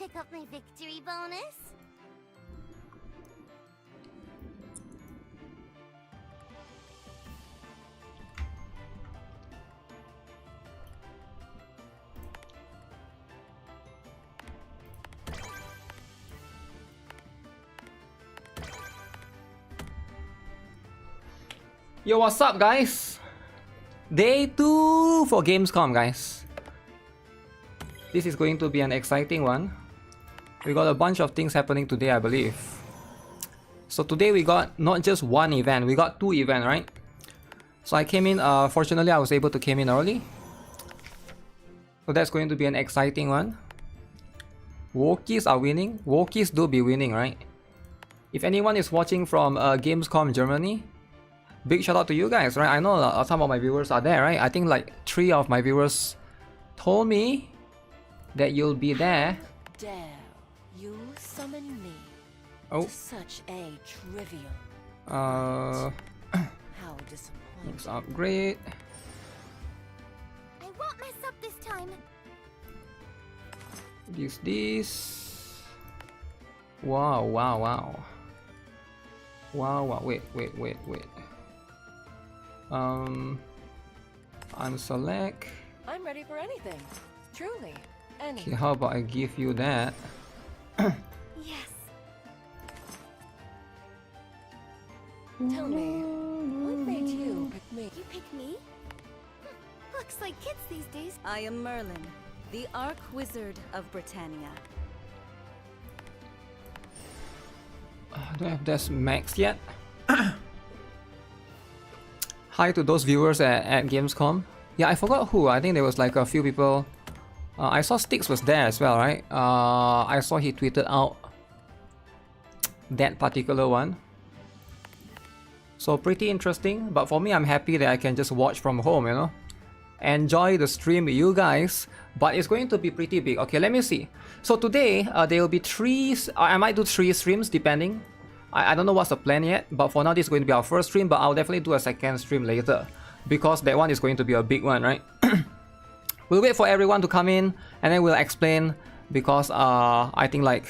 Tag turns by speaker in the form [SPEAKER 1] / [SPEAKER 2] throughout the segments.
[SPEAKER 1] pick up my victory bonus?
[SPEAKER 2] Yo, what's up, guys? Day 2 for Gamescom, guys. This is going to be an exciting one. We got a bunch of things happening today, I believe. So today we got not just one event, we got 2 events, right? So I came in, fortunately I was able to came in early. So that's going to be an exciting one. Wokies are winning. Wokies do be winning, right? If anyone is watching from Gamescom Germany, big shout out to you guys, right? I know some of my viewers are there, right? I think like 3 of my viewers told me that you'll be there.
[SPEAKER 3] Dare you summon me
[SPEAKER 2] Oh.
[SPEAKER 3] to such a trivial?
[SPEAKER 2] How
[SPEAKER 3] disappointing.
[SPEAKER 2] let's upgrade.
[SPEAKER 1] I won't mess up this time.
[SPEAKER 2] Use this. Wow. Wait. Unselect.
[SPEAKER 3] I'm ready for anything. Truly,
[SPEAKER 2] Okay,
[SPEAKER 3] anything.
[SPEAKER 2] how about I give you that?
[SPEAKER 1] Yes.
[SPEAKER 3] Tell me, what made you pick me?
[SPEAKER 1] You pick me? Looks like kids these days.
[SPEAKER 4] I am Merlin, the Arch Wizard of Britannia.
[SPEAKER 2] I don't have that max yet. Hi to those viewers at Gamescom. Yeah, I forgot who. I think there was like a few people. I saw Styx was there as well, right? I saw he tweeted out that particular one. So pretty interesting. But for me, I'm happy that I can just watch from home, you know? Enjoy the stream with you guys. But it's going to be pretty big. Okay, let me see. So today, there will be 3... I might do 3 streams depending. I don't know what's the plan yet, but for now this is going to be our first stream, but I'll definitely do a second stream later, because that one is going to be a big one, right? We'll wait for everyone to come in, and then we'll explain, because I think like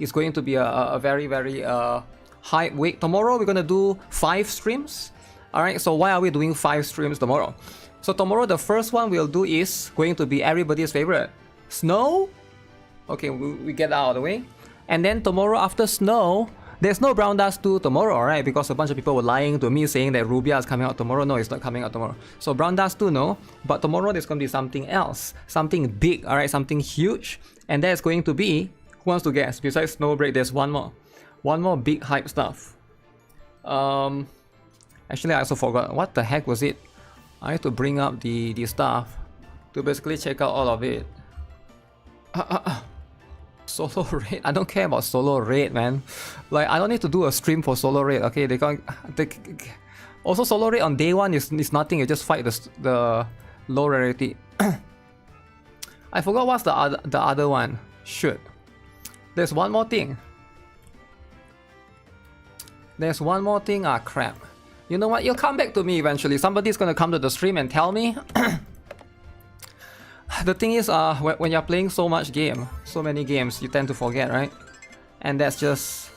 [SPEAKER 2] it's going to be a very hype week. Tomorrow we're going to do 5 streams. Alright, so why are we doing 5 streams tomorrow? So tomorrow the first one we'll do is going to be everybody's favorite, Snow. Okay, we get that out of the way. And then tomorrow after Snow, there's no Brown Dust 2 tomorrow, right? Because a bunch of people were lying to me saying that Rubia is coming out tomorrow. No, it's not coming out tomorrow. So Brown Dust 2, no. But tomorrow there's going to be something else. Something big, alright? Something huge. And that's going to be... Who wants to guess? Besides Snowbreak, there's one more. One more big hype stuff. Actually, I also forgot. What the heck was it? I have to bring up the stuff to basically check out all of it. Solo raid? I don't care about solo raid, man. Like, I don't need to do a stream for solo raid, okay? They can't... Also, solo raid on day 1 is nothing. You just fight the low rarity. I forgot what's the other one. Shoot. There's one more thing. Ah, crap. You know what? You'll come back to me eventually. Somebody's gonna come to the stream and tell me. The thing is, when you're playing so many games, you tend to forget, right? And that's just...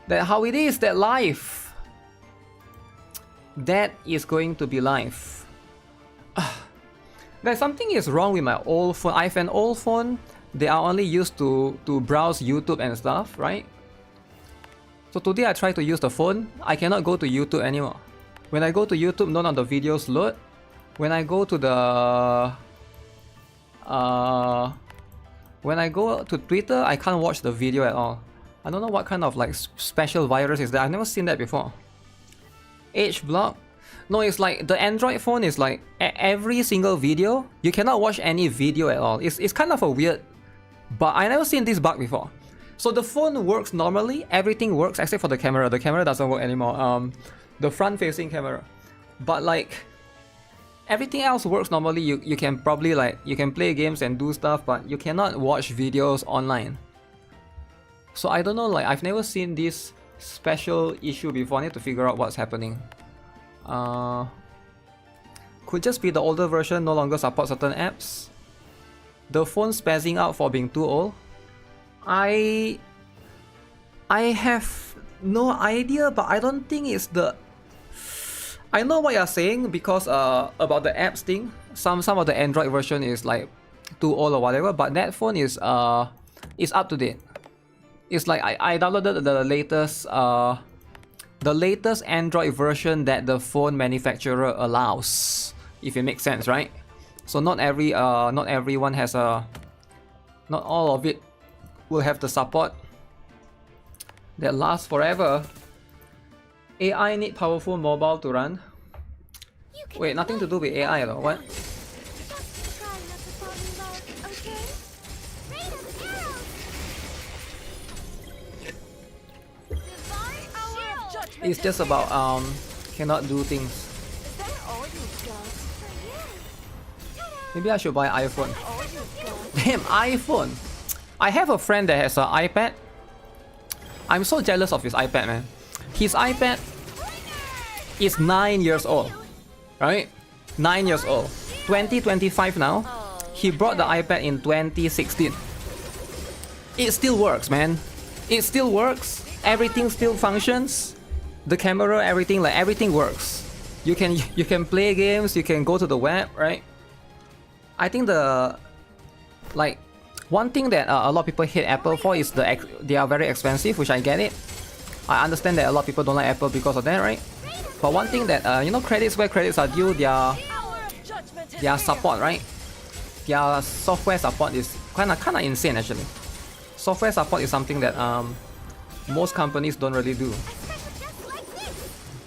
[SPEAKER 2] That's how it is, that life. That is going to be life. Guys, something is wrong with my old phone. I have an old phone. They are only used to browse YouTube and stuff, right? So today I tried to use the phone. I cannot go to YouTube anymore. When I go to YouTube, none of the videos load. When I go to the... when I go to Twitter, I can't watch the video at all. I don't know what kind of like special virus is that. I've never seen that before. H block? No, it's like the Android phone is like every single video. You cannot watch any video at all. It's kind of a weird... But I never seen this bug before. So the phone works normally. Everything works except for the camera. The camera doesn't work anymore. The front-facing camera. But like... Everything else works normally. You can probably like... You can play games and do stuff, but you cannot watch videos online. So I don't know, like I've never seen this special issue before. I need to figure out what's happening. Could just be the older version no longer supports certain apps. The phone spazzing out for being too old. I have no idea, but I don't think it's the... I know what you're saying because about the apps thing. Some of the Android version is like too old or whatever, but that phone is up to date. It's like I downloaded the latest Android version that the phone manufacturer allows, if it makes sense, right? So not everyone has not all of it will have the support that lasts forever. AI need powerful mobile to run. Wait, nothing to do with AI though. What?
[SPEAKER 1] Just try not to fall in love, okay? Rain of arrows! Divine shield!
[SPEAKER 2] It's just about cannot do things.
[SPEAKER 3] Is that all you've got?
[SPEAKER 1] For you! Ta-da!
[SPEAKER 2] Maybe I should buy iPhone.
[SPEAKER 3] All you've got?
[SPEAKER 2] Damn, iPhone! I have a friend that has an iPad. I'm so jealous of his iPad, man. His iPad is 9 years old, right? 9 years old. 2025 now. He brought the iPad in 2016. It still works, man. It still works. Everything still functions. The camera, everything, like everything works. You can play games. You can go to the web, right? I think one thing that a lot of people hate Apple for is they are very expensive, which I get it. I understand that a lot of people don't like Apple because of that, right? But one thing that credits where credits are due, their support, right? Their software support is kinda insane actually. Software support is something that most companies don't really do.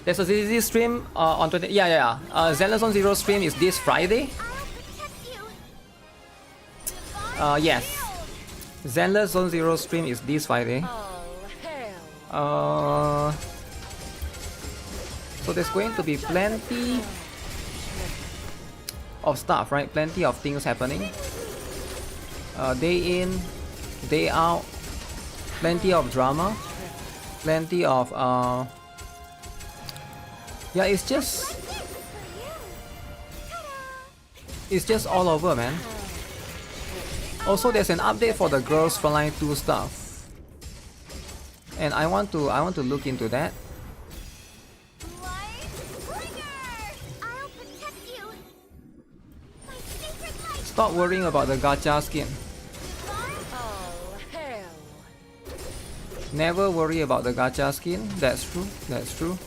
[SPEAKER 2] There's a ZZ stream on 20. Yeah. Zenless on Zero stream is this Friday. Yes. Zenless Zone Zero stream is this Friday. So there's going to be plenty of stuff, right? Plenty of things happening. Day in, day out. Plenty of drama. Plenty of yeah, it's just all over, man. Also, there's an update for the girls Frontline 2 stuff, and I want to look into that. Stop worrying about the gacha skin. Never worry about the gacha skin. That's true. That's true.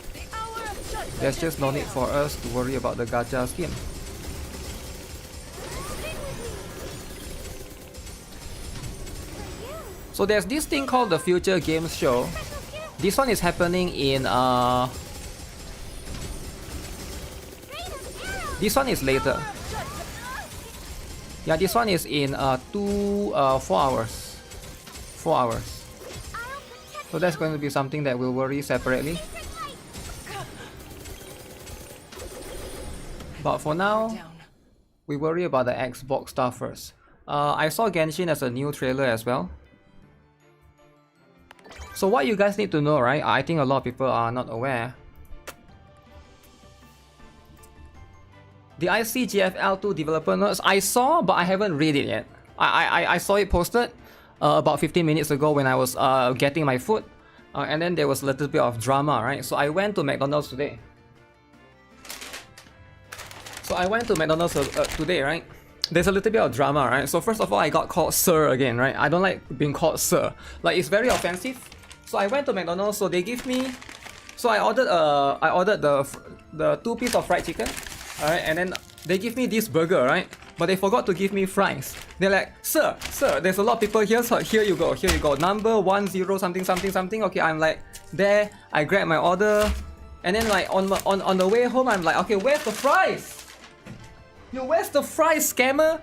[SPEAKER 2] There's just no need for us to worry about the gacha skin. So there's this thing called the Future Games Show. This one is happening in this one is later. Yeah, this one is in 4 hours. 4 hours. So that's going to be something that we'll worry separately. But for now, we worry about the Xbox stuff first. I saw Genshin as a new trailer as well. So what you guys need to know, right? I think a lot of people are not aware. The ICGFL2 developer notes I saw, but I haven't read it yet. I saw it posted about 15 minutes ago when I was getting my food, and then there was a little bit of drama, right? So I went to McDonald's today. Today, right? There's a little bit of drama, right? So first of all, I got called sir again, right? I don't like being called sir. Like, it's very offensive. So I went to McDonald's, so they give me... So I ordered the 2 pieces of fried chicken, alright? And then they give me this burger, right? But they forgot to give me fries. They're like, sir, there's a lot of people here, so here you go. Number 10 something something something. Okay, I'm like, there, I grab my order. And then like on the way home, I'm like, okay, where's the fries? Yo, where's the fries, scammer?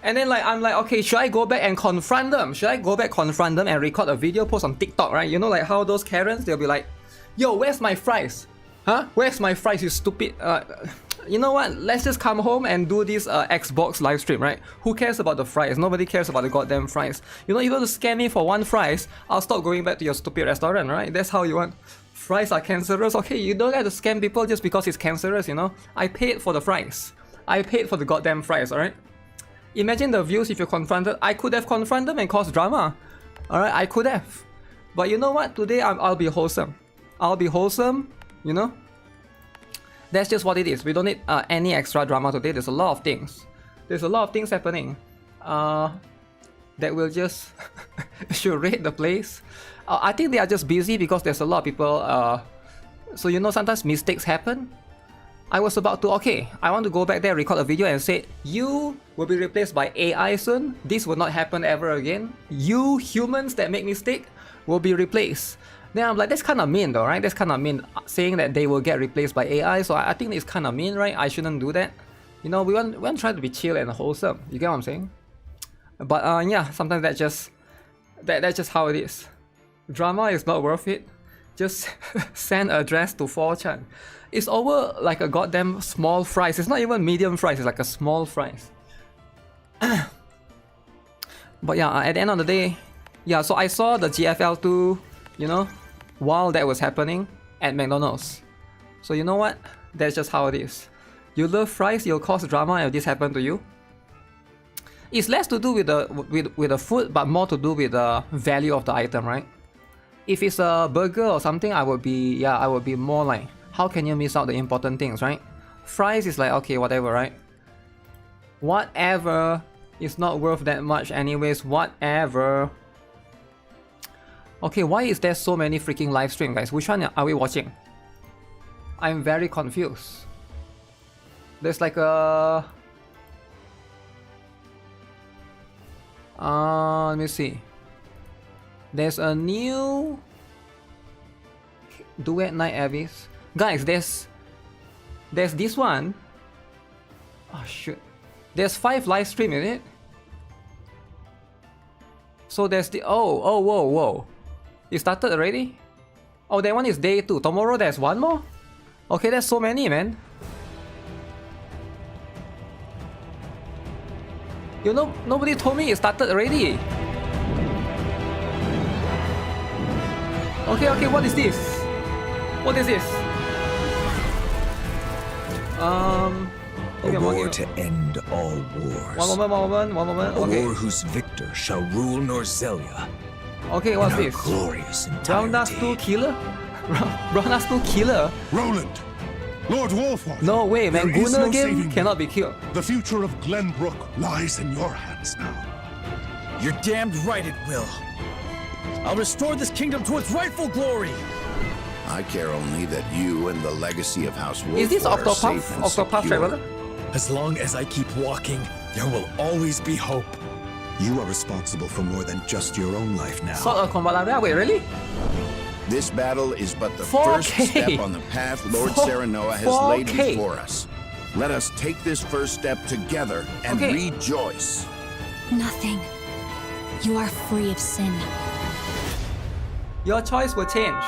[SPEAKER 2] And then like I'm like, okay, should I go back and confront them? And record a video post on TikTok, right? You know, like how those Karens, they'll be like, yo, where's my fries? Huh? Where's my fries, you stupid? You know what? Let's just come home and do this Xbox live stream, right? Who cares about the fries? Nobody cares about the goddamn fries. You know, you want to scam me for 1 fries, I'll stop going back to your stupid restaurant, right? That's how you want. Fries are cancerous. Okay, you don't have to scam people just because it's cancerous, you know? I paid for the fries. I paid for the goddamn fries, alright? Imagine the views if you confronted. I could have confronted them and caused drama. Alright, I could have. But you know what? Today I'll be wholesome. I'll be wholesome, you know? That's just what it is. We don't need any extra drama today. There's a lot of things. There's a lot of things happening. That will just should raid the place. I think they are just busy because there's a lot of people. So you know, sometimes mistakes happen. I was about to, okay, I want to go back there, record a video and say, you will be replaced by AI soon. This will not happen ever again. You humans that make mistake will be replaced. Then I'm like, that's kind of mean though, right? That's kind of mean saying that they will get replaced by AI. So I think it's kind of mean, right? I shouldn't do that. You know, we want to try to be chill and wholesome. You get what I'm saying? But yeah, sometimes that's just how it is. Drama is not worth it. Just send a address to 4chan. It's over like a goddamn small fries. It's not even medium fries, it's like a small fries. But yeah, at the end of the day, yeah, so I saw the GFL2, you know, while that was happening at McDonald's. So you know what? That's just how it is. You love fries, you'll cause drama if this happened to you. It's less to do with the food, but more to do with the value of the item, right? If it's a burger or something, I would be more like, how can you miss out the important things, right? Fries is like, okay, whatever, right? Whatever. It's not worth that much anyways, whatever. Okay, why is there so many freaking live stream, guys? Which one are we watching? I'm very confused. There's like a... let me see. There's a new Duet Night Abyss. Guys, there's this one. Oh shoot. There's 5 live stream in it. So there's the whoa. It started already? Oh, that one is day 2. Tomorrow there's one more? Okay, there's so many, man. You know, nobody told me it started already. Okay, what is this? What is this?
[SPEAKER 5] A war to end all wars.
[SPEAKER 2] One moment. Okay.
[SPEAKER 5] A war whose victor shall rule Norzelia.
[SPEAKER 2] Okay, what's this?
[SPEAKER 5] Glorious
[SPEAKER 2] Roundhouse 2 killer? Roundhouse 2 killer?
[SPEAKER 6] Roland, Lord Wolfhard.
[SPEAKER 2] No way, man.
[SPEAKER 6] There is
[SPEAKER 2] Gunnar
[SPEAKER 6] no
[SPEAKER 2] game
[SPEAKER 6] saving
[SPEAKER 2] cannot
[SPEAKER 6] you.
[SPEAKER 2] be killed.
[SPEAKER 6] The future of Glenbrook lies in your hands now.
[SPEAKER 5] You're damned right it will. I'll restore this kingdom to its rightful glory.
[SPEAKER 7] I care only that you and the legacy of House Wolfhard
[SPEAKER 2] Is this
[SPEAKER 7] are safe and
[SPEAKER 2] Octopath
[SPEAKER 7] secure.
[SPEAKER 2] Traveler?
[SPEAKER 5] As long as I keep walking, there will always be hope.
[SPEAKER 8] You are responsible for more than just your own life now.
[SPEAKER 2] Sword of Combat Area? Wait, really?
[SPEAKER 7] This battle is but the
[SPEAKER 2] 4K.
[SPEAKER 7] first step on the path Lord Serenoa has laid
[SPEAKER 2] 4K.
[SPEAKER 7] before us. Let us take this first step together and
[SPEAKER 2] Okay.
[SPEAKER 7] rejoice.
[SPEAKER 1] Nothing. You are free of sin.
[SPEAKER 2] Your choice will change.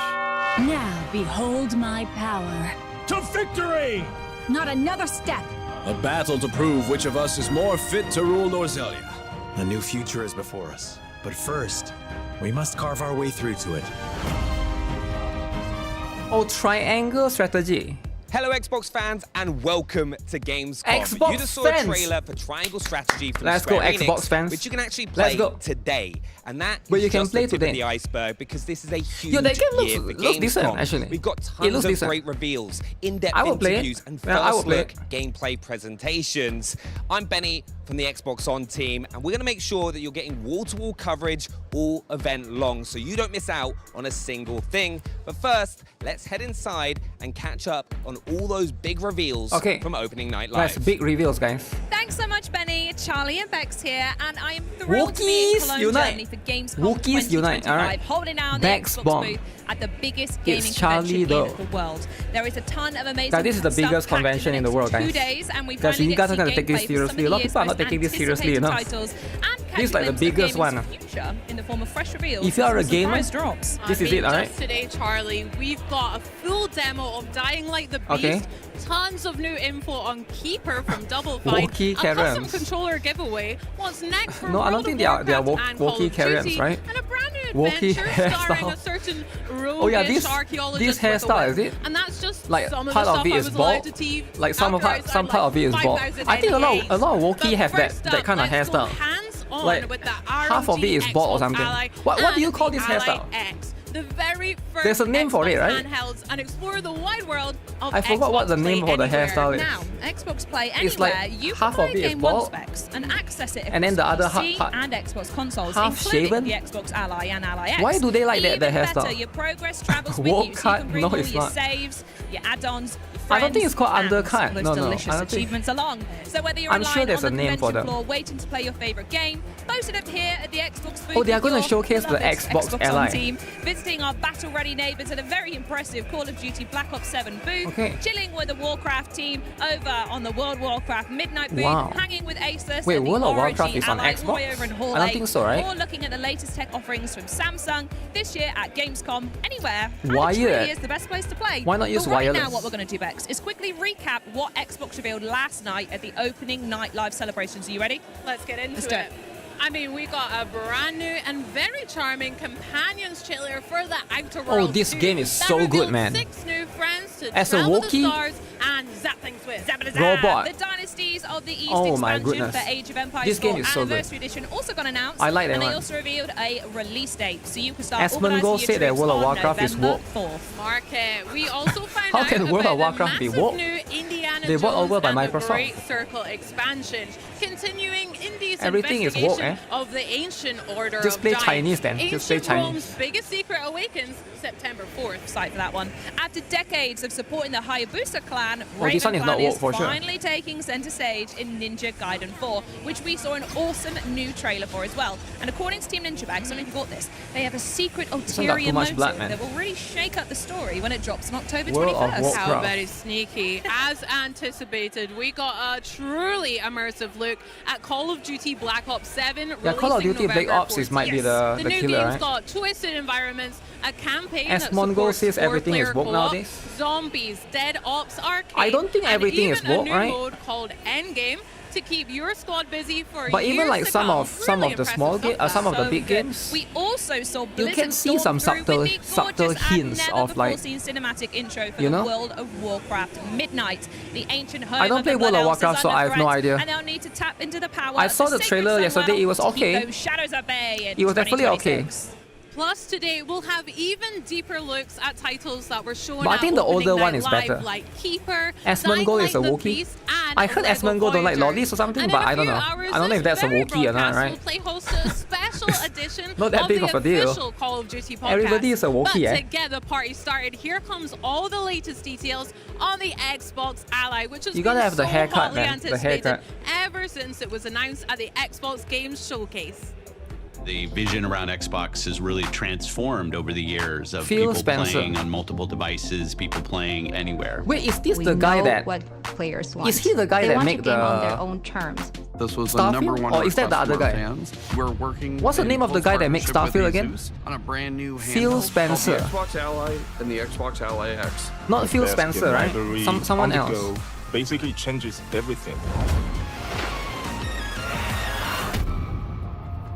[SPEAKER 9] Now behold my power.
[SPEAKER 5] To victory!
[SPEAKER 9] Not another step.
[SPEAKER 10] A battle to prove which of us is more fit to rule Norzelia.
[SPEAKER 5] A new future is before us. But first, we must carve our way through to it.
[SPEAKER 2] Oh, triangle strategy.
[SPEAKER 11] Hello Xbox fans and welcome to Gamescom.
[SPEAKER 2] Xbox
[SPEAKER 11] you just saw
[SPEAKER 2] fans.
[SPEAKER 11] a trailer for Triangle Strategy from
[SPEAKER 2] Let's
[SPEAKER 11] Square
[SPEAKER 2] go,
[SPEAKER 11] Enix,
[SPEAKER 2] Xbox fans.
[SPEAKER 11] which you can actually
[SPEAKER 2] Let's
[SPEAKER 11] play
[SPEAKER 2] go.
[SPEAKER 11] today. And that
[SPEAKER 2] But
[SPEAKER 11] is
[SPEAKER 2] you can
[SPEAKER 11] just
[SPEAKER 2] play
[SPEAKER 11] the tip
[SPEAKER 2] today.
[SPEAKER 11] of the iceberg because this is a huge
[SPEAKER 2] Yo, that game
[SPEAKER 11] year for
[SPEAKER 2] looks decent,
[SPEAKER 11] Gamescom.
[SPEAKER 2] actually.
[SPEAKER 11] We've got
[SPEAKER 2] It
[SPEAKER 11] tons
[SPEAKER 2] looks
[SPEAKER 11] of
[SPEAKER 2] decent.
[SPEAKER 11] great reveals, in-depth
[SPEAKER 2] I will play it.
[SPEAKER 11] interviews, and
[SPEAKER 2] Yeah, I will
[SPEAKER 11] first
[SPEAKER 2] play
[SPEAKER 11] look
[SPEAKER 2] it.
[SPEAKER 11] gameplay presentations. I'm Benny from the Xbox On team, and we're going to make sure that you're getting wall-to-wall coverage all event long, so you don't miss out on a single thing. But first, let's head inside and catch up on all those big reveals from opening night live.
[SPEAKER 2] That's big reveals, guys.
[SPEAKER 12] Thanks so much, Benny. Charlie and Bex here, and I am thrilled to be in
[SPEAKER 2] Wookiees
[SPEAKER 12] Cologne,
[SPEAKER 2] unite.
[SPEAKER 12] Germany for Gamescom
[SPEAKER 2] Wookiees unite,
[SPEAKER 12] 2025,
[SPEAKER 2] alright.
[SPEAKER 12] holding down
[SPEAKER 2] Bex
[SPEAKER 12] the Xbox
[SPEAKER 2] bomb.
[SPEAKER 12] booth at the biggest gaming
[SPEAKER 2] It's Charlie
[SPEAKER 12] convention
[SPEAKER 2] though.
[SPEAKER 12] in the world. There is a ton of amazing
[SPEAKER 2] Guys, this is the
[SPEAKER 12] stuff
[SPEAKER 2] biggest
[SPEAKER 12] packed
[SPEAKER 2] convention in the
[SPEAKER 12] next
[SPEAKER 2] world,
[SPEAKER 12] 2
[SPEAKER 2] guys.
[SPEAKER 12] days, and we
[SPEAKER 2] Guys,
[SPEAKER 12] finally
[SPEAKER 2] you guys
[SPEAKER 12] get
[SPEAKER 2] are
[SPEAKER 12] to
[SPEAKER 2] gonna
[SPEAKER 12] see
[SPEAKER 2] take this
[SPEAKER 12] gameplay for
[SPEAKER 2] seriously.
[SPEAKER 12] some
[SPEAKER 2] A lot
[SPEAKER 12] of
[SPEAKER 2] of
[SPEAKER 12] the
[SPEAKER 2] people are
[SPEAKER 12] year's
[SPEAKER 2] not taking this
[SPEAKER 12] most
[SPEAKER 2] seriously
[SPEAKER 12] anticipated
[SPEAKER 2] enough.
[SPEAKER 12] titles, and catch
[SPEAKER 2] This is like the
[SPEAKER 12] glimpse of
[SPEAKER 2] biggest
[SPEAKER 12] gaming's
[SPEAKER 2] one.
[SPEAKER 12] future in the form of fresh reveals.
[SPEAKER 2] If you are a
[SPEAKER 12] and
[SPEAKER 2] gamer,
[SPEAKER 12] surprise drops.
[SPEAKER 2] this is it, alright?
[SPEAKER 13] Just today, Charlie, we've got a full demo of Dying Like the Beast.
[SPEAKER 2] Okay.
[SPEAKER 13] Tons of new info on Keeper from Double Fine.
[SPEAKER 2] Wookiee
[SPEAKER 13] A custom
[SPEAKER 2] Karens.
[SPEAKER 13] controller giveaway. What's next for
[SPEAKER 2] No, I don't
[SPEAKER 13] World
[SPEAKER 2] think
[SPEAKER 13] of
[SPEAKER 2] they are
[SPEAKER 13] Warcraft and Call
[SPEAKER 2] Wookiee
[SPEAKER 13] of
[SPEAKER 2] Karens,
[SPEAKER 13] Duty,
[SPEAKER 2] right?
[SPEAKER 13] And a brand new
[SPEAKER 2] Wokey
[SPEAKER 13] adventure starring
[SPEAKER 2] hairstyle.
[SPEAKER 13] a certain
[SPEAKER 2] Oh yeah,
[SPEAKER 13] roguish
[SPEAKER 2] this
[SPEAKER 13] archaeologist
[SPEAKER 2] hairstyle,
[SPEAKER 13] with
[SPEAKER 2] is
[SPEAKER 13] a
[SPEAKER 2] it?
[SPEAKER 13] whip. And that's just
[SPEAKER 2] Like
[SPEAKER 13] some of
[SPEAKER 2] part
[SPEAKER 13] the
[SPEAKER 2] of
[SPEAKER 13] stuff
[SPEAKER 2] it
[SPEAKER 13] I
[SPEAKER 2] is
[SPEAKER 13] was allowed
[SPEAKER 2] bald.
[SPEAKER 13] to achieve
[SPEAKER 2] Like some
[SPEAKER 13] after I
[SPEAKER 2] part
[SPEAKER 13] signed,
[SPEAKER 2] of it is bald.
[SPEAKER 13] 5,000
[SPEAKER 2] I think a lot
[SPEAKER 13] NDAs.
[SPEAKER 2] of Wokey
[SPEAKER 13] But
[SPEAKER 2] have
[SPEAKER 13] first
[SPEAKER 2] that
[SPEAKER 13] up,
[SPEAKER 2] kind of
[SPEAKER 13] let's go
[SPEAKER 2] hairstyle.
[SPEAKER 13] hands-on
[SPEAKER 2] Like,
[SPEAKER 13] with the
[SPEAKER 2] half of it is bald or
[SPEAKER 13] ROG
[SPEAKER 2] something.
[SPEAKER 13] Ally
[SPEAKER 2] What do you
[SPEAKER 13] and
[SPEAKER 2] call
[SPEAKER 13] the
[SPEAKER 2] this
[SPEAKER 13] Ally
[SPEAKER 2] hairstyle?
[SPEAKER 13] X, the very first
[SPEAKER 2] There's a name for it,
[SPEAKER 13] Xbox
[SPEAKER 2] right?
[SPEAKER 13] handhelds, and explore the wide world of
[SPEAKER 2] I forgot what the
[SPEAKER 13] Xbox
[SPEAKER 2] name
[SPEAKER 13] Play
[SPEAKER 2] for the
[SPEAKER 13] Anywhere.
[SPEAKER 2] hairstyle is.
[SPEAKER 12] Now, Xbox Play
[SPEAKER 2] It's like
[SPEAKER 12] Anywhere, you
[SPEAKER 2] half
[SPEAKER 12] can
[SPEAKER 2] of
[SPEAKER 12] play
[SPEAKER 2] it is
[SPEAKER 12] Game One
[SPEAKER 2] bald,
[SPEAKER 12] specs and access it
[SPEAKER 2] and then the
[SPEAKER 12] across
[SPEAKER 2] other
[SPEAKER 12] PC
[SPEAKER 2] part
[SPEAKER 12] and Xbox consoles,
[SPEAKER 2] half
[SPEAKER 12] including
[SPEAKER 2] shaven?
[SPEAKER 12] the Xbox Ally and Ally X.
[SPEAKER 2] Why do they like that
[SPEAKER 12] Even
[SPEAKER 2] hairstyle?
[SPEAKER 12] better, your progress travels with
[SPEAKER 2] Woke
[SPEAKER 12] you, so you
[SPEAKER 2] cut?
[SPEAKER 12] can bring
[SPEAKER 2] No,
[SPEAKER 12] all
[SPEAKER 2] it's
[SPEAKER 12] your
[SPEAKER 2] not.
[SPEAKER 12] saves, your add-ons,
[SPEAKER 2] I don't think it's called
[SPEAKER 12] friends, and
[SPEAKER 2] undercut.
[SPEAKER 12] all those
[SPEAKER 2] No, no,
[SPEAKER 12] delicious
[SPEAKER 2] I don't think-
[SPEAKER 12] achievements along. So whether you're
[SPEAKER 2] I'm
[SPEAKER 12] in
[SPEAKER 2] sure
[SPEAKER 12] line
[SPEAKER 2] there's
[SPEAKER 12] on
[SPEAKER 2] a
[SPEAKER 12] the
[SPEAKER 2] name for
[SPEAKER 12] convention
[SPEAKER 2] them.
[SPEAKER 12] floor waiting to play your favorite game, posted up here at the Xbox booth.
[SPEAKER 2] Oh, they are
[SPEAKER 12] with
[SPEAKER 2] going to
[SPEAKER 12] your
[SPEAKER 2] showcase the
[SPEAKER 12] beloved
[SPEAKER 2] Xbox
[SPEAKER 12] On
[SPEAKER 2] Ally.
[SPEAKER 12] team, visiting our battle-ready neighbours at a very impressive Call of Duty Black Ops 7 booth,
[SPEAKER 2] Okay.
[SPEAKER 12] chilling with the Warcraft team over on the World Warcraft Midnight booth,
[SPEAKER 2] Wow.
[SPEAKER 12] hanging with Asus
[SPEAKER 2] Wait,
[SPEAKER 12] and the
[SPEAKER 2] World of
[SPEAKER 12] ROG
[SPEAKER 2] Warcraft is on
[SPEAKER 12] Ally
[SPEAKER 2] Xbox?
[SPEAKER 12] all over in Hall
[SPEAKER 2] I don't
[SPEAKER 12] 8,
[SPEAKER 2] think so, right?
[SPEAKER 12] or looking at the latest tech offerings from Samsung this year at Gamescom. Anywhere, and
[SPEAKER 2] Wired.
[SPEAKER 12] it truly is the best place to play.
[SPEAKER 2] Why not use
[SPEAKER 12] but right
[SPEAKER 2] wireless?
[SPEAKER 12] now, what we're going to do, Bex, is quickly recap what Xbox revealed last night at the opening night live celebrations. Are you ready?
[SPEAKER 13] Let's get into
[SPEAKER 12] Let's do
[SPEAKER 13] it. I mean, we got a brand new and very charming companions trailer for the Outer
[SPEAKER 2] Oh,
[SPEAKER 13] Worlds
[SPEAKER 2] this
[SPEAKER 13] 2
[SPEAKER 2] game is
[SPEAKER 13] that
[SPEAKER 2] so good,
[SPEAKER 13] revealed
[SPEAKER 2] man.
[SPEAKER 13] 6 new friends to
[SPEAKER 2] As a
[SPEAKER 13] travel
[SPEAKER 2] Wookiee
[SPEAKER 13] the stars and zap things with.
[SPEAKER 2] robot.
[SPEAKER 12] The Dynasties of the East
[SPEAKER 2] Oh my
[SPEAKER 12] expansion
[SPEAKER 2] goodness.
[SPEAKER 12] for Age of Empires
[SPEAKER 2] This
[SPEAKER 12] 4
[SPEAKER 2] game is so good.
[SPEAKER 12] Anniversary Edition also got announced.
[SPEAKER 2] I like that
[SPEAKER 12] and
[SPEAKER 2] one.
[SPEAKER 12] they also revealed a release date, so you can start
[SPEAKER 2] Asmongold
[SPEAKER 12] organising
[SPEAKER 2] said
[SPEAKER 12] your
[SPEAKER 2] that World of
[SPEAKER 12] trips on
[SPEAKER 2] Warcraft is
[SPEAKER 12] November
[SPEAKER 2] woke.
[SPEAKER 12] 4th.
[SPEAKER 13] Market. We also found
[SPEAKER 2] How
[SPEAKER 13] out
[SPEAKER 2] can World
[SPEAKER 13] about
[SPEAKER 2] of Warcraft
[SPEAKER 13] the
[SPEAKER 2] be
[SPEAKER 13] massive
[SPEAKER 2] woke?
[SPEAKER 13] new Indiana
[SPEAKER 2] They bought
[SPEAKER 13] Jones
[SPEAKER 2] over by
[SPEAKER 13] and the
[SPEAKER 2] Microsoft.
[SPEAKER 13] Great Circle expansion, continuing Indie's
[SPEAKER 2] Everything is woke,
[SPEAKER 13] investigation of the ancient order
[SPEAKER 2] Just
[SPEAKER 13] of
[SPEAKER 2] play
[SPEAKER 13] giants.
[SPEAKER 2] Chinese then. Just play
[SPEAKER 13] Ancient
[SPEAKER 2] Chinese.
[SPEAKER 13] Rome's biggest secret awakens September 4th.
[SPEAKER 12] Site for that one. After decades of supporting the Hayabusa clan,
[SPEAKER 2] Oh, this one is
[SPEAKER 12] Raven
[SPEAKER 2] not
[SPEAKER 12] Clan
[SPEAKER 2] woke
[SPEAKER 12] is
[SPEAKER 2] for sure.
[SPEAKER 12] finally taking center stage in Ninja Gaiden 4, which we saw an awesome new trailer for as well. And according to Team Ninja Bag, some of you got this, they have a secret
[SPEAKER 2] one got
[SPEAKER 12] ulterior
[SPEAKER 2] too much
[SPEAKER 12] motive
[SPEAKER 2] blood, man.
[SPEAKER 12] that will really shake up the story when it drops on October
[SPEAKER 2] World of
[SPEAKER 12] 21st.
[SPEAKER 2] Warcraft.
[SPEAKER 13] How very sneaky. As anticipated, we got a truly immersive look at Call of Duty Black Ops 7.
[SPEAKER 2] Yeah, Call of
[SPEAKER 13] releasing
[SPEAKER 2] Duty Black
[SPEAKER 13] November
[SPEAKER 2] Ops is
[SPEAKER 13] 14th.
[SPEAKER 2] might be
[SPEAKER 13] Yes.
[SPEAKER 2] the
[SPEAKER 13] new
[SPEAKER 2] killer,
[SPEAKER 13] game's
[SPEAKER 2] right?
[SPEAKER 13] got twisted environments, a campaign
[SPEAKER 2] As
[SPEAKER 13] that
[SPEAKER 2] Mongol
[SPEAKER 13] supports
[SPEAKER 2] says everything is
[SPEAKER 13] 4-player
[SPEAKER 2] woke
[SPEAKER 13] co-op,
[SPEAKER 2] nowadays.
[SPEAKER 13] zombies, dead ops arcade.
[SPEAKER 2] I don't think
[SPEAKER 13] and
[SPEAKER 2] everything is
[SPEAKER 13] even
[SPEAKER 2] woke,
[SPEAKER 13] a new
[SPEAKER 2] right?
[SPEAKER 13] mode called Endgame to keep your squad busy for
[SPEAKER 2] But even
[SPEAKER 13] years
[SPEAKER 2] like
[SPEAKER 13] to
[SPEAKER 2] some
[SPEAKER 13] come.
[SPEAKER 2] of
[SPEAKER 13] Really
[SPEAKER 2] the small
[SPEAKER 13] impressive
[SPEAKER 2] games, some of the
[SPEAKER 13] stuff.
[SPEAKER 2] big
[SPEAKER 13] So good.
[SPEAKER 2] games,
[SPEAKER 12] We also saw Blizzard
[SPEAKER 2] can see
[SPEAKER 12] storm
[SPEAKER 2] some
[SPEAKER 12] through with the
[SPEAKER 2] subtle
[SPEAKER 12] gorgeous
[SPEAKER 2] hints
[SPEAKER 12] and
[SPEAKER 2] of, like,
[SPEAKER 12] never-before-seen cinematic intro for
[SPEAKER 2] you
[SPEAKER 12] the
[SPEAKER 2] know?
[SPEAKER 12] World of Warcraft Midnight, the ancient home
[SPEAKER 2] I don't
[SPEAKER 12] of the
[SPEAKER 2] play World
[SPEAKER 12] Blood
[SPEAKER 2] of
[SPEAKER 12] Elves is
[SPEAKER 2] Warcraft, so
[SPEAKER 12] under
[SPEAKER 2] I have no
[SPEAKER 12] threat,
[SPEAKER 2] idea.
[SPEAKER 12] And they'll need to tap into the power
[SPEAKER 2] I
[SPEAKER 12] of
[SPEAKER 2] saw
[SPEAKER 12] the
[SPEAKER 2] the trailer
[SPEAKER 12] sacred
[SPEAKER 2] yesterday,
[SPEAKER 12] Sunwell
[SPEAKER 2] it was
[SPEAKER 12] to keep
[SPEAKER 2] okay.
[SPEAKER 12] those shadows at bay in
[SPEAKER 2] It was definitely okay.
[SPEAKER 12] 2026.
[SPEAKER 13] Plus, today we'll have even deeper looks at titles that were shown
[SPEAKER 2] But I
[SPEAKER 13] at
[SPEAKER 2] think the
[SPEAKER 13] opening
[SPEAKER 2] older one
[SPEAKER 13] night
[SPEAKER 2] is
[SPEAKER 13] live,
[SPEAKER 2] better.
[SPEAKER 13] like Keeper,
[SPEAKER 2] Asmongold is a
[SPEAKER 13] Dying Light,
[SPEAKER 2] Wookiee.
[SPEAKER 13] The Beast, and
[SPEAKER 2] I heard
[SPEAKER 13] Lego
[SPEAKER 2] Asmongold don't like
[SPEAKER 13] Voyagers.
[SPEAKER 2] lollies or something,
[SPEAKER 13] And
[SPEAKER 2] but
[SPEAKER 13] in a
[SPEAKER 2] I don't
[SPEAKER 13] few
[SPEAKER 2] know.
[SPEAKER 13] hours,
[SPEAKER 2] I don't know if
[SPEAKER 13] this
[SPEAKER 2] that's a
[SPEAKER 13] very
[SPEAKER 2] Wookiee or not,
[SPEAKER 13] broadcast
[SPEAKER 2] right?
[SPEAKER 13] will play host to a special edition
[SPEAKER 2] Not that
[SPEAKER 13] of
[SPEAKER 2] big
[SPEAKER 13] the
[SPEAKER 2] of a deal.
[SPEAKER 13] official Call of Duty podcast.
[SPEAKER 2] Everybody is a Wookiee,
[SPEAKER 13] But
[SPEAKER 2] eh?
[SPEAKER 13] to get the party started, here comes all the latest details on the Xbox Ally, which has
[SPEAKER 2] You gotta
[SPEAKER 13] been
[SPEAKER 2] have the
[SPEAKER 13] so
[SPEAKER 2] haircut,
[SPEAKER 13] hotly
[SPEAKER 2] man. The
[SPEAKER 13] anticipated
[SPEAKER 2] haircut.
[SPEAKER 13] ever since it was announced at the Xbox Games Showcase.
[SPEAKER 14] The vision around Xbox has really transformed over the years of
[SPEAKER 2] Phil
[SPEAKER 14] people
[SPEAKER 2] Spencer.
[SPEAKER 14] playing on multiple devices, people playing anywhere.
[SPEAKER 2] Wait, is this
[SPEAKER 15] We
[SPEAKER 2] the guy
[SPEAKER 15] know
[SPEAKER 2] that?
[SPEAKER 15] what players want.
[SPEAKER 2] Is he the guy
[SPEAKER 15] they
[SPEAKER 2] that
[SPEAKER 15] want
[SPEAKER 2] make
[SPEAKER 15] to game on their
[SPEAKER 2] the?
[SPEAKER 15] own terms.
[SPEAKER 16] This was the
[SPEAKER 2] Starfield?
[SPEAKER 16] number one
[SPEAKER 2] Or is that the
[SPEAKER 16] request
[SPEAKER 2] other
[SPEAKER 16] from our
[SPEAKER 2] guy?
[SPEAKER 16] fans. We're working.
[SPEAKER 2] What's the
[SPEAKER 16] in
[SPEAKER 2] name of the
[SPEAKER 16] close
[SPEAKER 2] guy that makes
[SPEAKER 16] partnership with
[SPEAKER 2] Starfield again?
[SPEAKER 16] ASUS on a brand new
[SPEAKER 2] Phil
[SPEAKER 16] handheld
[SPEAKER 2] Spencer.
[SPEAKER 16] called the Xbox Ally and the Xbox Ally X.
[SPEAKER 2] Not Phil
[SPEAKER 6] Best
[SPEAKER 2] Spencer,
[SPEAKER 6] game
[SPEAKER 2] right?
[SPEAKER 6] library
[SPEAKER 2] Someone
[SPEAKER 6] on the
[SPEAKER 2] else.
[SPEAKER 6] go basically changes everything.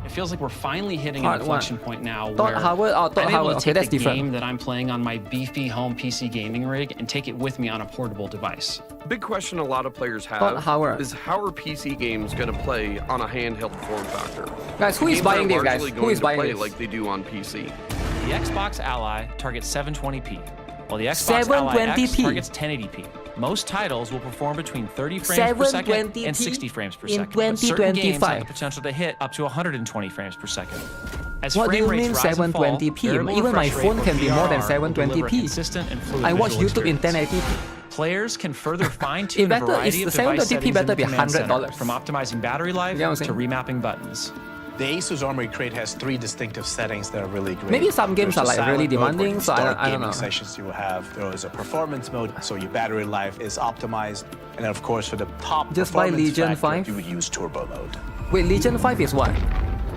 [SPEAKER 17] It feels like we're finally hitting
[SPEAKER 2] Part
[SPEAKER 17] an inflection
[SPEAKER 2] one.
[SPEAKER 17] point now
[SPEAKER 2] Todd
[SPEAKER 17] where
[SPEAKER 2] Howard? Oh, Todd
[SPEAKER 17] I'm able
[SPEAKER 2] Howard.
[SPEAKER 17] to
[SPEAKER 2] Okay,
[SPEAKER 17] take
[SPEAKER 2] that's
[SPEAKER 17] the
[SPEAKER 2] different.
[SPEAKER 17] game that I'm playing on my beefy home PC gaming rig and take it with me on a portable device.
[SPEAKER 16] Big question a lot of players
[SPEAKER 2] Todd
[SPEAKER 16] have
[SPEAKER 2] Howard.
[SPEAKER 16] is how are PC games going to play on a handheld form factor?
[SPEAKER 2] Guys, who is
[SPEAKER 16] Games
[SPEAKER 2] buying
[SPEAKER 16] are
[SPEAKER 2] this, guys?
[SPEAKER 16] largely
[SPEAKER 2] Who
[SPEAKER 16] going
[SPEAKER 2] is
[SPEAKER 16] to
[SPEAKER 2] buying
[SPEAKER 16] play
[SPEAKER 2] this?
[SPEAKER 16] like they do on PC.
[SPEAKER 17] The Xbox Ally targets 720p, while the Xbox Ally X
[SPEAKER 2] 720p.
[SPEAKER 17] targets 1080p. Most titles will perform between 30 frames per second
[SPEAKER 2] 720p
[SPEAKER 17] and 60 frames per
[SPEAKER 2] in
[SPEAKER 17] second. But certain games
[SPEAKER 2] 2025.
[SPEAKER 17] have the potential to hit up to 120 frames per second. As
[SPEAKER 2] What do
[SPEAKER 17] frame
[SPEAKER 2] you
[SPEAKER 17] rates
[SPEAKER 2] mean
[SPEAKER 17] rise and fall,
[SPEAKER 2] 720p?
[SPEAKER 17] variable
[SPEAKER 2] Even my
[SPEAKER 17] refresh rate
[SPEAKER 2] phone
[SPEAKER 17] or
[SPEAKER 2] can be more than
[SPEAKER 17] VRR will deliver
[SPEAKER 2] 720p.
[SPEAKER 17] consistent and fluid
[SPEAKER 2] I watch
[SPEAKER 17] visual
[SPEAKER 2] YouTube in
[SPEAKER 17] experience.
[SPEAKER 2] 1080p.
[SPEAKER 17] Players can further fine-tune
[SPEAKER 2] It
[SPEAKER 17] a
[SPEAKER 2] better-
[SPEAKER 17] variety
[SPEAKER 2] it's
[SPEAKER 17] of device
[SPEAKER 2] 720p
[SPEAKER 17] settings in
[SPEAKER 2] better
[SPEAKER 17] the
[SPEAKER 2] be
[SPEAKER 17] command center,
[SPEAKER 2] $100.
[SPEAKER 17] from optimizing battery life
[SPEAKER 2] You know what I'm
[SPEAKER 17] to
[SPEAKER 2] saying?
[SPEAKER 17] remapping buttons.
[SPEAKER 18] The Asus Armory Crate has 3 distinctive settings that are really great.
[SPEAKER 2] Maybe some games
[SPEAKER 18] There's
[SPEAKER 2] are
[SPEAKER 18] a
[SPEAKER 2] like really
[SPEAKER 18] silent mode where
[SPEAKER 2] demanding,
[SPEAKER 18] you
[SPEAKER 2] so I
[SPEAKER 18] start
[SPEAKER 2] don't
[SPEAKER 18] gaming
[SPEAKER 2] know.
[SPEAKER 18] sessions you will have. There is a performance mode, so your battery life is optimized. And then of course for the top
[SPEAKER 2] Just buy
[SPEAKER 18] performance
[SPEAKER 2] Legion
[SPEAKER 18] factor,
[SPEAKER 2] 5?
[SPEAKER 18] you would use turbo mode.
[SPEAKER 2] Wait, Legion 5 is what?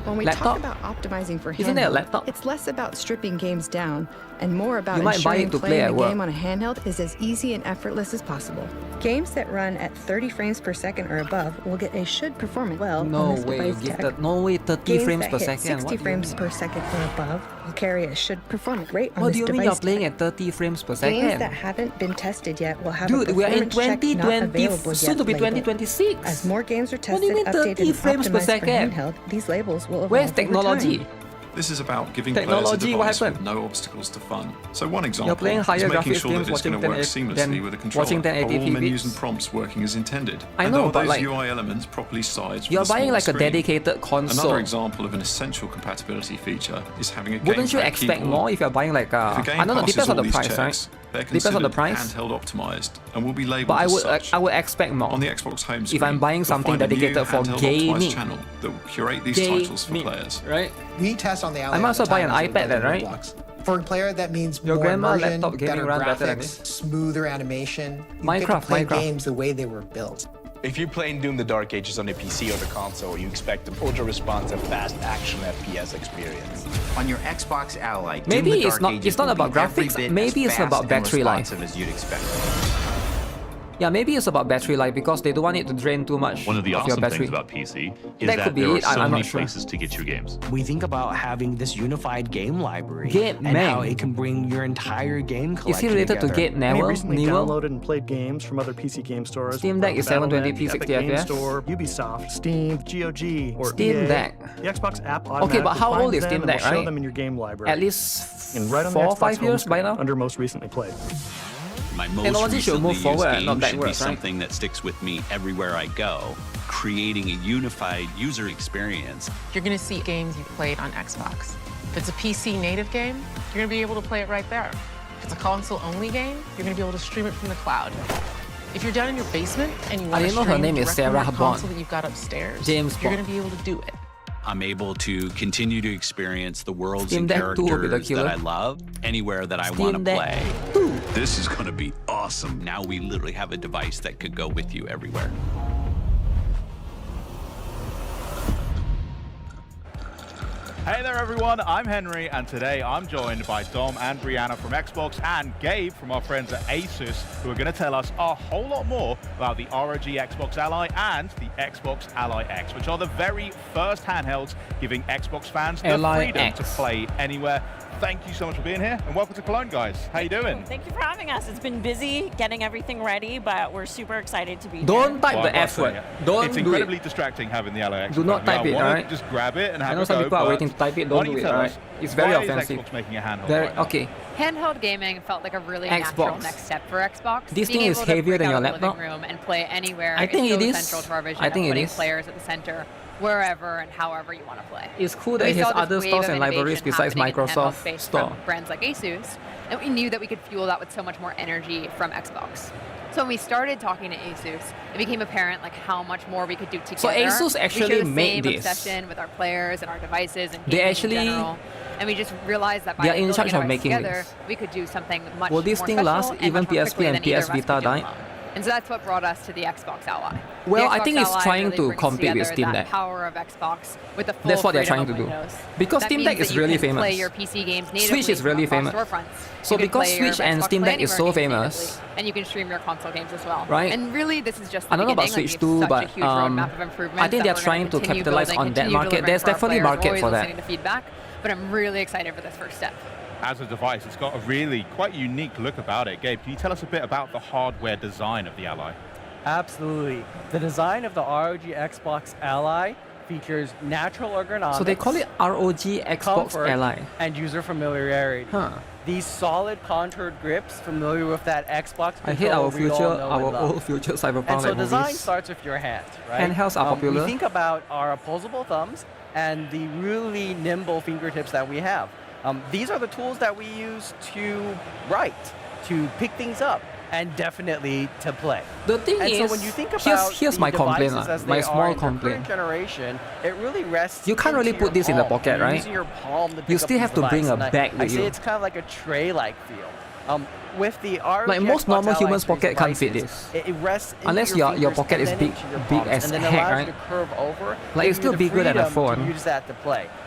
[SPEAKER 19] When we
[SPEAKER 2] Laptop?
[SPEAKER 19] talk about optimizing for
[SPEAKER 2] Isn't that a
[SPEAKER 19] handheld,
[SPEAKER 2] laptop?
[SPEAKER 19] it's less about stripping games down and more about
[SPEAKER 2] You might buy
[SPEAKER 19] ensuring
[SPEAKER 2] it to play
[SPEAKER 19] playing
[SPEAKER 2] at
[SPEAKER 19] the
[SPEAKER 2] work.
[SPEAKER 19] game on a handheld is as easy and effortless as possible. Games that run at 30 frames per second or above will get a should perform well
[SPEAKER 2] No
[SPEAKER 19] on this
[SPEAKER 2] way,
[SPEAKER 19] device
[SPEAKER 2] give
[SPEAKER 19] tag.
[SPEAKER 2] that. No way, 30
[SPEAKER 19] Games
[SPEAKER 2] frames
[SPEAKER 19] that
[SPEAKER 2] per
[SPEAKER 19] hit
[SPEAKER 2] second.
[SPEAKER 19] 60 frames per second or above will carry a should perform rate on
[SPEAKER 2] What
[SPEAKER 19] this
[SPEAKER 2] do you
[SPEAKER 19] device
[SPEAKER 2] mean you're playing
[SPEAKER 19] tag.
[SPEAKER 2] at 30 frames per
[SPEAKER 19] Games
[SPEAKER 2] second?
[SPEAKER 19] that haven't been tested yet will have
[SPEAKER 2] Dude,
[SPEAKER 19] a
[SPEAKER 2] we are in
[SPEAKER 19] performance check not
[SPEAKER 2] 2020,
[SPEAKER 19] available
[SPEAKER 2] soon
[SPEAKER 19] yet
[SPEAKER 2] to be
[SPEAKER 19] label.
[SPEAKER 2] 2026.
[SPEAKER 19] As more games are
[SPEAKER 2] What do you
[SPEAKER 19] tested,
[SPEAKER 2] mean 30
[SPEAKER 19] updated, and
[SPEAKER 2] frames per
[SPEAKER 19] optimized for
[SPEAKER 2] second?
[SPEAKER 19] handheld, these labels will evolve
[SPEAKER 2] Where's
[SPEAKER 19] over
[SPEAKER 2] technology?
[SPEAKER 19] time.
[SPEAKER 15] This is about giving
[SPEAKER 2] Technology, what
[SPEAKER 15] players a device
[SPEAKER 2] happened?
[SPEAKER 15] with no obstacles to fun. So one example
[SPEAKER 2] You're playing
[SPEAKER 15] is
[SPEAKER 2] higher
[SPEAKER 15] making
[SPEAKER 2] graphics
[SPEAKER 15] sure
[SPEAKER 2] games
[SPEAKER 15] that it's going to work seamlessly with a controller.
[SPEAKER 2] watching 1080p
[SPEAKER 15] Are all menus
[SPEAKER 2] vids?
[SPEAKER 15] and prompts working as intended?
[SPEAKER 2] I
[SPEAKER 15] And
[SPEAKER 2] know,
[SPEAKER 15] are
[SPEAKER 2] but
[SPEAKER 15] those
[SPEAKER 2] like,
[SPEAKER 15] UI elements properly sized for
[SPEAKER 2] you're
[SPEAKER 15] the
[SPEAKER 2] buying
[SPEAKER 15] smaller
[SPEAKER 2] like a
[SPEAKER 15] screen?
[SPEAKER 2] dedicated console.
[SPEAKER 15] Another example of an essential compatibility feature is having a
[SPEAKER 2] Wouldn't you
[SPEAKER 15] gamepad
[SPEAKER 2] expect
[SPEAKER 15] keyboard.
[SPEAKER 2] more if you're buying like a...
[SPEAKER 15] If a game
[SPEAKER 2] I don't know,
[SPEAKER 15] passes
[SPEAKER 2] depends on
[SPEAKER 15] all
[SPEAKER 2] the
[SPEAKER 15] these
[SPEAKER 2] price,
[SPEAKER 15] checks,
[SPEAKER 2] right?
[SPEAKER 15] they're
[SPEAKER 2] Depends on the
[SPEAKER 15] considered
[SPEAKER 2] price.
[SPEAKER 15] handheld optimized and will be labeled
[SPEAKER 2] But
[SPEAKER 15] as such.
[SPEAKER 2] I would expect more.
[SPEAKER 15] On the Xbox home screen,
[SPEAKER 2] If I'm buying
[SPEAKER 15] you'll
[SPEAKER 2] something
[SPEAKER 15] find a new
[SPEAKER 2] dedicated for
[SPEAKER 15] handheld
[SPEAKER 2] gaming.
[SPEAKER 15] optimized channel that will curate these titles for players.
[SPEAKER 2] Right?
[SPEAKER 20] We test on the
[SPEAKER 2] I might as well buy an iPad then, right?
[SPEAKER 20] For a player, that means
[SPEAKER 2] Your
[SPEAKER 20] more
[SPEAKER 2] grandma
[SPEAKER 20] immersion,
[SPEAKER 2] laptop gaming
[SPEAKER 20] better
[SPEAKER 2] run better than
[SPEAKER 20] graphics, smoother animation. You
[SPEAKER 2] Minecraft,
[SPEAKER 20] get to play
[SPEAKER 2] Minecraft.
[SPEAKER 20] games the way they were built.
[SPEAKER 18] If you're playing Doom the Dark Ages on the PC or the console, you expect an ultra-responsive, fast action FPS experience.
[SPEAKER 21] On your Xbox Ally,
[SPEAKER 2] Maybe
[SPEAKER 21] Doom the
[SPEAKER 2] it's
[SPEAKER 21] Dark
[SPEAKER 2] not-
[SPEAKER 21] Ages
[SPEAKER 2] it's not
[SPEAKER 21] will
[SPEAKER 2] about
[SPEAKER 21] be every
[SPEAKER 2] graphics,
[SPEAKER 21] bit
[SPEAKER 2] maybe
[SPEAKER 21] as
[SPEAKER 2] it's
[SPEAKER 21] fast
[SPEAKER 2] about
[SPEAKER 21] and
[SPEAKER 2] battery life.
[SPEAKER 21] responsive as you'd expect.
[SPEAKER 2] Yeah, maybe it's about battery life because they don't want it to drain too much
[SPEAKER 22] One of the
[SPEAKER 2] your
[SPEAKER 22] awesome
[SPEAKER 2] battery.
[SPEAKER 22] things about PC is
[SPEAKER 2] That
[SPEAKER 22] that,
[SPEAKER 2] could be
[SPEAKER 22] there are
[SPEAKER 2] it,
[SPEAKER 22] so
[SPEAKER 2] I'm
[SPEAKER 22] many
[SPEAKER 2] not sure.
[SPEAKER 22] places to get your games.
[SPEAKER 23] We think about having this unified game library
[SPEAKER 2] Game
[SPEAKER 23] and
[SPEAKER 2] man.
[SPEAKER 23] how it can bring your entire game collection
[SPEAKER 2] Is he related to
[SPEAKER 23] together.
[SPEAKER 2] Gaiden
[SPEAKER 24] We
[SPEAKER 2] Newell?
[SPEAKER 24] recently
[SPEAKER 2] Newell?
[SPEAKER 24] downloaded and played games from other PC game stores.
[SPEAKER 2] Steam Deck is 720p, 60
[SPEAKER 24] Epic Game
[SPEAKER 2] FPS.
[SPEAKER 24] Store, Ubisoft, Steam, GOG, or
[SPEAKER 2] Steam
[SPEAKER 24] EA.
[SPEAKER 2] Deck.
[SPEAKER 24] The Xbox app
[SPEAKER 2] Okay, but how
[SPEAKER 24] automatically
[SPEAKER 2] old is
[SPEAKER 24] finds
[SPEAKER 2] Steam
[SPEAKER 24] them
[SPEAKER 2] Deck,
[SPEAKER 24] and will show
[SPEAKER 2] right?
[SPEAKER 24] them in your game library.
[SPEAKER 2] At least
[SPEAKER 24] and right on the
[SPEAKER 2] 4 or
[SPEAKER 24] Xbox
[SPEAKER 2] 5
[SPEAKER 24] home
[SPEAKER 2] years by
[SPEAKER 24] screen,
[SPEAKER 2] now?
[SPEAKER 24] under most recently played.
[SPEAKER 14] My most
[SPEAKER 2] Technology should
[SPEAKER 14] recently
[SPEAKER 2] move forward
[SPEAKER 14] used
[SPEAKER 2] and not
[SPEAKER 14] game should be
[SPEAKER 2] backwards, right?
[SPEAKER 14] something that sticks with me everywhere I go, creating a unified user experience.
[SPEAKER 25] You're going to see games you've played on Xbox. If it's a PC native game, you're going to be able to play it right there. If it's a console-only game, you're going to be able to stream it from the cloud. If you're down in your basement and you
[SPEAKER 2] I
[SPEAKER 25] want to
[SPEAKER 2] didn't know her
[SPEAKER 25] stream
[SPEAKER 2] name is
[SPEAKER 25] directly from
[SPEAKER 2] Sarah
[SPEAKER 25] that
[SPEAKER 2] Bond.
[SPEAKER 25] console that you've got upstairs,
[SPEAKER 2] James
[SPEAKER 25] you're
[SPEAKER 2] Bond.
[SPEAKER 25] going to be able to do it.
[SPEAKER 14] I'm able to continue to experience the worlds
[SPEAKER 2] Steam
[SPEAKER 14] and
[SPEAKER 2] Deck 2 will be the
[SPEAKER 14] characters
[SPEAKER 2] killer.
[SPEAKER 14] that I love anywhere that I
[SPEAKER 2] Steam
[SPEAKER 14] want to
[SPEAKER 2] Deck
[SPEAKER 14] play.
[SPEAKER 2] 2.
[SPEAKER 14] This is going to be awesome. Now we literally have a device that could go with you everywhere.
[SPEAKER 26] Hey there everyone, I'm Henry and today I'm joined by Dom and Brianna from Xbox and Gabe from our friends at Asus who are going to tell us a whole lot more about the ROG Xbox Ally and the Xbox Ally X, which are the very first handhelds giving Xbox fans the
[SPEAKER 2] Ally
[SPEAKER 26] freedom
[SPEAKER 2] X.
[SPEAKER 26] to play anywhere. Thank you so much for being here and welcome to Cologne, guys. How you doing?
[SPEAKER 27] Thank you for having us. It's been busy getting everything ready, but we're super excited to be
[SPEAKER 2] Don't
[SPEAKER 27] here.
[SPEAKER 2] type
[SPEAKER 26] Well,
[SPEAKER 2] the
[SPEAKER 26] I've got
[SPEAKER 2] F
[SPEAKER 26] to
[SPEAKER 2] word.
[SPEAKER 26] say,
[SPEAKER 2] Don't
[SPEAKER 26] It's
[SPEAKER 2] do
[SPEAKER 26] incredibly
[SPEAKER 2] it.
[SPEAKER 26] distracting having the Ally X.
[SPEAKER 2] Do
[SPEAKER 26] in
[SPEAKER 2] not
[SPEAKER 26] front of me.
[SPEAKER 2] type it,
[SPEAKER 26] I wanna
[SPEAKER 2] alright?
[SPEAKER 26] just grab it and have
[SPEAKER 2] I know
[SPEAKER 26] a
[SPEAKER 2] some
[SPEAKER 26] go,
[SPEAKER 2] people are
[SPEAKER 26] but
[SPEAKER 2] waiting to type it.
[SPEAKER 26] why
[SPEAKER 2] Don't do
[SPEAKER 26] you
[SPEAKER 2] it,
[SPEAKER 26] tell
[SPEAKER 2] alright?
[SPEAKER 26] us,
[SPEAKER 2] It's very
[SPEAKER 26] why is
[SPEAKER 2] offensive.
[SPEAKER 26] Xbox making a handheld
[SPEAKER 2] Very
[SPEAKER 26] right now?
[SPEAKER 2] okay.
[SPEAKER 28] Handheld gaming felt like a really
[SPEAKER 2] Xbox.
[SPEAKER 28] natural next step for Xbox.
[SPEAKER 2] This
[SPEAKER 28] Being
[SPEAKER 2] thing is
[SPEAKER 28] able to
[SPEAKER 2] heavier
[SPEAKER 28] break
[SPEAKER 2] than
[SPEAKER 28] out
[SPEAKER 2] your
[SPEAKER 28] of the
[SPEAKER 2] laptop?
[SPEAKER 28] living room and play anywhere
[SPEAKER 2] I think
[SPEAKER 28] is
[SPEAKER 2] it
[SPEAKER 28] so
[SPEAKER 2] is.
[SPEAKER 28] central to our vision
[SPEAKER 2] I think
[SPEAKER 28] of
[SPEAKER 2] it
[SPEAKER 28] putting
[SPEAKER 2] is.
[SPEAKER 28] players at the center, wherever and however you want to play.
[SPEAKER 2] It's cool that
[SPEAKER 28] We
[SPEAKER 2] it has
[SPEAKER 28] saw this
[SPEAKER 2] other
[SPEAKER 28] wave
[SPEAKER 2] stores
[SPEAKER 28] of
[SPEAKER 2] and libraries
[SPEAKER 28] innovation
[SPEAKER 2] besides
[SPEAKER 28] happening in handheld
[SPEAKER 2] Microsoft
[SPEAKER 28] space
[SPEAKER 2] store.
[SPEAKER 28] from brands like Asus, and we knew that we could fuel that with so much more energy from Xbox. So when we started talking to Asus, it became apparent like how much more we could do together.
[SPEAKER 2] So Asus actually
[SPEAKER 28] we share the
[SPEAKER 2] made
[SPEAKER 28] same
[SPEAKER 2] this.
[SPEAKER 28] obsession with our players and our devices and
[SPEAKER 2] They
[SPEAKER 28] gaming
[SPEAKER 2] actually-
[SPEAKER 28] in general. And we just realized that by
[SPEAKER 2] They are in
[SPEAKER 28] building
[SPEAKER 2] charge
[SPEAKER 28] a
[SPEAKER 2] of
[SPEAKER 28] device
[SPEAKER 2] making
[SPEAKER 28] together,
[SPEAKER 2] this.
[SPEAKER 28] we could do something much
[SPEAKER 2] Will this
[SPEAKER 28] more
[SPEAKER 2] thing
[SPEAKER 28] special
[SPEAKER 2] last
[SPEAKER 28] and
[SPEAKER 2] even
[SPEAKER 28] much more
[SPEAKER 2] PSP
[SPEAKER 28] quickly
[SPEAKER 2] and
[SPEAKER 28] than either
[SPEAKER 2] PS
[SPEAKER 28] of us
[SPEAKER 2] Vita
[SPEAKER 28] could do
[SPEAKER 2] die?
[SPEAKER 28] alone. And so that's what brought us to the Xbox Ally.
[SPEAKER 2] Well,
[SPEAKER 28] The
[SPEAKER 2] I think
[SPEAKER 28] Xbox
[SPEAKER 2] it's
[SPEAKER 28] Ally
[SPEAKER 2] trying
[SPEAKER 28] really
[SPEAKER 2] to
[SPEAKER 28] brings
[SPEAKER 2] compete with
[SPEAKER 28] together
[SPEAKER 2] Steam
[SPEAKER 28] that
[SPEAKER 2] Deck.
[SPEAKER 28] power of Xbox with the full
[SPEAKER 2] That's what they're
[SPEAKER 28] freedom
[SPEAKER 2] trying to
[SPEAKER 28] of
[SPEAKER 2] do.
[SPEAKER 28] Windows.
[SPEAKER 2] Because
[SPEAKER 28] That
[SPEAKER 2] Steam
[SPEAKER 28] means
[SPEAKER 2] Deck is
[SPEAKER 28] that you
[SPEAKER 2] really
[SPEAKER 28] can play
[SPEAKER 2] famous.
[SPEAKER 28] your PC games natively
[SPEAKER 2] Switch is really
[SPEAKER 28] from
[SPEAKER 2] famous.
[SPEAKER 28] storefronts.
[SPEAKER 2] So
[SPEAKER 28] You can
[SPEAKER 2] because
[SPEAKER 28] play your
[SPEAKER 2] Switch and
[SPEAKER 28] Xbox
[SPEAKER 2] Steam
[SPEAKER 28] Play
[SPEAKER 2] Deck is
[SPEAKER 28] Anywhere
[SPEAKER 2] so
[SPEAKER 28] games
[SPEAKER 2] famous,
[SPEAKER 28] natively, and you can stream your console games as well.
[SPEAKER 2] Right.
[SPEAKER 28] And really, this is just the
[SPEAKER 2] I don't know about
[SPEAKER 28] beginning.
[SPEAKER 2] Switch
[SPEAKER 28] Like, we
[SPEAKER 2] too,
[SPEAKER 28] have
[SPEAKER 2] but
[SPEAKER 28] such a huge roadmap of improvements
[SPEAKER 2] I think
[SPEAKER 28] that
[SPEAKER 2] they're
[SPEAKER 28] we're
[SPEAKER 2] trying
[SPEAKER 28] gonna
[SPEAKER 2] to
[SPEAKER 28] continue
[SPEAKER 2] capitalize
[SPEAKER 28] building,
[SPEAKER 2] on that
[SPEAKER 28] continue
[SPEAKER 2] market.
[SPEAKER 28] delivering
[SPEAKER 2] There's
[SPEAKER 28] for our
[SPEAKER 2] definitely
[SPEAKER 28] players,
[SPEAKER 2] market
[SPEAKER 28] always
[SPEAKER 2] for that.
[SPEAKER 28] listening to feedback, but I'm really excited for this first step.
[SPEAKER 26] As a device, it's got a really quite unique look about it. Gabe, can you tell us a bit about the hardware design of the Ally?
[SPEAKER 29] Absolutely. The design of the ROG Xbox Ally features natural ergonomics.
[SPEAKER 2] So they call it ROG Xbox
[SPEAKER 29] comfort,
[SPEAKER 2] Ally.
[SPEAKER 29] and user familiarity.
[SPEAKER 2] Huh.
[SPEAKER 29] These solid contoured grips, familiar with that Xbox
[SPEAKER 2] I hate
[SPEAKER 29] controller
[SPEAKER 2] our
[SPEAKER 29] we all
[SPEAKER 2] future,
[SPEAKER 29] know
[SPEAKER 2] our
[SPEAKER 29] and love.
[SPEAKER 2] old future cyberpunk
[SPEAKER 29] And so
[SPEAKER 2] like
[SPEAKER 29] design
[SPEAKER 2] movies.
[SPEAKER 29] starts with your hands, right?
[SPEAKER 2] Handhelds are popular.
[SPEAKER 29] We think about our opposable thumbs and the really nimble fingertips that we have. These are the tools that we use to write, to pick things up, and definitely to play.
[SPEAKER 2] The thing
[SPEAKER 29] and
[SPEAKER 2] is,
[SPEAKER 29] so when you think about
[SPEAKER 2] here's
[SPEAKER 29] the
[SPEAKER 2] my complaint,
[SPEAKER 29] devices as
[SPEAKER 2] my
[SPEAKER 29] they
[SPEAKER 2] small
[SPEAKER 29] are in the
[SPEAKER 2] complaint.
[SPEAKER 29] current generation, it really rests.
[SPEAKER 2] You can't really
[SPEAKER 29] into
[SPEAKER 2] put
[SPEAKER 29] your
[SPEAKER 2] this in the
[SPEAKER 29] palm.
[SPEAKER 2] pocket,
[SPEAKER 29] You're
[SPEAKER 2] right?
[SPEAKER 29] using your palm to pick
[SPEAKER 2] You
[SPEAKER 29] up
[SPEAKER 2] still
[SPEAKER 29] this
[SPEAKER 2] have to bring
[SPEAKER 29] device,
[SPEAKER 2] a
[SPEAKER 29] and
[SPEAKER 2] bag
[SPEAKER 29] I
[SPEAKER 2] with
[SPEAKER 29] say
[SPEAKER 2] you.
[SPEAKER 29] it's kind of like a tray-like feel. With the ROG
[SPEAKER 2] Like most
[SPEAKER 29] Xbox
[SPEAKER 2] normal
[SPEAKER 29] Ally
[SPEAKER 2] humans'
[SPEAKER 29] X-Series
[SPEAKER 2] pocket can't fit
[SPEAKER 29] devices,
[SPEAKER 2] this.
[SPEAKER 29] It rests in
[SPEAKER 2] Unless your
[SPEAKER 29] fingers
[SPEAKER 2] pocket
[SPEAKER 29] and
[SPEAKER 2] is
[SPEAKER 29] then
[SPEAKER 2] big,
[SPEAKER 29] into your
[SPEAKER 2] big
[SPEAKER 29] palms,
[SPEAKER 2] as
[SPEAKER 29] and then
[SPEAKER 2] heck,
[SPEAKER 29] allows
[SPEAKER 2] right?
[SPEAKER 29] you to curve over,
[SPEAKER 2] Like it's
[SPEAKER 29] giving
[SPEAKER 2] still
[SPEAKER 29] you the
[SPEAKER 2] bigger than a
[SPEAKER 29] freedom to
[SPEAKER 2] phone.
[SPEAKER 29] use that to play.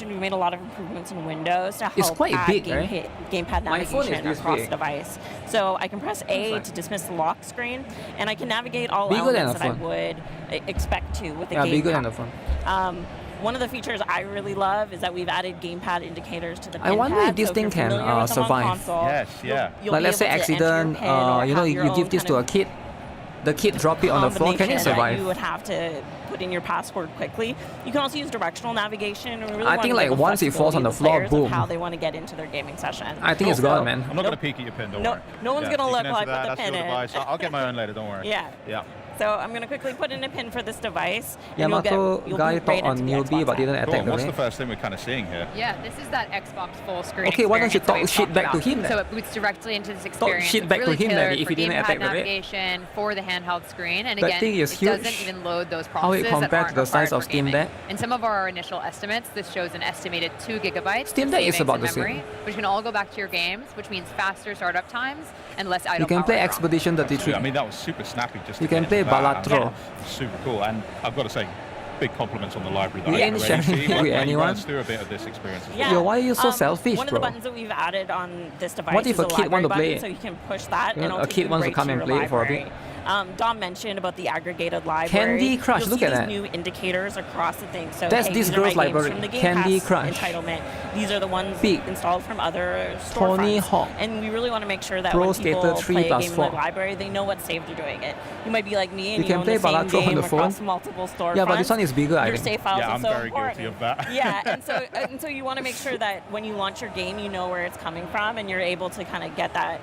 [SPEAKER 27] mentioned, we made a lot of improvements in Windows to help
[SPEAKER 2] It's quite
[SPEAKER 27] add
[SPEAKER 2] big, right?
[SPEAKER 27] gamepad
[SPEAKER 2] My phone is
[SPEAKER 27] navigation
[SPEAKER 2] this
[SPEAKER 27] across
[SPEAKER 2] big.
[SPEAKER 27] the device. So I can press A
[SPEAKER 2] fine.
[SPEAKER 27] to dismiss the lock screen, and I can navigate all
[SPEAKER 2] Bigger than
[SPEAKER 27] elements
[SPEAKER 2] a
[SPEAKER 27] that I
[SPEAKER 2] phone.
[SPEAKER 27] would expect to with a
[SPEAKER 2] Yeah, bigger
[SPEAKER 27] gamepad.
[SPEAKER 2] than the phone.
[SPEAKER 27] one of the features I really love is that we've added gamepad indicators to the pin
[SPEAKER 2] I wonder
[SPEAKER 27] pad,
[SPEAKER 2] if this
[SPEAKER 27] so
[SPEAKER 2] thing
[SPEAKER 27] if you're
[SPEAKER 2] can
[SPEAKER 27] familiar with them on
[SPEAKER 2] survive.
[SPEAKER 27] console,
[SPEAKER 26] Yes, yeah.
[SPEAKER 27] you'll
[SPEAKER 2] Like
[SPEAKER 27] be
[SPEAKER 2] let's say
[SPEAKER 27] able to enter your
[SPEAKER 2] accident,
[SPEAKER 27] pin or
[SPEAKER 2] you know,
[SPEAKER 27] have your
[SPEAKER 2] you give
[SPEAKER 27] own
[SPEAKER 2] this to
[SPEAKER 27] kind
[SPEAKER 2] a kid, the kid drop it on the floor, can it
[SPEAKER 27] combination that
[SPEAKER 2] survive?
[SPEAKER 27] You would have to put in your password quickly. You can also use directional navigation. We really
[SPEAKER 2] I
[SPEAKER 27] want
[SPEAKER 2] think
[SPEAKER 27] to
[SPEAKER 2] like
[SPEAKER 27] give the
[SPEAKER 2] once it falls on the
[SPEAKER 27] flexibility
[SPEAKER 2] floor,
[SPEAKER 27] to players of
[SPEAKER 2] boom.
[SPEAKER 27] how they want to get into their gaming session.
[SPEAKER 2] I think it's gone, man.
[SPEAKER 26] I'm not going to peek at your pin, don't worry.
[SPEAKER 27] No one's
[SPEAKER 26] Yeah,
[SPEAKER 27] going to
[SPEAKER 26] you
[SPEAKER 27] look
[SPEAKER 26] can
[SPEAKER 27] like
[SPEAKER 26] enter
[SPEAKER 27] what
[SPEAKER 26] that,
[SPEAKER 27] the
[SPEAKER 26] that's
[SPEAKER 27] pin
[SPEAKER 26] your
[SPEAKER 27] is.
[SPEAKER 26] device. I'll get my own later, don't worry.
[SPEAKER 27] Yeah.
[SPEAKER 26] Yeah.
[SPEAKER 27] So I'm going to quickly put in a pin for this device.
[SPEAKER 2] Yeah,
[SPEAKER 27] and
[SPEAKER 2] Marco,
[SPEAKER 27] you'll
[SPEAKER 2] guy
[SPEAKER 27] be
[SPEAKER 2] thought
[SPEAKER 27] right
[SPEAKER 2] on
[SPEAKER 27] into the
[SPEAKER 2] newbie
[SPEAKER 27] Xbox
[SPEAKER 2] but didn't
[SPEAKER 27] app.
[SPEAKER 2] attack the
[SPEAKER 26] What's the
[SPEAKER 2] range.
[SPEAKER 26] first thing we're kind of seeing here?
[SPEAKER 28] Yeah, this is that Xbox full screen.
[SPEAKER 2] Okay, why don't you
[SPEAKER 28] experience that
[SPEAKER 2] talk
[SPEAKER 28] we've
[SPEAKER 2] shit
[SPEAKER 28] talked
[SPEAKER 2] back to
[SPEAKER 28] about.
[SPEAKER 2] him then?
[SPEAKER 28] So it boots directly into this experience.
[SPEAKER 2] shit
[SPEAKER 28] It's
[SPEAKER 2] back to
[SPEAKER 28] really
[SPEAKER 2] him then
[SPEAKER 28] tailored
[SPEAKER 2] if
[SPEAKER 28] for
[SPEAKER 2] he didn't
[SPEAKER 28] gamepad
[SPEAKER 2] attack the red.
[SPEAKER 28] navigation for the handheld screen, and
[SPEAKER 2] That
[SPEAKER 28] again,
[SPEAKER 2] thing is
[SPEAKER 28] it
[SPEAKER 2] huge.
[SPEAKER 28] doesn't even load those
[SPEAKER 2] How it
[SPEAKER 28] processes that
[SPEAKER 2] compared
[SPEAKER 28] aren't
[SPEAKER 2] to the size
[SPEAKER 28] required
[SPEAKER 2] of
[SPEAKER 28] for
[SPEAKER 2] Steam
[SPEAKER 28] gaming.
[SPEAKER 2] Deck?
[SPEAKER 28] In some of our initial estimates, this shows an estimated 2 gigabytes
[SPEAKER 2] Steam
[SPEAKER 28] of
[SPEAKER 2] Deck is
[SPEAKER 28] savings
[SPEAKER 2] about
[SPEAKER 28] in
[SPEAKER 2] the same.
[SPEAKER 28] memory, which can all go back to your games, which means faster startup times and less idle
[SPEAKER 2] You can
[SPEAKER 28] power
[SPEAKER 2] play
[SPEAKER 28] draw.
[SPEAKER 2] Expedition 33.
[SPEAKER 26] I mean, that was super snappy. Just
[SPEAKER 2] You
[SPEAKER 26] to
[SPEAKER 2] can
[SPEAKER 26] get
[SPEAKER 2] play
[SPEAKER 26] into that.
[SPEAKER 2] Balatro.
[SPEAKER 26] Super cool. And I've got to say, big compliments on the library that
[SPEAKER 2] We
[SPEAKER 26] I
[SPEAKER 2] ain't
[SPEAKER 26] can already
[SPEAKER 2] sharing
[SPEAKER 26] see.
[SPEAKER 2] it
[SPEAKER 26] Why
[SPEAKER 2] with
[SPEAKER 26] don't you
[SPEAKER 2] anyone.
[SPEAKER 26] guys do a bit of this experience as well?
[SPEAKER 27] Yeah.
[SPEAKER 2] Yo, why are you so selfish,
[SPEAKER 27] One of
[SPEAKER 2] bro?
[SPEAKER 27] the buttons that we've added on this device
[SPEAKER 2] What if
[SPEAKER 27] is
[SPEAKER 2] a kid want to
[SPEAKER 27] library
[SPEAKER 2] play
[SPEAKER 27] button,
[SPEAKER 2] it?
[SPEAKER 27] so you can push that
[SPEAKER 2] You know,
[SPEAKER 27] and it'll
[SPEAKER 2] a
[SPEAKER 27] take
[SPEAKER 2] kid
[SPEAKER 27] you
[SPEAKER 2] wants to
[SPEAKER 27] right
[SPEAKER 2] come and
[SPEAKER 27] your
[SPEAKER 2] play it for a bit.
[SPEAKER 27] library. Dom mentioned about the aggregated library.
[SPEAKER 2] Candy Crush,
[SPEAKER 27] You'll
[SPEAKER 2] look
[SPEAKER 27] see
[SPEAKER 2] at
[SPEAKER 27] these
[SPEAKER 2] that.
[SPEAKER 27] new indicators across the thing. So
[SPEAKER 2] That's
[SPEAKER 27] hey,
[SPEAKER 2] this
[SPEAKER 27] these are my
[SPEAKER 2] girl's
[SPEAKER 27] games
[SPEAKER 2] library.
[SPEAKER 27] from the Game
[SPEAKER 2] Candy
[SPEAKER 27] Pass
[SPEAKER 2] Crush.
[SPEAKER 27] entitlement. These are the ones
[SPEAKER 2] Big.
[SPEAKER 27] installed from other
[SPEAKER 2] Tony
[SPEAKER 27] storefronts.
[SPEAKER 2] Hawk.
[SPEAKER 27] And we really want to make sure that
[SPEAKER 2] Pro
[SPEAKER 27] when people
[SPEAKER 2] Skater 3
[SPEAKER 27] play a
[SPEAKER 2] plus
[SPEAKER 27] game in
[SPEAKER 2] 4.
[SPEAKER 27] the library, they know what save they're doing it. You might be like me and
[SPEAKER 2] You can
[SPEAKER 27] own
[SPEAKER 2] play
[SPEAKER 27] the same
[SPEAKER 2] Balatro on
[SPEAKER 27] game
[SPEAKER 2] the phone.
[SPEAKER 27] across multiple storefronts.
[SPEAKER 2] Yeah, but this one is bigger, I
[SPEAKER 27] Your
[SPEAKER 2] think.
[SPEAKER 27] save files
[SPEAKER 26] Yeah,
[SPEAKER 27] are
[SPEAKER 26] I'm
[SPEAKER 27] so
[SPEAKER 26] very
[SPEAKER 27] important.
[SPEAKER 26] guilty of that.
[SPEAKER 27] Yeah, and so you want to make sure that when you launch your game, you know where it's coming from, and you're able to kind of get that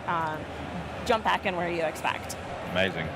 [SPEAKER 27] jump back in where you expect.
[SPEAKER 26] Amazing.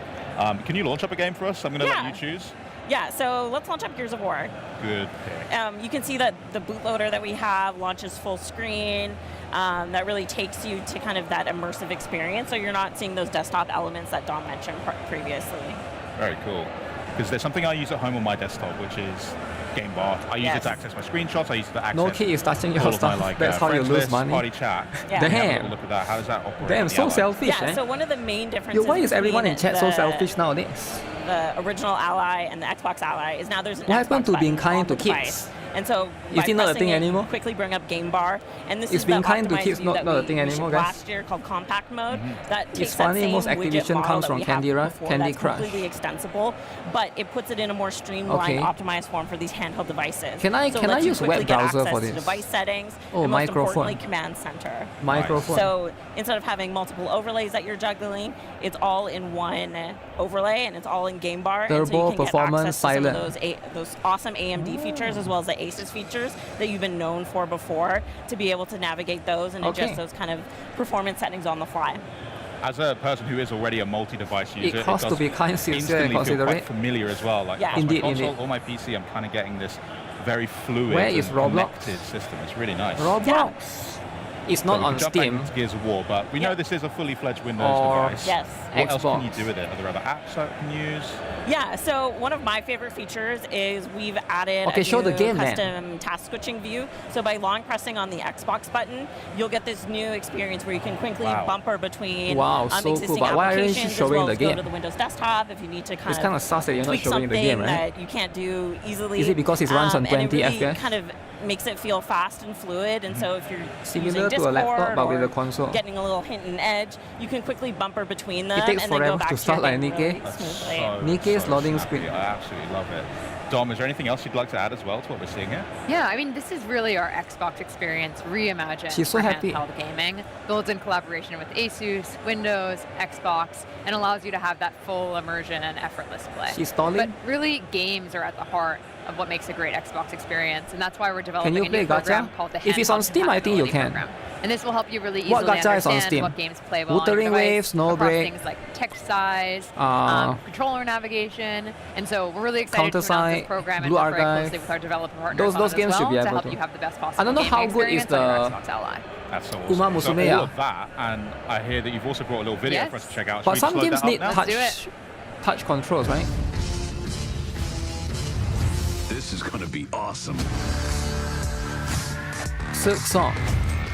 [SPEAKER 26] Can you launch up a game for us? I'm going to let you choose.
[SPEAKER 27] Yeah, so let's launch up Gears of War.
[SPEAKER 26] Good pick.
[SPEAKER 27] You can see that the bootloader that we have launches full screen. That really takes you to kind of that immersive experience, so you're not seeing those desktop elements that Dom mentioned previously.
[SPEAKER 26] Very cool. Because there's something I use at home on my desktop, which is Game Bar. I use it to access my screenshots. I use it to access
[SPEAKER 2] No kid is touching your
[SPEAKER 26] all of
[SPEAKER 2] stuff.
[SPEAKER 26] my,
[SPEAKER 2] That's how you
[SPEAKER 26] friends
[SPEAKER 2] lose
[SPEAKER 26] list,
[SPEAKER 2] money.
[SPEAKER 26] Party chat.
[SPEAKER 27] Yeah.
[SPEAKER 26] Can you have a
[SPEAKER 2] Damn.
[SPEAKER 26] little look at that. How does that operate?
[SPEAKER 2] Damn,
[SPEAKER 26] on the
[SPEAKER 2] so
[SPEAKER 26] Ally?
[SPEAKER 2] selfish,
[SPEAKER 27] Yeah,
[SPEAKER 2] eh?
[SPEAKER 27] so one of the main differences
[SPEAKER 2] Yo, why is everyone in
[SPEAKER 27] between
[SPEAKER 2] chat so
[SPEAKER 27] the-
[SPEAKER 2] selfish nowadays?
[SPEAKER 27] the original Ally and the Xbox Ally is now there's an
[SPEAKER 2] What
[SPEAKER 27] Xbox
[SPEAKER 2] happened to
[SPEAKER 27] button
[SPEAKER 2] being kind
[SPEAKER 27] on
[SPEAKER 2] to
[SPEAKER 27] the
[SPEAKER 2] kids?
[SPEAKER 27] device. And so
[SPEAKER 2] Is
[SPEAKER 27] by
[SPEAKER 2] it not a
[SPEAKER 27] pressing
[SPEAKER 2] thing
[SPEAKER 27] it,
[SPEAKER 2] anymore?
[SPEAKER 27] quickly bring up Game Bar, and this
[SPEAKER 2] Is
[SPEAKER 27] is
[SPEAKER 2] being
[SPEAKER 27] the
[SPEAKER 2] kind to
[SPEAKER 27] optimized
[SPEAKER 2] kids
[SPEAKER 27] view
[SPEAKER 2] not
[SPEAKER 27] that
[SPEAKER 2] a
[SPEAKER 27] we
[SPEAKER 2] thing anymore,
[SPEAKER 27] shipped
[SPEAKER 2] guys?
[SPEAKER 27] last year called Compact Mode. That takes
[SPEAKER 2] funny,
[SPEAKER 27] that same
[SPEAKER 2] most
[SPEAKER 27] widget
[SPEAKER 2] Activision
[SPEAKER 27] model
[SPEAKER 2] comes
[SPEAKER 27] that
[SPEAKER 2] from
[SPEAKER 27] we
[SPEAKER 2] Candy
[SPEAKER 27] had
[SPEAKER 2] Crush-
[SPEAKER 27] before
[SPEAKER 2] Candy
[SPEAKER 27] that's
[SPEAKER 2] Crush.
[SPEAKER 27] completely extensible, but it puts it in a more streamlined,
[SPEAKER 2] Okay.
[SPEAKER 27] optimized form for these handheld devices.
[SPEAKER 2] Can I-
[SPEAKER 27] so it
[SPEAKER 2] can I
[SPEAKER 27] lets you
[SPEAKER 2] use
[SPEAKER 27] quickly
[SPEAKER 2] web
[SPEAKER 27] get
[SPEAKER 2] browser
[SPEAKER 27] access
[SPEAKER 2] for
[SPEAKER 27] to
[SPEAKER 2] this?
[SPEAKER 27] device settings,
[SPEAKER 2] Oh,
[SPEAKER 27] and most
[SPEAKER 2] microphone.
[SPEAKER 27] importantly, command center.
[SPEAKER 2] Microphone.
[SPEAKER 27] So instead of having multiple overlays that you're juggling, it's all in one overlay, and it's all in Game Bar. And so
[SPEAKER 2] Turbo,
[SPEAKER 27] you can
[SPEAKER 2] performance,
[SPEAKER 27] get access to some
[SPEAKER 2] silent.
[SPEAKER 27] of those awesome AMD features as well as the Asus features that you've been known for before, to be able to navigate those and
[SPEAKER 2] Okay.
[SPEAKER 27] adjust those kind of performance settings on the fly.
[SPEAKER 26] As a person who is already a multi-device user,
[SPEAKER 2] It costs to
[SPEAKER 26] does
[SPEAKER 2] be kind, sincere,
[SPEAKER 26] instantly feel
[SPEAKER 2] considerate.
[SPEAKER 26] quite familiar as well. Like
[SPEAKER 27] Yeah.
[SPEAKER 26] across
[SPEAKER 2] Indeed,
[SPEAKER 26] my console
[SPEAKER 2] indeed.
[SPEAKER 26] or my PC, I'm kind of getting this very fluid
[SPEAKER 2] Where
[SPEAKER 26] and
[SPEAKER 2] is Roblox?
[SPEAKER 26] connected system. It's really nice.
[SPEAKER 2] Roblox. It's
[SPEAKER 26] So
[SPEAKER 2] not
[SPEAKER 26] we
[SPEAKER 2] on
[SPEAKER 26] can jump back
[SPEAKER 2] Steam.
[SPEAKER 26] into Gears of War, but we know this is a fully fledged Windows
[SPEAKER 2] Or-
[SPEAKER 26] device.
[SPEAKER 27] Yes.
[SPEAKER 26] What else can you
[SPEAKER 2] Xbox.
[SPEAKER 26] do with it? Are there other apps that you can use?
[SPEAKER 27] Yeah, so one of my favorite features is we've added
[SPEAKER 2] Okay,
[SPEAKER 27] a
[SPEAKER 2] show the
[SPEAKER 27] new
[SPEAKER 2] game then.
[SPEAKER 27] custom task switching view. So by long pressing on the Xbox button, you'll get this new experience where you can quickly
[SPEAKER 26] Wow.
[SPEAKER 27] bumper between
[SPEAKER 2] Wow, so cool.
[SPEAKER 27] existing
[SPEAKER 2] But why aren't you
[SPEAKER 27] applications
[SPEAKER 2] showing
[SPEAKER 27] as well
[SPEAKER 2] the
[SPEAKER 27] as go
[SPEAKER 2] game?
[SPEAKER 27] to the Windows desktop if you need to
[SPEAKER 2] It's kind of sus that you're not
[SPEAKER 27] tweak
[SPEAKER 2] showing the
[SPEAKER 27] something
[SPEAKER 2] game, right?
[SPEAKER 27] that you can't do easily.
[SPEAKER 2] Is it because it runs on
[SPEAKER 27] and
[SPEAKER 2] 20
[SPEAKER 27] it really
[SPEAKER 2] FPS?
[SPEAKER 27] kind of makes it feel fast and fluid, and so if you're
[SPEAKER 2] Similar
[SPEAKER 27] using
[SPEAKER 2] to a
[SPEAKER 27] Discord
[SPEAKER 2] laptop, but with
[SPEAKER 27] or
[SPEAKER 2] a console.
[SPEAKER 27] getting a little hint and edge, you can quickly bumper between them
[SPEAKER 2] takes
[SPEAKER 27] and then
[SPEAKER 2] forever
[SPEAKER 27] go back
[SPEAKER 2] to
[SPEAKER 27] to
[SPEAKER 2] start
[SPEAKER 27] your
[SPEAKER 2] like
[SPEAKER 27] game
[SPEAKER 2] NIKKE.
[SPEAKER 27] really
[SPEAKER 26] That's
[SPEAKER 27] smoothly.
[SPEAKER 2] NIKKE's loading
[SPEAKER 26] snappy.
[SPEAKER 2] screen.
[SPEAKER 26] I absolutely love it. Dom, is there anything else you'd like to add as well to what we're seeing here?
[SPEAKER 28] Yeah, I mean, this is really our Xbox experience reimagined
[SPEAKER 2] She's so
[SPEAKER 28] for
[SPEAKER 2] happy.
[SPEAKER 28] handheld gaming. Builds in collaboration with Asus, Windows, Xbox, and allows you to have that full immersion and effortless play.
[SPEAKER 2] She's stalling?
[SPEAKER 28] But really, games are at the heart of what makes a great Xbox experience, and that's why we're developing
[SPEAKER 2] you
[SPEAKER 28] a new
[SPEAKER 2] play gacha?
[SPEAKER 28] program called the
[SPEAKER 2] If it's on
[SPEAKER 28] Handheld
[SPEAKER 2] Steam, I think you
[SPEAKER 28] Compatibility
[SPEAKER 2] can.
[SPEAKER 28] Program. And this will help you really
[SPEAKER 2] What
[SPEAKER 28] easily
[SPEAKER 2] gacha is on
[SPEAKER 28] understand
[SPEAKER 2] Steam?
[SPEAKER 28] what games play well on
[SPEAKER 2] Wuthering
[SPEAKER 28] your device,
[SPEAKER 2] Waves,
[SPEAKER 28] across
[SPEAKER 2] Snowbreak.
[SPEAKER 28] things like text size,
[SPEAKER 2] Uh,
[SPEAKER 28] controller navigation, and so we're really excited to announce
[SPEAKER 2] Counter-Strike,
[SPEAKER 28] this program and
[SPEAKER 2] Blue
[SPEAKER 28] work very
[SPEAKER 2] Archive.
[SPEAKER 28] closely with our developer partners
[SPEAKER 2] Those
[SPEAKER 28] on it
[SPEAKER 2] games
[SPEAKER 28] as
[SPEAKER 2] should
[SPEAKER 28] well
[SPEAKER 2] be
[SPEAKER 28] to
[SPEAKER 2] able
[SPEAKER 28] help
[SPEAKER 2] to.
[SPEAKER 28] you have the best possible
[SPEAKER 2] I don't know
[SPEAKER 28] gaming
[SPEAKER 2] how good is
[SPEAKER 28] experience on your
[SPEAKER 2] the
[SPEAKER 28] Xbox Ally.
[SPEAKER 26] That's so
[SPEAKER 2] Uma
[SPEAKER 26] awesome. So
[SPEAKER 2] Musume,
[SPEAKER 26] all of that, and I hear that you've also brought a little video
[SPEAKER 28] Yes.
[SPEAKER 26] for us to check out.
[SPEAKER 2] But
[SPEAKER 26] Should we
[SPEAKER 2] some
[SPEAKER 26] just load
[SPEAKER 2] games
[SPEAKER 26] that up
[SPEAKER 2] need
[SPEAKER 26] now?
[SPEAKER 28] Let's do it.
[SPEAKER 2] touch controls, right?
[SPEAKER 6] This is gonna be awesome.
[SPEAKER 2] Silk Song.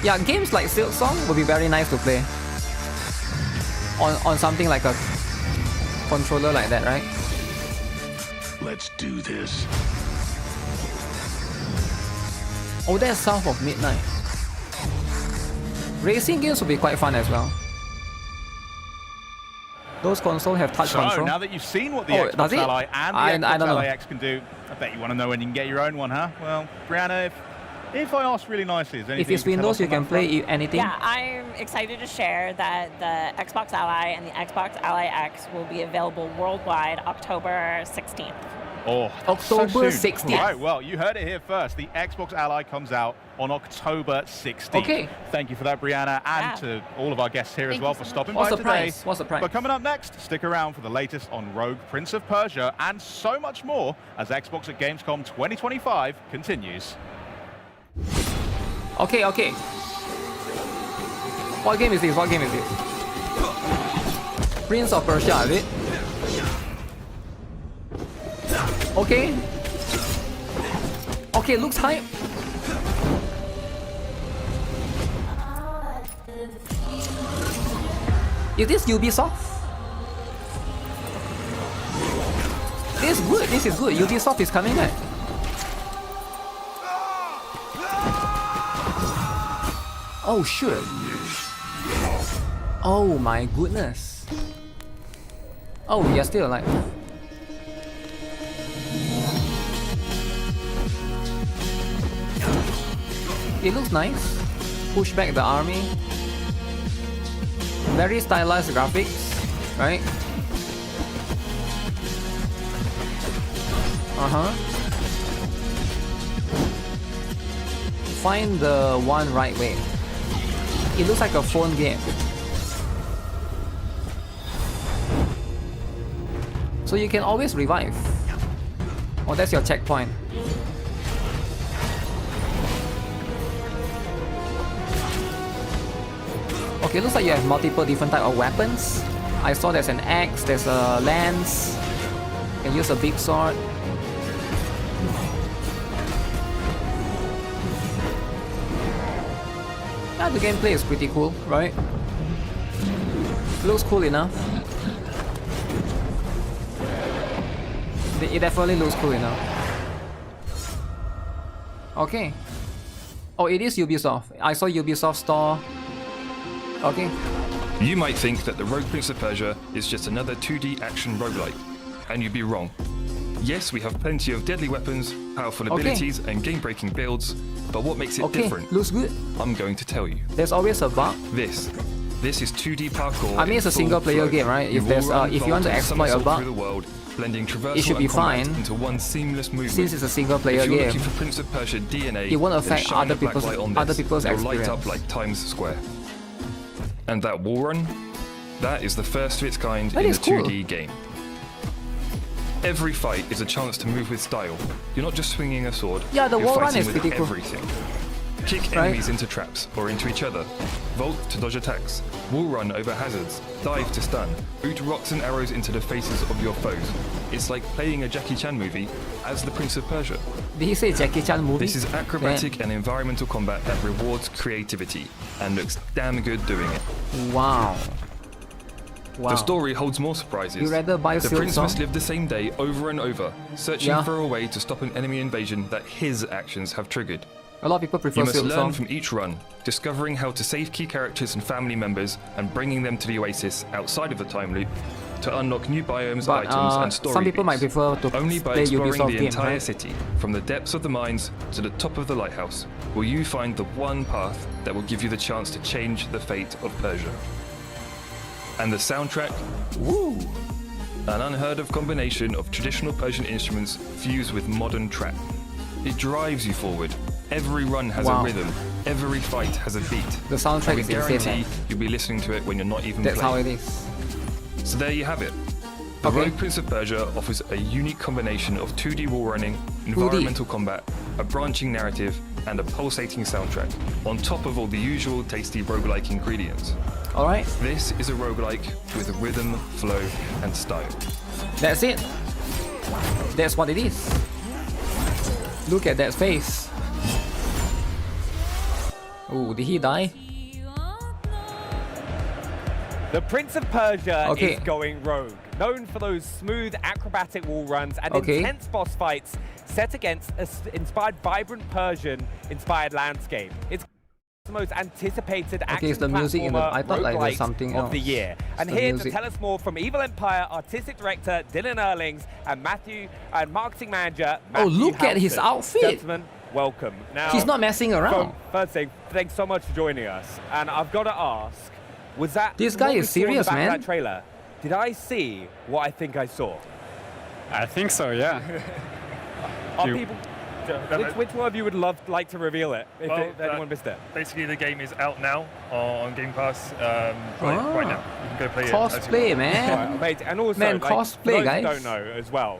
[SPEAKER 2] Yeah, games like Silk Song would be very nice to play on something like a controller like that, right?
[SPEAKER 6] Let's do this.
[SPEAKER 2] Oh, that's South of Midnight. Racing games would be quite fun as well. Those consoles have touch
[SPEAKER 26] So
[SPEAKER 2] control.
[SPEAKER 26] now that you've seen what the
[SPEAKER 2] Oh,
[SPEAKER 26] Xbox
[SPEAKER 2] does it?
[SPEAKER 26] Ally and the
[SPEAKER 2] I
[SPEAKER 26] Xbox
[SPEAKER 2] don't know.
[SPEAKER 26] Ally X can do, I bet you want to know when you can get your own one, huh? Well, Brianna, if I ask really nicely, is there
[SPEAKER 2] If
[SPEAKER 26] anything
[SPEAKER 2] it's
[SPEAKER 26] you can tell
[SPEAKER 2] Windows,
[SPEAKER 26] us
[SPEAKER 2] you
[SPEAKER 26] on
[SPEAKER 2] can
[SPEAKER 26] that front?
[SPEAKER 2] play anything.
[SPEAKER 27] Yeah, I'm excited to share that the Xbox Ally and the Xbox Ally X will be available worldwide October 16th.
[SPEAKER 26] Oh,
[SPEAKER 2] October
[SPEAKER 26] so soon.
[SPEAKER 2] 16th.
[SPEAKER 26] Right, well, you heard it here first. The Xbox Ally comes out on October 16th.
[SPEAKER 2] Okay.
[SPEAKER 26] Thank you for that, Brianna, and to all of our guests here as well for stopping
[SPEAKER 2] What's
[SPEAKER 26] by
[SPEAKER 2] the
[SPEAKER 26] today.
[SPEAKER 2] price? What's the price?
[SPEAKER 26] But coming up next, stick around for the latest on Rogue, Prince of Persia, and so much more as Xbox at Gamescom 2025 continues.
[SPEAKER 2] Okay. What game is this? What game is this? Prince of Persia, is it? Okay. Okay, looks hype. Is this Ubisoft? This is good. This is good. Ubisoft is coming back. Oh shit. Oh my goodness. Oh, you're still alive. It looks nice. Push back the army. Very stylized graphics, right? Find the one right way. It looks like a phone game. So you can always revive. Oh, that's your checkpoint. Okay, looks like you have multiple different type of weapons. I saw there's an axe, there's a lance. You can use a big sword. Yeah, the gameplay is pretty cool, right? Looks cool enough. It definitely looks cool enough. Okay. Oh, it is Ubisoft. I saw Ubisoft store. Okay.
[SPEAKER 1] You might think that the Rogue Prince of Persia is just another 2D action roguelike, and you'd be wrong. Yes, we have plenty of deadly weapons, powerful abilities, and game-breaking builds, but what makes it different?
[SPEAKER 2] Looks good.
[SPEAKER 1] I'm going to tell you.
[SPEAKER 2] There's always a bug.
[SPEAKER 1] This is 2D parkour.
[SPEAKER 2] I mean, it's a single-player game, right? If there's if you want to exploit a bug,
[SPEAKER 1] through the world, blending traversal
[SPEAKER 2] it should be
[SPEAKER 1] and combat
[SPEAKER 2] fine.
[SPEAKER 1] into one seamless movement.
[SPEAKER 2] Since it's a single-player
[SPEAKER 1] if you're
[SPEAKER 2] game,
[SPEAKER 1] looking for Prince of Persia DNA,
[SPEAKER 2] it won't
[SPEAKER 1] then
[SPEAKER 2] affect
[SPEAKER 1] shine
[SPEAKER 2] other
[SPEAKER 1] a black
[SPEAKER 2] people's
[SPEAKER 1] light on this. It'll
[SPEAKER 2] experience.
[SPEAKER 1] light up like Times Square. And that wall run, that is the first of its kind in the 2D game. Every fight is a chance to move with style. You're not just swinging a sword.
[SPEAKER 2] Yeah, the
[SPEAKER 1] you're
[SPEAKER 2] wall run
[SPEAKER 1] fighting
[SPEAKER 2] is
[SPEAKER 1] with
[SPEAKER 2] pretty cool.
[SPEAKER 1] everything. Kick enemies into traps or into each other. Vault to dodge attacks. Wall run over hazards. Dive to stun. Boot rocks and arrows into the faces of your foes. It's like playing a Jackie Chan movie as the Prince of Persia.
[SPEAKER 2] Did he say Jackie Chan movie?
[SPEAKER 1] This is acrobatic and environmental combat that rewards creativity and looks damn good doing it.
[SPEAKER 2] Wow.
[SPEAKER 1] The story holds more surprises.
[SPEAKER 2] You rather buy
[SPEAKER 1] the
[SPEAKER 2] Silk
[SPEAKER 1] prince
[SPEAKER 2] Song?
[SPEAKER 1] must live the same day over and over, searching for a way to stop an enemy invasion that his actions have triggered.
[SPEAKER 2] A lot of people prefer
[SPEAKER 1] You must
[SPEAKER 2] Silk
[SPEAKER 1] learn
[SPEAKER 2] Song.
[SPEAKER 1] from each run, discovering how to save key characters and family members and bringing them to the oasis outside of the time loop to unlock new biomes,
[SPEAKER 2] But,
[SPEAKER 1] items, and story
[SPEAKER 2] some people
[SPEAKER 1] beats.
[SPEAKER 2] might prefer to
[SPEAKER 1] Only by
[SPEAKER 2] play
[SPEAKER 1] exploring
[SPEAKER 2] Ubisoft
[SPEAKER 1] the
[SPEAKER 2] games,
[SPEAKER 1] entire
[SPEAKER 2] right?
[SPEAKER 1] city, from the depths of the mines to the top of the lighthouse, will you find the one path that will give you the chance to change the fate of Persia. And the soundtrack, woo! An unheard of combination of traditional Persian instruments fused with modern trap. It drives you forward. Every run has a rhythm. Every fight has a beat.
[SPEAKER 2] The soundtrack is insane,
[SPEAKER 1] guarantee
[SPEAKER 2] man.
[SPEAKER 1] you'll be listening to it when you're not even
[SPEAKER 2] That's
[SPEAKER 1] playing.
[SPEAKER 2] how it is.
[SPEAKER 1] So there you have it. The Rogue Prince of Persia offers a unique combination of 2D wall running, environmental combat, a branching narrative, and a pulsating soundtrack, on top of all the usual tasty roguelike ingredients.
[SPEAKER 2] Alright.
[SPEAKER 1] This is a roguelike with rhythm, flow, and style.
[SPEAKER 2] That's it. That's what it is. Look at that face. Oh, did he die?
[SPEAKER 3] The Prince of Persia
[SPEAKER 2] Okay.
[SPEAKER 3] is going rogue, known for those smooth acrobatic wall runs and
[SPEAKER 2] Okay.
[SPEAKER 3] intense boss fights set against an inspired vibrant Persian-inspired landscape. It's the most anticipated
[SPEAKER 2] Okay,
[SPEAKER 3] action
[SPEAKER 2] it's the music in the. I thought like there's
[SPEAKER 3] roguelite
[SPEAKER 2] something
[SPEAKER 3] of
[SPEAKER 2] else.
[SPEAKER 3] the year. And
[SPEAKER 2] the
[SPEAKER 3] here
[SPEAKER 2] music.
[SPEAKER 3] to tell us more from Evil Empire artistic director Dylan Erlings and marketing manager Matthew
[SPEAKER 2] look at his
[SPEAKER 3] Halston.
[SPEAKER 2] outfit.
[SPEAKER 3] Gentlemen, welcome. Now,
[SPEAKER 2] He's not messing around.
[SPEAKER 3] First thing, thanks so much for joining us. And I've got to ask, was that
[SPEAKER 2] This guy
[SPEAKER 3] what we
[SPEAKER 2] is
[SPEAKER 3] saw in the
[SPEAKER 2] serious,
[SPEAKER 3] back of
[SPEAKER 2] man.
[SPEAKER 3] that trailer? Did I see what I think I saw?
[SPEAKER 4] I think so, yeah.
[SPEAKER 3] Are people? Which one of you would like to reveal it if anyone missed it?
[SPEAKER 1] Basically, the game is out now on Game Pass right now. You can go play
[SPEAKER 2] Cosplay,
[SPEAKER 1] it.
[SPEAKER 2] man.
[SPEAKER 3] Right, amazing. And also,
[SPEAKER 2] Man,
[SPEAKER 3] like,
[SPEAKER 2] cosplay,
[SPEAKER 3] for those
[SPEAKER 2] guys.
[SPEAKER 3] who don't know as well,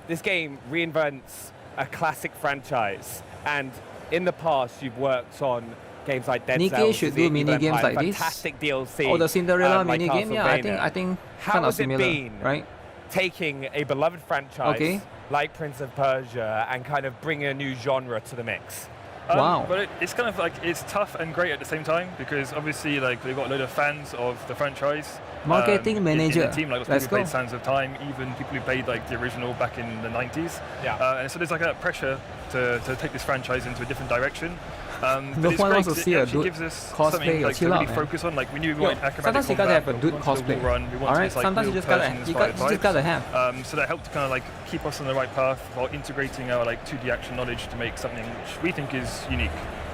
[SPEAKER 3] this game reinvents a classic franchise. And in the past, you've worked on games like Dead
[SPEAKER 2] NIKKE
[SPEAKER 3] Cells,
[SPEAKER 2] should do mini games like this.
[SPEAKER 3] fantastic DLC.
[SPEAKER 2] Oh, the Cinderella
[SPEAKER 3] like
[SPEAKER 2] mini game. Yeah, I think
[SPEAKER 3] How
[SPEAKER 2] kind of
[SPEAKER 3] has it
[SPEAKER 2] similar,
[SPEAKER 3] been
[SPEAKER 2] right?
[SPEAKER 3] taking a beloved franchise
[SPEAKER 2] Okay.
[SPEAKER 3] like Prince of Persia and kind of bringing a new genre to the mix?
[SPEAKER 2] Wow.
[SPEAKER 1] But it's kind of like, it's tough and great at the same time, because obviously like we've got a load of fans of the franchise.
[SPEAKER 2] Marketing manager.
[SPEAKER 1] In the team, like people
[SPEAKER 2] Let's
[SPEAKER 1] who played
[SPEAKER 2] go.
[SPEAKER 1] Sands of Time, even people who played like the original back in the 90s.
[SPEAKER 3] Yeah.
[SPEAKER 1] And so there's like a pressure to take this franchise into a different direction. But
[SPEAKER 2] No
[SPEAKER 1] it's
[SPEAKER 2] one
[SPEAKER 1] great
[SPEAKER 2] wants to
[SPEAKER 1] 'cause
[SPEAKER 2] see
[SPEAKER 1] it
[SPEAKER 2] a
[SPEAKER 1] actually
[SPEAKER 2] dude
[SPEAKER 1] gives us
[SPEAKER 2] cosplay
[SPEAKER 1] something
[SPEAKER 2] or
[SPEAKER 1] like to
[SPEAKER 2] chill
[SPEAKER 1] really
[SPEAKER 2] out, man.
[SPEAKER 1] focus on. Like we knew we
[SPEAKER 2] Yo,
[SPEAKER 1] wanted acrobatic
[SPEAKER 2] sometimes you
[SPEAKER 1] combat,
[SPEAKER 2] gotta have a
[SPEAKER 1] we
[SPEAKER 2] dude
[SPEAKER 1] wanted to
[SPEAKER 2] cosplay.
[SPEAKER 1] run, we wanted
[SPEAKER 2] Alright,
[SPEAKER 1] this, like,
[SPEAKER 2] sometimes you
[SPEAKER 1] real
[SPEAKER 2] just gotta,
[SPEAKER 1] Persian-inspired
[SPEAKER 2] you just gotta have.
[SPEAKER 1] So that helped to kind of like keep us on the right path while integrating our like 2D action knowledge to make something which we think is unique.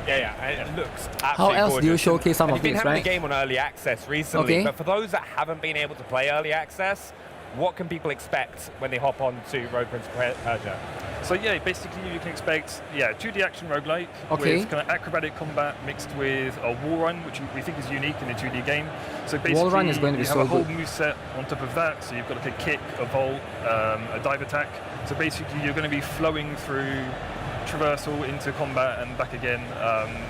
[SPEAKER 3] Yeah, it looks absolutely
[SPEAKER 2] How else do you
[SPEAKER 3] gorgeous.
[SPEAKER 2] showcase some
[SPEAKER 3] And
[SPEAKER 2] of
[SPEAKER 3] you've been
[SPEAKER 2] these,
[SPEAKER 3] having
[SPEAKER 2] right?
[SPEAKER 3] the game on early access recently,
[SPEAKER 2] Okay.
[SPEAKER 3] but for those that haven't been able to play early access, what can people expect when they hop on to Rogue Prince of Persia?
[SPEAKER 1] So yeah, basically you can expect 2D action roguelike
[SPEAKER 2] Okay.
[SPEAKER 1] with kind of acrobatic combat mixed with a wall run, which we think is unique in a 2D game. So basically
[SPEAKER 2] Wall run is going to be
[SPEAKER 1] you have
[SPEAKER 2] so
[SPEAKER 1] a whole
[SPEAKER 2] good.
[SPEAKER 1] moveset on top of that. So you've got like a kick, a vault, a dive attack. So basically you're going to be flowing through traversal into combat and back again.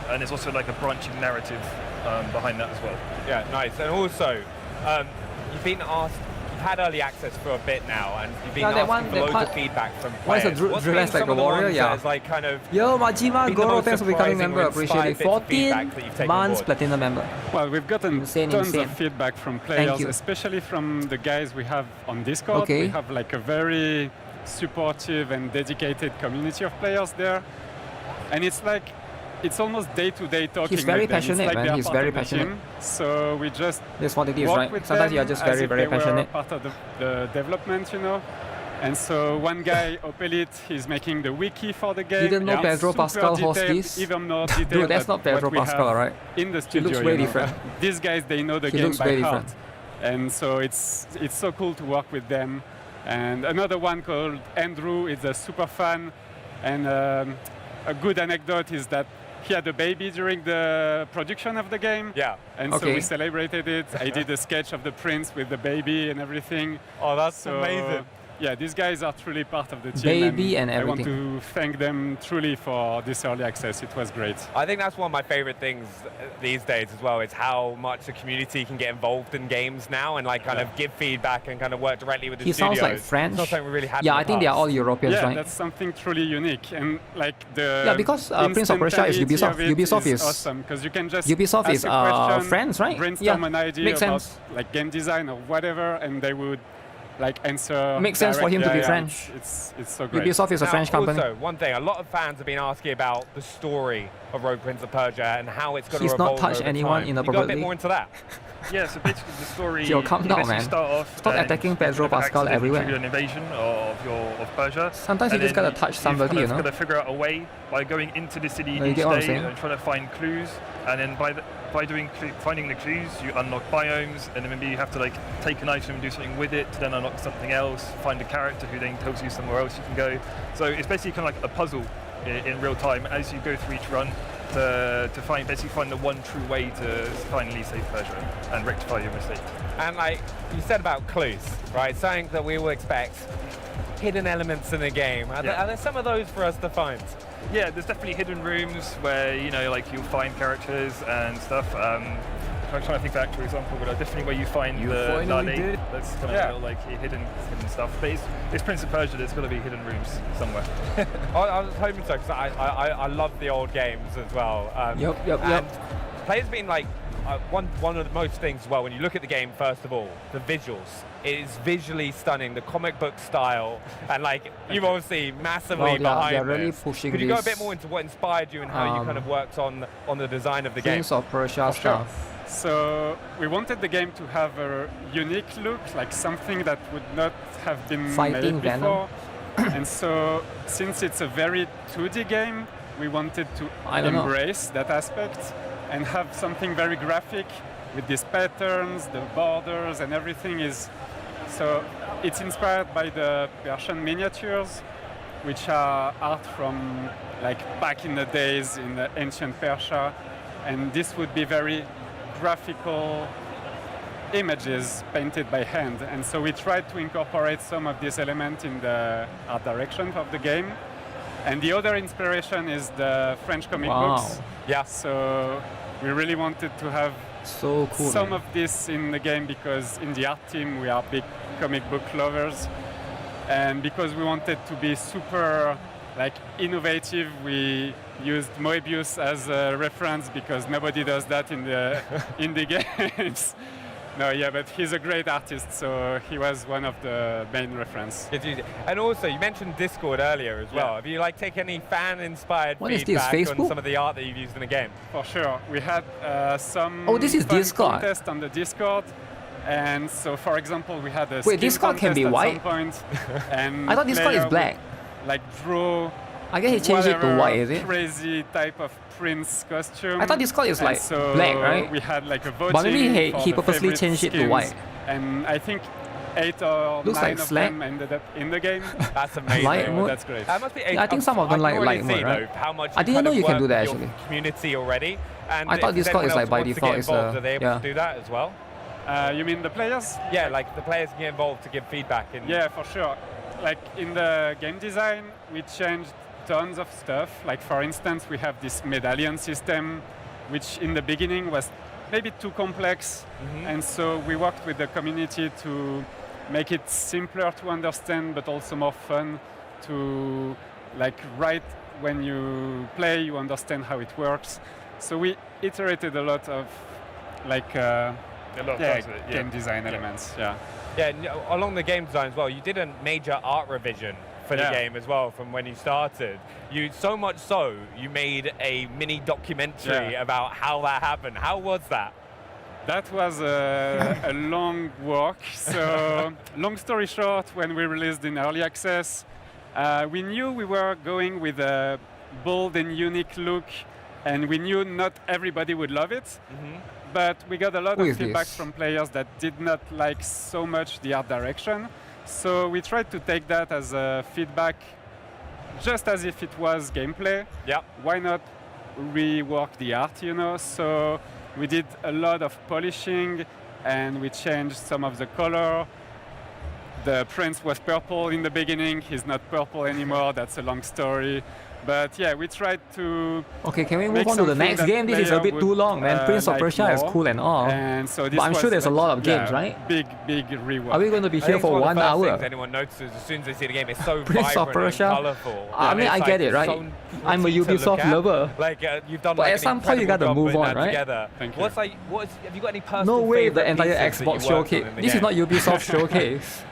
[SPEAKER 1] And there's also like a branching narrative behind that as well.
[SPEAKER 3] Yeah, nice. And also, you've been asked, you've had early access for a bit now, and you've been asking for loads of feedback from
[SPEAKER 2] Why is
[SPEAKER 3] players.
[SPEAKER 2] the
[SPEAKER 3] What's
[SPEAKER 2] drill
[SPEAKER 3] been
[SPEAKER 2] like
[SPEAKER 3] some
[SPEAKER 2] a
[SPEAKER 3] of the
[SPEAKER 2] warrior?
[SPEAKER 3] ones
[SPEAKER 2] Yeah.
[SPEAKER 3] that has, like, kind of
[SPEAKER 2] Yo, Majima
[SPEAKER 3] been the
[SPEAKER 2] Goro,
[SPEAKER 3] most
[SPEAKER 2] thanks for becoming
[SPEAKER 3] surprising
[SPEAKER 2] member.
[SPEAKER 3] or
[SPEAKER 2] Appreciate it.
[SPEAKER 3] inspired bits of feedback that you've
[SPEAKER 2] 14
[SPEAKER 3] taken
[SPEAKER 2] months
[SPEAKER 3] on board?
[SPEAKER 2] platinum member.
[SPEAKER 4] Well, we've gotten
[SPEAKER 2] Insane.
[SPEAKER 4] tons of feedback from players,
[SPEAKER 2] you.
[SPEAKER 4] especially from the guys we have on Discord.
[SPEAKER 2] Okay.
[SPEAKER 4] We have like a very supportive and dedicated community of players there. And it's like, it's almost day-to-day talking
[SPEAKER 2] He's very
[SPEAKER 4] with them. It's
[SPEAKER 2] passionate,
[SPEAKER 4] like
[SPEAKER 2] man.
[SPEAKER 4] they are
[SPEAKER 2] He's
[SPEAKER 4] part
[SPEAKER 2] very
[SPEAKER 4] of the
[SPEAKER 2] passionate.
[SPEAKER 4] team. So we just
[SPEAKER 2] That's what it is,
[SPEAKER 4] work
[SPEAKER 2] right?
[SPEAKER 4] with
[SPEAKER 2] Sometimes
[SPEAKER 4] them
[SPEAKER 2] you are just
[SPEAKER 4] as
[SPEAKER 2] very,
[SPEAKER 4] if
[SPEAKER 2] very
[SPEAKER 4] they were
[SPEAKER 2] passionate.
[SPEAKER 4] part of the development, you know. And so one guy, Opelit, he's making the wiki for the game.
[SPEAKER 2] Didn't know
[SPEAKER 4] It's
[SPEAKER 2] Pedro
[SPEAKER 4] super
[SPEAKER 2] Pascal hosts
[SPEAKER 4] detailed,
[SPEAKER 2] this?
[SPEAKER 4] even more detailed
[SPEAKER 2] Dude, that's
[SPEAKER 4] than
[SPEAKER 2] not Pedro
[SPEAKER 4] what we
[SPEAKER 2] Pascal,
[SPEAKER 4] have
[SPEAKER 2] right?
[SPEAKER 4] in the
[SPEAKER 2] He
[SPEAKER 4] studio.
[SPEAKER 2] looks
[SPEAKER 4] you
[SPEAKER 2] very
[SPEAKER 4] know.
[SPEAKER 2] different.
[SPEAKER 4] These guys, they know the
[SPEAKER 2] He
[SPEAKER 4] game
[SPEAKER 2] looks
[SPEAKER 4] by
[SPEAKER 2] very
[SPEAKER 4] heart.
[SPEAKER 2] different.
[SPEAKER 4] And so it's so cool to work with them. And another one called Andrew is a super fan. And a good anecdote is that he had a baby during the production of the game.
[SPEAKER 3] Yeah.
[SPEAKER 4] And so
[SPEAKER 2] Okay.
[SPEAKER 4] we celebrated it. I did a sketch of the prince with the baby and everything.
[SPEAKER 3] Oh, that's
[SPEAKER 4] So,
[SPEAKER 3] amazing.
[SPEAKER 4] Yeah, these guys are truly part of the team.
[SPEAKER 2] Baby and
[SPEAKER 4] I want
[SPEAKER 2] everything.
[SPEAKER 4] to thank them truly for this early access. It was great.
[SPEAKER 3] I think that's one of my favorite things these days as well, is how much the community can get involved in games now and like kind of give feedback and kind of work directly with the
[SPEAKER 2] He
[SPEAKER 3] studios.
[SPEAKER 2] sounds like French.
[SPEAKER 3] It's not something we really had
[SPEAKER 2] Yeah,
[SPEAKER 3] in the
[SPEAKER 2] I think they are
[SPEAKER 3] past.
[SPEAKER 2] all Europeans,
[SPEAKER 4] Yeah,
[SPEAKER 2] right?
[SPEAKER 4] that's something truly unique. And like the
[SPEAKER 2] Yeah, because Prince of Persia is
[SPEAKER 4] instantaneity
[SPEAKER 2] Ubisoft.
[SPEAKER 4] of it
[SPEAKER 2] Ubisoft is
[SPEAKER 4] awesome because you can just
[SPEAKER 2] Ubisoft
[SPEAKER 4] ask
[SPEAKER 2] is
[SPEAKER 4] a question,
[SPEAKER 2] France, right?
[SPEAKER 4] brainstorm
[SPEAKER 2] Yeah,
[SPEAKER 4] an idea
[SPEAKER 2] makes
[SPEAKER 4] about
[SPEAKER 2] sense.
[SPEAKER 4] like game design or whatever, and they would like answer.
[SPEAKER 2] Makes sense for him to
[SPEAKER 4] directly.
[SPEAKER 2] be French.
[SPEAKER 4] It's so great.
[SPEAKER 2] Ubisoft is a
[SPEAKER 3] Now,
[SPEAKER 2] French company.
[SPEAKER 3] Also, one thing, a lot of fans have been asking about the story of Rogue Prince of Persia and how it's going
[SPEAKER 2] He's
[SPEAKER 3] to
[SPEAKER 2] not
[SPEAKER 3] evolve
[SPEAKER 2] touched
[SPEAKER 3] over
[SPEAKER 2] anyone
[SPEAKER 3] time. You got a
[SPEAKER 2] inappropriately.
[SPEAKER 3] bit more into that?
[SPEAKER 1] Yeah, so basically the story.
[SPEAKER 2] Yo, calm
[SPEAKER 1] you
[SPEAKER 2] down,
[SPEAKER 1] basically
[SPEAKER 2] man.
[SPEAKER 1] Start off
[SPEAKER 2] Stop
[SPEAKER 1] and
[SPEAKER 2] attacking
[SPEAKER 1] you
[SPEAKER 2] Pedro
[SPEAKER 1] kind of
[SPEAKER 2] Pascal
[SPEAKER 1] accidentally
[SPEAKER 2] everywhere.
[SPEAKER 1] trigger an invasion of Persia.
[SPEAKER 2] Sometimes
[SPEAKER 1] And
[SPEAKER 2] you just
[SPEAKER 1] then
[SPEAKER 2] gotta touch somebody,
[SPEAKER 1] you've
[SPEAKER 2] you
[SPEAKER 1] kind
[SPEAKER 2] know?
[SPEAKER 1] of got to figure out a way by going into the city
[SPEAKER 2] No, you
[SPEAKER 1] each
[SPEAKER 2] get what I'm
[SPEAKER 1] day
[SPEAKER 2] saying?
[SPEAKER 1] and trying to find clues, and then by finding the clues, you unlock biomes, and then maybe you have to like take an item and do something with it to then unlock something else, find a character who then tells you somewhere else you can go. So it's basically kind of like a puzzle in real time as you go through each run to basically find the one true way to finally save Persia and rectify your mistake.
[SPEAKER 3] And like you said about clues, right? Something that we will expect, hidden elements in the game. Are there some of those for us to find?
[SPEAKER 1] Yeah, there's definitely hidden rooms where, you know, like you'll find characters and stuff. I'm trying to think of an actual example, but definitely where you find the Nani. That's kind of like hidden stuff. But it's Prince of Persia, there's got to be hidden rooms somewhere.
[SPEAKER 3] I was hoping so, because I love the old games as well.
[SPEAKER 2] Yep.
[SPEAKER 3] Players been like one of the most things, well, when you look at the game, first of all, the visuals. It is visually stunning, the comic book style, and like you've obviously massively behind
[SPEAKER 2] they're really
[SPEAKER 3] this.
[SPEAKER 2] pushing
[SPEAKER 3] Could you go a
[SPEAKER 2] this,
[SPEAKER 3] bit more into what inspired you and how you kind of worked on the design of the game?
[SPEAKER 2] Prince of Persia stuff.
[SPEAKER 4] So we wanted the game to have a unique look, like something that would not have been
[SPEAKER 2] Fighting
[SPEAKER 4] made before.
[SPEAKER 2] Venom.
[SPEAKER 4] And so, since it's a very 2D game, we wanted to
[SPEAKER 2] know.
[SPEAKER 4] embrace that aspect and have something very graphic with these patterns, the borders, and everything is. So it's inspired by the Persian miniatures, which are art from like back in the days in the ancient Persia, and this would be very graphical images painted by hand. And so we tried to incorporate some of this element in the art direction of the game. And the other inspiration is the French comic books.
[SPEAKER 3] Yeah.
[SPEAKER 4] So we really wanted to have
[SPEAKER 2] so cool,
[SPEAKER 4] some of this in the game because in the art team we are big comic book lovers. And because we wanted to be super like innovative, we used Moebius as a reference because nobody does that in the in the games. No, yeah, but he's a great artist, so he was one of the main reference.
[SPEAKER 3] And also, you mentioned Discord earlier as well. Have you like taken any fan-inspired
[SPEAKER 2] What is
[SPEAKER 3] feedback
[SPEAKER 2] this,
[SPEAKER 3] on
[SPEAKER 2] Facebook?
[SPEAKER 3] some of the art that you've used in the game?
[SPEAKER 4] For sure, we had some
[SPEAKER 2] this is
[SPEAKER 4] fun
[SPEAKER 2] Discord.
[SPEAKER 4] contest on the Discord. And so, for example, we had a
[SPEAKER 2] Wait,
[SPEAKER 4] skin
[SPEAKER 2] Discord can
[SPEAKER 4] contest
[SPEAKER 2] be
[SPEAKER 4] at
[SPEAKER 2] white?
[SPEAKER 4] some point, and
[SPEAKER 2] I thought Discord is
[SPEAKER 4] player
[SPEAKER 2] black.
[SPEAKER 4] would, like draw.
[SPEAKER 2] I guess he changed it to
[SPEAKER 4] whatever
[SPEAKER 2] white, is it?
[SPEAKER 4] Crazy type of Prince costume.
[SPEAKER 2] I thought Discord is
[SPEAKER 4] And
[SPEAKER 2] like
[SPEAKER 4] so
[SPEAKER 2] black, right?
[SPEAKER 4] We had like a voting.
[SPEAKER 2] But maybe
[SPEAKER 4] for
[SPEAKER 2] he
[SPEAKER 4] the
[SPEAKER 2] purposely
[SPEAKER 4] favorite
[SPEAKER 2] changed it to
[SPEAKER 4] skins,
[SPEAKER 2] white.
[SPEAKER 4] And I think 8 or
[SPEAKER 2] Looks
[SPEAKER 4] 9
[SPEAKER 2] like
[SPEAKER 4] of
[SPEAKER 2] Slack.
[SPEAKER 4] them ended up in the game.
[SPEAKER 3] That's amazing.
[SPEAKER 2] Light mode?
[SPEAKER 4] That's great.
[SPEAKER 3] That must be.
[SPEAKER 2] Yeah, I think some of them like light mode, right?
[SPEAKER 3] How much
[SPEAKER 2] I didn't know you can do that
[SPEAKER 3] your
[SPEAKER 2] actually.
[SPEAKER 3] Community already. And
[SPEAKER 2] I thought
[SPEAKER 3] if
[SPEAKER 2] Discord is
[SPEAKER 3] anyone
[SPEAKER 2] like by
[SPEAKER 3] else wants to
[SPEAKER 2] default
[SPEAKER 3] get
[SPEAKER 2] is
[SPEAKER 3] involved, are they able
[SPEAKER 2] yeah.
[SPEAKER 3] to do that as well?
[SPEAKER 4] You mean the players?
[SPEAKER 3] Yeah, like the players can get involved to give feedback.
[SPEAKER 4] Yeah, for sure. Like in the game design, we changed tons of stuff. Like for instance, we have this medallion system, which in the beginning was maybe too complex. And so we worked with the community to make it simpler to understand, but also more fun to like right when you play, you understand how it works. So we iterated a lot of like game design elements. Yeah.
[SPEAKER 3] Yeah, along the game design as well, you did a major art revision for the game as well from when you started. So much so, you made a mini documentary about how that happened. How was that?
[SPEAKER 4] That was a long walk. So, long story short, when we released in early access, we knew we were going with a bold and unique look, and we knew not everybody would love it. But we got a lot of feedback from players that did not like so much the art direction. So we tried to take that as a feedback, just as if it was gameplay.
[SPEAKER 3] Yeah.
[SPEAKER 4] Why not rework the art, you know? So we did a lot of polishing, and we changed some of the color. The prince was purple in the beginning. He's not purple anymore. That's a long story. But yeah, we tried to.
[SPEAKER 2] Okay, can we move on to the next game? This is a bit too long, man. Prince of Persia is cool and all.
[SPEAKER 4] And so this
[SPEAKER 2] but I'm sure there's a lot of games, right?
[SPEAKER 4] Big rework.
[SPEAKER 2] Are we going to be here for 1 hour?
[SPEAKER 3] Anyone notices as soon as they see the game, it's so
[SPEAKER 2] Prince of
[SPEAKER 3] vibrant
[SPEAKER 2] Persia.
[SPEAKER 3] and colourful.
[SPEAKER 2] I mean, I get it, right?
[SPEAKER 3] So
[SPEAKER 2] I'm a
[SPEAKER 3] pretty to
[SPEAKER 2] Ubisoft
[SPEAKER 3] look at.
[SPEAKER 2] lover.
[SPEAKER 3] Like you've done.
[SPEAKER 2] But
[SPEAKER 3] like
[SPEAKER 2] at some point you got to
[SPEAKER 3] incredible
[SPEAKER 2] move
[SPEAKER 3] job
[SPEAKER 2] on,
[SPEAKER 3] putting that
[SPEAKER 2] right?
[SPEAKER 3] Together.
[SPEAKER 4] Thank you.
[SPEAKER 3] Have you got any personal?
[SPEAKER 2] No way the
[SPEAKER 3] favourite
[SPEAKER 2] entire
[SPEAKER 3] pieces that
[SPEAKER 2] Xbox
[SPEAKER 3] you worked
[SPEAKER 2] showcase.
[SPEAKER 3] on in the
[SPEAKER 2] This is
[SPEAKER 3] game?
[SPEAKER 2] not Ubisoft showcase.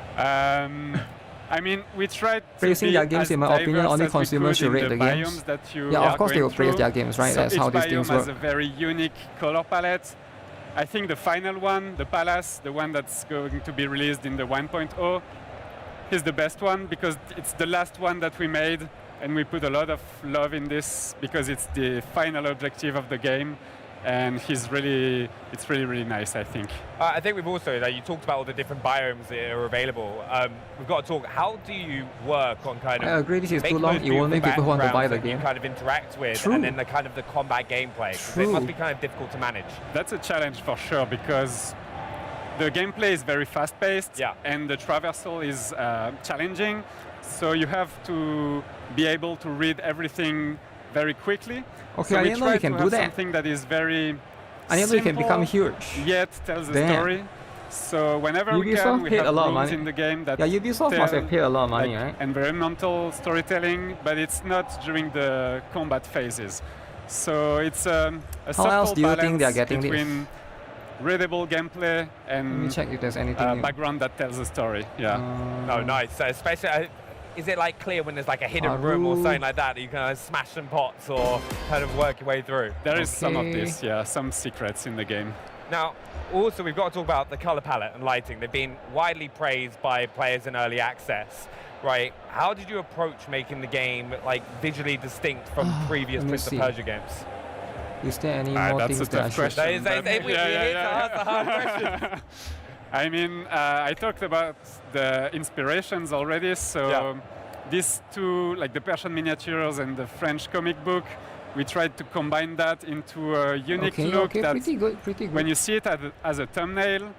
[SPEAKER 4] I mean, we tried to
[SPEAKER 2] Praising
[SPEAKER 4] be
[SPEAKER 2] their games,
[SPEAKER 4] as
[SPEAKER 2] in my opinion,
[SPEAKER 4] diverse
[SPEAKER 2] only
[SPEAKER 4] as we
[SPEAKER 2] consumers
[SPEAKER 4] could
[SPEAKER 2] should rate
[SPEAKER 4] in
[SPEAKER 2] the
[SPEAKER 4] the
[SPEAKER 2] games.
[SPEAKER 4] biomes that you
[SPEAKER 2] Yeah,
[SPEAKER 4] are
[SPEAKER 2] of course they
[SPEAKER 4] going
[SPEAKER 2] will praise
[SPEAKER 4] through.
[SPEAKER 2] their games, right?
[SPEAKER 4] So
[SPEAKER 2] That's
[SPEAKER 4] each
[SPEAKER 2] how these things
[SPEAKER 4] biome has
[SPEAKER 2] work.
[SPEAKER 4] a very unique color palette. I think the final one, the Palace, the one that's going to be released in the 1.0, is the best one because it's the last one that we made, and we put a lot of love in this because it's the final objective of the game. And it's really nice, I think.
[SPEAKER 3] I think we've also, you talked about all the different biomes that are available. We've got to talk, how do you work on kind of...
[SPEAKER 2] I agree, this is too
[SPEAKER 3] making
[SPEAKER 2] long.
[SPEAKER 3] those
[SPEAKER 2] You won't make
[SPEAKER 3] beautiful
[SPEAKER 2] people want to buy the
[SPEAKER 3] backgrounds that
[SPEAKER 2] game.
[SPEAKER 3] you kind of interact with,
[SPEAKER 2] True.
[SPEAKER 3] and then the kind of the combat gameplay. 'Cause it must be kind of difficult to manage.
[SPEAKER 4] That's a challenge for sure because the gameplay is very fast-paced and the traversal is challenging. So you have to be able to read everything very quickly.
[SPEAKER 2] Okay,
[SPEAKER 4] so
[SPEAKER 2] I
[SPEAKER 4] we
[SPEAKER 2] didn't know
[SPEAKER 4] try
[SPEAKER 2] you can
[SPEAKER 4] to
[SPEAKER 2] do
[SPEAKER 4] have
[SPEAKER 2] that.
[SPEAKER 4] something that is very
[SPEAKER 2] I didn't know you can become huge.
[SPEAKER 4] Yet tells a
[SPEAKER 2] Damn.
[SPEAKER 4] story. So whenever we
[SPEAKER 2] Ubisoft
[SPEAKER 4] can, we
[SPEAKER 2] paid
[SPEAKER 4] have
[SPEAKER 2] a lot of
[SPEAKER 4] rooms
[SPEAKER 2] money.
[SPEAKER 4] in the game that
[SPEAKER 2] Ubisoft must have paid a lot of money,
[SPEAKER 4] like
[SPEAKER 2] right?
[SPEAKER 4] environmental storytelling, but it's not during the combat phases. So it's a
[SPEAKER 2] How else
[SPEAKER 4] subtle
[SPEAKER 2] do you think they are
[SPEAKER 4] balance
[SPEAKER 2] getting
[SPEAKER 4] between readable gameplay and
[SPEAKER 2] Let me check if there's anything new.
[SPEAKER 4] background that tells a story. Yeah.
[SPEAKER 3] Oh, nice. So especially, is it like clear when there's like a hidden room or something like that you can smash some pots or kind of work your way through?
[SPEAKER 4] There is some of this, yeah, some secrets in the game.
[SPEAKER 3] Now, also we've got to talk about the color palette and lighting. They've been widely praised by players in early access, right? How did you approach making the game like visually distinct from previous Prince of Persia games?
[SPEAKER 2] Is there any more
[SPEAKER 4] that's
[SPEAKER 2] things
[SPEAKER 4] a
[SPEAKER 2] that I
[SPEAKER 4] tough
[SPEAKER 2] should...
[SPEAKER 4] question.
[SPEAKER 3] That's a hard question.
[SPEAKER 4] I mean, I talked about the inspirations already, so these two, like the Persian miniatures and the French comic book, we tried to combine that into a unique look that
[SPEAKER 2] pretty good.
[SPEAKER 4] when you see it as a thumbnail,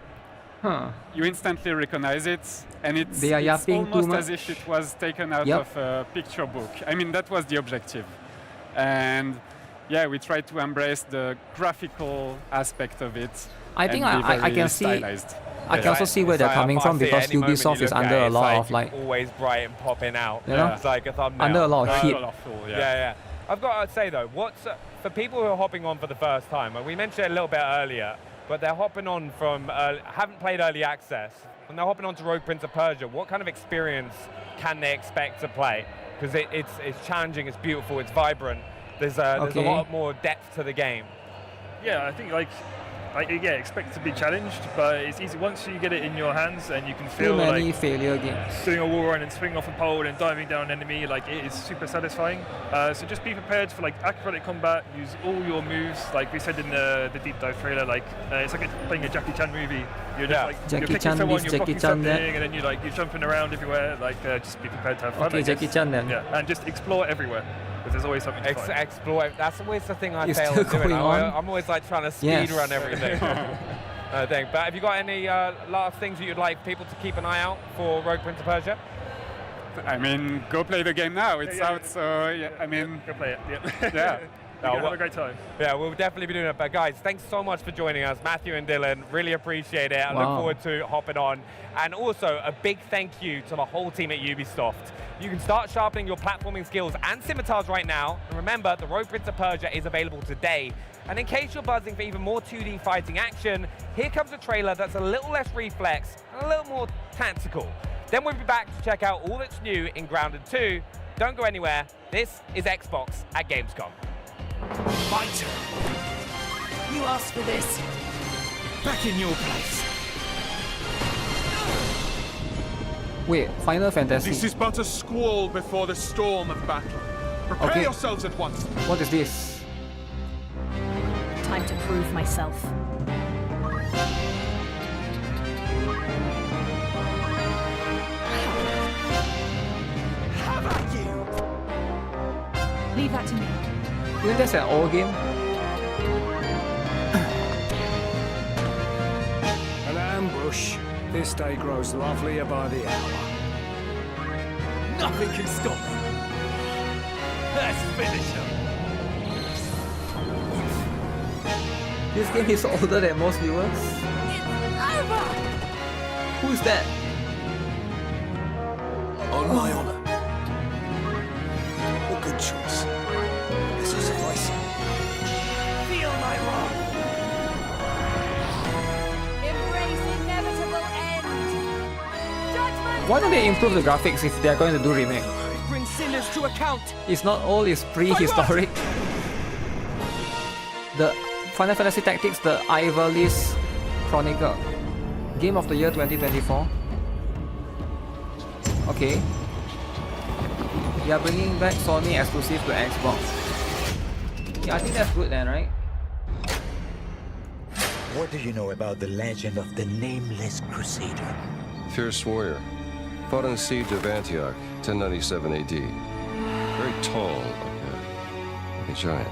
[SPEAKER 4] you instantly recognize it, and it's almost as if it was taken out of a picture book. I mean, that was the objective. And yeah, we tried to embrace the graphical aspect of it.
[SPEAKER 2] I think I can see.
[SPEAKER 4] Stylized.
[SPEAKER 2] I can also see where they're coming from because Ubisoft is under a lot of like
[SPEAKER 3] always bright and popping out.
[SPEAKER 2] You know?
[SPEAKER 3] It's like a thumbnail.
[SPEAKER 2] Under a lot of heat.
[SPEAKER 3] Yeah. I've got to say though, for people who are hopping on for the first time, and we mentioned it a little bit earlier, but they're hopping on from haven't played early access, and they're hopping on to Rogue Prince of Persia. What kind of experience can they expect to play? Because it's challenging, it's beautiful, it's vibrant. There's a lot more depth to the game.
[SPEAKER 5] Yeah, I think expect to be challenged, but it's easy once you get it in your hands and you can feel like
[SPEAKER 2] failure games.
[SPEAKER 5] Doing a wall run and swinging off a pole and diving down an enemy, like it is super satisfying. So just be prepared for like acrobatic combat, use all your moves, like we said in the deep dive trailer, like it's like playing a Jackie Chan movie. You're just like you're kicking someone, you're blocking something, and then you're jumping around everywhere. Like just be prepared to have fun.
[SPEAKER 2] Okay, Jackie Chan then.
[SPEAKER 5] Yeah, and just explore everywhere. Because there's always something to find.
[SPEAKER 3] Explore. That's always the thing I
[SPEAKER 2] It's
[SPEAKER 3] fail
[SPEAKER 2] still
[SPEAKER 3] at doing.
[SPEAKER 2] going on?
[SPEAKER 3] I'm always like trying to speed run everything. But have you got any last things that you'd like people to keep an eye out for Rogue Prince of Persia?
[SPEAKER 4] I mean, go play the game now. It's out, so yeah, I mean...
[SPEAKER 5] Go play it,
[SPEAKER 4] yeah.
[SPEAKER 5] Have a great time.
[SPEAKER 3] Yeah, we'll definitely be doing it. But guys, thanks so much for joining us, Matthew and Dylan. Really appreciate it. I look forward to hopping on. And also, a big thank you to the whole team at Ubisoft. You can start sharpening your platforming skills and scimitars right now. And remember, the Rogue Prince of Persia is available today. And in case you're buzzing for even more 2D fighting action, here comes a trailer that's a little less reflex and a little more tactical. Then we'll be back to check out all that's new in Grounded 2. Don't go anywhere. This is Xbox at Gamescom.
[SPEAKER 7] My turn. You asked for this. Back in your place.
[SPEAKER 2] Wait, Final Fantasy.
[SPEAKER 6] This is but a squall before the storm of battle. Prepare yourselves at once.
[SPEAKER 2] What is this?
[SPEAKER 8] Time to prove myself.
[SPEAKER 7] How about you?
[SPEAKER 8] Leave that to me.
[SPEAKER 2] Isn't that an old game?
[SPEAKER 7] An ambush. This day grows lovelier by the hour. Nothing can stop me. Let's finish him.
[SPEAKER 2] This game is older than most viewers.
[SPEAKER 7] Over.
[SPEAKER 2] Who's that?
[SPEAKER 7] On my honor. A good choice. This will suffice. Feel my wrath.
[SPEAKER 8] Embrace inevitable end. Judgment.
[SPEAKER 2] Why don't they improve the graphics if they're going to do remake?
[SPEAKER 7] Bring sinners to account.
[SPEAKER 2] It's not all, it's prehistoric. The Final Fantasy Tactics, the Ivalice Chronicle. Game of the Year 2024. Okay. They are bringing back Sony exclusive to Xbox. Yeah, I think that's good then, right?
[SPEAKER 9] What do you know about the legend of the Nameless Crusader?
[SPEAKER 10] Fierce warrior. Fought in the siege of Antioch, 1097 AD. Very tall, like a giant.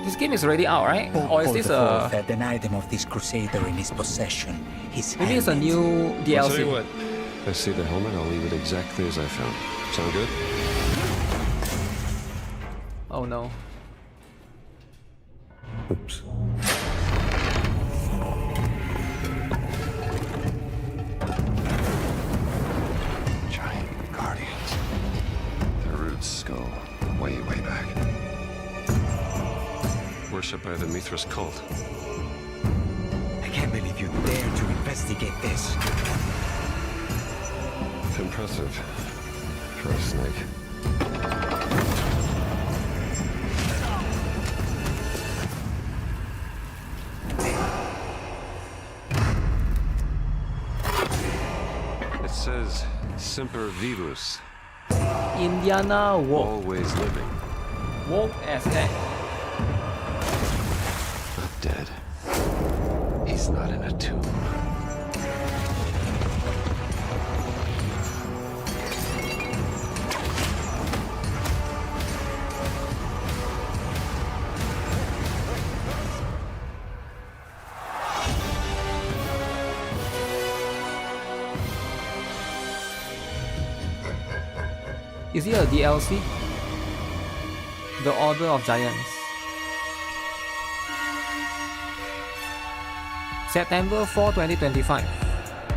[SPEAKER 2] This game is already out, right? Or is this a...
[SPEAKER 9] had an item of this crusader in his possession. His
[SPEAKER 2] Maybe it's a new DLC.
[SPEAKER 10] I'll tell you what. If I see the helmet, I'll leave it exactly as I found it. Sound good?
[SPEAKER 2] Oh no.
[SPEAKER 10] Oops. Giant guardians. Their roots go way, way back. by the Mithras cult.
[SPEAKER 9] I can't believe you dare to investigate this.
[SPEAKER 10] It's impressive for a snake. It says Semper Vivus.
[SPEAKER 2] Indiana woke.
[SPEAKER 10] Always living.
[SPEAKER 2] Woke as heck.
[SPEAKER 10] Not dead. He's not in a tomb.
[SPEAKER 2] Is it a DLC? The Order of Giants. September 4, 2025.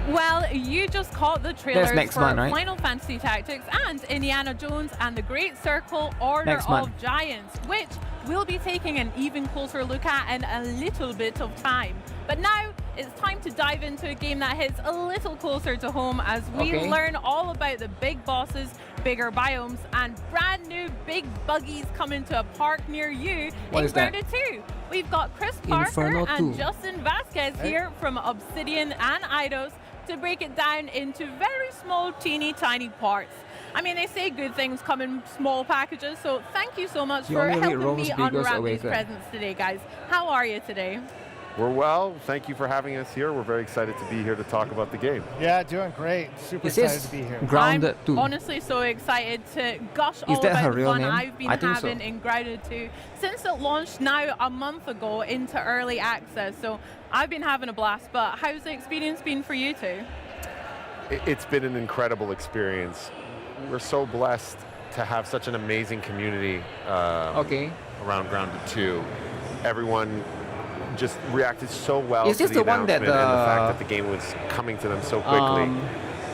[SPEAKER 11] Well, you just caught the trailers
[SPEAKER 2] next
[SPEAKER 11] for
[SPEAKER 2] month, right?
[SPEAKER 11] Final Fantasy Tactics and Indiana Jones and the Great Circle Order of Giants, which we'll be taking an even closer look at in a little bit of time. But now it's time to dive into a game that hits a little closer to home as we learn all about the big bosses, bigger biomes, and brand new big buggies coming to a park near you in Grounded 2. We've got Chris Parker and Justin Vasquez here from Obsidian and Eidos to break it down into very small, teeny tiny parts. I mean, they say good things come in small packages, so thank you so much for helping me unwrap these presents today, guys. How are you today?
[SPEAKER 12] We're well. Thank you for having us here. We're very excited to be here to talk about the game.
[SPEAKER 13] Yeah, doing great. Super excited to be here.
[SPEAKER 2] Grounded 2.
[SPEAKER 11] I'm honestly so excited to gush all about the fun I've been having in Grounded 2 since it launched now a month ago into early access. So I've been having a blast, but how's the experience been for you two?
[SPEAKER 12] It's been an incredible experience. We're so blessed to have such an amazing community around Grounded 2. Everyone just reacted so well to the announcement and the fact that the game was coming to them so quickly.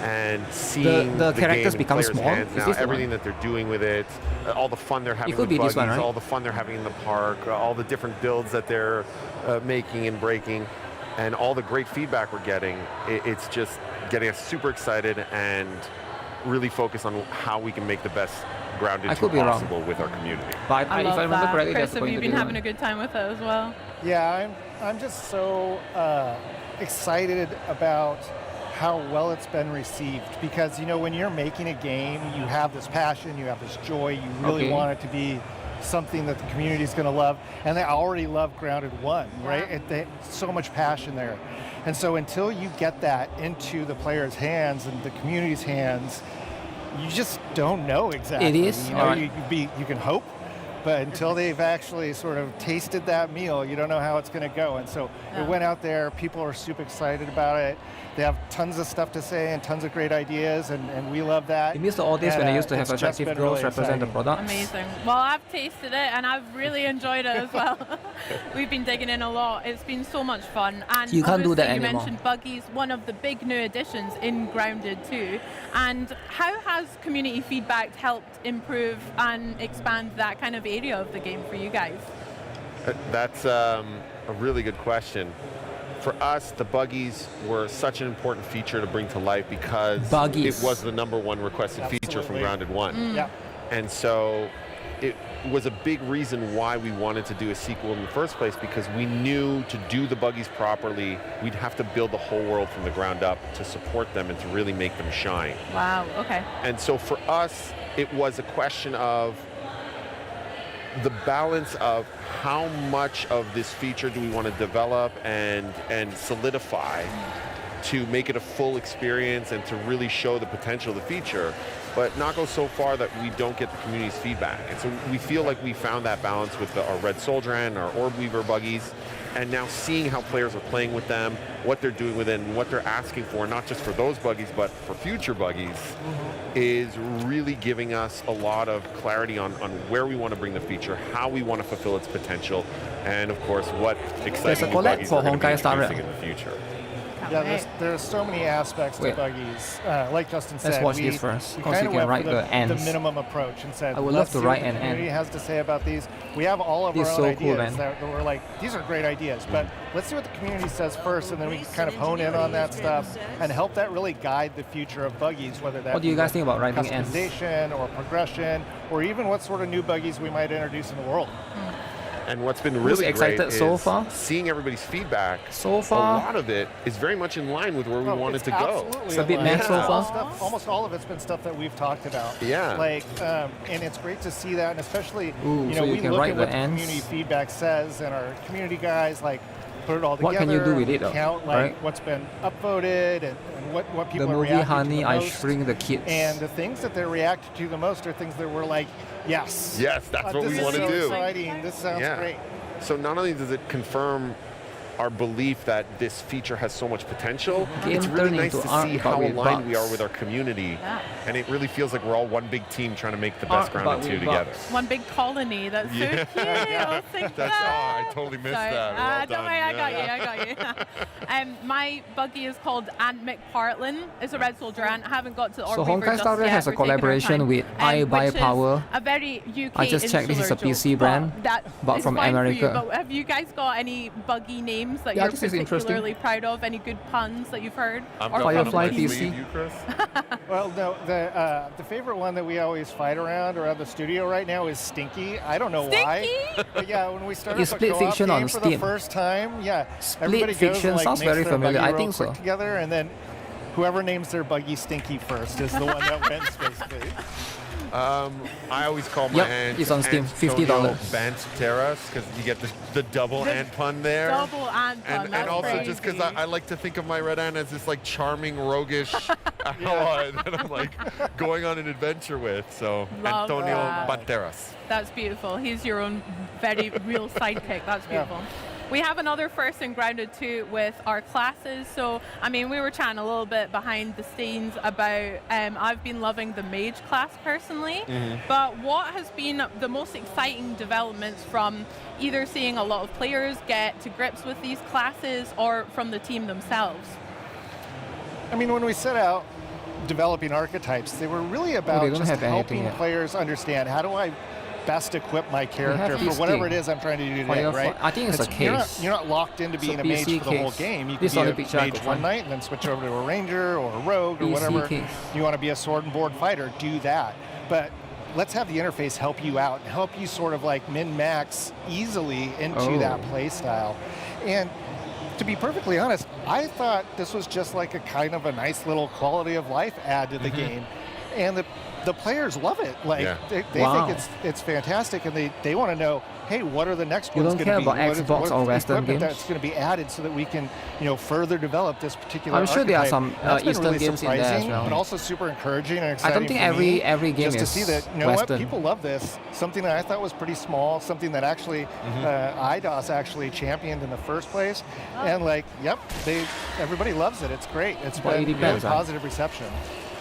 [SPEAKER 12] And seeing
[SPEAKER 2] the
[SPEAKER 12] game
[SPEAKER 2] characters
[SPEAKER 12] in
[SPEAKER 2] become
[SPEAKER 12] players'
[SPEAKER 2] small.
[SPEAKER 12] hands now, everything that they're doing with it, all the fun they're having with buggies, all the fun they're having in the park, all the different builds that they're making and breaking, and all the great feedback we're getting, it's just getting us super excited and really focused on how we can make the best Grounded 2 possible with our community.
[SPEAKER 2] But
[SPEAKER 11] I love
[SPEAKER 2] if I remember
[SPEAKER 11] that.
[SPEAKER 2] correctly,
[SPEAKER 11] Chris, have you been having a good time with it as well?
[SPEAKER 13] Yeah, I'm just so excited about how well it's been received, because you know, when you're making a game, you have this passion, you have this joy, you really want it to be something that the community is going to love, and they already love Grounded 1, right? There's so much passion there, and so until you get that into the players' hands and the community's hands, you just don't know exactly.
[SPEAKER 2] It is.
[SPEAKER 13] You know, you can hope, but until they've actually sort of tasted that meal, you don't know how it's going to go. And so it went out there. People are super excited about it. They have tons of stuff to say and tons of great ideas, and we love that.
[SPEAKER 2] You missed all this when they used to have attractive girls represent the products.
[SPEAKER 11] Amazing. Well, I've tasted it and I've really enjoyed it as well. We've been digging in a lot. It's been so much fun. And
[SPEAKER 2] you can't do that anymore.
[SPEAKER 11] You mentioned Buggies, one of the big new additions in Grounded 2. And how has community feedback helped improve and expand that kind of area of the game for you guys?
[SPEAKER 12] That's a really good question. For us, the buggies were such an important feature to bring to life because it was the #1 requested feature from Grounded 1. And so it was a big reason why we wanted to do a sequel in the first place, because we knew to do the buggies properly, we'd have to build the whole world from the ground up to support them and to really make them shine.
[SPEAKER 11] Wow, okay.
[SPEAKER 12] And so for us, it was a question of the balance of how much of this feature do we want to develop and solidify to make it a full experience and to really show the potential of the feature, but not go so far that we don't get the community's feedback. And so we feel like we found that balance with our Red Soldier and our Orb Weaver buggies, and now seeing how players are playing with them, what they're doing with it, and what they're asking for, not just for those buggies, but for future buggies, is really giving us a lot of clarity on where we want to bring the feature, how we want to fulfill its potential, and of course, what exciting new buggies we're going to be introducing in the future.
[SPEAKER 13] Yeah, there's so many aspects to buggies. Like Justin said,
[SPEAKER 2] let's watch this first,
[SPEAKER 13] we
[SPEAKER 2] because
[SPEAKER 13] kind
[SPEAKER 2] you
[SPEAKER 13] of
[SPEAKER 2] can
[SPEAKER 13] went
[SPEAKER 2] write
[SPEAKER 13] for
[SPEAKER 2] the ends.
[SPEAKER 13] the minimum approach and said,
[SPEAKER 2] I would
[SPEAKER 13] let's
[SPEAKER 2] love to
[SPEAKER 13] see
[SPEAKER 2] write
[SPEAKER 13] what
[SPEAKER 2] an
[SPEAKER 13] the community
[SPEAKER 2] end.
[SPEAKER 13] has to say about these. We have all of
[SPEAKER 2] This
[SPEAKER 13] our
[SPEAKER 2] is
[SPEAKER 13] own
[SPEAKER 2] so cool,
[SPEAKER 13] ideas
[SPEAKER 2] man.
[SPEAKER 13] that we're like, these are great ideas, but let's see what the community says first, and then we can kind of hone in on that stuff and help that really guide the future of buggies, whether that
[SPEAKER 2] What do you
[SPEAKER 13] be
[SPEAKER 2] guys think about writing ends?
[SPEAKER 13] customization or progression, or even what sort of new buggies we might introduce in the world.
[SPEAKER 12] And what's been
[SPEAKER 2] Who's
[SPEAKER 12] really
[SPEAKER 2] excited
[SPEAKER 12] great
[SPEAKER 2] so
[SPEAKER 12] is
[SPEAKER 2] far?
[SPEAKER 12] seeing everybody's feedback.
[SPEAKER 2] So far?
[SPEAKER 12] A lot of it is very much in line with where we wanted to go.
[SPEAKER 2] It's a bit mad so far.
[SPEAKER 13] Almost all of it's been stuff that we've talked about.
[SPEAKER 12] Yeah.
[SPEAKER 13] Like, and it's great to see that, and especially,
[SPEAKER 2] Ooh,
[SPEAKER 13] you
[SPEAKER 2] so
[SPEAKER 13] know,
[SPEAKER 2] you
[SPEAKER 13] we
[SPEAKER 2] can
[SPEAKER 13] look
[SPEAKER 2] write
[SPEAKER 13] at
[SPEAKER 2] the
[SPEAKER 13] what the
[SPEAKER 2] ends.
[SPEAKER 13] community feedback says, and our community guys, like, put it all together.
[SPEAKER 2] What can you do with it, though,
[SPEAKER 13] count, like,
[SPEAKER 2] right?
[SPEAKER 13] what's been upvoted and what people
[SPEAKER 2] The
[SPEAKER 13] are
[SPEAKER 2] movie
[SPEAKER 13] reacting
[SPEAKER 2] Honey,
[SPEAKER 13] to the
[SPEAKER 2] I
[SPEAKER 13] most.
[SPEAKER 2] Shrink the Kids.
[SPEAKER 13] And the things that they're reacting to the most are things that we're like, yes.
[SPEAKER 12] Yes, that's what we want to
[SPEAKER 13] This is
[SPEAKER 12] do.
[SPEAKER 13] so exciting. This sounds great.
[SPEAKER 12] So not only does it confirm our belief that this feature has so much potential, it's really
[SPEAKER 2] turned
[SPEAKER 12] nice
[SPEAKER 2] into
[SPEAKER 12] to
[SPEAKER 2] art,
[SPEAKER 12] see
[SPEAKER 2] but
[SPEAKER 12] how
[SPEAKER 2] with
[SPEAKER 12] aligned we
[SPEAKER 2] bugs.
[SPEAKER 12] are with our community.
[SPEAKER 11] Yeah.
[SPEAKER 12] And it really feels like we're all one big team trying to make the
[SPEAKER 2] Art,
[SPEAKER 12] best
[SPEAKER 2] but
[SPEAKER 12] Grounded 2
[SPEAKER 2] with
[SPEAKER 12] together.
[SPEAKER 2] bugs.
[SPEAKER 11] One big colony. That's so cute. I'll think
[SPEAKER 12] That's,
[SPEAKER 11] that.
[SPEAKER 12] I totally missed
[SPEAKER 11] Sorry.
[SPEAKER 12] that. Well
[SPEAKER 11] Don't
[SPEAKER 12] done.
[SPEAKER 11] worry, I got
[SPEAKER 12] Yeah.
[SPEAKER 11] you. My buggy is called Ant McPartlin. It's a red soldier ant. I haven't got to
[SPEAKER 2] So
[SPEAKER 11] Orweaver
[SPEAKER 2] Honkai
[SPEAKER 11] just
[SPEAKER 2] Star Rail
[SPEAKER 11] yet.
[SPEAKER 2] has a
[SPEAKER 11] We're taking our
[SPEAKER 2] collaboration
[SPEAKER 11] time.
[SPEAKER 2] with I Buy
[SPEAKER 11] which is
[SPEAKER 2] Power.
[SPEAKER 11] a very UK
[SPEAKER 2] I just checked this is a
[SPEAKER 11] insular
[SPEAKER 2] PC
[SPEAKER 11] joke,
[SPEAKER 2] brand, but
[SPEAKER 11] it's
[SPEAKER 2] from
[SPEAKER 11] fine for you,
[SPEAKER 2] America.
[SPEAKER 11] but have you guys got any buggy names that
[SPEAKER 2] Yeah,
[SPEAKER 11] you're
[SPEAKER 2] this is interesting.
[SPEAKER 11] particularly proud of? Any good puns that you've heard?
[SPEAKER 12] I'm
[SPEAKER 11] Or
[SPEAKER 12] going on
[SPEAKER 2] Firefly
[SPEAKER 12] my
[SPEAKER 2] PC.
[SPEAKER 12] sleeve, you, Chris?
[SPEAKER 13] Well, no, the favorite one that we always fight around the studio right now is Stinky. I don't know why. But yeah, when we started
[SPEAKER 2] It's
[SPEAKER 13] the
[SPEAKER 2] Split
[SPEAKER 13] co-op
[SPEAKER 2] Fiction
[SPEAKER 13] game
[SPEAKER 2] on
[SPEAKER 13] for
[SPEAKER 2] Steam.
[SPEAKER 13] the first time,
[SPEAKER 2] Split
[SPEAKER 13] everybody goes
[SPEAKER 2] Fiction
[SPEAKER 13] and, like,
[SPEAKER 2] sounds
[SPEAKER 13] makes
[SPEAKER 2] very
[SPEAKER 13] their
[SPEAKER 2] familiar.
[SPEAKER 13] buggy
[SPEAKER 2] I
[SPEAKER 13] real
[SPEAKER 2] think so.
[SPEAKER 13] quick together, and then whoever names their buggy Stinky first is the one that wins, basically.
[SPEAKER 12] I always call my ant
[SPEAKER 2] it's on Steam,
[SPEAKER 12] Antonio
[SPEAKER 2] $50.
[SPEAKER 12] Banteras, because you get the double ant pun there.
[SPEAKER 11] Double ant pun.
[SPEAKER 12] And
[SPEAKER 11] that's
[SPEAKER 12] also
[SPEAKER 11] crazy.
[SPEAKER 12] just because I like to think of my red ant as this like charming, roguish ally that I'm like going on an adventure with. So
[SPEAKER 11] Love
[SPEAKER 12] Antonio
[SPEAKER 11] that.
[SPEAKER 12] Banteras.
[SPEAKER 11] That's beautiful. He's your own very real sidekick. That's beautiful. We have another first in Grounded 2 with our classes. So, I mean, we were chatting a little bit behind the scenes about, I've been loving the mage class personally, but what has been the most exciting developments from either seeing a lot of players get to grips with these classes or from the team themselves?
[SPEAKER 13] I mean, when we set out developing archetypes, they were really
[SPEAKER 2] they
[SPEAKER 13] about
[SPEAKER 2] don't
[SPEAKER 13] just
[SPEAKER 2] have anything
[SPEAKER 13] helping
[SPEAKER 2] yet.
[SPEAKER 13] players understand how do I best equip my character for
[SPEAKER 2] this
[SPEAKER 13] whatever
[SPEAKER 2] thing.
[SPEAKER 13] it is I'm trying to do today,
[SPEAKER 2] Firefly-
[SPEAKER 13] right?
[SPEAKER 2] I think it's a case.
[SPEAKER 13] You're not locked into
[SPEAKER 2] It's a
[SPEAKER 13] being a mage
[SPEAKER 2] PC
[SPEAKER 13] for the whole
[SPEAKER 2] case.
[SPEAKER 13] game. You
[SPEAKER 2] This
[SPEAKER 13] can
[SPEAKER 2] only
[SPEAKER 13] be a
[SPEAKER 2] picture I
[SPEAKER 13] mage
[SPEAKER 2] could
[SPEAKER 13] one
[SPEAKER 2] find.
[SPEAKER 13] night and then switch over to a ranger or a rogue or
[SPEAKER 2] PC
[SPEAKER 13] whatever.
[SPEAKER 2] case.
[SPEAKER 13] You want to be a sword and board fighter, do that. But let's have the interface help you out and help you sort of like min-max easily into that play style. And to be perfectly honest, I thought this was just like a kind of a nice little quality of life add to the game. And the players love it. Like they think it's fantastic, and they want to know, hey, what are the next
[SPEAKER 2] You
[SPEAKER 13] ones
[SPEAKER 2] don't
[SPEAKER 13] going to
[SPEAKER 2] care
[SPEAKER 13] be?
[SPEAKER 2] about
[SPEAKER 13] What is-
[SPEAKER 2] Xbox
[SPEAKER 13] what
[SPEAKER 2] or
[SPEAKER 13] is the
[SPEAKER 2] Western
[SPEAKER 13] equipment
[SPEAKER 2] games?
[SPEAKER 13] that's going to be added so that we can, further develop this particular
[SPEAKER 2] I'm sure there are
[SPEAKER 13] archetype.
[SPEAKER 2] some
[SPEAKER 13] That's been
[SPEAKER 2] Eastern
[SPEAKER 13] really
[SPEAKER 2] games in there as
[SPEAKER 13] surprising,
[SPEAKER 2] well.
[SPEAKER 13] but also super encouraging and
[SPEAKER 2] I
[SPEAKER 13] exciting.
[SPEAKER 2] don't think
[SPEAKER 13] for me,
[SPEAKER 2] every game
[SPEAKER 13] just to
[SPEAKER 2] is
[SPEAKER 13] see that
[SPEAKER 2] Western.
[SPEAKER 13] people love this. Something that I thought was pretty small, something that actually IDOS actually championed in the first place, and everybody loves it. It's great. It's
[SPEAKER 2] Well, it
[SPEAKER 13] been really
[SPEAKER 2] depends, huh?
[SPEAKER 13] positive reception.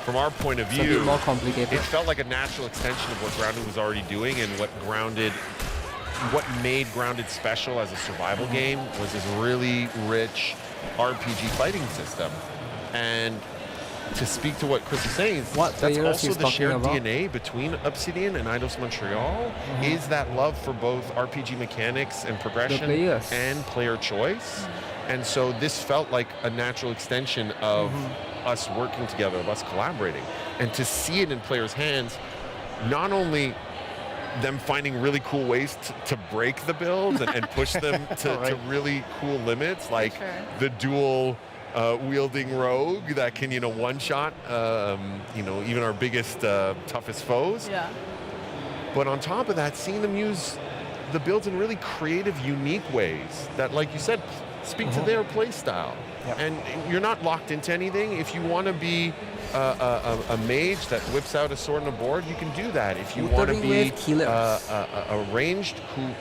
[SPEAKER 12] From our point of
[SPEAKER 2] It's a
[SPEAKER 12] view,
[SPEAKER 2] bit more complicated.
[SPEAKER 12] it felt like a natural extension of what Grounded was already doing, and what made Grounded special as a survival game was this really rich RPG fighting system. And to speak to what Chris is saying, that's also the shared DNA between Obsidian and Eidos Montreal is that love for both RPG mechanics and progression and player choice. And so this felt like a natural extension of us working together, of us collaborating. And to see it in players' hands, not only them finding really cool ways to break the builds and push them to really cool limits, like the dual wielding rogue that can, one-shot, even our biggest, toughest foes.
[SPEAKER 11] Yeah.
[SPEAKER 12] But on top of that, seeing them use the builds in really creative, unique ways that, like you said, speak to their play style. And you're not locked into anything. If you want to be a mage that whips out a sword and a board, you can do that. If you want to be a ranged who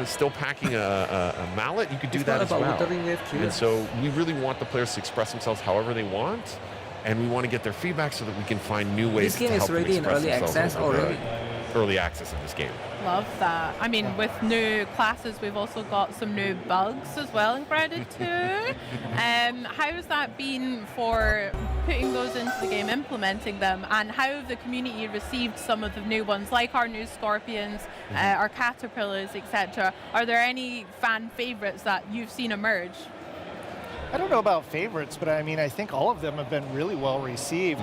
[SPEAKER 12] is still packing a mallet, you could do that as well. And so we really want the players to express themselves however they want, and we want to get their feedback so that we can find new ways
[SPEAKER 2] This game
[SPEAKER 12] to
[SPEAKER 2] is
[SPEAKER 12] help them
[SPEAKER 2] already in
[SPEAKER 12] express
[SPEAKER 2] early
[SPEAKER 12] themselves
[SPEAKER 2] access
[SPEAKER 12] a little bit
[SPEAKER 2] already.
[SPEAKER 12] better. early access of this game.
[SPEAKER 11] Love that. I mean, with new classes, we've also got some new bugs as well in Grounded 2. How has that been for putting those into the game, implementing them, and how have the community received some of the new ones, like our new scorpions, our caterpillars, etc.? Are there any fan favorites that you've seen emerge?
[SPEAKER 13] I don't know about favorites, but I mean, I think all of them have been really well received,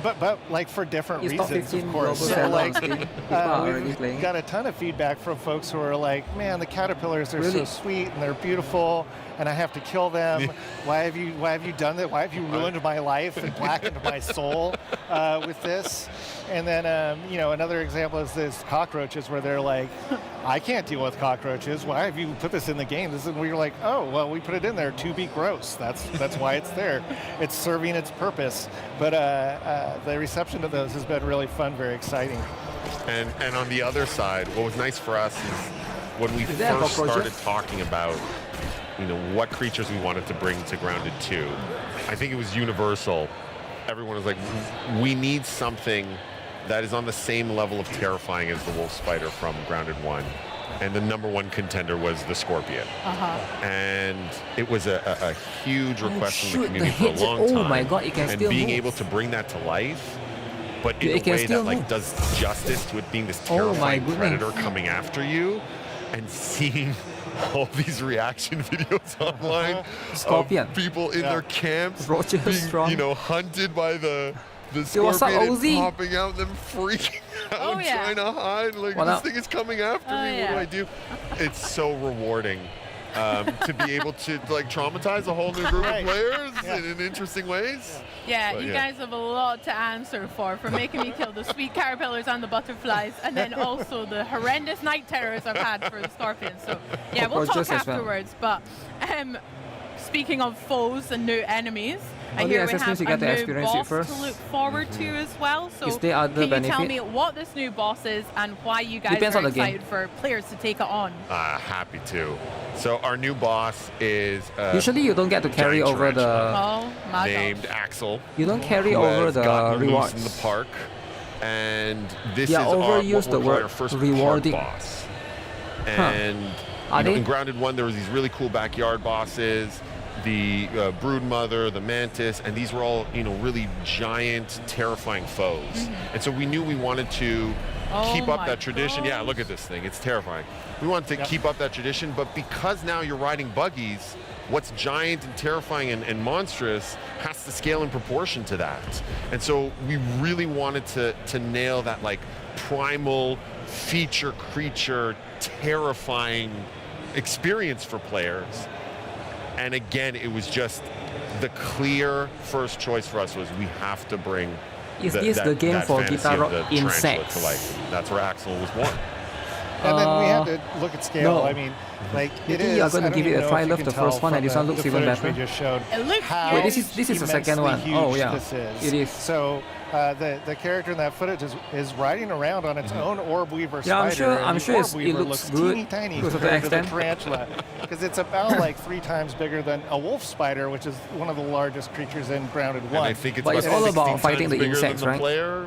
[SPEAKER 13] but like for different reasons, of course. So like, we've got a ton of feedback from folks who are like, man, the caterpillars are so sweet and they're beautiful, and I have to kill them. Why have you done that? Why have you ruined my life and blackened my soul with this? And then, you know, another example is this cockroaches, where they're like, I can't deal with cockroaches. Why have you put this in the game? This is where you're like, oh, well, we put it in there to be gross. That's why it's there. It's serving its purpose. But the reception of those has been really fun, very exciting.
[SPEAKER 12] And on the other side, what was nice for us is when we first started talking about, you know, what creatures we wanted to bring to Grounded 2, I think it was universal. Everyone was like, we need something that is on the same level of terrifying as the wolf spider from Grounded 1. And the #1 contender was the scorpion. And it was a huge request from the community for a long time.
[SPEAKER 2] Oh my god, it can
[SPEAKER 12] and
[SPEAKER 2] still
[SPEAKER 12] being
[SPEAKER 2] move.
[SPEAKER 12] able to bring that to life, but in a way that like does justice to it being this terrifying predator coming after you, and seeing all these reaction videos online of people in their camps being, you know, hunted by the scorpion and popping out, them freaking out, trying to hide. Like, this thing is coming after me. What do I do? It's so rewarding to be able to like traumatize a whole new group of players in interesting ways.
[SPEAKER 11] Yeah, you guys have a lot to answer for making me kill the sweet caterpillars and the butterflies, and then also the horrendous night terrors I've had for the scorpions. So yeah, we'll talk afterwards. But speaking of foes and new enemies, I hear we have a new boss to look forward to as well. So can you tell me what this new boss is and why you guys are excited for players to take it on?
[SPEAKER 12] Happy to. So our new boss is
[SPEAKER 2] usually you don't get to carry over the
[SPEAKER 12] named Axel.
[SPEAKER 2] You don't carry over the rewards
[SPEAKER 12] in the park, and this is
[SPEAKER 2] our
[SPEAKER 12] first
[SPEAKER 2] rewarding
[SPEAKER 12] boss. And you know, in Grounded 1 there was these really cool backyard bosses, the Broodmother, the Mantis, and these were all, you know, really giant, terrifying foes. And so we knew we wanted to keep up that tradition. Yeah, look at this thing. It's terrifying. We wanted to keep up that tradition, but because now you're riding buggies, what's giant and terrifying and monstrous has to scale in proportion to that. And so we really wanted to nail that like primal feature creature terrifying experience for players. And again, it was just the clear first choice for us was we have to bring
[SPEAKER 2] the game for GuitarRock insects
[SPEAKER 12] to life. That's where Axel was born.
[SPEAKER 13] And then we had to look at scale. I mean, like it is.
[SPEAKER 2] You are going to give it a try. Love the first one, and this one looks even better.
[SPEAKER 13] We just showed
[SPEAKER 11] it looks
[SPEAKER 13] how
[SPEAKER 2] this is the second one. Oh yeah,
[SPEAKER 13] this is.
[SPEAKER 2] It is.
[SPEAKER 13] So the character in that footage is riding around on its own orb weaver spider.
[SPEAKER 2] I'm sure it looks good
[SPEAKER 13] teeny tiny compared to the tarantula, because it's about like 3 times bigger than a wolf spider, which is one of the largest creatures in Grounded 1.
[SPEAKER 12] And I think
[SPEAKER 2] it's all about fighting the insects, right?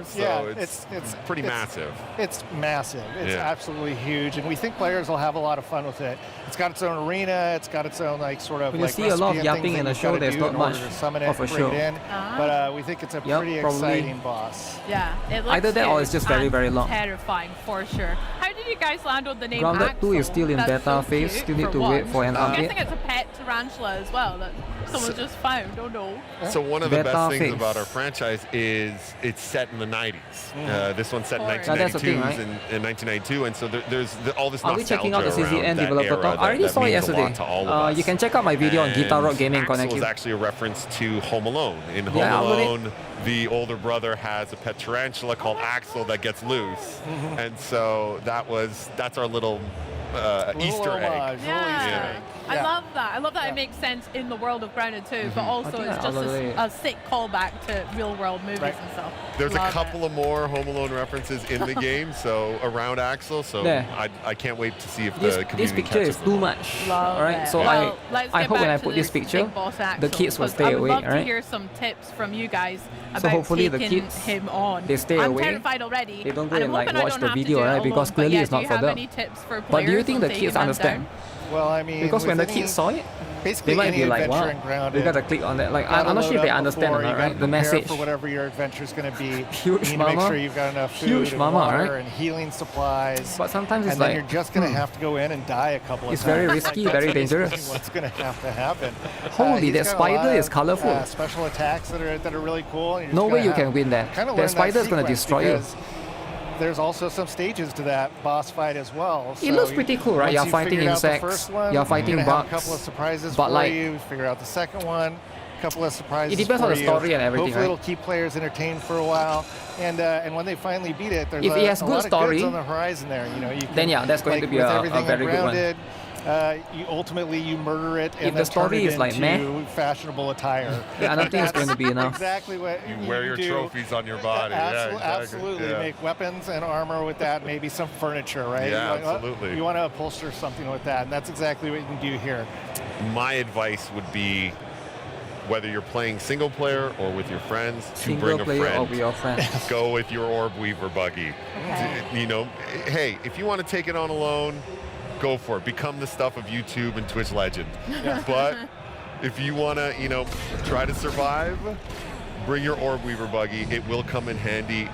[SPEAKER 12] So it's pretty massive.
[SPEAKER 13] It's massive. It's absolutely huge, and we think players will have a lot of fun with it. It's got its own arena. It's got its own like sort of
[SPEAKER 2] when you see a lot of yapping in the show, there's not much of a show.
[SPEAKER 13] But we think it's a pretty exciting boss.
[SPEAKER 11] Yeah, it looks
[SPEAKER 2] either that or it's just very, very long.
[SPEAKER 11] Terrifying for sure. How did you guys land on the name
[SPEAKER 2] Grounded
[SPEAKER 11] Axel?
[SPEAKER 2] 2 is still in beta phase. Still need to wait for an update.
[SPEAKER 11] I'm guessing it's a pet tarantula as well that someone just found. Oh no.
[SPEAKER 12] So one of the best things about our franchise is it's set in the 90s. This one's set in 1992, and so there's all this nostalgia.
[SPEAKER 2] Are we checking out the CZN
[SPEAKER 12] that
[SPEAKER 2] developer talk? I already saw it yesterday. You can check out my video on GuitarRock Gaming Connect.
[SPEAKER 12] Axel is actually a reference to Home Alone. In Home Alone, the older brother has a pet tarantula called Axel that gets loose, and so that's our little Easter egg.
[SPEAKER 13] Homage, little Easter egg.
[SPEAKER 11] I love that. I love that it makes sense in the world of Grounded too, but also it's just a sick callback to real world movies and stuff.
[SPEAKER 12] There's
[SPEAKER 11] Love
[SPEAKER 12] a couple of more Home Alone references in the game, so around Axel. So I can't wait to see if the community
[SPEAKER 2] this picture is too much. Alright, so I hope when I put this picture, the kids will stay awake.
[SPEAKER 11] I would love to
[SPEAKER 2] right?
[SPEAKER 11] hear some tips from you guys about
[SPEAKER 2] So hopefully the
[SPEAKER 11] taking
[SPEAKER 2] kids
[SPEAKER 11] him on.
[SPEAKER 2] they stay
[SPEAKER 11] I'm
[SPEAKER 2] away.
[SPEAKER 11] terrified already.
[SPEAKER 2] They don't go
[SPEAKER 11] and
[SPEAKER 2] and like
[SPEAKER 11] I'm hoping
[SPEAKER 2] watch
[SPEAKER 11] I don't
[SPEAKER 2] the
[SPEAKER 11] have to
[SPEAKER 2] video,
[SPEAKER 11] do it
[SPEAKER 2] right?
[SPEAKER 11] alone,
[SPEAKER 2] Because
[SPEAKER 11] but
[SPEAKER 2] clearly
[SPEAKER 11] yeah,
[SPEAKER 2] it's not
[SPEAKER 11] do you
[SPEAKER 2] for
[SPEAKER 11] have
[SPEAKER 2] them.
[SPEAKER 11] any tips for
[SPEAKER 2] But do you
[SPEAKER 11] players
[SPEAKER 2] think
[SPEAKER 11] on
[SPEAKER 2] the
[SPEAKER 11] taking
[SPEAKER 2] kids
[SPEAKER 11] them
[SPEAKER 2] understand?
[SPEAKER 13] Well, I mean,
[SPEAKER 2] Because when the
[SPEAKER 13] with
[SPEAKER 2] kids saw it,
[SPEAKER 13] basically
[SPEAKER 2] they might
[SPEAKER 13] any
[SPEAKER 2] be like,
[SPEAKER 13] adventure
[SPEAKER 2] wow,
[SPEAKER 13] in Grounded,
[SPEAKER 2] we gotta click on that. Like,
[SPEAKER 13] gotta
[SPEAKER 2] I'm not
[SPEAKER 13] load
[SPEAKER 2] sure if they
[SPEAKER 13] up
[SPEAKER 2] understand
[SPEAKER 13] before,
[SPEAKER 2] or not,
[SPEAKER 13] you gotta
[SPEAKER 2] right? The
[SPEAKER 13] prepare
[SPEAKER 2] message.
[SPEAKER 13] for whatever your adventure is going to be.
[SPEAKER 2] Huge
[SPEAKER 13] you
[SPEAKER 2] mama.
[SPEAKER 13] make sure you've got enough food
[SPEAKER 2] Huge
[SPEAKER 13] and
[SPEAKER 2] mama,
[SPEAKER 13] water
[SPEAKER 2] right?
[SPEAKER 13] and healing supplies.
[SPEAKER 2] But sometimes it's
[SPEAKER 13] and then
[SPEAKER 2] like,
[SPEAKER 13] you're just going to have to go in and die a couple of
[SPEAKER 2] it's
[SPEAKER 13] times.
[SPEAKER 2] very
[SPEAKER 13] Like,
[SPEAKER 2] risky,
[SPEAKER 13] that's
[SPEAKER 2] very
[SPEAKER 13] basically
[SPEAKER 2] dangerous.
[SPEAKER 13] What's going to have to happen?
[SPEAKER 2] Holy,
[SPEAKER 13] He's
[SPEAKER 2] that
[SPEAKER 13] got a lot
[SPEAKER 2] spider is
[SPEAKER 13] of,
[SPEAKER 2] colorful.
[SPEAKER 13] special attacks that are really cool. And you're
[SPEAKER 2] No
[SPEAKER 13] just
[SPEAKER 2] way
[SPEAKER 13] gonna
[SPEAKER 2] you can win that.
[SPEAKER 13] kinda
[SPEAKER 2] That
[SPEAKER 13] learn
[SPEAKER 2] spider is gonna
[SPEAKER 13] sequence
[SPEAKER 2] destroy you.
[SPEAKER 13] because there's also some stages to that boss fight as well.
[SPEAKER 2] It looks pretty cool, right?
[SPEAKER 13] once
[SPEAKER 2] You're
[SPEAKER 13] you've
[SPEAKER 2] fighting
[SPEAKER 13] figured out the
[SPEAKER 2] insects,
[SPEAKER 13] first one,
[SPEAKER 2] you're fighting
[SPEAKER 13] you're gonna have
[SPEAKER 2] bugs,
[SPEAKER 13] a couple of surprises
[SPEAKER 2] but
[SPEAKER 13] for
[SPEAKER 2] like-
[SPEAKER 13] you. Figure out the second one. A couple of surprises.
[SPEAKER 2] It depends on
[SPEAKER 13] for
[SPEAKER 2] the
[SPEAKER 13] you.
[SPEAKER 2] story and everything,
[SPEAKER 13] Hopefully,
[SPEAKER 2] right?
[SPEAKER 13] it'll keep players entertained for a while. And when they finally beat it, there's
[SPEAKER 2] If it has
[SPEAKER 13] a
[SPEAKER 2] good
[SPEAKER 13] lot of
[SPEAKER 2] story,
[SPEAKER 13] goods on the horizon there. You know, you can,
[SPEAKER 2] then yeah, that's going
[SPEAKER 13] like,
[SPEAKER 2] to be
[SPEAKER 13] with
[SPEAKER 2] a
[SPEAKER 13] everything
[SPEAKER 2] very good one.
[SPEAKER 13] Grounded, you ultimately murder it and
[SPEAKER 2] If the
[SPEAKER 13] then
[SPEAKER 2] story
[SPEAKER 13] turn it
[SPEAKER 2] is like
[SPEAKER 13] into
[SPEAKER 2] meh,
[SPEAKER 13] fashionable attire.
[SPEAKER 2] yeah, I don't think it's going to be enough.
[SPEAKER 13] Exactly what
[SPEAKER 12] You wear your
[SPEAKER 13] do.
[SPEAKER 12] trophies on your body. Yeah, exactly.
[SPEAKER 13] Absolutely.
[SPEAKER 12] Yeah.
[SPEAKER 13] Make weapons and armor with that, maybe some furniture, right?
[SPEAKER 12] Yeah,
[SPEAKER 13] You want-
[SPEAKER 12] absolutely.
[SPEAKER 13] You want to upholster something with that, and that's exactly what you can do here.
[SPEAKER 12] My advice would be, whether you're playing single player or with your friends, to
[SPEAKER 2] Single
[SPEAKER 12] bring a
[SPEAKER 2] player
[SPEAKER 12] friend.
[SPEAKER 2] or with your friends.
[SPEAKER 12] Go with your Orb Weaver buggy. You know, hey, if you want to take it on alone, go for it. Become the stuff of YouTube and Twitch legend. But if you want to, you know, try to survive, bring your Orb Weaver buggy. It will come in handy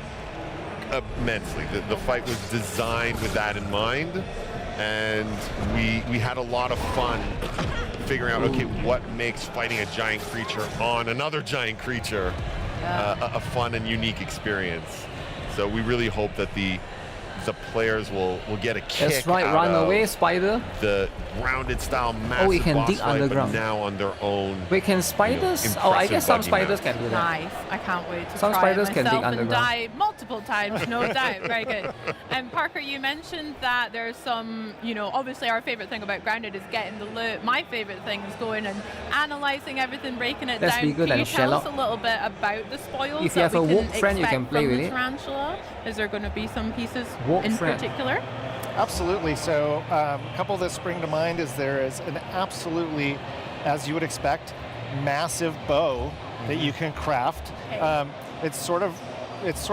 [SPEAKER 12] immensely. The fight was designed with that in mind, and we had a lot of fun figuring out, okay, what makes fighting a giant creature on another giant creature a fun and unique experience. So we really hope that the players will get a kick
[SPEAKER 2] That's right,
[SPEAKER 12] out
[SPEAKER 2] run
[SPEAKER 12] of
[SPEAKER 2] away, spider.
[SPEAKER 12] the grounded style massive
[SPEAKER 2] Oh, it can
[SPEAKER 12] boss
[SPEAKER 2] dig
[SPEAKER 12] fight,
[SPEAKER 2] underground.
[SPEAKER 12] but now on their own.
[SPEAKER 2] Wait, can spiders? Oh, I guess some spiders can do that.
[SPEAKER 11] Nice. I can't wait to
[SPEAKER 2] Some
[SPEAKER 11] try
[SPEAKER 2] spiders
[SPEAKER 11] it
[SPEAKER 2] can
[SPEAKER 11] myself
[SPEAKER 2] dig
[SPEAKER 11] and
[SPEAKER 2] underground.
[SPEAKER 11] die multiple times, no doubt. Very good. And Parker, you mentioned that there's some, you know, obviously our favorite thing about Grounded is getting the loot. My favorite thing is going and analyzing everything, breaking it
[SPEAKER 2] That's
[SPEAKER 11] down.
[SPEAKER 2] bigger
[SPEAKER 11] Can
[SPEAKER 2] than
[SPEAKER 11] you tell us a
[SPEAKER 2] Sherlock.
[SPEAKER 11] little bit about the spoils
[SPEAKER 2] If you
[SPEAKER 11] that
[SPEAKER 2] have a
[SPEAKER 11] we
[SPEAKER 2] warp friend, you
[SPEAKER 11] expect
[SPEAKER 2] can play
[SPEAKER 11] from
[SPEAKER 2] with
[SPEAKER 11] the
[SPEAKER 2] it.
[SPEAKER 11] tarantula? Is there going to be some pieces
[SPEAKER 2] Warp
[SPEAKER 11] in
[SPEAKER 2] friend.
[SPEAKER 11] particular?
[SPEAKER 13] Absolutely. So a couple that spring to mind is there is an absolutely, as you would expect, massive bow that you can craft. It's sort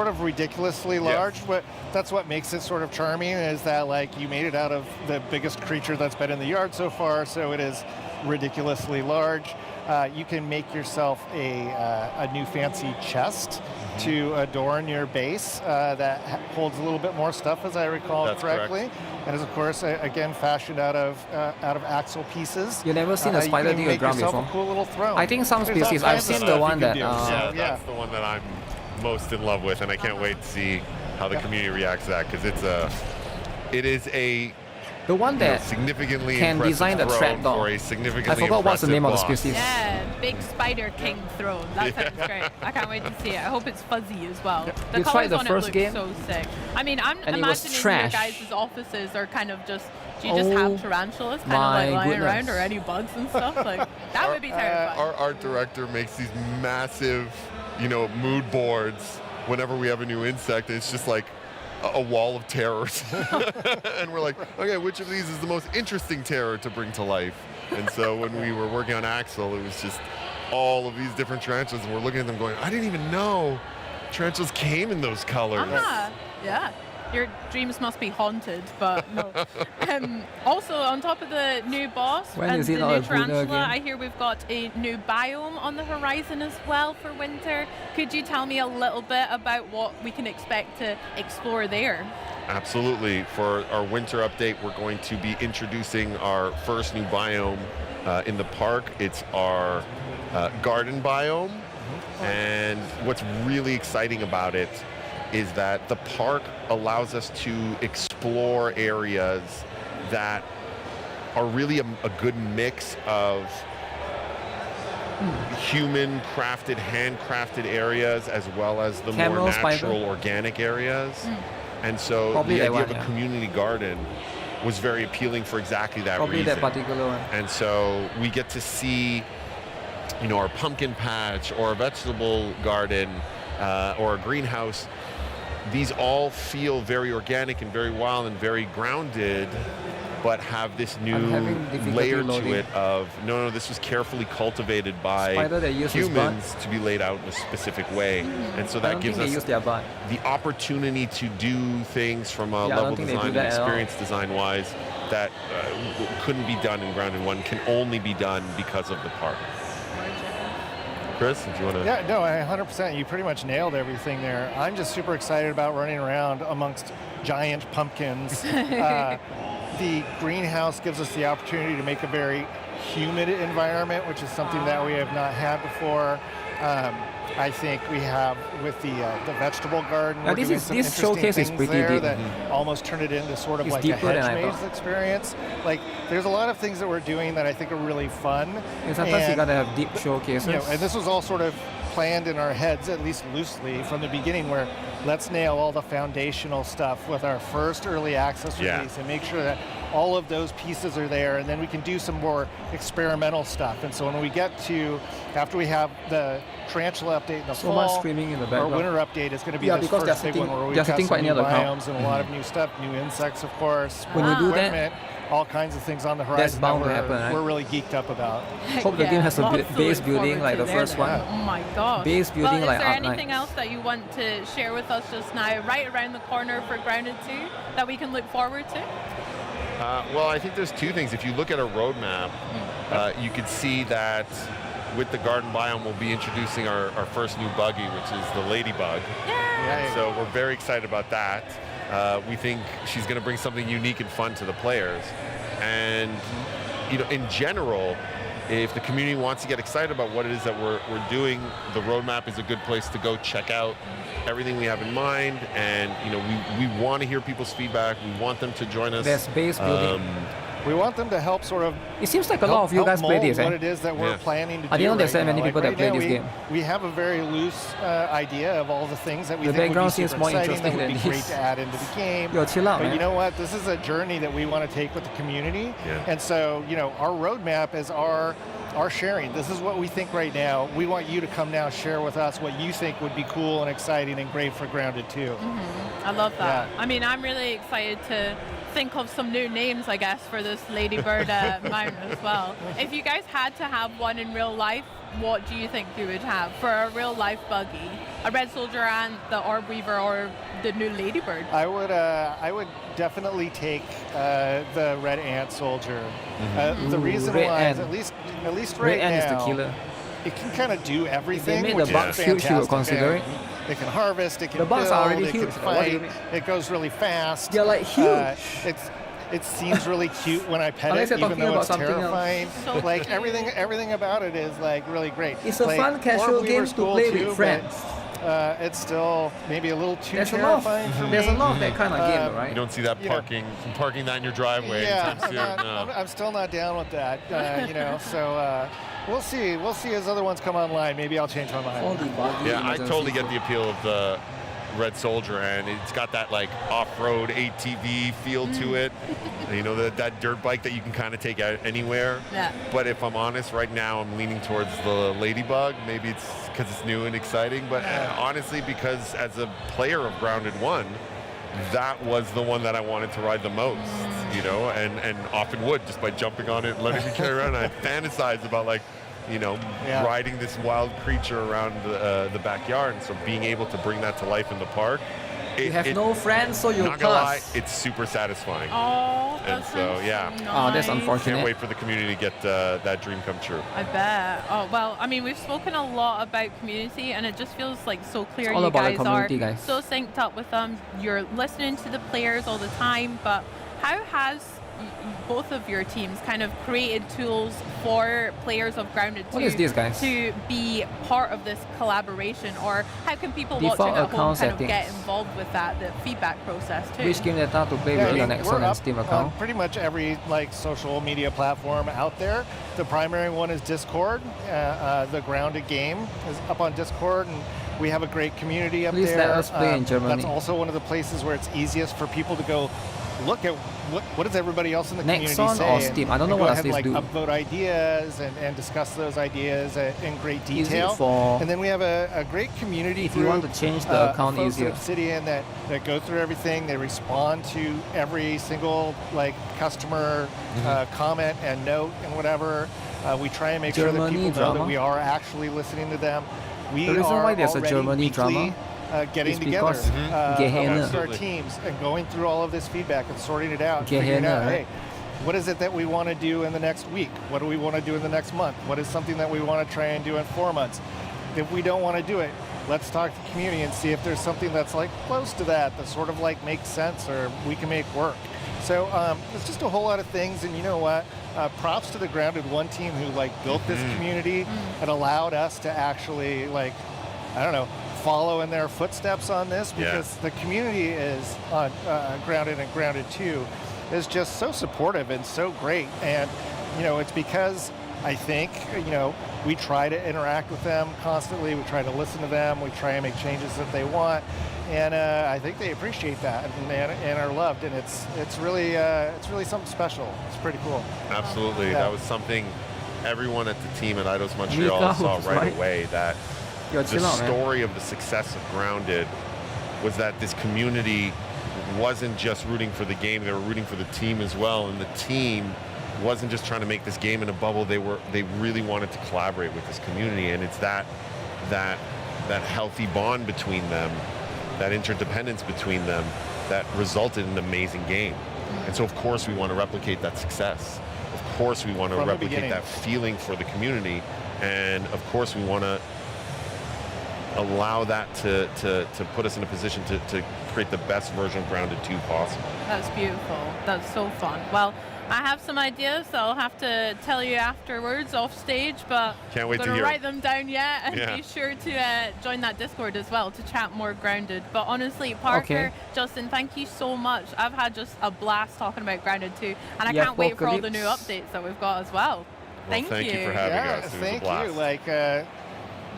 [SPEAKER 13] of ridiculously large, but that's what makes it sort of charming, is that like you made it out of the biggest creature that's been in the yard so far, so it is ridiculously large. You can make yourself a new fancy chest to adorn your base that holds a little bit more stuff, as I recall
[SPEAKER 12] That's
[SPEAKER 13] correctly,
[SPEAKER 12] correct.
[SPEAKER 13] and is of course again fashioned out of axle pieces.
[SPEAKER 2] You never seen a spider
[SPEAKER 13] you can
[SPEAKER 2] dig a
[SPEAKER 13] make
[SPEAKER 2] ground
[SPEAKER 13] yourself
[SPEAKER 2] before?
[SPEAKER 13] a cool little throne.
[SPEAKER 2] I think some
[SPEAKER 13] There's all
[SPEAKER 2] species, I've
[SPEAKER 13] kinds of
[SPEAKER 2] seen the
[SPEAKER 13] stuff
[SPEAKER 2] one
[SPEAKER 13] you can
[SPEAKER 2] that,
[SPEAKER 13] do.
[SPEAKER 12] Yeah,
[SPEAKER 13] So,
[SPEAKER 12] that's the one that I'm most in love with, and I can't wait to see how the community reacts to that, because it is a
[SPEAKER 2] the one that
[SPEAKER 12] significantly
[SPEAKER 2] can
[SPEAKER 12] impressive
[SPEAKER 2] design the
[SPEAKER 12] throne
[SPEAKER 2] trapdoor.
[SPEAKER 12] for a significantly
[SPEAKER 2] I forgot what's the
[SPEAKER 12] impressive
[SPEAKER 2] name of the
[SPEAKER 12] boss.
[SPEAKER 2] species.
[SPEAKER 11] Yeah, big spider king throne. That sounds great. I can't wait to see it. I hope it's fuzzy as well. The
[SPEAKER 2] You
[SPEAKER 11] colors
[SPEAKER 2] tried the
[SPEAKER 11] on
[SPEAKER 2] first
[SPEAKER 11] it
[SPEAKER 2] game?
[SPEAKER 11] look so sick. I mean, I'm
[SPEAKER 2] And it was
[SPEAKER 11] imagining your
[SPEAKER 2] trash.
[SPEAKER 11] guys' offices are kind of just, do you just
[SPEAKER 2] Oh
[SPEAKER 11] have tarantulas kind of
[SPEAKER 2] my
[SPEAKER 11] like lying
[SPEAKER 2] goodness.
[SPEAKER 11] around, or any bugs and stuff? Like, that would be terrifying.
[SPEAKER 12] Our art director makes these massive, you know, mood boards whenever we have a new insect. It's just like a wall of terrors. And we're like, okay, which of these is the most interesting terror to bring to life? And so when we were working on Axel, it was just all of these different tarantulas, and we're looking at them going, I didn't even know tarantulas came in those colors.
[SPEAKER 11] Yeah. Your dreams must be haunted, but no. Also, on top of the new boss
[SPEAKER 2] When
[SPEAKER 11] and
[SPEAKER 2] is
[SPEAKER 11] the
[SPEAKER 2] it not
[SPEAKER 11] new
[SPEAKER 2] a Buddha
[SPEAKER 11] tarantula,
[SPEAKER 2] again?
[SPEAKER 11] I hear we've got a new biome on the horizon as well for winter. Could you tell me a little bit about what we can expect to explore there?
[SPEAKER 12] Absolutely. For our winter update, we're going to be introducing our first new biome in the park. It's our garden biome. And what's really exciting about it is that the park allows us to explore areas that are really a good mix of human crafted, handcrafted areas, as well as the
[SPEAKER 2] Camel,
[SPEAKER 12] more
[SPEAKER 2] spider.
[SPEAKER 12] natural, organic areas. And so
[SPEAKER 2] Probably
[SPEAKER 12] the
[SPEAKER 2] that
[SPEAKER 12] idea
[SPEAKER 2] one,
[SPEAKER 12] of a
[SPEAKER 2] yeah.
[SPEAKER 12] community garden was very appealing for exactly that
[SPEAKER 2] Probably
[SPEAKER 12] reason.
[SPEAKER 2] that particular one.
[SPEAKER 12] And so we get to see, you know, our pumpkin patch or a vegetable garden or a greenhouse. These all feel very organic and very wild and very grounded, but have this new layer to it of, no, this was carefully cultivated by humans to be laid out in a specific way. And so that gives us the opportunity to do things from a level design and experience design wise that couldn't be done in Grounded 1, can only be done because of the park. Chris, if you want to...
[SPEAKER 13] Yeah, no, 100%. You pretty much nailed everything there. I'm just super excited about running around amongst giant pumpkins. The greenhouse gives us the opportunity to make a very humid environment, which is something that we have not had before. I think we have with the vegetable garden.
[SPEAKER 2] Now this showcase is pretty deep.
[SPEAKER 13] That almost turn it into sort of
[SPEAKER 2] It's
[SPEAKER 13] like a
[SPEAKER 2] deeper than I
[SPEAKER 13] hedge maze
[SPEAKER 2] thought.
[SPEAKER 13] experience. Like there's a lot of things that we're doing that I think are really fun.
[SPEAKER 2] And sometimes you gotta have deep showcases.
[SPEAKER 13] You know, and this was all sort of planned in our heads, at least loosely, from the beginning, where let's nail all the foundational stuff with our first early access release and make sure that all of those pieces are there, and then we can do some more experimental stuff. And so when we get to, after we have the Tarantula update in the fall,
[SPEAKER 2] much screaming in the
[SPEAKER 13] our
[SPEAKER 2] background.
[SPEAKER 13] winter update is going to be
[SPEAKER 2] Yeah,
[SPEAKER 13] this
[SPEAKER 2] because
[SPEAKER 13] first
[SPEAKER 2] they're
[SPEAKER 13] big one
[SPEAKER 2] sitting-
[SPEAKER 13] where we've
[SPEAKER 2] they're
[SPEAKER 13] got
[SPEAKER 2] sitting
[SPEAKER 13] some
[SPEAKER 2] quite
[SPEAKER 13] new
[SPEAKER 2] near the ground.
[SPEAKER 13] biomes and a lot of new stuff, new insects, of course.
[SPEAKER 2] When you do that,
[SPEAKER 13] equipment, all kinds of things on the
[SPEAKER 2] that's
[SPEAKER 13] horizon
[SPEAKER 2] bound
[SPEAKER 13] that
[SPEAKER 2] to happen, right?
[SPEAKER 13] we're really geeked up about.
[SPEAKER 2] Hope the game has a
[SPEAKER 11] lots to
[SPEAKER 2] base
[SPEAKER 11] look
[SPEAKER 2] building
[SPEAKER 11] forward
[SPEAKER 2] like
[SPEAKER 11] to
[SPEAKER 2] the
[SPEAKER 11] there
[SPEAKER 2] first
[SPEAKER 11] then.
[SPEAKER 2] one.
[SPEAKER 11] Oh my gosh.
[SPEAKER 2] Base building
[SPEAKER 11] well,
[SPEAKER 2] like
[SPEAKER 11] is there
[SPEAKER 2] Art Knight.
[SPEAKER 11] anything else that you want to share with us just now, right around the corner for Grounded 2, that we can look forward to?
[SPEAKER 12] Well, I think there's two things. If you look at a roadmap, you can see that with the garden biome, we'll be introducing our first new buggy, which is the Ladybug.
[SPEAKER 13] Yeah.
[SPEAKER 12] So we're very excited about that. We think she's going to bring something unique and fun to the players. And, you know, in general, if the community wants to get excited about what it is that we're doing, the roadmap is a good place to go check out everything we have in mind. And, you know, we want to hear people's feedback. We want them to join us.
[SPEAKER 2] There's base building.
[SPEAKER 13] We want them to help sort of.
[SPEAKER 2] It seems like a lot of you guys play this,
[SPEAKER 13] What
[SPEAKER 2] eh?
[SPEAKER 13] it is that we're planning to do.
[SPEAKER 2] I didn't know there's
[SPEAKER 13] right
[SPEAKER 2] so many
[SPEAKER 13] now.
[SPEAKER 2] people
[SPEAKER 13] Like
[SPEAKER 2] that
[SPEAKER 13] right
[SPEAKER 2] play
[SPEAKER 13] now,
[SPEAKER 2] this game.
[SPEAKER 13] We have a very loose idea of all the things that we
[SPEAKER 2] The
[SPEAKER 13] think would be
[SPEAKER 2] background
[SPEAKER 13] super
[SPEAKER 2] seems more
[SPEAKER 13] exciting,
[SPEAKER 2] interesting
[SPEAKER 13] that would be
[SPEAKER 2] than
[SPEAKER 13] great
[SPEAKER 2] this.
[SPEAKER 13] to add into the game.
[SPEAKER 2] Yo, chill out,
[SPEAKER 13] but
[SPEAKER 2] man.
[SPEAKER 13] you know what? This is a journey that we want to take with the community. And so, you know, our roadmap is our sharing. This is what we think right now. We want you to come now share with us what you think would be cool and exciting and great for Grounded 2.
[SPEAKER 11] I love that. I mean, I'm really excited to think of some new names, I guess, for this Ladybird mount as well. If you guys had to have one in real life, what do you think you would have for a real life buggy? A Red Soldier and the Orb Weaver, or the new Ladybird?
[SPEAKER 13] I would definitely take the Red Ant Soldier. The reason
[SPEAKER 2] Red
[SPEAKER 13] why is
[SPEAKER 2] Ant.
[SPEAKER 13] at least
[SPEAKER 2] Red
[SPEAKER 13] right
[SPEAKER 2] Ant
[SPEAKER 13] now,
[SPEAKER 2] is the killer.
[SPEAKER 13] it can kind of do everything.
[SPEAKER 2] made
[SPEAKER 13] which
[SPEAKER 2] the box
[SPEAKER 13] is
[SPEAKER 2] huge, you would
[SPEAKER 13] fantastic.
[SPEAKER 2] consider it?
[SPEAKER 13] It can harvest, it can
[SPEAKER 2] The box
[SPEAKER 13] build,
[SPEAKER 2] are already
[SPEAKER 13] it
[SPEAKER 2] huge.
[SPEAKER 13] can
[SPEAKER 2] What do you
[SPEAKER 13] fight,
[SPEAKER 2] mean?
[SPEAKER 13] it goes really fast.
[SPEAKER 2] They're like huge.
[SPEAKER 13] It seems really cute when I pet
[SPEAKER 2] Unless
[SPEAKER 13] it,
[SPEAKER 2] you're
[SPEAKER 13] even
[SPEAKER 2] talking
[SPEAKER 13] though
[SPEAKER 2] about
[SPEAKER 13] it's
[SPEAKER 2] something else.
[SPEAKER 13] terrifying.
[SPEAKER 11] So
[SPEAKER 13] Like
[SPEAKER 11] cute.
[SPEAKER 13] everything about it is like really great.
[SPEAKER 2] It's a
[SPEAKER 13] Like,
[SPEAKER 2] fun casual
[SPEAKER 13] Orb
[SPEAKER 2] game
[SPEAKER 13] Weaver's
[SPEAKER 2] to
[SPEAKER 13] cool
[SPEAKER 2] play
[SPEAKER 13] too,
[SPEAKER 2] with
[SPEAKER 13] but,
[SPEAKER 2] friends.
[SPEAKER 13] it's still maybe a little too
[SPEAKER 2] There's a lot
[SPEAKER 13] terrifying for
[SPEAKER 2] of,
[SPEAKER 13] me.
[SPEAKER 2] there's a lot of that kind of game, right?
[SPEAKER 12] You don't see that
[SPEAKER 13] You know-
[SPEAKER 12] parking that in your driveway
[SPEAKER 13] Yeah,
[SPEAKER 12] anytime soon. No.
[SPEAKER 13] I'm still not down with that. You know, so we'll see. We'll see as other ones come online. Maybe I'll change my mind.
[SPEAKER 12] Yeah, I totally get the appeal of the Red Soldier, and it's got that like off-road ATV feel to it. You know, that dirt bike that you can kind of take out anywhere.
[SPEAKER 11] Yeah.
[SPEAKER 12] But if I'm honest, right now I'm leaning towards the Ladybug. Maybe it's because it's new and exciting, but honestly, because as a player of Grounded 1, that was the one that I wanted to ride the most, you know, and often would, just by jumping on it and letting me carry around. I fantasized about, like, you know, riding this wild creature around the backyard. And so being able to bring that to life in the park,
[SPEAKER 2] You have no friends, so you
[SPEAKER 12] not gonna lie,
[SPEAKER 2] pass.
[SPEAKER 12] it's super satisfying.
[SPEAKER 11] Oh,
[SPEAKER 12] And so, yeah.
[SPEAKER 2] Oh, that's unfortunate.
[SPEAKER 12] Can't wait for the community to get that dream come true.
[SPEAKER 11] I bet. Oh, well, I mean, we've spoken a lot about community, and it just feels like so clear
[SPEAKER 2] all
[SPEAKER 11] you
[SPEAKER 2] about the
[SPEAKER 11] guys
[SPEAKER 2] community,
[SPEAKER 11] are
[SPEAKER 2] guys.
[SPEAKER 11] so synced up with them. You're listening to the players all the time, but how has both of your teams kind of created tools for players of Grounded 2
[SPEAKER 2] What is this, guys?
[SPEAKER 11] to be part of this collaboration, or how can people
[SPEAKER 2] Default
[SPEAKER 11] watching at home
[SPEAKER 2] account
[SPEAKER 11] kind of
[SPEAKER 2] settings.
[SPEAKER 11] get involved with that, the feedback process too?
[SPEAKER 2] Which game data to play
[SPEAKER 13] Yeah,
[SPEAKER 2] with
[SPEAKER 13] I
[SPEAKER 2] your
[SPEAKER 13] mean,
[SPEAKER 2] Nexon
[SPEAKER 13] we're
[SPEAKER 2] and
[SPEAKER 13] up
[SPEAKER 2] Steam
[SPEAKER 13] on
[SPEAKER 2] account?
[SPEAKER 13] pretty much every like social media platform out there. The primary one is Discord. The Grounded game is up on Discord, and we have a great community up
[SPEAKER 2] Please
[SPEAKER 13] there.
[SPEAKER 2] let us play in Germany.
[SPEAKER 13] That's also one of the places where it's easiest for people to go look at what does everybody else in the community
[SPEAKER 2] Nexon
[SPEAKER 13] say.
[SPEAKER 2] or Steam? I don't know
[SPEAKER 13] and
[SPEAKER 2] what
[SPEAKER 13] go
[SPEAKER 2] does
[SPEAKER 13] ahead and,
[SPEAKER 2] this
[SPEAKER 13] like,
[SPEAKER 2] do.
[SPEAKER 13] upvote ideas and discuss those ideas in great
[SPEAKER 2] Is it
[SPEAKER 13] detail.
[SPEAKER 2] for-
[SPEAKER 13] And then we have a great community
[SPEAKER 2] If you want
[SPEAKER 13] group,
[SPEAKER 2] to change the account
[SPEAKER 13] folks
[SPEAKER 2] easier.
[SPEAKER 13] at Obsidian that go through everything. They respond to every single like customer comment and note and whatever. We try and make sure that
[SPEAKER 2] Germany
[SPEAKER 13] people know
[SPEAKER 2] drama?
[SPEAKER 13] that we are actually listening to them. We
[SPEAKER 2] The reason
[SPEAKER 13] are
[SPEAKER 2] why there's a
[SPEAKER 13] already
[SPEAKER 2] Germany
[SPEAKER 13] weekly,
[SPEAKER 2] drama
[SPEAKER 13] getting
[SPEAKER 2] is
[SPEAKER 13] together
[SPEAKER 2] because Gehenna.
[SPEAKER 13] amongst our teams and going through all of this feedback and sorting it out, and figuring
[SPEAKER 2] Gehenna,
[SPEAKER 13] out,
[SPEAKER 2] right?
[SPEAKER 13] hey, what is it that we want to do in the next week? What do we want to do in the next month? What is something that we want to try and do in 4 months? If we don't want to do it, let's talk to the community and see if there's something that's like close to that sort of like makes sense or we can make work. So it's just a whole lot of things, and you know what? Props to the Grounded One team who like built this community and allowed us to actually like, I don't know, follow in their footsteps on this, because the community is on Grounded and Grounded 2 is just so supportive and so great. And you know, it's because I think, you know, we try to interact with them constantly. We try to listen to them. We try and make changes that they want. And I think they appreciate that and are loved. And it's really something special. It's pretty cool.
[SPEAKER 12] Absolutely.
[SPEAKER 13] Yeah.
[SPEAKER 12] That was something everyone at the team at Eidos Montreal saw right away, that
[SPEAKER 2] Yo,
[SPEAKER 12] the
[SPEAKER 2] chill out, man.
[SPEAKER 12] story of the success of Grounded was that this community wasn't just rooting for the game, they were rooting for the team as well. And the team wasn't just trying to make this game in a bubble, they really wanted to collaborate with this community. And it's that healthy bond between them, that interdependence between them, that resulted in an amazing game. And so of course we want to replicate that success. Of course we want to
[SPEAKER 13] From the
[SPEAKER 12] replicate
[SPEAKER 13] beginning.
[SPEAKER 12] that feeling for the community. And of course we want to allow that to put us in a position to create the best version of Grounded 2 possible.
[SPEAKER 11] That's beautiful. That's so fun. Well, I have some ideas that I'll have to tell you afterwards off stage, but
[SPEAKER 12] Can't wait
[SPEAKER 11] I'm
[SPEAKER 12] to
[SPEAKER 11] going
[SPEAKER 12] hear
[SPEAKER 11] to
[SPEAKER 12] it.
[SPEAKER 11] write them down yet, and
[SPEAKER 12] Yeah.
[SPEAKER 11] be sure to join that Discord as well to chat more Grounded. But honestly, Parker, Justin, thank you so much. I've had just a blast talking about Grounded 2, and I
[SPEAKER 2] Yeah,
[SPEAKER 11] can't wait for all the new
[SPEAKER 2] Apocalypse.
[SPEAKER 11] updates that we've got as well.
[SPEAKER 12] Thank you for having us. It was a
[SPEAKER 13] Thank
[SPEAKER 12] blast.
[SPEAKER 13] you. Like,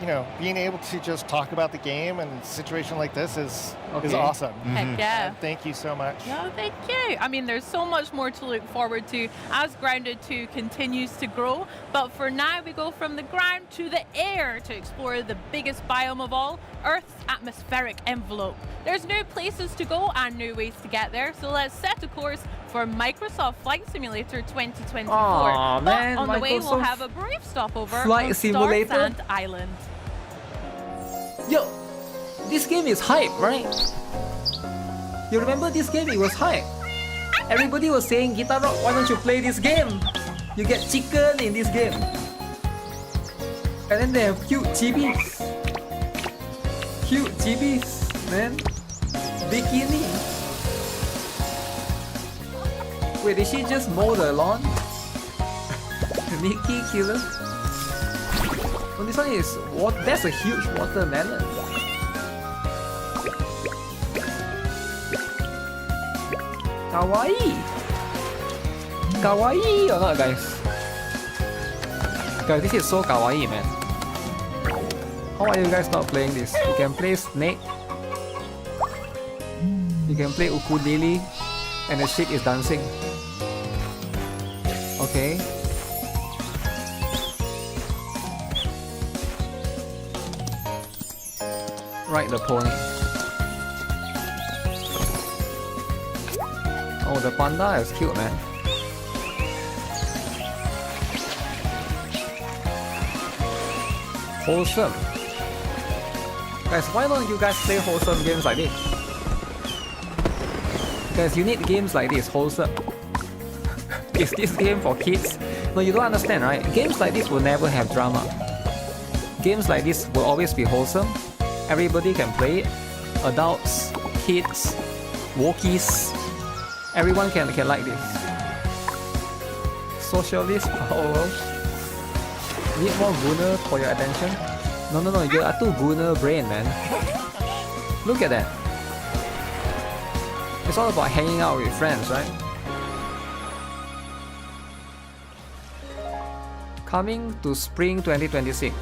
[SPEAKER 13] you know, being able to just talk about the game and a situation like this is awesome.
[SPEAKER 11] Heck yeah.
[SPEAKER 13] And thank you so much.
[SPEAKER 11] No, thank you. I mean, there's so much more to look forward to as Grounded 2 continues to grow. But for now, we go from the ground to the air to explore the biggest biome of all, Earth's atmospheric envelope. There's new places to go and new ways to get there. So let's set a course for Microsoft Flight Simulator 2024.
[SPEAKER 2] Aw,
[SPEAKER 11] but
[SPEAKER 2] man,
[SPEAKER 11] on the way, we'll
[SPEAKER 2] Microsoft
[SPEAKER 11] have a brief stopover
[SPEAKER 2] Flight
[SPEAKER 11] on
[SPEAKER 2] Simulator?
[SPEAKER 11] Star Sand Island.
[SPEAKER 2] Yo, this game is hype, right? You remember this game? It was hype. Everybody was saying, GuitarRock, why don't you play this game? You get chicken in this game. And then they have cute chibis. Cute chibis, man. Bikini. Wait, did she just mow the lawn? NIKKE killer? Oh, this one is what? That's a huge watermelon. Kawaii. Kawaii or not, guys? Guys, this is so kawaii, man. How are you guys not playing this? You can play Snake. You can play ukulele, and the shit is dancing. Okay. Ride the pony. Oh, the panda is cute, man. Wholesome. Guys, why don't you guys play wholesome games like this? Guys, you need games like this, wholesome. Is this game for kids? No, you don't understand, right? Games like this will never have drama. Games like this will always be wholesome. Everybody can play it. Adults, kids, walkies. Everyone can like this. Socialist power. Need more gooner for your attention? No, you are too gooner brain, man. Look at that. It's all about hanging out with friends, right? Coming to spring 2026.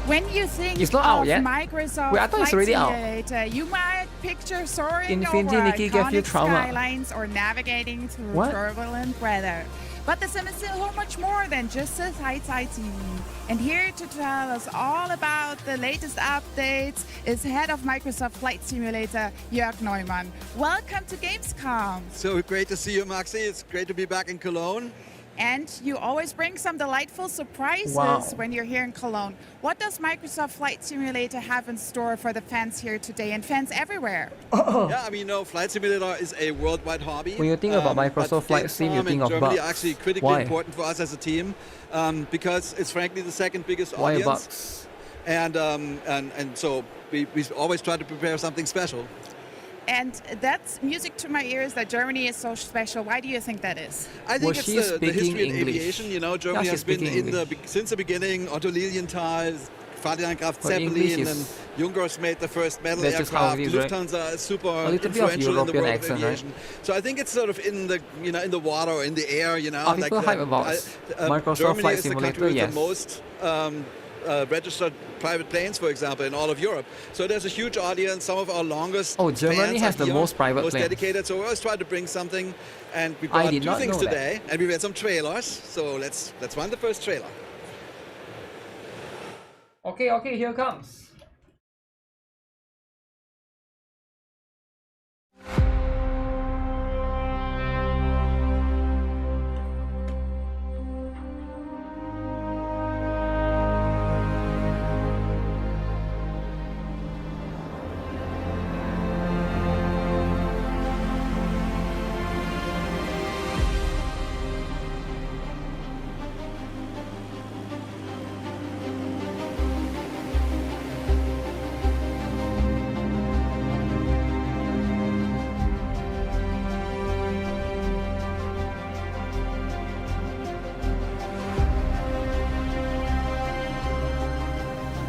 [SPEAKER 15] When you think
[SPEAKER 2] It's not
[SPEAKER 15] of
[SPEAKER 2] out yet.
[SPEAKER 15] Microsoft
[SPEAKER 2] Wait, I thought it's
[SPEAKER 15] Flight
[SPEAKER 2] already out.
[SPEAKER 15] Simulator, you might picture soaring
[SPEAKER 2] Infinity
[SPEAKER 15] over
[SPEAKER 2] NIKKE gave you
[SPEAKER 15] iconic
[SPEAKER 2] trauma.
[SPEAKER 15] skylines or navigating through
[SPEAKER 2] What?
[SPEAKER 15] turbulent weather. But the sim is so much more than just a sightseeing. And here to tell us all about the latest updates is head of Microsoft Flight Simulator, Jörg Neumann. Welcome to Gamescom.
[SPEAKER 16] So great to see you, Maxi. It's great to be back in Cologne.
[SPEAKER 15] And you always bring some delightful surprises when you're here in Cologne. What does Microsoft Flight Simulator have in store for the fans here today and fans everywhere?
[SPEAKER 16] Yeah, I mean, you know, Flight Simulator is a worldwide hobby.
[SPEAKER 2] When you think about Microsoft Flight Sim, you think of
[SPEAKER 16] Germany
[SPEAKER 2] bugs.
[SPEAKER 16] actually critically
[SPEAKER 2] Why?
[SPEAKER 16] important for us as a team because it's frankly the second biggest
[SPEAKER 2] Why
[SPEAKER 16] audience.
[SPEAKER 2] bugs?
[SPEAKER 16] And so we always try to prepare something special.
[SPEAKER 15] And that's music to my ears that Germany is so special. Why do you think that is?
[SPEAKER 16] I think it's the history in aviation. You know, Germany has been since the beginning. Otto Lilienthal, Ferdinand Graf Zeppelin, and Junkers made the first metal aircraft. Lufthansa is super influential in the world of aviation.
[SPEAKER 2] Right?
[SPEAKER 16] So I think it's sort of in the in the water or in the air. You know,
[SPEAKER 2] Are people hype about Microsoft
[SPEAKER 16] Germany
[SPEAKER 2] Flight
[SPEAKER 16] is the
[SPEAKER 2] Simulator?
[SPEAKER 16] country with
[SPEAKER 2] Yes.
[SPEAKER 16] the most registered private planes, for example, in all of Europe. So there's a huge audience. Some of our longest.
[SPEAKER 2] Oh, Germany
[SPEAKER 16] fans
[SPEAKER 2] has
[SPEAKER 16] are
[SPEAKER 2] the
[SPEAKER 16] here,
[SPEAKER 2] most private
[SPEAKER 16] most
[SPEAKER 2] planes.
[SPEAKER 16] dedicated. So we always try to bring something, and we
[SPEAKER 2] I
[SPEAKER 16] brought
[SPEAKER 2] did
[SPEAKER 16] two
[SPEAKER 2] not
[SPEAKER 16] things
[SPEAKER 2] know that.
[SPEAKER 16] today, and we had some trailers. So let's run the first trailer.
[SPEAKER 2] Okay, here comes.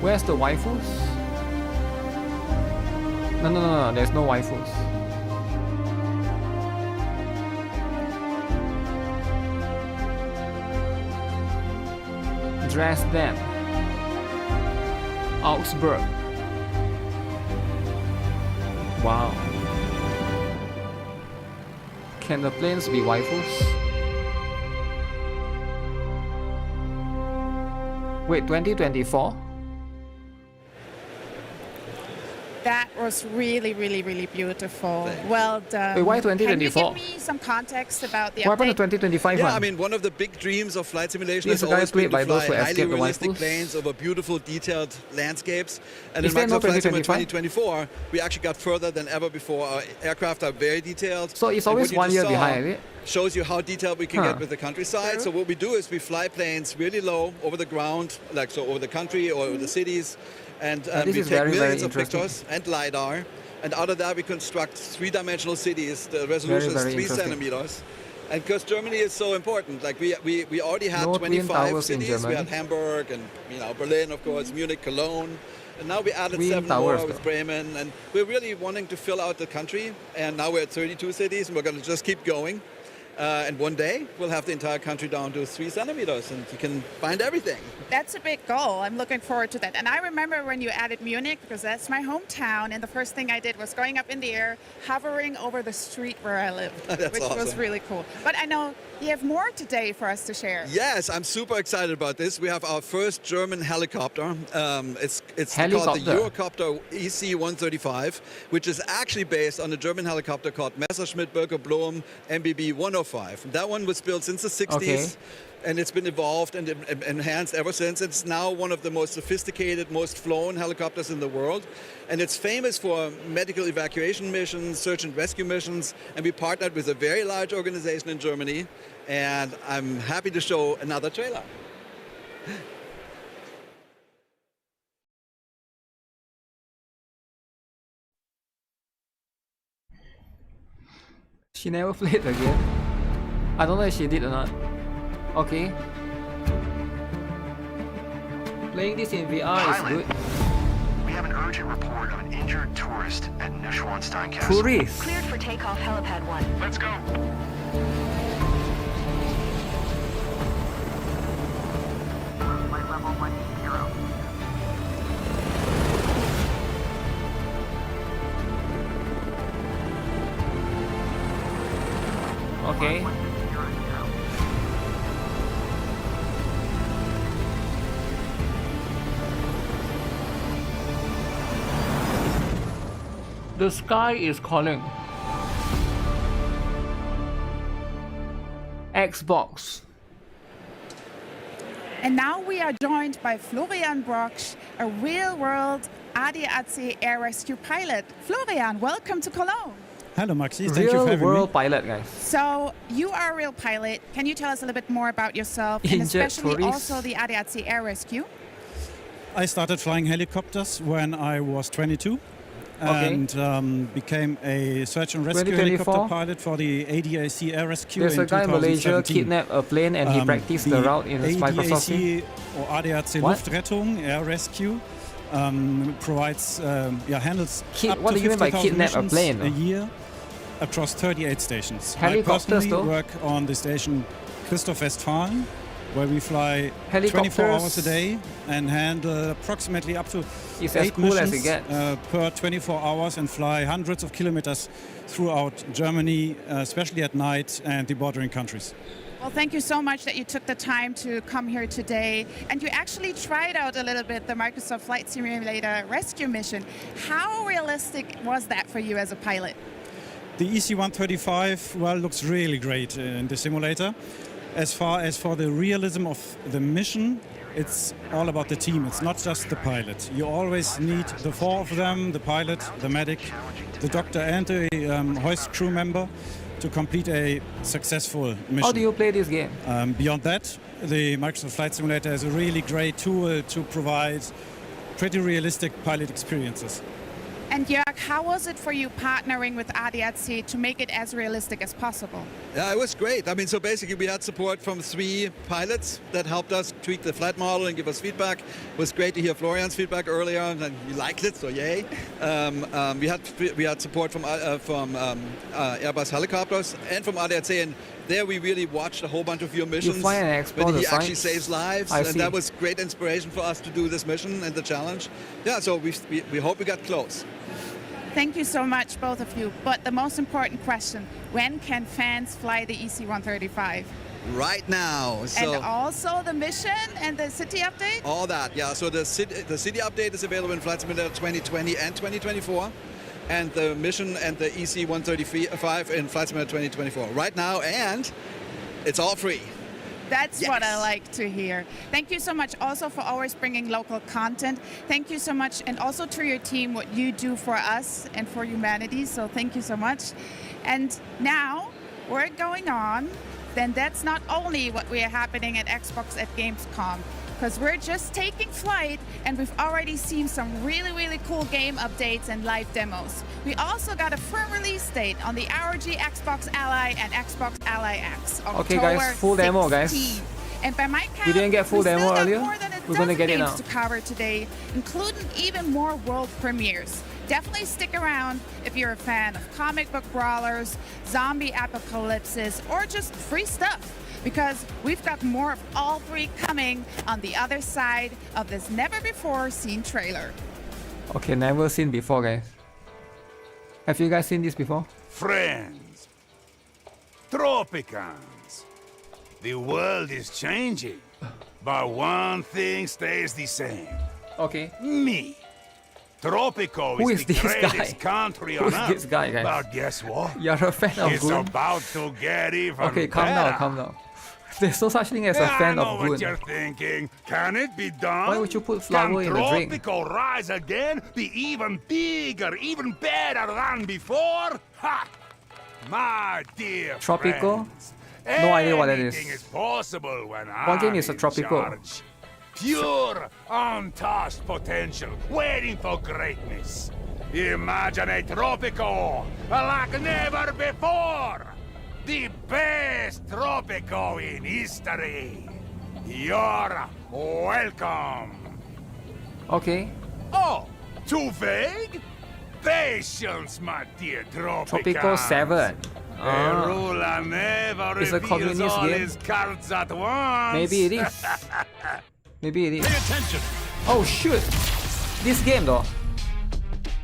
[SPEAKER 2] Where's the waifus? No, there's no waifus. Dresden, Augsburg. Wow. Can the planes be waifus? Wait, 2024?
[SPEAKER 15] That was really, really, really beautiful. Well done.
[SPEAKER 2] Wait, why 2024?
[SPEAKER 15] Can you give me some context about the
[SPEAKER 2] What happened to
[SPEAKER 15] update?
[SPEAKER 2] 2025
[SPEAKER 16] Yeah,
[SPEAKER 2] one?
[SPEAKER 16] I mean, one of the big dreams of flight simulation
[SPEAKER 2] These
[SPEAKER 16] is
[SPEAKER 2] guys
[SPEAKER 16] always been
[SPEAKER 2] played by
[SPEAKER 16] to
[SPEAKER 2] those
[SPEAKER 16] fly
[SPEAKER 2] who
[SPEAKER 16] highly
[SPEAKER 2] escaped the
[SPEAKER 16] realistic
[SPEAKER 2] waifus?
[SPEAKER 16] planes over beautiful, detailed landscapes. And
[SPEAKER 2] Is
[SPEAKER 16] in
[SPEAKER 2] there no
[SPEAKER 16] Microsoft Flight Simulator
[SPEAKER 2] 2025?
[SPEAKER 16] 2024, we actually got further than ever before. Our aircraft are very detailed.
[SPEAKER 2] So it's
[SPEAKER 16] And
[SPEAKER 2] always
[SPEAKER 16] what you
[SPEAKER 2] 1
[SPEAKER 16] just
[SPEAKER 2] year
[SPEAKER 16] saw
[SPEAKER 2] behind, is it?
[SPEAKER 16] Shows you how detailed we can
[SPEAKER 2] Huh.
[SPEAKER 16] get with the countryside. So what we do is we fly planes really low over the ground, like so over the country or over the cities. And
[SPEAKER 2] this
[SPEAKER 16] we
[SPEAKER 2] is
[SPEAKER 16] take
[SPEAKER 2] very, very
[SPEAKER 16] millions of
[SPEAKER 2] interesting.
[SPEAKER 16] pictures and LiDAR. And out of that, we construct three-dimensional cities. The resolution
[SPEAKER 2] Very, very
[SPEAKER 16] is 3
[SPEAKER 2] interesting.
[SPEAKER 16] centimeters. And because Germany is so important, like we already had
[SPEAKER 2] No twin
[SPEAKER 16] 25
[SPEAKER 2] towers in
[SPEAKER 16] cities. We
[SPEAKER 2] Germany.
[SPEAKER 16] had Hamburg and Berlin, of course, Munich, Cologne. And now we added
[SPEAKER 2] Twin
[SPEAKER 16] 7
[SPEAKER 2] towers,
[SPEAKER 16] more with
[SPEAKER 2] though.
[SPEAKER 16] Bremen. And we're really wanting to fill out the country. And now we're at 32 cities, and we're going to just keep going. And one day, we'll have the entire country down to 3 centimeters, and you can find everything.
[SPEAKER 15] That's a big goal. I'm looking forward to that. And I remember when you added Munich, because that's my hometown, and the first thing I did was going up in the air, hovering over the street where I lived,
[SPEAKER 16] That's
[SPEAKER 15] which was
[SPEAKER 16] awesome.
[SPEAKER 15] really cool. But I know you have more today for us to share.
[SPEAKER 16] Yes, I'm super excited about this. We have our first German helicopter. It's called
[SPEAKER 2] Helicopter.
[SPEAKER 16] the Eurocopter EC-135, which is actually based on a German helicopter called Messerschmitt Bölker Blohm MBB 105. That one was built since the 60s.
[SPEAKER 2] Okay.
[SPEAKER 16] And it's been evolved and enhanced ever since. It's now one of the most sophisticated, most flown helicopters in the world. And it's famous for medical evacuation missions, search and rescue missions. And we partnered with a very large organization in Germany. And I'm happy to show another trailer.
[SPEAKER 2] She never played the game. I don't know if she did or not. Okay. Playing this in VR is good.
[SPEAKER 17] We have an urgent report of an injured tourist at Neuschwanstein Castle.
[SPEAKER 2] Tourist?
[SPEAKER 17] Cleared for takeoff, helipad 1. Let's go. Flight level 10.
[SPEAKER 2] Okay. The sky is calling. Xbox.
[SPEAKER 15] And now we are joined by Florian Brocksch, a real-world ADAC air rescue pilot. Florian, welcome to Cologne.
[SPEAKER 14] Hello, Maxi. Thank you for having me.
[SPEAKER 2] Real-world pilot, guys.
[SPEAKER 15] So you are a real pilot. Can you tell us a little bit more about yourself and especially also the ADAC air rescue?
[SPEAKER 14] I started flying helicopters when I was 22 and became a search and rescue helicopter pilot for the ADAC air rescue.
[SPEAKER 2] There's a guy in Malaysia
[SPEAKER 14] 2017.
[SPEAKER 2] kidnapped a plane and he practiced the route in his Microsoft
[SPEAKER 14] ADAC or ADAC Luftrettung air rescue provides handles up
[SPEAKER 2] what
[SPEAKER 14] to
[SPEAKER 2] do you mean by
[SPEAKER 14] 50,000
[SPEAKER 2] kidnap a
[SPEAKER 14] missions
[SPEAKER 2] plane?
[SPEAKER 14] a year across 38 stations.
[SPEAKER 2] Helicopters,
[SPEAKER 14] I personally
[SPEAKER 2] though?
[SPEAKER 14] work on the station Christoph Westphalen, where we fly 24
[SPEAKER 2] Helicopters?
[SPEAKER 14] hours a day and handle approximately up to
[SPEAKER 2] It's as
[SPEAKER 14] 8
[SPEAKER 2] cool as it
[SPEAKER 14] missions
[SPEAKER 2] gets.
[SPEAKER 14] per 24 hours and fly hundreds of kilometers throughout Germany, especially at night, and the bordering countries.
[SPEAKER 15] Well, thank you so much that you took the time to come here today. And you actually tried out a little bit the Microsoft Flight Simulator rescue mission. How realistic was that for you as a pilot?
[SPEAKER 14] The EC-135, well, looks really great in the simulator. As far as for the realism of the mission, it's all about the team. It's not just the pilot. You always need the 4 of them, the pilot, the medic, the doctor and the hoist crew member to complete a successful mission.
[SPEAKER 2] How do you play this game?
[SPEAKER 14] Beyond that, the Microsoft Flight Simulator is a really great tool to provide pretty realistic pilot experiences.
[SPEAKER 15] And Jörg, how was it for you partnering with ADAC to make it as realistic as possible?
[SPEAKER 16] Yeah, it was great. I mean, so basically we had support from 3 pilots that helped us tweak the flight model and give us feedback. It was great to hear Florian's feedback earlier, and you liked it, so yay. We had support from Airbus helicopters and from ADAC, and there we really watched a whole bunch of your missions.
[SPEAKER 2] You fly and explore
[SPEAKER 16] when
[SPEAKER 2] the
[SPEAKER 16] he actually
[SPEAKER 2] sites.
[SPEAKER 16] saves lives,
[SPEAKER 2] I
[SPEAKER 16] and
[SPEAKER 2] see.
[SPEAKER 16] that was great inspiration for us to do this mission and the challenge. Yeah, so we hope we got close.
[SPEAKER 15] Thank you so much, both of you. But the most important question, when can fans fly the EC-135?
[SPEAKER 16] Right now. So
[SPEAKER 15] And also the mission and the city update?
[SPEAKER 16] all that, yeah. So the city update is available in Flight Simulator 2020 and 2024. And the mission and the EC-135 in Flight Simulator 2024 right now, and it's all free.
[SPEAKER 15] That's what I like to hear. Thank you so much also for always bringing local content. Thank you so much, and also to your team, what you do for us and for humanity. So thank you so much. And now we're going on. Then that's not only what we are happening at Xbox at Gamescom, because we're just taking flight and we've already seen some really, really cool game updates and live demos. We also got a firm release date on the ROG Xbox Ally and Xbox Ally X.
[SPEAKER 2] Okay, guys, full demo, guys.
[SPEAKER 15] 16th. And by my count,
[SPEAKER 2] We didn't get full
[SPEAKER 15] we still
[SPEAKER 2] demo
[SPEAKER 15] got
[SPEAKER 2] earlier.
[SPEAKER 15] more than a
[SPEAKER 2] We're gonna
[SPEAKER 15] dozen
[SPEAKER 2] get it
[SPEAKER 15] games
[SPEAKER 2] now.
[SPEAKER 15] to cover today, including even more world premieres. Definitely stick around if you're a fan of comic book brawlers, zombie apocalypses, or just free stuff, because we've got more of all 3 coming on the other side of this never-before-seen trailer.
[SPEAKER 2] Okay, never seen before, guys. Have you guys seen this before?
[SPEAKER 18] Friends, Tropicans, the world is changing, but one thing stays the same.
[SPEAKER 2] Okay.
[SPEAKER 18] Me. Tropico
[SPEAKER 2] Who
[SPEAKER 18] is
[SPEAKER 2] is
[SPEAKER 18] the
[SPEAKER 2] this
[SPEAKER 18] greatest
[SPEAKER 2] guy?
[SPEAKER 18] country
[SPEAKER 2] Who's
[SPEAKER 18] on Earth.
[SPEAKER 2] this guy, guys?
[SPEAKER 18] But guess what?
[SPEAKER 2] You're a fan of
[SPEAKER 18] It's
[SPEAKER 2] Goon?
[SPEAKER 18] about to get even
[SPEAKER 2] Okay, calm
[SPEAKER 18] better.
[SPEAKER 2] down, calm down. There's no such thing as a fan
[SPEAKER 18] I know
[SPEAKER 2] of
[SPEAKER 18] what
[SPEAKER 2] Goon.
[SPEAKER 18] you're thinking. Can it be done?
[SPEAKER 2] Why would you put flour in a drink?
[SPEAKER 18] Can Tropico rise again? Be even bigger, even better than before? Ha! My dear
[SPEAKER 2] Tropico?
[SPEAKER 18] friends,
[SPEAKER 2] No idea what that is.
[SPEAKER 18] anything is possible when
[SPEAKER 2] What game
[SPEAKER 18] I'm
[SPEAKER 2] is a
[SPEAKER 18] in
[SPEAKER 2] Tropico?
[SPEAKER 18] charge. Pure, untouched potential, waiting for greatness. Imagine a Tropico like never before. The best Tropico in history. You're welcome.
[SPEAKER 2] Okay.
[SPEAKER 18] Oh, too vague? Patience, my dear Tropico.
[SPEAKER 2] Tropico 7.
[SPEAKER 18] A ruler never
[SPEAKER 2] It's a
[SPEAKER 18] reveals
[SPEAKER 2] communist
[SPEAKER 18] all
[SPEAKER 2] game.
[SPEAKER 18] his cards at once.
[SPEAKER 2] Maybe it is. Maybe it is.
[SPEAKER 19] Pay attention.
[SPEAKER 2] Oh shoot! This game though.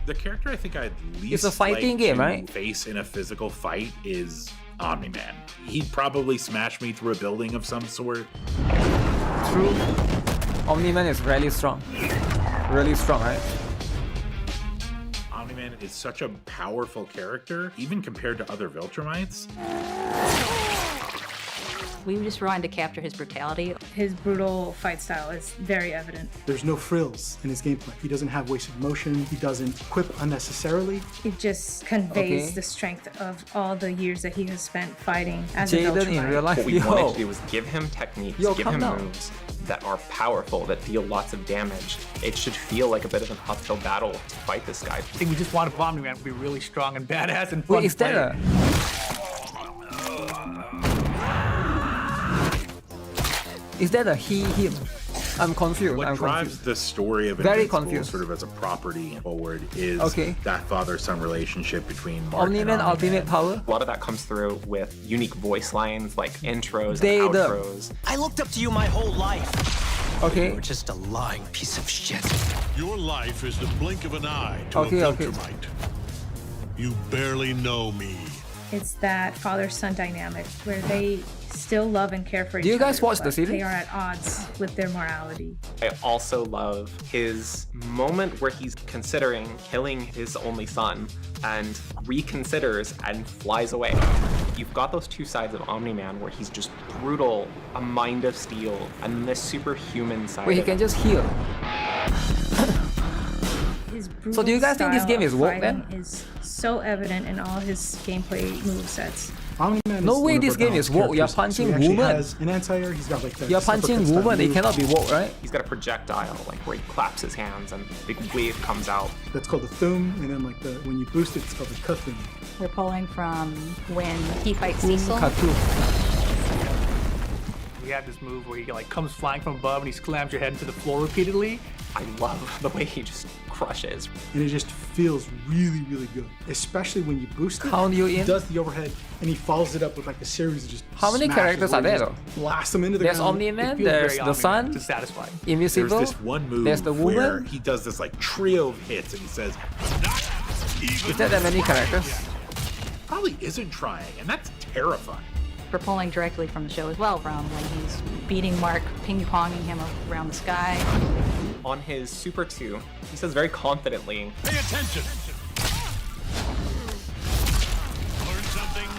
[SPEAKER 19] The character I think I'd least
[SPEAKER 2] It's a fighting
[SPEAKER 19] like
[SPEAKER 2] game,
[SPEAKER 19] to
[SPEAKER 2] right?
[SPEAKER 19] face in a physical fight is Omni-Man. He'd probably smash me through a building of some sort.
[SPEAKER 2] True. Omni-Man is really strong. Really strong, right?
[SPEAKER 19] Omni-Man is such a powerful character, even compared to other Viltrumites.
[SPEAKER 20] We just wanted to capture his brutality.
[SPEAKER 21] His brutal fight style is very evident.
[SPEAKER 22] There's no frills in his gameplay. He doesn't have wasted motion. He doesn't quip unnecessarily.
[SPEAKER 21] It just conveys the strength of all the years that he has spent fighting as a Viltrumite.
[SPEAKER 23] What we wanted to do was give him techniques, give him moves that are powerful, that deal lots of damage. It should feel like a bit of an uphill battle to fight this guy.
[SPEAKER 24] I think we just wanted Omni-Man to be really strong and badass and fun.
[SPEAKER 2] Wait, is that a... Is that a he-him? I'm confused.
[SPEAKER 19] What drives the story of Invincible sort of as a property forward is that father-son relationship between Mark
[SPEAKER 2] Omni-Man
[SPEAKER 19] and
[SPEAKER 2] ultimate power.
[SPEAKER 23] A lot of that comes through with unique voice lines like intros and outros.
[SPEAKER 9] I looked up to you my whole life.
[SPEAKER 2] Okay.
[SPEAKER 9] You were just a lying piece of shit.
[SPEAKER 25] Your life is the blink of an eye to a Viltrumite. You barely know me.
[SPEAKER 21] It's that father-son dynamic where they still love and care for each other.
[SPEAKER 2] Do you guys watch the series?
[SPEAKER 21] They are at odds with their morality.
[SPEAKER 23] I also love his moment where he's considering killing his only son and reconsiders and flies away. You've got those two sides of Omni-Man where he's just brutal, a mind of steel, and this superhuman side.
[SPEAKER 2] Wait, he can just heal. So do you guys think this game is woke then?
[SPEAKER 21] Is so evident in all his gameplay movesets.
[SPEAKER 2] No way this game is woke. You're punching women.
[SPEAKER 22] Has an anti-air. He's got like the
[SPEAKER 2] You're punching women. They cannot be woke, right?
[SPEAKER 23] He's got a projectile like where he claps his hands and a big wave comes out.
[SPEAKER 22] That's called the thum, and then like when you boost it, it's called the kathum.
[SPEAKER 20] We're pulling from when he fights Cecil.
[SPEAKER 24] We have this move where he like comes flying from above and he slams your head into the floor repeatedly.
[SPEAKER 23] I love the way he just crushes.
[SPEAKER 22] And it just feels really, really good. Especially when you boost it.
[SPEAKER 2] Count you in?
[SPEAKER 22] He does the overhead and he follows it up with like a series of just
[SPEAKER 2] How many characters are there though?
[SPEAKER 22] Blast them into the
[SPEAKER 2] ground.
[SPEAKER 22] ground.
[SPEAKER 2] There's Omni-Man, there's the Sun, Invincible,
[SPEAKER 19] there's this one move
[SPEAKER 2] there's the woman.
[SPEAKER 19] where he does this like trio of hits and he says,
[SPEAKER 2] Is there that many characters?
[SPEAKER 19] Probably isn't trying, and that's terrifying.
[SPEAKER 20] We're pulling directly from the show as well, from when he's beating Mark, ping-ponging him around the sky.
[SPEAKER 23] On his Super 2, he says very confidently,
[SPEAKER 18] "Pay attention! Learn something?"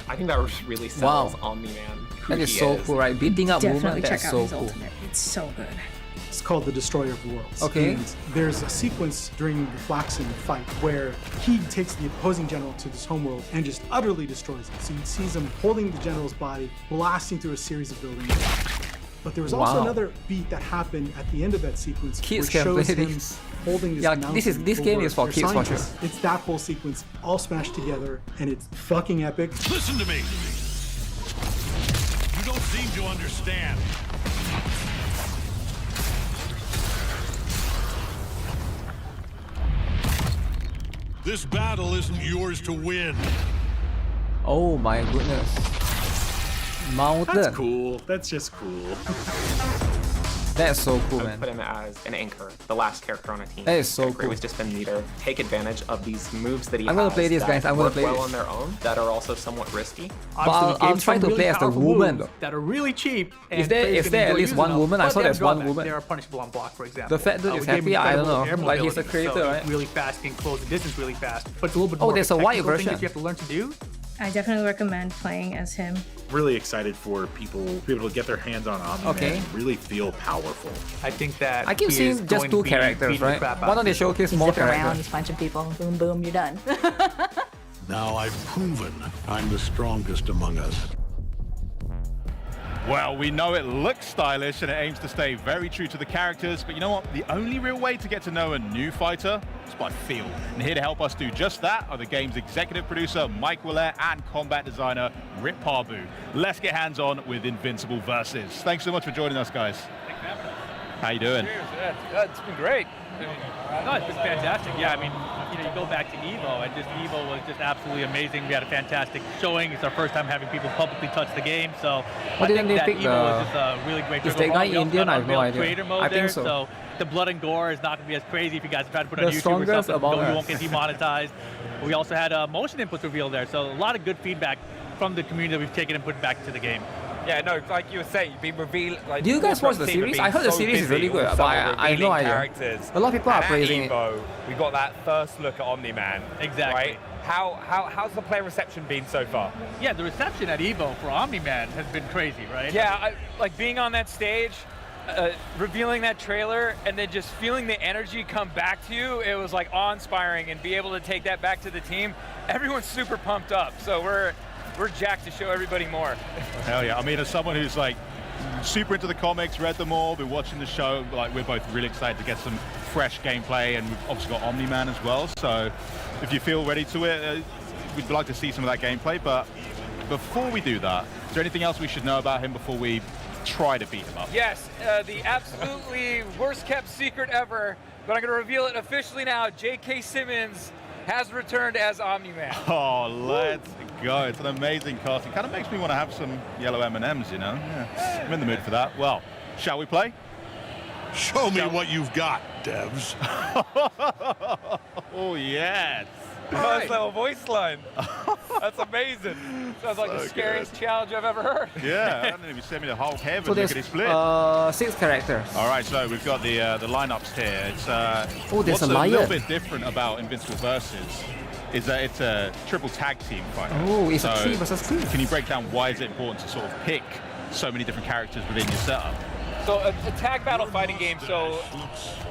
[SPEAKER 23] I think that really sells Omni-Man.
[SPEAKER 2] That is so cool, right? Beating up women, that's so cool.
[SPEAKER 21] It's so good.
[SPEAKER 22] It's called the Destroyer of Worlds.
[SPEAKER 2] Okay.
[SPEAKER 22] And there's a sequence during the Flaxen fight where he takes the opposing general to this homeworld and just utterly destroys it. So he sees him holding the general's body, blasting through a series of buildings. But there was also another beat that happened at the end of that sequence,
[SPEAKER 2] Kids
[SPEAKER 22] which shows
[SPEAKER 2] can play
[SPEAKER 22] him
[SPEAKER 2] this.
[SPEAKER 22] holding this.
[SPEAKER 2] Yeah, this game is for kids for sure.
[SPEAKER 22] It's that whole sequence all smashed together, and it's fucking epic.
[SPEAKER 18] Listen to me. You don't seem to understand. This battle isn't yours to win.
[SPEAKER 2] Oh my goodness. Mountain.
[SPEAKER 19] That's cool. That's just cool.
[SPEAKER 2] That's so cool,
[SPEAKER 23] I
[SPEAKER 2] man.
[SPEAKER 23] would put him as an anchor, the last character on a team.
[SPEAKER 2] That is so
[SPEAKER 23] I agree
[SPEAKER 2] cool.
[SPEAKER 23] with just been leader. Take advantage of these moves that he
[SPEAKER 2] I'm
[SPEAKER 23] has.
[SPEAKER 2] gonna play this,
[SPEAKER 23] that
[SPEAKER 2] guys. I'm gonna
[SPEAKER 23] work
[SPEAKER 2] play
[SPEAKER 23] well
[SPEAKER 2] this.
[SPEAKER 23] on their own, that are also somewhat risky.
[SPEAKER 2] But I'll try to play as the woman though.
[SPEAKER 24] That are really cheap.
[SPEAKER 2] Is there at least one woman? I saw there's one woman.
[SPEAKER 24] They are punishable on block, for example.
[SPEAKER 2] The fact that it's happy, I don't know. Like he's a creator,
[SPEAKER 24] so
[SPEAKER 2] right?
[SPEAKER 24] Really fast, can close the distance really fast. But it's a little bit more
[SPEAKER 2] there's a white
[SPEAKER 24] technical thing
[SPEAKER 2] version.
[SPEAKER 24] that you have to learn to do.
[SPEAKER 21] I definitely recommend playing as him.
[SPEAKER 19] Really excited for people to be able to get their hands on Omni-Man and really feel powerful.
[SPEAKER 24] I think that
[SPEAKER 2] I keep seeing just two characters, right? Why don't they showcase more
[SPEAKER 20] Zip around,
[SPEAKER 2] characters?
[SPEAKER 20] he's punching people, boom, boom, you're done.
[SPEAKER 18] Now I've proven I'm the strongest among us.
[SPEAKER 26] Well, we know it looks stylish and it aims to stay very true to the characters, but you know what? The only real way to get to know a new fighter is by feel. And here to help us do just that are the game's executive producer, Mike Willett, and combat designer, Rip Parbu. Let's get hands-on with Invincible Versus. Thanks so much for joining us, guys. How you doing?
[SPEAKER 28] Cheers. It's been great. No, it's been fantastic. Yeah, I mean, you go back to EVO, and just EVO was just absolutely amazing. We had a fantastic showing. It's our first time having people publicly touch the game, so
[SPEAKER 2] Why
[SPEAKER 28] I think
[SPEAKER 2] didn't they
[SPEAKER 28] that
[SPEAKER 2] pick
[SPEAKER 28] EVO
[SPEAKER 2] the-
[SPEAKER 28] was just a really great
[SPEAKER 2] Is
[SPEAKER 28] trigger
[SPEAKER 2] the guy
[SPEAKER 28] point. We also
[SPEAKER 2] Indian?
[SPEAKER 28] got
[SPEAKER 2] I have no
[SPEAKER 28] Unreal
[SPEAKER 2] idea.
[SPEAKER 28] Creator mode
[SPEAKER 2] I
[SPEAKER 28] there,
[SPEAKER 2] think so.
[SPEAKER 28] the blood and gore is not going to be as crazy if you guys try to put it
[SPEAKER 2] The
[SPEAKER 28] on YouTube or
[SPEAKER 2] strongest
[SPEAKER 28] something.
[SPEAKER 2] among
[SPEAKER 28] You
[SPEAKER 2] us.
[SPEAKER 28] won't get demonetized. We also had motion inputs revealed there, so a lot of good feedback from the community that we've taken and put back into the game.
[SPEAKER 1] Yeah, no, like you were saying, you've been revealed. Like,
[SPEAKER 2] Do you guys watch the series? I heard the series is really good, but I have no idea. A lot of people are praising it.
[SPEAKER 1] We got that first look at Omni-Man.
[SPEAKER 28] Exactly.
[SPEAKER 1] Right? How's the player reception been so far?
[SPEAKER 28] Yeah, the reception at EVO for Omni-Man has been crazy, right?
[SPEAKER 1] Yeah, like being on that stage, revealing that trailer, and then just feeling the energy come back to you, it was like awe-inspiring, and be able to take that back to the team. Everyone's super pumped up, so we're jacked to show everybody more.
[SPEAKER 26] Hell yeah. I mean, as someone who's like super into the comics, read them all, been watching the show, like we're both really excited to get some fresh gameplay, and we've obviously got Omni-Man as well. So if you feel ready to it, we'd like to see some of that gameplay. But before we do that, is there anything else we should know about him before we try to beat him up?
[SPEAKER 1] Yes, the absolutely worst kept secret ever, but I'm going to reveal it officially now. J.K. Simmons has returned as Omni-Man.
[SPEAKER 26] Oh, let's go. It's an amazing casting. Kind of makes me want to have some yellow M&Ms, you know? Yeah. I'm in the mood for that. Well, shall we play?
[SPEAKER 25] Show me what you've got, devs.
[SPEAKER 26] Oh, yes.
[SPEAKER 1] Nice little voice line. That's amazing. Sounds like the scariest challenge I've ever heard.
[SPEAKER 26] Yeah, I don't know if you sent me the whole heaven.
[SPEAKER 2] So
[SPEAKER 26] Look
[SPEAKER 2] there's
[SPEAKER 26] at his split.
[SPEAKER 2] 6 characters.
[SPEAKER 26] All right, so we've got the lineups here. It's
[SPEAKER 2] oh, there's
[SPEAKER 26] what's
[SPEAKER 2] a lion.
[SPEAKER 26] little bit different about Invincible Versus is that it's a triple tag team fight.
[SPEAKER 2] Oh, it's a 3 versus 3.
[SPEAKER 26] Can you break down why is it important to sort of pick so many different characters within your setup?
[SPEAKER 1] So a tag battle fighting game, so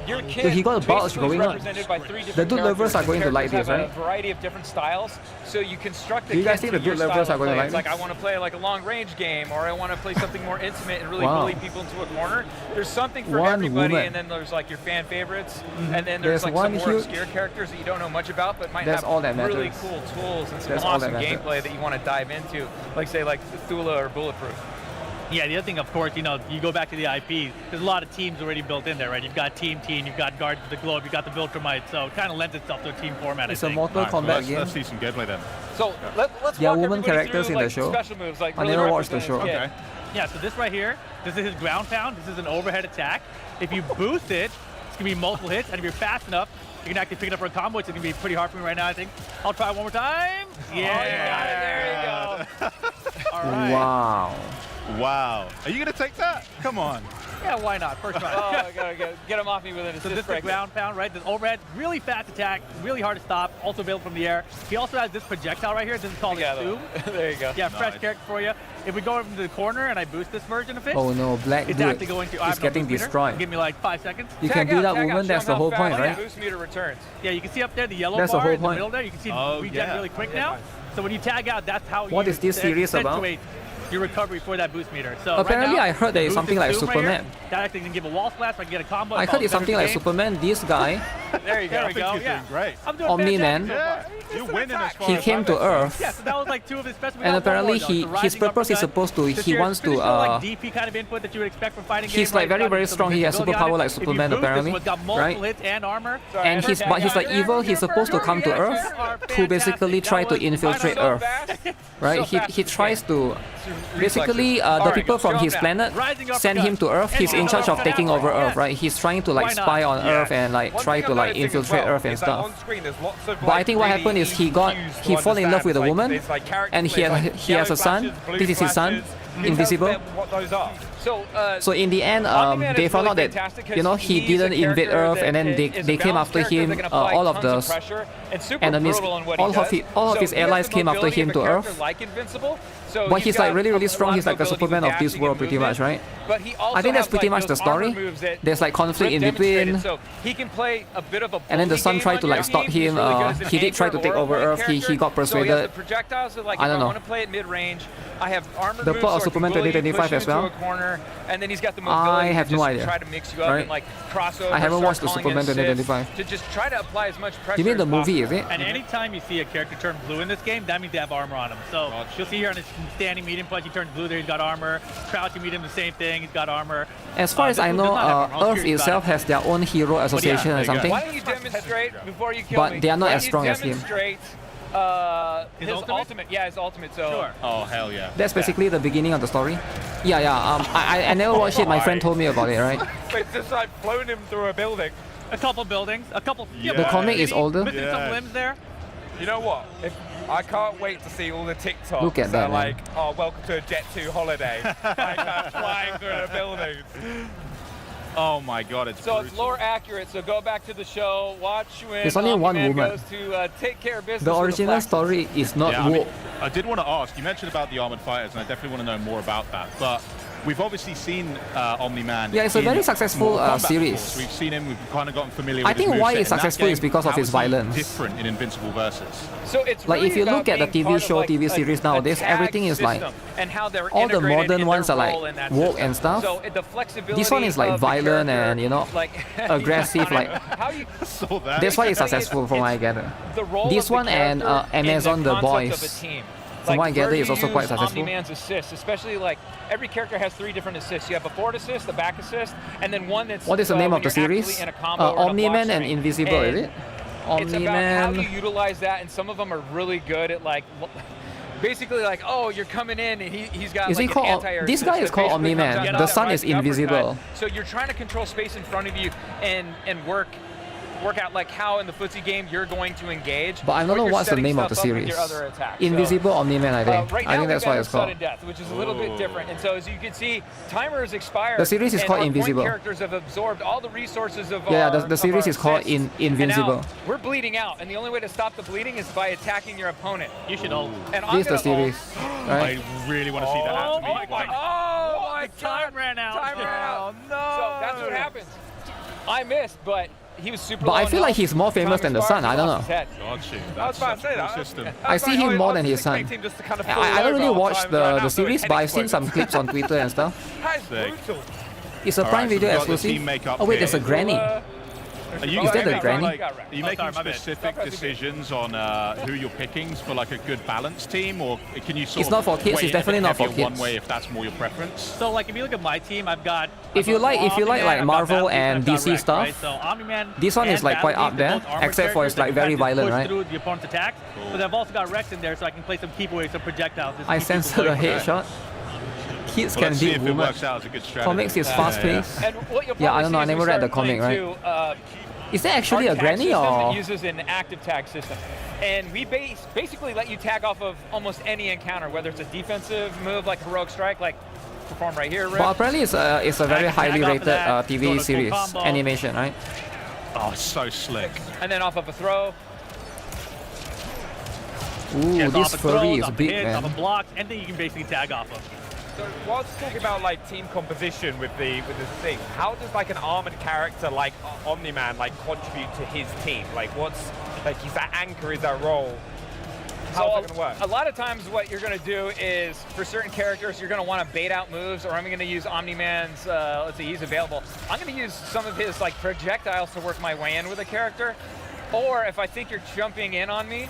[SPEAKER 1] your kid
[SPEAKER 2] he got a bulge going on.
[SPEAKER 1] represented by 3 different
[SPEAKER 2] The dude lovers are going to like this,
[SPEAKER 1] have
[SPEAKER 2] right?
[SPEAKER 1] a variety of different styles, so you construct the
[SPEAKER 2] Do you guys
[SPEAKER 1] kid
[SPEAKER 2] think
[SPEAKER 1] to
[SPEAKER 2] the
[SPEAKER 1] your
[SPEAKER 2] dude lovers
[SPEAKER 1] style
[SPEAKER 2] are going
[SPEAKER 1] of
[SPEAKER 2] to
[SPEAKER 1] play.
[SPEAKER 2] like
[SPEAKER 1] It's like I want to play like a long range game, or I want to play something more intimate and really bully people into a corner. There's something for everybody, and then there's like your fan favorites, and then there's like some more obscure characters that you don't know much about, but might have really cool tools and some awesome gameplay that you want to dive into, like say like Thula or Bulletproof.
[SPEAKER 28] Yeah, the other thing, of course, you know, you go back to the IP, there's a lot of teams already built in there, right? You've got Team, you've got Guardians of the Globe, you've got the Viltrumite, so it kind of lends itself to a team format,
[SPEAKER 2] It's a Mortal Kombat game.
[SPEAKER 26] Let's see some gameplay then.
[SPEAKER 1] So let's
[SPEAKER 2] there are
[SPEAKER 1] walk
[SPEAKER 2] women characters
[SPEAKER 1] through,
[SPEAKER 2] in the
[SPEAKER 1] like,
[SPEAKER 2] show.
[SPEAKER 1] special moves, like
[SPEAKER 2] I never watched the show.
[SPEAKER 26] Okay.
[SPEAKER 28] Yeah, so this right here, this is his ground pound, this is an overhead attack. If you boost it, it's going to be multiple hits, and if you're fast enough, you can actually pick it up for a combo, which is going to be pretty hard for me right now, I think. I'll try one more time. Yeah,
[SPEAKER 1] you got it, there you go.
[SPEAKER 28] All right.
[SPEAKER 2] Wow.
[SPEAKER 26] Wow. Are you going to take that? Come on.
[SPEAKER 28] Yeah, why not? First try.
[SPEAKER 1] I gotta get him off me with an assist.
[SPEAKER 28] So this is the ground pound, right? This overhead, really fast attack, really hard to stop, also available from the air. He also has this projectile right here. This is called a Zoom.
[SPEAKER 1] There you go.
[SPEAKER 28] Yeah, fresh character for you. If we go over to the corner and I boost this version of it,
[SPEAKER 2] oh no, black
[SPEAKER 28] it's
[SPEAKER 2] dude
[SPEAKER 28] actually going to.
[SPEAKER 2] is getting destroyed.
[SPEAKER 28] Give me like 5 seconds.
[SPEAKER 2] You can beat up women. That's the whole point, right?
[SPEAKER 1] Boost meter returns.
[SPEAKER 28] Yeah, you can see up there the yellow
[SPEAKER 2] That's the
[SPEAKER 28] bar
[SPEAKER 2] whole
[SPEAKER 28] in the
[SPEAKER 2] point.
[SPEAKER 28] middle there. You can see regen really quick now. So when you tag out, that's how
[SPEAKER 2] What is this series about?
[SPEAKER 28] Your recovery for that boost meter. So
[SPEAKER 2] apparently,
[SPEAKER 28] right now,
[SPEAKER 2] I heard there is something like Superman.
[SPEAKER 28] Right here, that actually can give a wall splash. I can get a combo.
[SPEAKER 2] I heard it's something like Superman. This guy,
[SPEAKER 1] there you go.
[SPEAKER 28] There we go.
[SPEAKER 26] You're doing great.
[SPEAKER 28] I'm doing
[SPEAKER 2] Omni-Man.
[SPEAKER 26] You're winning as far
[SPEAKER 2] He
[SPEAKER 26] as
[SPEAKER 2] came to Earth.
[SPEAKER 28] Yeah, so that was like 2 of his special.
[SPEAKER 2] And apparently, his purpose is supposed to. He wants to.
[SPEAKER 28] Like DP kind of input that you would expect from fighting
[SPEAKER 2] he's
[SPEAKER 28] games,
[SPEAKER 2] like very strong. He has superpower like Superman apparently, right?
[SPEAKER 28] Hits and armor.
[SPEAKER 2] And he's like evil. He's supposed to come to Earth to basically try to infiltrate Earth, right? He tries to basically the people from his planet send him to Earth. He's in charge of taking over Earth, right? He's trying to like spy on Earth and like try to like infiltrate Earth and stuff. But I think what happened is he fall in love with a woman, and he has a son. This is his son, Invisible. So in the end, they found out that he didn't invade Earth, and then they came after him. All of the enemies, all of his allies came after him to Earth. But he's like really strong. He's like the Superman of this world, pretty much, right? I think that's pretty much the story. There's like conflict in between, and then the son tried to like stop him. He did try to take over Earth. He got persuaded. I don't know. The plot of Superman 2025 as well. I have no idea. Right? I haven't watched the Superman 2025.
[SPEAKER 1] To just try to apply as much pressure.
[SPEAKER 2] You mean the movie, is it?
[SPEAKER 28] And anytime you see a character turn blue in this game, that means they have armor on him. So you'll see here on his standing medium punch, he turns blue there, he's got armor. Crouching medium, the same thing, he's got armor.
[SPEAKER 2] As far as I know, Earth itself has their own hero association or something.
[SPEAKER 1] Why don't you demonstrate before you kill me?
[SPEAKER 2] But they are not as strong as him.
[SPEAKER 1] His ultimate? Yeah, his ultimate, so...
[SPEAKER 28] Sure.
[SPEAKER 26] Oh, hell yeah.
[SPEAKER 2] That's basically the beginning of the story. Yeah. I never watched it. My friend told me about it, right?
[SPEAKER 1] It's just like flown him through a building.
[SPEAKER 28] A couple buildings, a couple...
[SPEAKER 2] The comic is older.
[SPEAKER 28] Missing some limbs there.
[SPEAKER 3] You know what? I can't wait to see all the TikToks
[SPEAKER 2] Look at that,
[SPEAKER 3] like, oh, welcome to a Jet 2 holiday. Like flying through the buildings.
[SPEAKER 26] Oh my God, it's
[SPEAKER 1] so
[SPEAKER 26] brutal.
[SPEAKER 1] It's lore accurate. So go back to the show, watch when
[SPEAKER 2] There's only one woman.
[SPEAKER 1] goes to take care of business.
[SPEAKER 2] The original story is not woke.
[SPEAKER 26] I did want to ask, you mentioned about the Armored Fighters, and I definitely want to know more about that. But we've obviously seen Omni-Man.
[SPEAKER 2] Yeah, it's a very successful series.
[SPEAKER 26] We've seen him, we've kind of gotten familiar
[SPEAKER 2] I
[SPEAKER 26] with his
[SPEAKER 2] think why
[SPEAKER 26] moveset.
[SPEAKER 2] it's successful is because of his violence.
[SPEAKER 26] Different in Invincible Versus.
[SPEAKER 1] So it's
[SPEAKER 2] like
[SPEAKER 1] really
[SPEAKER 2] if you look at the
[SPEAKER 1] being
[SPEAKER 2] TV
[SPEAKER 1] part
[SPEAKER 2] show,
[SPEAKER 1] of, like,
[SPEAKER 2] TV series nowadays, everything is like
[SPEAKER 1] and how they're
[SPEAKER 2] all the
[SPEAKER 1] integrated
[SPEAKER 2] modern
[SPEAKER 1] in
[SPEAKER 2] ones
[SPEAKER 1] their
[SPEAKER 2] are
[SPEAKER 1] role
[SPEAKER 2] like
[SPEAKER 1] in that
[SPEAKER 2] woke
[SPEAKER 1] system.
[SPEAKER 2] and stuff.
[SPEAKER 1] So the flexibility
[SPEAKER 2] This one is like
[SPEAKER 1] of the
[SPEAKER 2] violent
[SPEAKER 1] character,
[SPEAKER 2] and, you know,
[SPEAKER 1] like
[SPEAKER 2] aggressive. Like
[SPEAKER 1] how you
[SPEAKER 26] saw that.
[SPEAKER 2] that's why it's successful from what I gather.
[SPEAKER 1] The role
[SPEAKER 2] This
[SPEAKER 1] of the
[SPEAKER 2] one and
[SPEAKER 1] character
[SPEAKER 2] Amazon
[SPEAKER 1] in
[SPEAKER 2] The
[SPEAKER 1] concept
[SPEAKER 2] Boys.
[SPEAKER 1] of a team.
[SPEAKER 2] From what I gather, is also quite successful.
[SPEAKER 1] Omni-Man's assists, especially like every character has 3 different assists. You have a forward assist, a back assist, and then one that's.
[SPEAKER 2] What is the name of the
[SPEAKER 1] when you're
[SPEAKER 2] series?
[SPEAKER 1] actually in a combo or in a block
[SPEAKER 2] Omni-Man and
[SPEAKER 1] string.
[SPEAKER 2] Invisible, is it?
[SPEAKER 1] It's about how you
[SPEAKER 2] Omni-Man.
[SPEAKER 1] utilize that, and some of them are really good at like. Basically, like, oh, you're coming in, and he's got
[SPEAKER 2] Is
[SPEAKER 1] like
[SPEAKER 2] he called?
[SPEAKER 1] an anti-air
[SPEAKER 2] This guy
[SPEAKER 1] assist
[SPEAKER 2] is
[SPEAKER 1] that
[SPEAKER 2] called
[SPEAKER 1] basically comes
[SPEAKER 2] Omni-Man.
[SPEAKER 1] out
[SPEAKER 2] The
[SPEAKER 1] and
[SPEAKER 2] sun is
[SPEAKER 1] drives the
[SPEAKER 2] invisible.
[SPEAKER 1] uppercut. So you're trying to control space in front of you and work out like how in the footsie game you're going to engage.
[SPEAKER 2] But I don't know what's the name of the series. Invisible Omni-Man, I think.
[SPEAKER 1] Right
[SPEAKER 2] I
[SPEAKER 1] now
[SPEAKER 2] think that's
[SPEAKER 1] we've
[SPEAKER 2] what
[SPEAKER 1] got
[SPEAKER 2] it's called.
[SPEAKER 1] Sudden Death, which is a little bit different. And so as you can see, timer is expired.
[SPEAKER 2] The series is
[SPEAKER 1] and
[SPEAKER 2] called
[SPEAKER 1] our
[SPEAKER 2] Invisible.
[SPEAKER 1] Point characters have absorbed all the resources of
[SPEAKER 2] Yeah,
[SPEAKER 1] our
[SPEAKER 2] the series
[SPEAKER 1] our
[SPEAKER 2] is called
[SPEAKER 1] assists.
[SPEAKER 2] Invincible.
[SPEAKER 1] And now we're bleeding out, and the only way to stop the bleeding is by attacking your opponent. You should ult. And
[SPEAKER 2] This is the series, right?
[SPEAKER 26] I really want to see that happen.
[SPEAKER 1] Oh my God!
[SPEAKER 28] Time ran out.
[SPEAKER 1] Time ran out. No. So that's what happens. I missed, but he was super.
[SPEAKER 2] But
[SPEAKER 1] low
[SPEAKER 2] I
[SPEAKER 1] in
[SPEAKER 2] feel like
[SPEAKER 1] health.
[SPEAKER 2] he's more famous than the Sun. I don't know.
[SPEAKER 26] Got you.
[SPEAKER 3] I was about to say that.
[SPEAKER 26] System.
[SPEAKER 2] I see him more than his son. I don't really watch the series, but I've seen some clips on Twitter and stuff. It's a Prime Video exclusive. Oh wait, there's a granny. Is that the granny?
[SPEAKER 26] Are you making specific decisions on who you're picking for like a good balanced team, or can you sort
[SPEAKER 2] It's
[SPEAKER 26] of
[SPEAKER 2] not for kids,
[SPEAKER 26] weigh
[SPEAKER 2] it's
[SPEAKER 26] it a
[SPEAKER 2] definitely
[SPEAKER 26] bit
[SPEAKER 2] not for
[SPEAKER 26] heavier
[SPEAKER 2] kids.
[SPEAKER 26] one way if that's more your preference?
[SPEAKER 28] So like if you look at my team, I've got.
[SPEAKER 2] If you like like Marvel and DC stuff,
[SPEAKER 28] right? So Omni-Man
[SPEAKER 2] this one is like quite up there, except for it's like very violent, right?
[SPEAKER 28] Through the opponent's attack, but I've also got Rex in there, so I can play some keep away, some projectiles.
[SPEAKER 2] I censored a headshot. Kids can beat women.
[SPEAKER 26] Works out as a good strategy.
[SPEAKER 2] Comics is fast-paced.
[SPEAKER 1] Yeah,
[SPEAKER 2] I don't know. I never read the comic, right? Is that actually a granny or?
[SPEAKER 1] It uses an active tag system, and we basically let you tag off of almost any encounter, whether it's a defensive move like heroic strike, like perform right here.
[SPEAKER 2] But apparently it's a very highly rated TV series animation, right?
[SPEAKER 26] Oh, so slick.
[SPEAKER 1] And then off of a throw.
[SPEAKER 2] Ooh, this furry is big,
[SPEAKER 28] hits,
[SPEAKER 2] man.
[SPEAKER 28] off of blocks, anything you can basically tag off of.
[SPEAKER 3] So whilst talking about like team composition with this thing, how does like an armored character like Omni-Man like contribute to his team? Like what's like is that anchor, is that role? How's it gonna work?
[SPEAKER 1] A lot of times what you're gonna do is for certain characters you're gonna want to bait out moves, or I'm gonna use Omni-Man's let's see, he's available. I'm gonna use some of his like projectiles to work my way in with a character. Or if I think you're jumping in on me,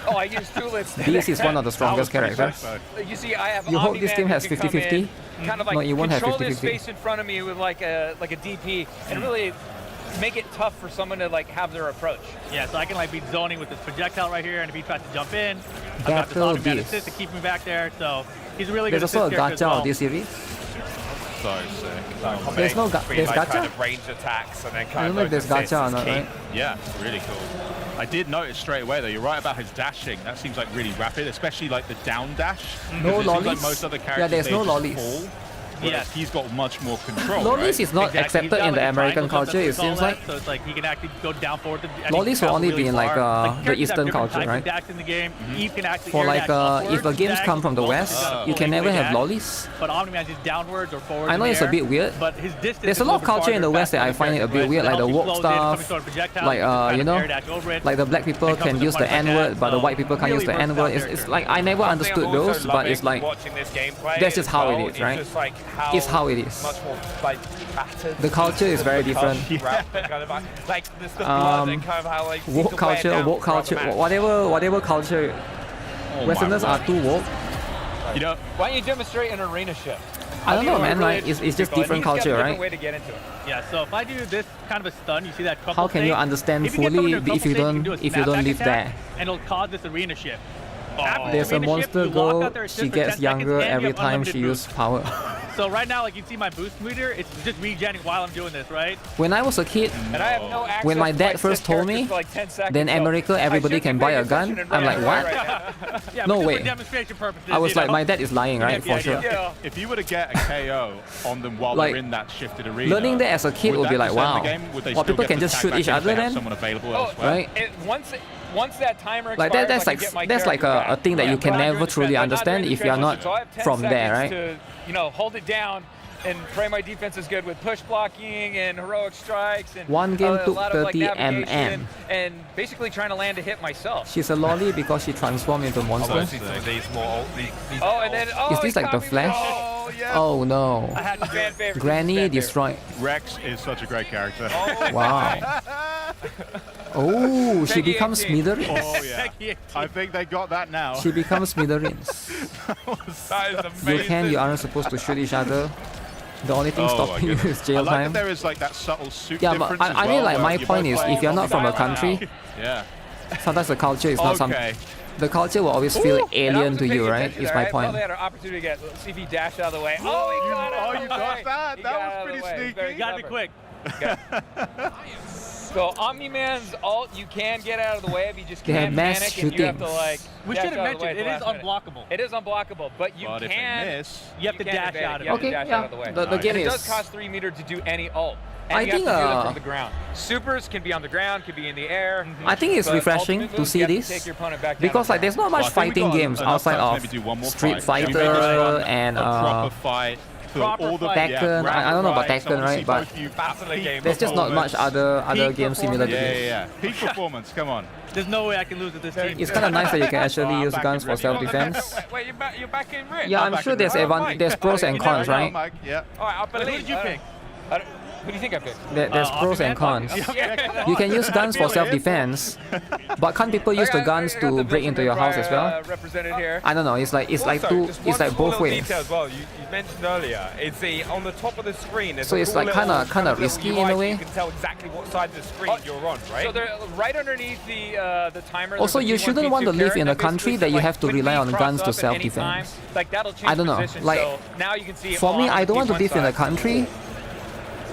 [SPEAKER 1] oh, I use Tulits.
[SPEAKER 2] This is one of the strongest characters.
[SPEAKER 1] You see, I have
[SPEAKER 2] You hope
[SPEAKER 1] Omni-Man
[SPEAKER 2] this team has
[SPEAKER 1] who can come
[SPEAKER 2] 50-50?
[SPEAKER 1] in, kind of like
[SPEAKER 2] No, you won't have
[SPEAKER 1] control this
[SPEAKER 2] 50-50.
[SPEAKER 1] space in front of me with like a DP, and really make it tough for someone to like have their approach.
[SPEAKER 28] Yeah, so I can like be zoning with this projectile right here, and if he tries to jump in, I've got this Omni-Man assist to keep me back there. So he's a really good
[SPEAKER 2] There's
[SPEAKER 28] assist
[SPEAKER 2] also a
[SPEAKER 28] character as
[SPEAKER 2] gacha
[SPEAKER 28] well.
[SPEAKER 2] of this series.
[SPEAKER 26] So sick.
[SPEAKER 2] There's no
[SPEAKER 3] between, like,
[SPEAKER 2] gacha?
[SPEAKER 3] kind of range attacks and then kind
[SPEAKER 2] I don't know if there's gacha or not, right?
[SPEAKER 26] Yeah, really cool. I did notice straight away though, you're right about his dashing. That seems like really rapid, especially like the down dash.
[SPEAKER 2] No
[SPEAKER 26] It seems
[SPEAKER 2] lollies?
[SPEAKER 26] like most other characters,
[SPEAKER 2] Yeah, there's
[SPEAKER 26] they
[SPEAKER 2] no
[SPEAKER 26] just
[SPEAKER 2] lollies.
[SPEAKER 26] fall, whereas he's got much more control.
[SPEAKER 2] Lollies
[SPEAKER 26] right?
[SPEAKER 2] is not accepted in the American culture, it seems like.
[SPEAKER 28] So it's like he can actually go down forward.
[SPEAKER 2] Lollies will only be in like the Eastern culture, right?
[SPEAKER 28] In the game, you can actually
[SPEAKER 2] For like if the games come from the West, you can never have lollies.
[SPEAKER 28] But Omni-Man is downwards or forwards.
[SPEAKER 2] I know it's a bit weird.
[SPEAKER 28] But his distance
[SPEAKER 2] There's a lot of culture in the West that I find it a bit weird, like the woke stuff, like you know, like the black people can use the N-word, but the white people can't use the N-word. It's like I never understood those, but it's like that's just how it is, right? It's how it is.
[SPEAKER 3] Much more like battered.
[SPEAKER 2] The culture is very different.
[SPEAKER 3] Like the blood and kind of how like
[SPEAKER 2] Woke culture, whatever culture. Westerners are too woke.
[SPEAKER 26] You know,
[SPEAKER 1] why don't you demonstrate an arena shift?
[SPEAKER 2] I don't know, man. Like it's just different culture, right?
[SPEAKER 1] Way to get into it.
[SPEAKER 28] Yeah. So if I do this kind of a stun, you see that crumple
[SPEAKER 2] How can you
[SPEAKER 28] state?
[SPEAKER 2] understand
[SPEAKER 28] If you get
[SPEAKER 2] fully
[SPEAKER 28] someone to a
[SPEAKER 2] if you
[SPEAKER 28] crumple
[SPEAKER 2] don't
[SPEAKER 28] state, you can do a snapback
[SPEAKER 2] live
[SPEAKER 28] attack,
[SPEAKER 2] there?
[SPEAKER 28] And it'll cause this arena shift.
[SPEAKER 2] There's a monster girl. She gets younger every time she uses power.
[SPEAKER 28] So right now, like you see my boost meter, it's just regenerating while I'm doing this, right?
[SPEAKER 2] When I was a kid,
[SPEAKER 1] and I have no access
[SPEAKER 2] when my
[SPEAKER 1] to
[SPEAKER 2] dad first told me,
[SPEAKER 1] for like 10 seconds,
[SPEAKER 2] then America, everybody can buy a gun. I'm like, what?
[SPEAKER 28] Yeah,
[SPEAKER 2] No
[SPEAKER 28] but
[SPEAKER 2] way.
[SPEAKER 28] For demonstration purposes,
[SPEAKER 2] I was
[SPEAKER 28] you
[SPEAKER 2] like,
[SPEAKER 28] know?
[SPEAKER 2] my dad is lying, right? For sure.
[SPEAKER 1] Yeah.
[SPEAKER 26] If you were to get a KO on them while
[SPEAKER 2] Like,
[SPEAKER 26] they're in that shifted arena,
[SPEAKER 2] learning that as a kid would be like, wow. Well, people can just shoot each other then,
[SPEAKER 26] someone available elsewhere.
[SPEAKER 2] right?
[SPEAKER 1] Once that timer
[SPEAKER 2] Like
[SPEAKER 1] expires,
[SPEAKER 2] that's like a thing that you can never truly understand if you're not from there, right?
[SPEAKER 1] To, hold it down and pray my defense is good with push blocking and heroic strikes and
[SPEAKER 2] One game
[SPEAKER 1] a
[SPEAKER 2] took
[SPEAKER 1] lot of,
[SPEAKER 2] 30
[SPEAKER 1] navigation
[SPEAKER 2] mm.
[SPEAKER 1] and basically trying to land a hit myself.
[SPEAKER 2] She's a lolly because she transformed into monsters.
[SPEAKER 3] These more
[SPEAKER 1] and then
[SPEAKER 2] Is this like the Flash? Oh no.
[SPEAKER 1] I had fan favorite.
[SPEAKER 2] Granny destroyed.
[SPEAKER 26] Rex is such a great character.
[SPEAKER 2] Wow. Oh, she becomes smithereens.
[SPEAKER 26] Oh yeah. I think they got that now.
[SPEAKER 2] She becomes smithereens.
[SPEAKER 26] That is amazing.
[SPEAKER 2] You aren't supposed to shoot each other. The only thing stopping you is jail
[SPEAKER 26] I like
[SPEAKER 2] time.
[SPEAKER 26] that there is like that subtle suit
[SPEAKER 2] Yeah,
[SPEAKER 26] difference
[SPEAKER 2] but I
[SPEAKER 26] as
[SPEAKER 2] mean,
[SPEAKER 26] well,
[SPEAKER 2] like,
[SPEAKER 26] where
[SPEAKER 2] my
[SPEAKER 26] you're
[SPEAKER 2] point
[SPEAKER 26] both
[SPEAKER 2] is,
[SPEAKER 26] playing
[SPEAKER 2] if you're not from a country,
[SPEAKER 26] yeah,
[SPEAKER 2] sometimes the culture is not something.
[SPEAKER 26] Okay.
[SPEAKER 2] The culture will always feel alien to you, right? Is my
[SPEAKER 1] I
[SPEAKER 2] point.
[SPEAKER 1] probably had an opportunity to let's see if he dashed out of the way. Oh, he got out of the
[SPEAKER 26] you got
[SPEAKER 1] way.
[SPEAKER 26] that?
[SPEAKER 1] He
[SPEAKER 26] That
[SPEAKER 1] got
[SPEAKER 26] was
[SPEAKER 1] out of
[SPEAKER 26] pretty
[SPEAKER 1] the way.
[SPEAKER 26] sneaky.
[SPEAKER 1] Very
[SPEAKER 28] Got it
[SPEAKER 1] clever.
[SPEAKER 28] quick.
[SPEAKER 1] So Omni-Man's ult, you can get out of the way if you just
[SPEAKER 2] They have
[SPEAKER 1] can't
[SPEAKER 2] mass
[SPEAKER 1] panic and you have to
[SPEAKER 2] shooting.
[SPEAKER 1] like.
[SPEAKER 28] We
[SPEAKER 1] dash
[SPEAKER 28] should have
[SPEAKER 1] out of the way
[SPEAKER 28] mentioned
[SPEAKER 1] at
[SPEAKER 28] it is
[SPEAKER 1] the last minute.
[SPEAKER 28] unblockable.
[SPEAKER 1] It is unblockable, but you
[SPEAKER 26] But if they
[SPEAKER 1] can.
[SPEAKER 26] miss,
[SPEAKER 28] You have to dash out of it.
[SPEAKER 1] You have to
[SPEAKER 2] Okay,
[SPEAKER 1] dash
[SPEAKER 2] yeah.
[SPEAKER 1] out of the way.
[SPEAKER 2] The game
[SPEAKER 1] and it
[SPEAKER 2] is-
[SPEAKER 1] does cost 3 meter to do any ult. And
[SPEAKER 2] I
[SPEAKER 1] you
[SPEAKER 2] think,
[SPEAKER 1] have to do them from the ground. Supers can be on the ground, can be in the air.
[SPEAKER 2] I think it's
[SPEAKER 1] but
[SPEAKER 2] refreshing
[SPEAKER 1] ultimate
[SPEAKER 2] to
[SPEAKER 1] moves,
[SPEAKER 2] see
[SPEAKER 1] you have to
[SPEAKER 2] this
[SPEAKER 1] take your opponent back down
[SPEAKER 2] because
[SPEAKER 1] to the
[SPEAKER 2] like there's
[SPEAKER 1] ground.
[SPEAKER 2] not much
[SPEAKER 26] Well, I think
[SPEAKER 2] fighting
[SPEAKER 26] we've got
[SPEAKER 2] games
[SPEAKER 26] enough
[SPEAKER 2] outside
[SPEAKER 26] time to
[SPEAKER 2] of
[SPEAKER 26] maybe do one more
[SPEAKER 2] Street
[SPEAKER 26] fight. Should we
[SPEAKER 2] Fighter
[SPEAKER 26] just run
[SPEAKER 2] and
[SPEAKER 26] a proper fight for
[SPEAKER 28] Proper
[SPEAKER 26] all the
[SPEAKER 28] fight.
[SPEAKER 2] Tekken. I don't know about
[SPEAKER 26] right,
[SPEAKER 2] Tekken, right? But there's just not much other game similar to this.
[SPEAKER 26] Yeah. Peak performance, come on.
[SPEAKER 28] There's no way I can lose with this team.
[SPEAKER 2] It's kind of nice that you can actually use guns for self-defense.
[SPEAKER 1] Wait, you're back in ring.
[SPEAKER 2] Yeah, I'm sure there's there's pros and cons, right?
[SPEAKER 26] Yeah.
[SPEAKER 1] All right, I'll
[SPEAKER 28] Who
[SPEAKER 1] believe.
[SPEAKER 28] did you pick?
[SPEAKER 1] Who do you think I picked?
[SPEAKER 2] There's pros and cons. You can use guns for self-defense, but can't people use the guns to break into your house as well?
[SPEAKER 1] Represented here.
[SPEAKER 2] I don't know. It's like both ways.
[SPEAKER 3] Detail as well. You mentioned earlier. It's on the top of the screen. There's
[SPEAKER 2] So
[SPEAKER 3] a
[SPEAKER 2] it's
[SPEAKER 3] cool
[SPEAKER 2] like
[SPEAKER 3] little
[SPEAKER 2] kind of risky in a way.
[SPEAKER 3] You can tell exactly what side of the screen you're on, right?
[SPEAKER 1] So they're right underneath the timer.
[SPEAKER 2] Also,
[SPEAKER 1] there's a
[SPEAKER 2] you
[SPEAKER 1] P1,
[SPEAKER 2] shouldn't
[SPEAKER 1] P2
[SPEAKER 2] want to live
[SPEAKER 1] carrot
[SPEAKER 2] in a
[SPEAKER 1] that basically
[SPEAKER 2] country
[SPEAKER 1] says,
[SPEAKER 2] that you
[SPEAKER 1] like,
[SPEAKER 2] have to
[SPEAKER 1] when
[SPEAKER 2] rely
[SPEAKER 1] we
[SPEAKER 2] on
[SPEAKER 1] cross
[SPEAKER 2] guns
[SPEAKER 1] up
[SPEAKER 2] to
[SPEAKER 1] at any
[SPEAKER 2] self-defense.
[SPEAKER 1] time, like that'll change
[SPEAKER 2] I don't know.
[SPEAKER 1] position,
[SPEAKER 2] Like,
[SPEAKER 1] so now you can see
[SPEAKER 2] for me,
[SPEAKER 1] on
[SPEAKER 2] I
[SPEAKER 1] the
[SPEAKER 2] don't want to
[SPEAKER 1] P1
[SPEAKER 2] live in a
[SPEAKER 1] side.
[SPEAKER 2] country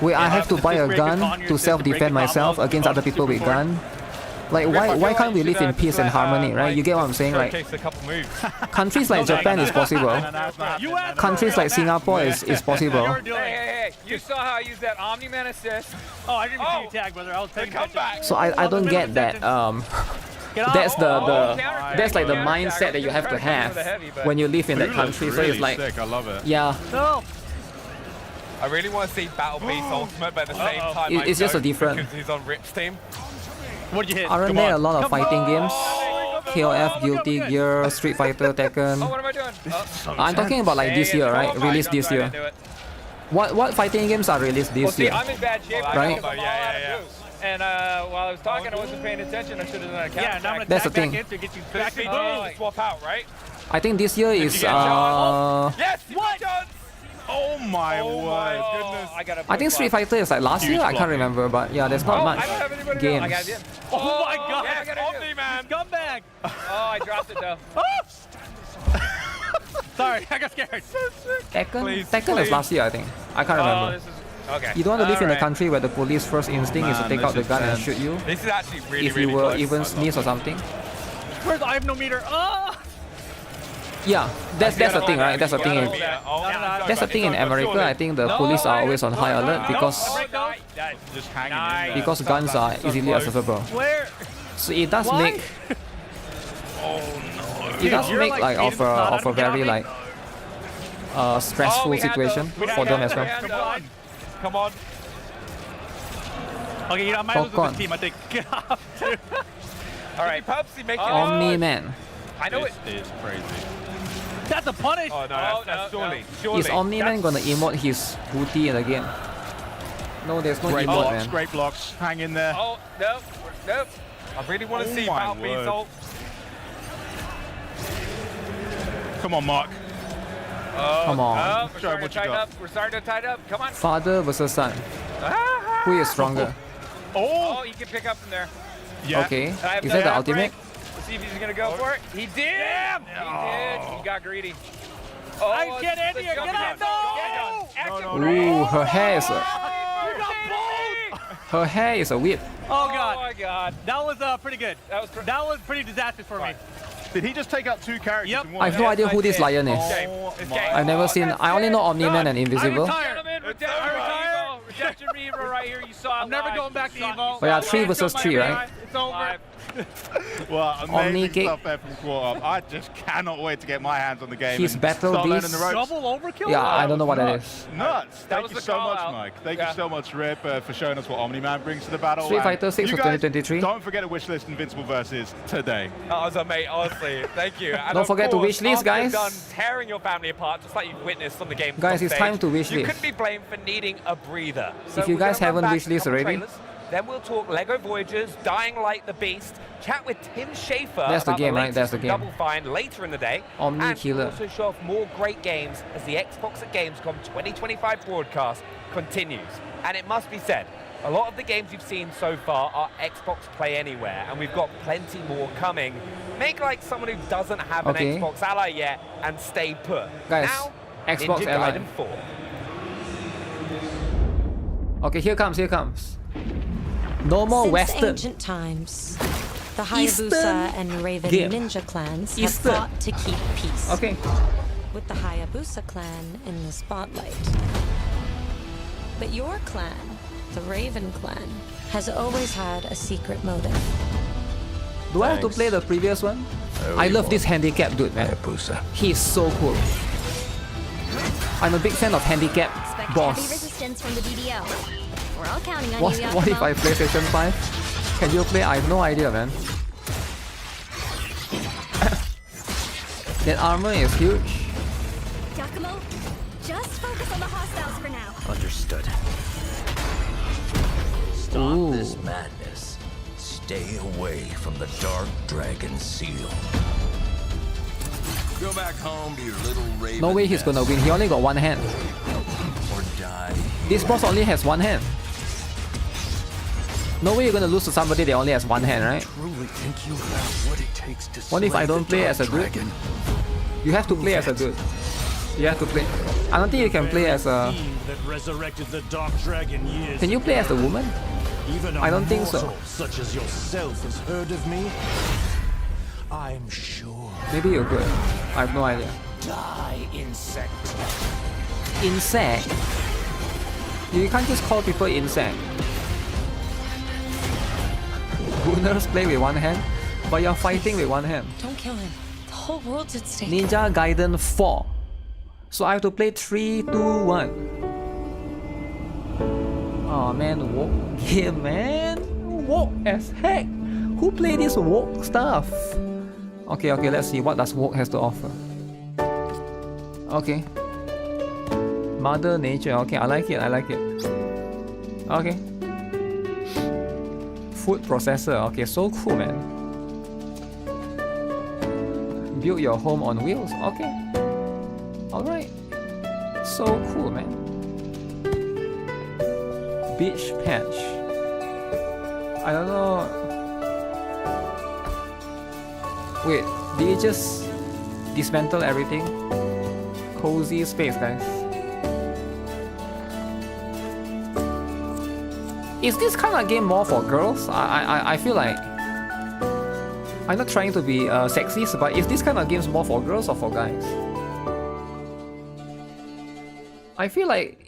[SPEAKER 2] where I have to buy a gun to self-defend myself against other people with gun. Like, why can't we live in peace and harmony, right? You get what I'm saying? Like, countries like Japan is possible. Countries like Singapore is possible.
[SPEAKER 1] Hey, you saw how I used that Omni-Man assist.
[SPEAKER 28] Oh, I didn't even see you tag, brother. I was taking comeback.
[SPEAKER 2] So I don't get that. That's that's like the mindset that you have to have when you live in that country. So it's like,
[SPEAKER 26] I love it.
[SPEAKER 2] yeah.
[SPEAKER 28] No.
[SPEAKER 3] I really want to see Battle Beast Ultimate, but at the same time,
[SPEAKER 2] It's just a different.
[SPEAKER 3] because he's on Rip's team.
[SPEAKER 28] What did you hit?
[SPEAKER 2] Aren't there a lot of fighting games? KOF, Guilty Gear, Street Fighter, Tekken.
[SPEAKER 1] What am I doing?
[SPEAKER 2] I'm talking about like this year, right? Released this year. What fighting games are released this year?
[SPEAKER 1] I'm in bad shape.
[SPEAKER 2] Right?
[SPEAKER 1] And while I was talking, I wasn't paying attention. I should have done a counter.
[SPEAKER 28] Yeah, now I'm gonna
[SPEAKER 2] That's the
[SPEAKER 28] tag
[SPEAKER 2] thing.
[SPEAKER 28] back in to get you back in.
[SPEAKER 3] Swap out, right?
[SPEAKER 2] I think this year is
[SPEAKER 3] Yes!
[SPEAKER 28] What?
[SPEAKER 26] Oh my word!
[SPEAKER 3] Goodness.
[SPEAKER 2] I think Street Fighter is like last year. I can't remember, but yeah, there's not much games.
[SPEAKER 28] Oh my god!
[SPEAKER 3] Omni-Man!
[SPEAKER 28] Scumbag!
[SPEAKER 1] Oh, I dropped it though.
[SPEAKER 28] Sorry, I got scared.
[SPEAKER 2] Tekken is last year, I think. I can't remember.
[SPEAKER 1] Okay.
[SPEAKER 2] You don't want to live in a country where the police first instinct is to take out the gun and shoot you.
[SPEAKER 3] This is actually really,
[SPEAKER 2] If you were even sneeze or something.
[SPEAKER 28] Where's I have no meter? Oh!
[SPEAKER 2] Yeah, that's the thing, right? That's the thing. That's the thing in America. I think the police are always on high alert because guns are easily accessible.
[SPEAKER 28] Where?
[SPEAKER 2] So it does make it does make like of a very like stressful situation for them as well.
[SPEAKER 3] Come on.
[SPEAKER 28] Okay, you know, I might lose with the team, I think.
[SPEAKER 3] All right, Pubsy, make it.
[SPEAKER 2] Omni-Man.
[SPEAKER 1] I know it.
[SPEAKER 26] This is crazy.
[SPEAKER 28] That's a punish.
[SPEAKER 3] Oh no, that's surely.
[SPEAKER 2] Is Omni-Man gonna emote his booty in the game? No, there's no emote, man.
[SPEAKER 26] Great blocks. Hang in there.
[SPEAKER 1] Oh, nope.
[SPEAKER 3] I really want to see Battle Beast ult.
[SPEAKER 26] Come on, Mark.
[SPEAKER 2] Come on.
[SPEAKER 1] We're starting to tighten up. We're starting to tighten up. Come on.
[SPEAKER 2] Father versus son. Who is stronger?
[SPEAKER 1] Oh, he can pick up from there.
[SPEAKER 26] Yeah.
[SPEAKER 2] Okay. Is that the ultimate?
[SPEAKER 1] Let's see if he's gonna go for it. He did. He did. He got greedy.
[SPEAKER 28] I get in here. Get out. No.
[SPEAKER 2] Ooh, her hair is a whip.
[SPEAKER 28] Oh god.
[SPEAKER 1] Oh my god.
[SPEAKER 28] That was pretty good. That was pretty disastrous for me.
[SPEAKER 26] Did he just take out 2 characters in one?
[SPEAKER 2] I have no idea who this lion is. I've never seen. I only know Omni-Man and Invisible.
[SPEAKER 1] Gentlemen, Redemption Reaver right here. You saw it.
[SPEAKER 28] I'm never going back to Evo.
[SPEAKER 2] Oh yeah, 3 versus 3, right?
[SPEAKER 28] It's over.
[SPEAKER 26] Well, amazing
[SPEAKER 2] Omni
[SPEAKER 26] stuff there from Quarter. I just cannot wait to get my hands on the game.
[SPEAKER 2] His battle beast.
[SPEAKER 28] Double overkill?
[SPEAKER 2] Yeah, I don't know what that is.
[SPEAKER 26] Nuts. Thank you so much, Mike. Thank you so much, Rip, for showing us what Omni-Man brings to the battle.
[SPEAKER 2] Street Fighter 6 for 2023.
[SPEAKER 26] Don't forget to wishlist Invincible Versus today.
[SPEAKER 3] That was amazing, honestly. Thank you. And
[SPEAKER 2] don't forget to wishlist, guys.
[SPEAKER 3] Done tearing your family apart, just like you've witnessed on the game.
[SPEAKER 2] Guys, it's time to wishlist.
[SPEAKER 3] You couldn't be blamed for needing a breather.
[SPEAKER 2] If you guys haven't wishlist already.
[SPEAKER 3] Then we'll talk Lego Voyagers, Dying Light the Beast, chat with Tim Schafer.
[SPEAKER 2] That's the game, right? That's the game.
[SPEAKER 3] Double Fine later in the day.
[SPEAKER 2] Omni Killer.
[SPEAKER 3] And we'll also show off more great games as the Xbox at Gamescom 2025 broadcast continues. And it must be said, a lot of the games you've seen so far are Xbox Play Anywhere, and we've got plenty more coming. Make like someone who doesn't have an Xbox Ally yet and stay put.
[SPEAKER 2] Guys,
[SPEAKER 3] now,
[SPEAKER 2] Xbox Ally.
[SPEAKER 3] Gaiden 4.
[SPEAKER 2] Okay, here comes. No more
[SPEAKER 4] Since
[SPEAKER 2] Western.
[SPEAKER 4] ancient times, the Hayabusa and Raven ninja clans have fought to keep peace.
[SPEAKER 2] Okay.
[SPEAKER 4] With the Hayabusa clan in the spotlight. But your clan, the Raven clan, has always had a secret motive.
[SPEAKER 2] Do I have to play the previous one? I love this handicap dude, man. He's so cool. I'm a big fan of handicap boss.
[SPEAKER 5] Heavy resistance from the DDO. We're all counting on you.
[SPEAKER 2] What if I play PlayStation 5? Can you play? I have no idea, man. That armor is huge.
[SPEAKER 5] Giacomo, just focus on the hostiles for now.
[SPEAKER 9] Understood. Stop this madness. Stay away from the Dark Dragon Seal. Go back home to your little raven.
[SPEAKER 2] No way he's gonna win. He only got one hand.
[SPEAKER 9] Or die.
[SPEAKER 2] This boss only has one hand. No way you're gonna lose to somebody that only has one hand, right?
[SPEAKER 9] Truly think you have what it takes to
[SPEAKER 2] What if I don't play as a dude? You have to play as a dude. You have to play. I don't think you can play as a... Can you play as a woman? I don't think so.
[SPEAKER 18] Such as yourself has heard of me. I'm sure.
[SPEAKER 2] Maybe you're good. I have no idea.
[SPEAKER 18] Die, insect.
[SPEAKER 2] Insect? You can't just call people insect. Gooners play with one hand, but you're fighting with one hand.
[SPEAKER 4] Don't kill him. The whole world's at stake.
[SPEAKER 2] Ninja Gaiden 4. So I have to play 3, 2, 1. Oh man, woke game, man. Woke as heck. Who play this woke stuff? Okay, let's see. What does woke has to offer? Okay. Mother Nature. Okay, I like it. Okay. Food processor. Okay, so cool, man. Build your home on wheels. Okay. Alright. So cool, man. Beach patch. I don't know. Wait, did you just dismantle everything? Cozy space, guys. Is this kind of game more for girls? I feel like... I'm not trying to be sexist, but is this kind of games more for girls or for guys? I feel like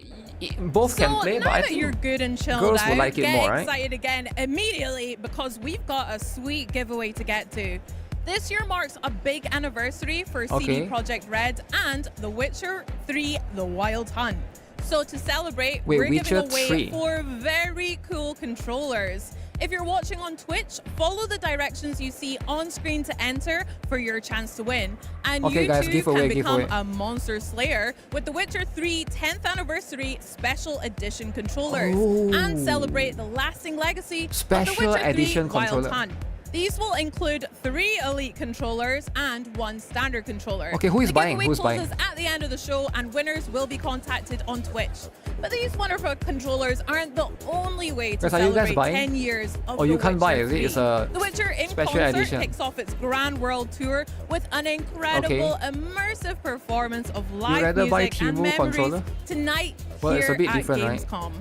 [SPEAKER 2] both can play, but I think
[SPEAKER 11] you're good and chilled
[SPEAKER 2] girls
[SPEAKER 11] out,
[SPEAKER 2] will like it more, right?
[SPEAKER 11] Get excited again immediately because we've got a sweet giveaway to get to. This year marks a big anniversary for CD Projekt Red and The Witcher 3: The Wild Hunt. So to celebrate, we're giving away 4 very cool controllers. If you're watching on Twitch, follow the directions you see on screen to enter for your chance to win. And you
[SPEAKER 2] guys,
[SPEAKER 11] too can become a monster slayer with The Witcher 3 10th Anniversary Special Edition controllers and celebrate the lasting legacy of The Witcher 3 Wild Hunt. These will include 3 elite controllers and 1 standard controller.
[SPEAKER 2] Okay, who is buying?
[SPEAKER 11] The giveaway closes at the end of the show and winners will be contacted on Twitch. But these wonderful controllers aren't the only way to
[SPEAKER 2] Guys, are you guys
[SPEAKER 11] celebrate
[SPEAKER 2] buying?
[SPEAKER 11] 10 years of
[SPEAKER 2] Oh,
[SPEAKER 11] The
[SPEAKER 2] you can't buy,
[SPEAKER 11] Witcher
[SPEAKER 2] is it?
[SPEAKER 11] 3.
[SPEAKER 2] It's a
[SPEAKER 11] The Witcher in
[SPEAKER 2] special
[SPEAKER 11] Concert
[SPEAKER 2] edition.
[SPEAKER 11] kicks off its grand world tour with an incredible, immersive performance of live
[SPEAKER 2] rather buy
[SPEAKER 11] music and
[SPEAKER 2] Temu
[SPEAKER 11] memories
[SPEAKER 2] controller?
[SPEAKER 11] tonight
[SPEAKER 2] Well, it's
[SPEAKER 11] here
[SPEAKER 2] a bit
[SPEAKER 11] at
[SPEAKER 2] different, right?
[SPEAKER 11] Gamescom.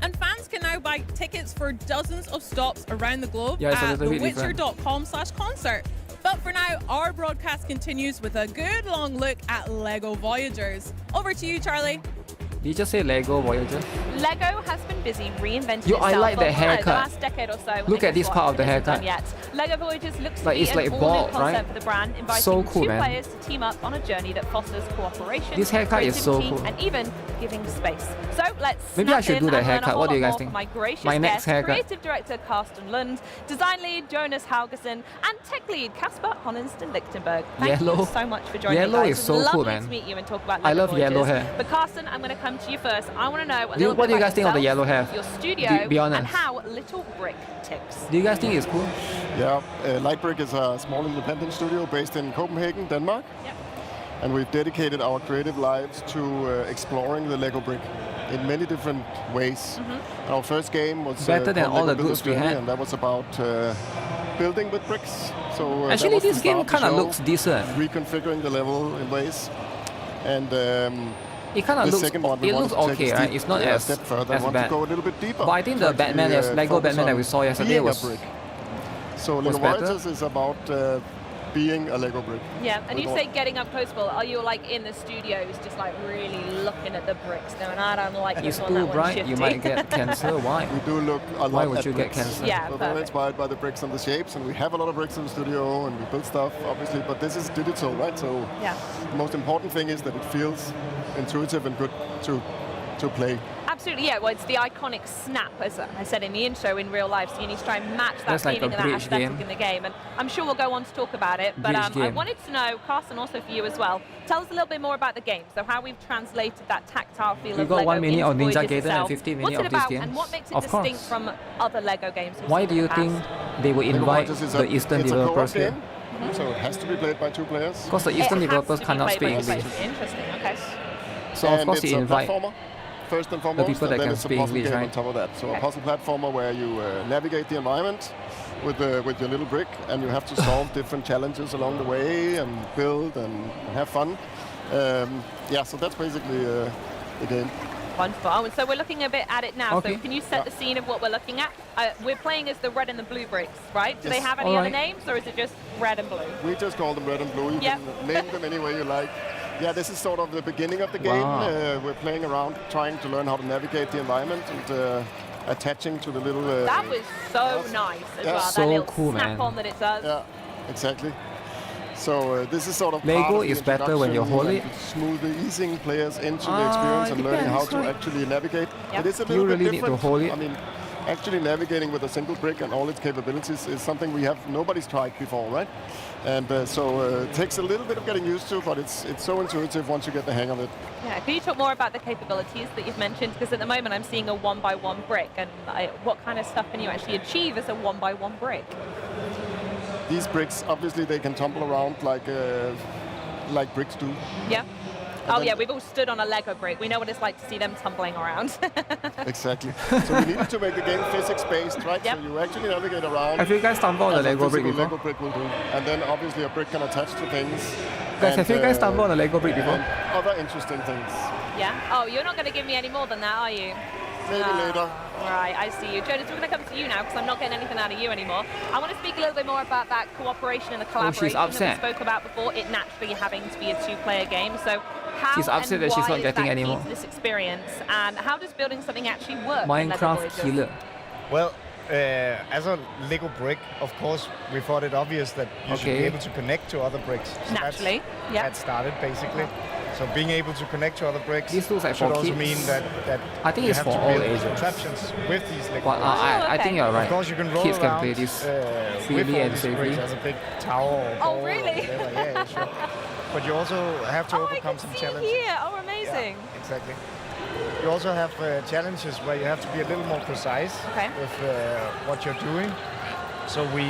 [SPEAKER 11] And fans can now buy tickets for dozens of stops around the globe
[SPEAKER 2] Yeah, it's a
[SPEAKER 11] at
[SPEAKER 2] little bit different.
[SPEAKER 11] thewitcher.com/concert. But for now, our broadcast continues with a good long look at LEGO Voyagers. Over to you, Charlie.
[SPEAKER 2] Did you just say Lego Voyager?
[SPEAKER 6] LEGO has been busy reinventing
[SPEAKER 2] Yo,
[SPEAKER 6] itself
[SPEAKER 2] I like
[SPEAKER 6] for
[SPEAKER 2] the haircut.
[SPEAKER 6] the last decade or so.
[SPEAKER 2] Look at this part of the
[SPEAKER 6] haircut.
[SPEAKER 2] haircut.
[SPEAKER 6] LEGO Voyagers looks
[SPEAKER 2] Like,
[SPEAKER 6] to be
[SPEAKER 2] it's
[SPEAKER 6] an
[SPEAKER 2] like
[SPEAKER 6] all-new
[SPEAKER 2] bald,
[SPEAKER 6] concept
[SPEAKER 2] right?
[SPEAKER 6] for the brand, inviting
[SPEAKER 2] So cool,
[SPEAKER 6] two
[SPEAKER 2] man.
[SPEAKER 6] players to team up on a journey that fosters cooperation,
[SPEAKER 2] This haircut is so
[SPEAKER 6] creativity,
[SPEAKER 2] cool.
[SPEAKER 6] and even giving space. So let's
[SPEAKER 2] Maybe I
[SPEAKER 6] snap
[SPEAKER 2] should
[SPEAKER 6] in
[SPEAKER 2] do that
[SPEAKER 6] and learn a
[SPEAKER 2] haircut.
[SPEAKER 6] whole
[SPEAKER 2] What do you
[SPEAKER 6] lot
[SPEAKER 2] guys
[SPEAKER 6] more
[SPEAKER 2] think?
[SPEAKER 6] from my gracious
[SPEAKER 2] My next
[SPEAKER 6] guest,
[SPEAKER 2] haircut.
[SPEAKER 6] creative director Carsten Lund, design lead Jonas Haugesson, and tech lead Kasper Honningston-Lichtenberg. Thank
[SPEAKER 2] Yellow.
[SPEAKER 6] you so much for joining
[SPEAKER 2] Yellow
[SPEAKER 6] me,
[SPEAKER 2] is
[SPEAKER 6] guys.
[SPEAKER 2] so
[SPEAKER 6] It was
[SPEAKER 2] cool,
[SPEAKER 6] lovely
[SPEAKER 2] man.
[SPEAKER 6] to meet you and talk about
[SPEAKER 2] I
[SPEAKER 6] LEGO
[SPEAKER 2] love yellow
[SPEAKER 6] Voyagers.
[SPEAKER 2] hair.
[SPEAKER 6] But Carsten, I'm going to come to you first. I want to know a
[SPEAKER 2] What
[SPEAKER 6] little
[SPEAKER 2] do
[SPEAKER 6] bit
[SPEAKER 2] you
[SPEAKER 6] about
[SPEAKER 2] guys think of the
[SPEAKER 6] yourself,
[SPEAKER 2] yellow hair?
[SPEAKER 6] your studio,
[SPEAKER 2] Be honest.
[SPEAKER 6] and how Little Brick ticks.
[SPEAKER 2] Do you guys think it's cool?
[SPEAKER 7] Yeah, Lightbrick is a small independent studio based in Copenhagen, Denmark.
[SPEAKER 6] Yep.
[SPEAKER 7] And we've dedicated our creative lives to exploring the Lego brick in many different ways. And our first game was
[SPEAKER 2] Better than
[SPEAKER 7] called
[SPEAKER 2] all
[SPEAKER 7] Lego
[SPEAKER 2] the goods
[SPEAKER 7] Builder's
[SPEAKER 2] we
[SPEAKER 7] Journey,
[SPEAKER 2] had.
[SPEAKER 7] and that was about building with bricks. So that
[SPEAKER 2] Actually,
[SPEAKER 7] was the
[SPEAKER 2] this game
[SPEAKER 7] start of the
[SPEAKER 2] kind of
[SPEAKER 7] show,
[SPEAKER 2] looks decent.
[SPEAKER 7] reconfiguring the level in ways. And
[SPEAKER 2] It kind of
[SPEAKER 7] the
[SPEAKER 2] looks.
[SPEAKER 7] second one we
[SPEAKER 2] It
[SPEAKER 7] wanted
[SPEAKER 2] looks
[SPEAKER 7] to take
[SPEAKER 2] okay,
[SPEAKER 7] a
[SPEAKER 2] right?
[SPEAKER 7] step,
[SPEAKER 2] It's not
[SPEAKER 7] a
[SPEAKER 2] as
[SPEAKER 7] step further.
[SPEAKER 2] as
[SPEAKER 7] I want to
[SPEAKER 2] bad.
[SPEAKER 7] go a little bit deeper.
[SPEAKER 2] But I think
[SPEAKER 7] to
[SPEAKER 2] the Batman,
[SPEAKER 7] actually,
[SPEAKER 2] Lego
[SPEAKER 7] focus
[SPEAKER 2] Batman that
[SPEAKER 7] on
[SPEAKER 2] we saw yesterday
[SPEAKER 7] being a
[SPEAKER 2] was
[SPEAKER 7] brick. So
[SPEAKER 2] was
[SPEAKER 7] Lego
[SPEAKER 2] better.
[SPEAKER 7] Voyagers is about being a Lego brick.
[SPEAKER 6] Yeah, and
[SPEAKER 7] With
[SPEAKER 6] you
[SPEAKER 7] all-
[SPEAKER 6] say getting up close, but are you like in the studios just like really looking at the bricks going, I don't like
[SPEAKER 2] It's
[SPEAKER 6] this one,
[SPEAKER 2] too
[SPEAKER 6] that one's
[SPEAKER 2] bright,
[SPEAKER 6] shifty.
[SPEAKER 2] you might get cancer. Why?
[SPEAKER 7] We do look a lot
[SPEAKER 2] Why would
[SPEAKER 7] at
[SPEAKER 2] you get
[SPEAKER 7] bricks.
[SPEAKER 2] cancer?
[SPEAKER 6] Yeah,
[SPEAKER 7] We're very
[SPEAKER 6] perfect.
[SPEAKER 7] inspired by the bricks and the shapes, and we have a lot of bricks in the studio, and we build stuff, obviously, but this is digital, right? So
[SPEAKER 6] Yeah.
[SPEAKER 7] the most important thing is that it feels intuitive and good to play.
[SPEAKER 6] Absolutely, yeah. Well, it's the iconic snap, as I said in the intro, in real life. So you need to try and match that
[SPEAKER 2] That's like
[SPEAKER 6] feeling
[SPEAKER 2] a
[SPEAKER 6] and that
[SPEAKER 2] bridge
[SPEAKER 6] aesthetic
[SPEAKER 2] game.
[SPEAKER 6] in the game. And I'm sure we'll go on to talk about it. But
[SPEAKER 2] Bridge
[SPEAKER 6] I
[SPEAKER 2] game.
[SPEAKER 6] wanted to know, Carsten, also for you as well, tell us a little bit more about the game. So how we've translated that tactile feel
[SPEAKER 2] We
[SPEAKER 6] of
[SPEAKER 2] got
[SPEAKER 6] Lego
[SPEAKER 2] 1 minute
[SPEAKER 6] into
[SPEAKER 2] of Ninja
[SPEAKER 6] Voyagers
[SPEAKER 2] Gaiden and
[SPEAKER 6] itself.
[SPEAKER 2] 15
[SPEAKER 6] What's
[SPEAKER 2] minutes
[SPEAKER 6] it
[SPEAKER 2] of this
[SPEAKER 6] about,
[SPEAKER 2] game.
[SPEAKER 6] and what makes it
[SPEAKER 2] Of
[SPEAKER 6] distinct
[SPEAKER 2] course.
[SPEAKER 6] from other Lego games we've
[SPEAKER 2] Why
[SPEAKER 6] seen
[SPEAKER 2] do
[SPEAKER 6] in
[SPEAKER 2] you
[SPEAKER 6] the
[SPEAKER 2] think
[SPEAKER 6] past?
[SPEAKER 2] they would
[SPEAKER 7] Lego
[SPEAKER 2] invite
[SPEAKER 7] Voyagers is
[SPEAKER 2] the Eastern
[SPEAKER 7] it's a
[SPEAKER 2] developers
[SPEAKER 7] co-op
[SPEAKER 2] here?
[SPEAKER 7] game, so it has to be played by 2 players.
[SPEAKER 2] Because the
[SPEAKER 6] It
[SPEAKER 2] Eastern
[SPEAKER 6] has
[SPEAKER 2] developers
[SPEAKER 6] to be
[SPEAKER 2] cannot
[SPEAKER 6] played by
[SPEAKER 2] speak
[SPEAKER 6] two
[SPEAKER 2] English.
[SPEAKER 6] players. Interesting, okay.
[SPEAKER 2] So of
[SPEAKER 7] And
[SPEAKER 2] course
[SPEAKER 7] it's
[SPEAKER 2] you
[SPEAKER 7] a
[SPEAKER 2] invite
[SPEAKER 7] platformer, first and foremost,
[SPEAKER 2] people that
[SPEAKER 7] and then
[SPEAKER 2] can
[SPEAKER 7] it's a
[SPEAKER 2] speak
[SPEAKER 7] puzzle
[SPEAKER 2] English,
[SPEAKER 7] game on
[SPEAKER 2] right?
[SPEAKER 7] top of that. So
[SPEAKER 6] Okay.
[SPEAKER 7] a puzzle platformer where you navigate the environment with your little brick, and you have to solve different challenges along the way and build and have fun. Yeah, so that's basically the game.
[SPEAKER 6] Wonderful. Oh, and so we're looking a bit at it now.
[SPEAKER 7] Okay.
[SPEAKER 6] So can you set the scene of what we're looking at? We're playing as the red and the blue bricks, right? Do they
[SPEAKER 7] Yes.
[SPEAKER 6] have any
[SPEAKER 7] All
[SPEAKER 6] other
[SPEAKER 7] right.
[SPEAKER 6] names, or is it just red and blue?
[SPEAKER 7] We just call them red and blue. You
[SPEAKER 6] Yep.
[SPEAKER 7] can name them any way you like. Yeah, this is sort of the beginning of the game.
[SPEAKER 2] Wow.
[SPEAKER 7] We're playing around, trying to learn how to navigate the environment and attaching to the little...
[SPEAKER 6] That was so nice as
[SPEAKER 7] Yeah.
[SPEAKER 6] well.
[SPEAKER 7] So
[SPEAKER 6] that little
[SPEAKER 2] cool,
[SPEAKER 6] snap
[SPEAKER 2] man.
[SPEAKER 6] on that it does.
[SPEAKER 7] Yeah, exactly. So this is sort of
[SPEAKER 2] Lego
[SPEAKER 7] part of the
[SPEAKER 2] is better when you hold
[SPEAKER 7] introduction
[SPEAKER 2] it.
[SPEAKER 7] and smoothly easing players into the experience and learning how to actually navigate.
[SPEAKER 6] Yep.
[SPEAKER 7] It is a
[SPEAKER 2] You
[SPEAKER 7] little
[SPEAKER 2] really
[SPEAKER 7] bit
[SPEAKER 2] need to
[SPEAKER 7] different.
[SPEAKER 2] hold it.
[SPEAKER 7] I mean, actually navigating with a single brick and all its capabilities is something nobody's tried before, right? And so it takes a little bit of getting used to, but it's so intuitive once you get the hang of it.
[SPEAKER 6] Yeah. Can you talk more about the capabilities that you've mentioned? Because at the moment I'm seeing a 1x1 brick, and what kind of stuff can you actually achieve as a 1x1 brick?
[SPEAKER 7] These bricks, obviously, they can tumble around like bricks do.
[SPEAKER 6] Yeah. Oh yeah, we've all stood on a Lego brick. We know what it's like to see them tumbling around.
[SPEAKER 7] Exactly. So we needed to make the game physics-based, right?
[SPEAKER 6] Yep.
[SPEAKER 7] So you actually navigate around.
[SPEAKER 2] Have you guys stumbled on a
[SPEAKER 7] as
[SPEAKER 2] Lego brick
[SPEAKER 7] physical
[SPEAKER 2] before?
[SPEAKER 7] Lego brick will do. And then obviously a brick can attach to things.
[SPEAKER 2] Guys,
[SPEAKER 7] and,
[SPEAKER 2] have you guys stumbled on a Lego brick before?
[SPEAKER 7] and other interesting things.
[SPEAKER 6] Yeah. Oh, you're not going to give me any more than that, are you?
[SPEAKER 7] Maybe later.
[SPEAKER 6] Right, I see you. Jonas, we're going to come to you now because I'm not getting anything out of you anymore. I want to speak a little bit more about that cooperation and the collaboration that we
[SPEAKER 2] upset.
[SPEAKER 6] spoke about before, it naturally having to be a 2-player game. So how
[SPEAKER 2] She's upset
[SPEAKER 6] and
[SPEAKER 2] that she's
[SPEAKER 6] why
[SPEAKER 2] not
[SPEAKER 6] is
[SPEAKER 2] getting
[SPEAKER 6] that
[SPEAKER 2] any
[SPEAKER 6] key
[SPEAKER 2] more.
[SPEAKER 6] to this experience, and how does building something actually work? in Lego
[SPEAKER 2] Minecraft
[SPEAKER 6] Voyagers?
[SPEAKER 2] killer.
[SPEAKER 8] Well, as a Lego brick, of course, we thought it obvious that you should be
[SPEAKER 2] Okay.
[SPEAKER 8] able to connect to other bricks. So
[SPEAKER 6] Naturally,
[SPEAKER 8] that's,
[SPEAKER 6] yeah.
[SPEAKER 8] That started basically. So being able to connect to other bricks
[SPEAKER 2] This looks like
[SPEAKER 8] should
[SPEAKER 2] for
[SPEAKER 8] also
[SPEAKER 2] kids.
[SPEAKER 8] mean that
[SPEAKER 2] I think
[SPEAKER 8] you
[SPEAKER 2] it's
[SPEAKER 8] have
[SPEAKER 2] for
[SPEAKER 8] to
[SPEAKER 2] all
[SPEAKER 8] build
[SPEAKER 2] ages.
[SPEAKER 8] contraptions with these Lego
[SPEAKER 2] But
[SPEAKER 8] bricks.
[SPEAKER 2] I think you're right.
[SPEAKER 8] Of course, you can roll
[SPEAKER 2] Kids can
[SPEAKER 8] around
[SPEAKER 2] play this
[SPEAKER 8] with
[SPEAKER 2] freely
[SPEAKER 8] all
[SPEAKER 2] and
[SPEAKER 8] these
[SPEAKER 2] safely.
[SPEAKER 8] bricks as a big tower or
[SPEAKER 6] Oh,
[SPEAKER 8] ball
[SPEAKER 6] really?
[SPEAKER 8] or whatever. Yeah, sure. But you also have to
[SPEAKER 6] Oh, I
[SPEAKER 8] overcome
[SPEAKER 6] can
[SPEAKER 8] some
[SPEAKER 6] see
[SPEAKER 8] challenges.
[SPEAKER 6] here. Oh, amazing.
[SPEAKER 8] Yeah, exactly. You also have challenges where you have to be a little more precise with what you're doing. So we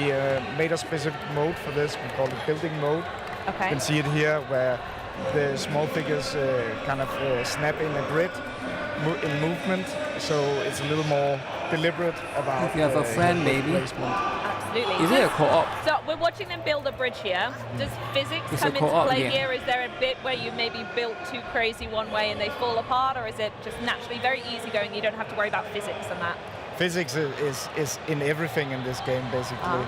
[SPEAKER 8] made a specific mode for this. We call it building mode.
[SPEAKER 6] Okay.
[SPEAKER 8] You can see it here where the small figures kind of snap in a grid. in movement, so it's a little more deliberate about.
[SPEAKER 2] If you have a friend, maybe.
[SPEAKER 6] Absolutely.
[SPEAKER 2] Is it a co-op?
[SPEAKER 6] So we're watching them build a bridge here. Does physics come into play here? Is there a bit where you maybe built too crazy one way and they fall apart, or is it just naturally very easy going? You don't have to worry about physics and that.
[SPEAKER 8] Physics is in everything in this game, basically.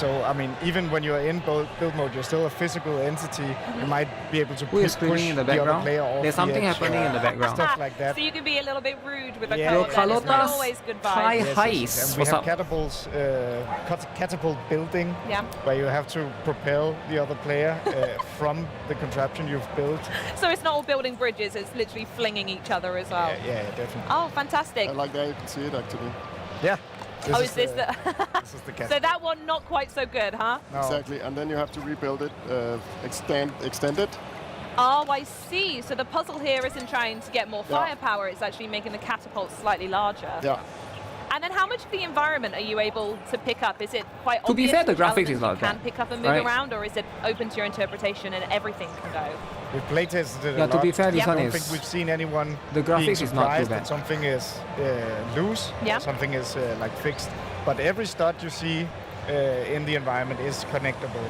[SPEAKER 8] So, I mean, even when you're in build mode, you're still a physical entity. You might be able to push
[SPEAKER 2] in the background. There's something happening in the background.
[SPEAKER 8] Stuff like that.
[SPEAKER 6] So you can be a little bit rude with a
[SPEAKER 8] co-op.
[SPEAKER 6] It's not always good vibes.
[SPEAKER 8] Yes. We have catapults, catapult building, where you have to propel the other player from the contraption you've built.
[SPEAKER 6] So it's not all building bridges, it's literally flinging each other as well.
[SPEAKER 8] Yeah, definitely.
[SPEAKER 6] Oh, fantastic.
[SPEAKER 7] I like that, you can see it actually.
[SPEAKER 8] Yeah.
[SPEAKER 6] Is this the
[SPEAKER 8] this is the cat.
[SPEAKER 6] So that one not quite so good, huh?
[SPEAKER 7] No. Exactly, and then you have to rebuild it, extend it.
[SPEAKER 6] Oh, I see. So the puzzle here isn't trying to get more firepower, it's actually making the catapult slightly larger.
[SPEAKER 7] Yeah.
[SPEAKER 6] And then how much of the environment are you able to pick up? Is it quite obvious?
[SPEAKER 2] To be fair, the graphics is not
[SPEAKER 6] bad. Can pick up and move around, or is it open to your interpretation and everything can go?
[SPEAKER 8] We playtested it a lot.
[SPEAKER 2] To be fair, this one
[SPEAKER 8] I
[SPEAKER 2] is.
[SPEAKER 8] don't think we've seen anyone
[SPEAKER 2] the graphics is not too bad.
[SPEAKER 8] That something is loose, something is like fixed. But every stud you see in the environment is connectable.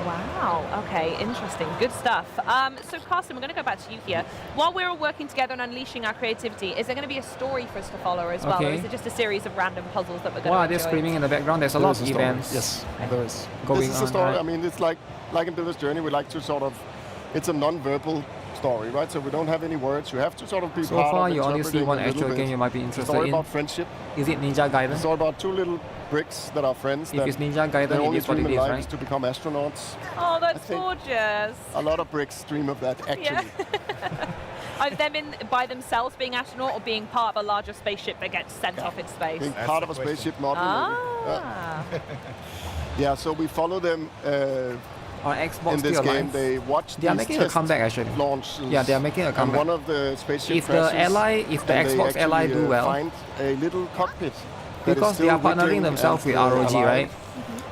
[SPEAKER 6] Wow, okay, interesting, good stuff. So Carsten, we're going to go back to you here. While we're all working together and unleashing our creativity, is there going to be a story for us to follow as well, or is it just a series of random puzzles that we're going to enjoy?
[SPEAKER 2] They're screaming in the background. There's a lot of events.
[SPEAKER 7] Yes, there is.
[SPEAKER 2] Going
[SPEAKER 7] this is a story. I mean, it's like in Builder's Journey, we like to sort of, it's a non-verbal story, right? So we don't have any words. You have to sort of be
[SPEAKER 2] so far, you only see one actual game you might be interested in.
[SPEAKER 7] It's a story about friendship.
[SPEAKER 2] Is it Ninja Gaiden?
[SPEAKER 7] It's all about two little bricks that are friends.
[SPEAKER 2] If it's Ninja Gaiden, it is what it is, right?
[SPEAKER 7] To become astronauts.
[SPEAKER 6] Oh, that's gorgeous.
[SPEAKER 7] A lot of bricks dream of that, actually.
[SPEAKER 6] Yeah. Are them by themselves being astronaut, or being part of a larger spaceship that gets sent off in space?
[SPEAKER 7] Being part of a spaceship model. Yeah, so we follow them.
[SPEAKER 2] On Xbox
[SPEAKER 7] in this game, they watch.
[SPEAKER 2] They are making a comeback actually.
[SPEAKER 7] Launches.
[SPEAKER 2] Yeah, they are making a comeback.
[SPEAKER 7] And one of the spaceship
[SPEAKER 2] if the Xbox Ally do well,
[SPEAKER 7] find a little cockpit.
[SPEAKER 2] Because they are partnering themselves with ROG, right?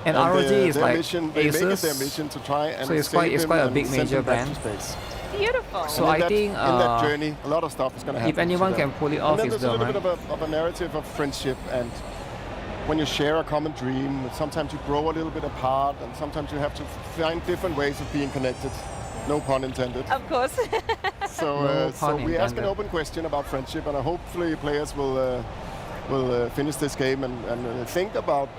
[SPEAKER 2] And ROG is like Asus,
[SPEAKER 7] their mission to try and
[SPEAKER 2] so it's quite a big major brand.
[SPEAKER 6] Beautiful.
[SPEAKER 2] So I think
[SPEAKER 7] in that journey, a lot of stuff is going to happen.
[SPEAKER 2] If anyone can pull it off, it's them,
[SPEAKER 7] right? There's a little bit of a narrative of friendship, and when you share a common dream, sometimes you grow a little bit apart, and sometimes you have to find different ways of being connected. No pun intended.
[SPEAKER 6] Of course.
[SPEAKER 7] So we ask an open question about friendship, and hopefully players will finish this game and think about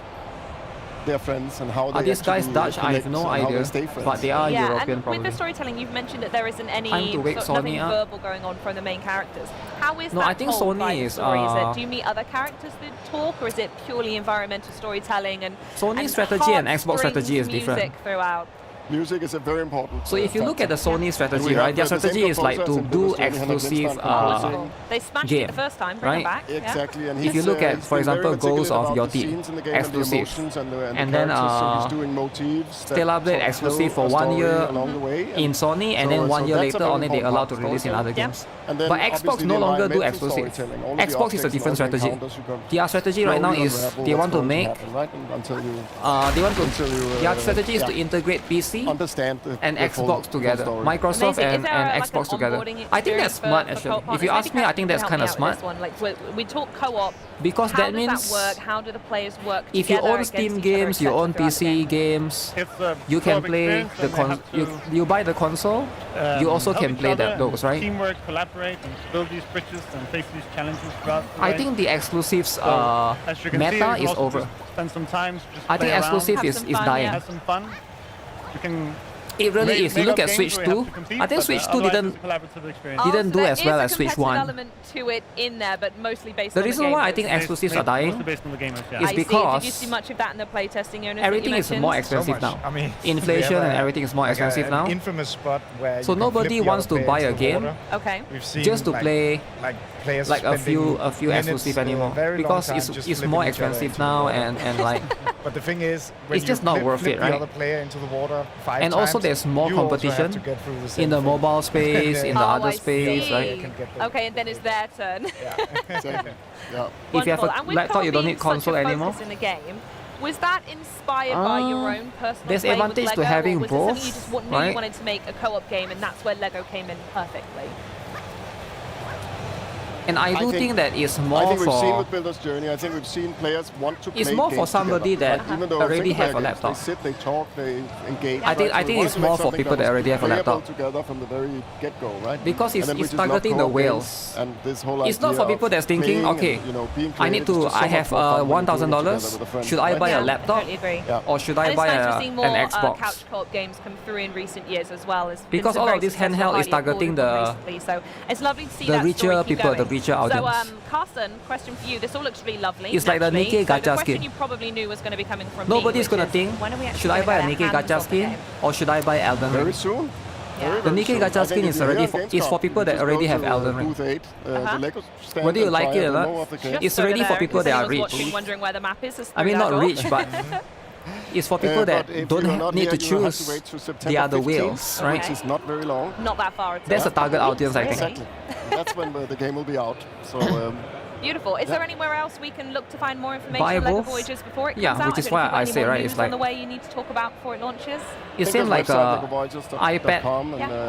[SPEAKER 7] their friends and how they
[SPEAKER 2] these guys Dutch? I have no idea, but they are European probably.
[SPEAKER 6] With the storytelling, you've mentioned that there isn't any nothing verbal going on from the main characters. How is that
[SPEAKER 2] I think
[SPEAKER 6] told
[SPEAKER 2] Sony
[SPEAKER 6] by
[SPEAKER 2] is.
[SPEAKER 6] Do you meet other characters that talk, or is it purely environmental storytelling and
[SPEAKER 2] Sony strategy and Xbox strategy is different.
[SPEAKER 6] Music throughout.
[SPEAKER 7] Music is a very important.
[SPEAKER 2] So if you look at the Sony strategy, right, their strategy is like to do exclusive
[SPEAKER 6] they smashed it the first time, bring it back.
[SPEAKER 7] Exactly. And
[SPEAKER 2] if you look at, for example, goals of your team, exclusive, and then Stellar Blade exclusive for 1 year in Sony, and then 1 year later only they allowed to release in other games. But Xbox no longer do exclusive. Xbox is a different strategy. Their strategy right now is they want to make. Their strategy is to integrate PC and Xbox together, Microsoft and Xbox together. I think that's smart actually. If you ask me, I think that's kind of smart.
[SPEAKER 6] Like we talk co-op.
[SPEAKER 2] Because that means
[SPEAKER 6] how does that work? How do the players work together?
[SPEAKER 2] If you own Steam games, you own PC games, you can play the you buy the console, you also can play those, right?
[SPEAKER 28] Teamwork, collaborate, and build these bridges and face these challenges throughout the
[SPEAKER 2] I think the exclusives meta is over.
[SPEAKER 28] Spend some time.
[SPEAKER 2] I think exclusive is dying.
[SPEAKER 28] Have some fun. You can.
[SPEAKER 2] It really is. You look at Switch 2, I think Switch 2 didn't do as well as Switch 1.
[SPEAKER 6] Element to it in there, but mostly based
[SPEAKER 2] the
[SPEAKER 6] on the
[SPEAKER 2] reason why I think exclusives are dying is because
[SPEAKER 6] did you see much of that in the playtesting?
[SPEAKER 2] Everything is more expensive now.
[SPEAKER 8] I mean,
[SPEAKER 2] inflation and everything is more expensive now.
[SPEAKER 8] Infamous spot where
[SPEAKER 2] so nobody wants to buy a game just to play like a few exclusive anymore, because it's more expensive now and like.
[SPEAKER 8] But the thing is, when
[SPEAKER 2] it's just not worth it, right?
[SPEAKER 8] The other player into the water 5
[SPEAKER 2] and also there's more competition in the mobile space, in the other space, right?
[SPEAKER 6] Okay, and then it's their turn.
[SPEAKER 2] If you have a laptop, you don't need console anymore.
[SPEAKER 6] In the game, was that inspired by your own personal
[SPEAKER 2] there's
[SPEAKER 6] play
[SPEAKER 2] advantage
[SPEAKER 6] with
[SPEAKER 2] to
[SPEAKER 6] Lego,
[SPEAKER 2] having
[SPEAKER 6] or was
[SPEAKER 2] both,
[SPEAKER 6] it something you just knew you wanted to make a co-op game, and that's where Lego came in perfectly?
[SPEAKER 2] And I do think that it's more
[SPEAKER 7] I think we've seen
[SPEAKER 2] for...
[SPEAKER 7] with Builder's Journey, I think we've seen players want to play
[SPEAKER 2] It's more for
[SPEAKER 7] games
[SPEAKER 2] somebody
[SPEAKER 7] together.
[SPEAKER 2] that
[SPEAKER 7] Like, even though
[SPEAKER 2] already have a
[SPEAKER 7] games,
[SPEAKER 2] laptop.
[SPEAKER 7] They sit, they talk, they engage.
[SPEAKER 2] I think it's more for people that already have a laptop.
[SPEAKER 7] Together from the very get-go, right?
[SPEAKER 2] Because
[SPEAKER 7] And then we
[SPEAKER 2] it's
[SPEAKER 7] just love
[SPEAKER 2] targeting the
[SPEAKER 7] co-op
[SPEAKER 2] whales.
[SPEAKER 7] games, and this whole
[SPEAKER 2] It's not
[SPEAKER 7] idea
[SPEAKER 2] for people
[SPEAKER 7] of
[SPEAKER 2] that's thinking,
[SPEAKER 7] playing
[SPEAKER 2] okay,
[SPEAKER 7] and, you know, being
[SPEAKER 2] I need
[SPEAKER 7] creative is
[SPEAKER 2] to,
[SPEAKER 7] just so
[SPEAKER 2] I
[SPEAKER 7] much
[SPEAKER 2] have
[SPEAKER 7] more fun when you do it together
[SPEAKER 2] $1,000.
[SPEAKER 7] with a friend,
[SPEAKER 2] Should I
[SPEAKER 7] right?
[SPEAKER 2] buy a
[SPEAKER 6] Yeah,
[SPEAKER 2] laptop?
[SPEAKER 6] totally agree.
[SPEAKER 2] Or should I
[SPEAKER 6] And
[SPEAKER 2] buy
[SPEAKER 6] it's nice to see more
[SPEAKER 2] an Xbox?
[SPEAKER 6] couch co-op games come through in recent years as well. It's been
[SPEAKER 2] Because
[SPEAKER 6] some
[SPEAKER 2] all
[SPEAKER 6] very
[SPEAKER 2] of this
[SPEAKER 6] successful,
[SPEAKER 2] handheld is
[SPEAKER 6] highly
[SPEAKER 2] targeting
[SPEAKER 6] affordable
[SPEAKER 2] the
[SPEAKER 6] recently. So it's lovely to see
[SPEAKER 2] the
[SPEAKER 6] that
[SPEAKER 2] richer
[SPEAKER 6] story keep
[SPEAKER 2] people,
[SPEAKER 6] going.
[SPEAKER 2] the richer
[SPEAKER 6] So,
[SPEAKER 2] audience.
[SPEAKER 6] Carsten, question for you. This all looks really lovely.
[SPEAKER 2] It's like the
[SPEAKER 6] naturally.
[SPEAKER 2] NIKKE
[SPEAKER 6] So
[SPEAKER 2] gacha
[SPEAKER 6] the question
[SPEAKER 2] skin.
[SPEAKER 6] you probably knew was going to be coming from
[SPEAKER 2] Nobody's
[SPEAKER 6] me,
[SPEAKER 2] gonna
[SPEAKER 6] which
[SPEAKER 2] think,
[SPEAKER 6] is, when are we actually
[SPEAKER 2] should I
[SPEAKER 6] gonna
[SPEAKER 2] buy a
[SPEAKER 6] get our
[SPEAKER 2] NIKKE
[SPEAKER 6] hands
[SPEAKER 2] gacha
[SPEAKER 6] on the
[SPEAKER 2] skin
[SPEAKER 6] game?
[SPEAKER 2] or should I buy Elden Ring?
[SPEAKER 7] Very soon.
[SPEAKER 6] Yeah.
[SPEAKER 2] The NIKKE gacha skin is already for, it's for people that already have Elden Ring. Whether you like it or not, it's already for people that are rich.
[SPEAKER 6] Watching, wondering where the map is.
[SPEAKER 2] I mean, not rich, but it's for people that don't need to choose the other whales, right?
[SPEAKER 7] Which is not very long.
[SPEAKER 6] Not that far at all.
[SPEAKER 2] That's the target audience, I think.
[SPEAKER 7] Exactly. That's when the game will be out. So.
[SPEAKER 6] Beautiful. Is there anywhere else we can look to find more information
[SPEAKER 2] Buy
[SPEAKER 6] on LEGO
[SPEAKER 2] both?
[SPEAKER 6] Voyagers before it comes
[SPEAKER 2] Yeah,
[SPEAKER 6] out?
[SPEAKER 2] which is
[SPEAKER 6] I don't know
[SPEAKER 2] why
[SPEAKER 6] if
[SPEAKER 2] I
[SPEAKER 6] you've got
[SPEAKER 2] say,
[SPEAKER 6] any more
[SPEAKER 2] right,
[SPEAKER 6] news
[SPEAKER 2] it's like-
[SPEAKER 6] on the way you need to talk about before it launches.
[SPEAKER 2] It seems like iPad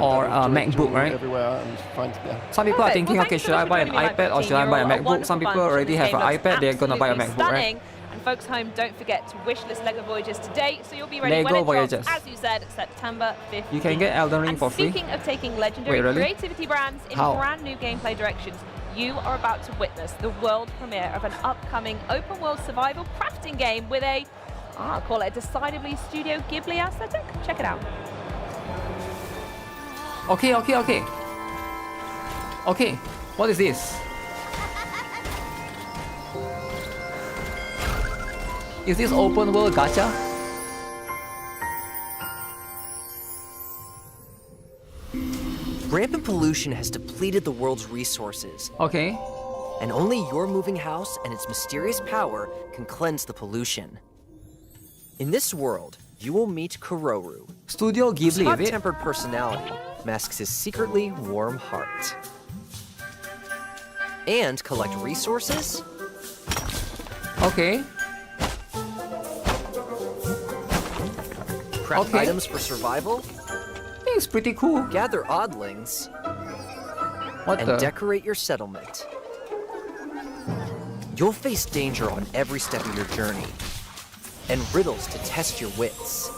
[SPEAKER 2] or a MacBook, right? Some people are thinking, okay, should I buy an iPad or should I buy a MacBook? Some people already have an iPad, they're gonna buy a MacBook, right?
[SPEAKER 6] And folks home, don't forget to wishlist LEGO Voyagers today, so you'll be ready
[SPEAKER 2] LEGO
[SPEAKER 6] when it drops,
[SPEAKER 2] Voyagers.
[SPEAKER 6] as you said, September 15th.
[SPEAKER 2] You can get Elden Ring
[SPEAKER 6] and
[SPEAKER 2] for free.
[SPEAKER 6] Speaking of taking legendary
[SPEAKER 2] Wait, really?
[SPEAKER 6] creativity brands in
[SPEAKER 2] How?
[SPEAKER 6] brand new gameplay directions, you are about to witness the world premiere of an upcoming open world survival crafting game with a, I'll call it a decidedly Studio Ghibli aesthetic. Check it out.
[SPEAKER 2] Okay. Okay, what is this? Is this open world gacha?
[SPEAKER 10] Rampant pollution has depleted the world's resources.
[SPEAKER 2] Okay.
[SPEAKER 10] And only your moving house and its mysterious power can cleanse the pollution. In this world, you will meet Kororu.
[SPEAKER 2] Studio
[SPEAKER 10] His
[SPEAKER 2] Ghibli, is it?
[SPEAKER 10] hot-tempered personality masks his secretly warm heart. And collect resources?
[SPEAKER 2] Okay.
[SPEAKER 10] Craft items for survival?
[SPEAKER 2] It's pretty cool.
[SPEAKER 10] Gather oddlings. And decorate your settlement. You'll face danger on every step of your journey, and riddles to test your wits.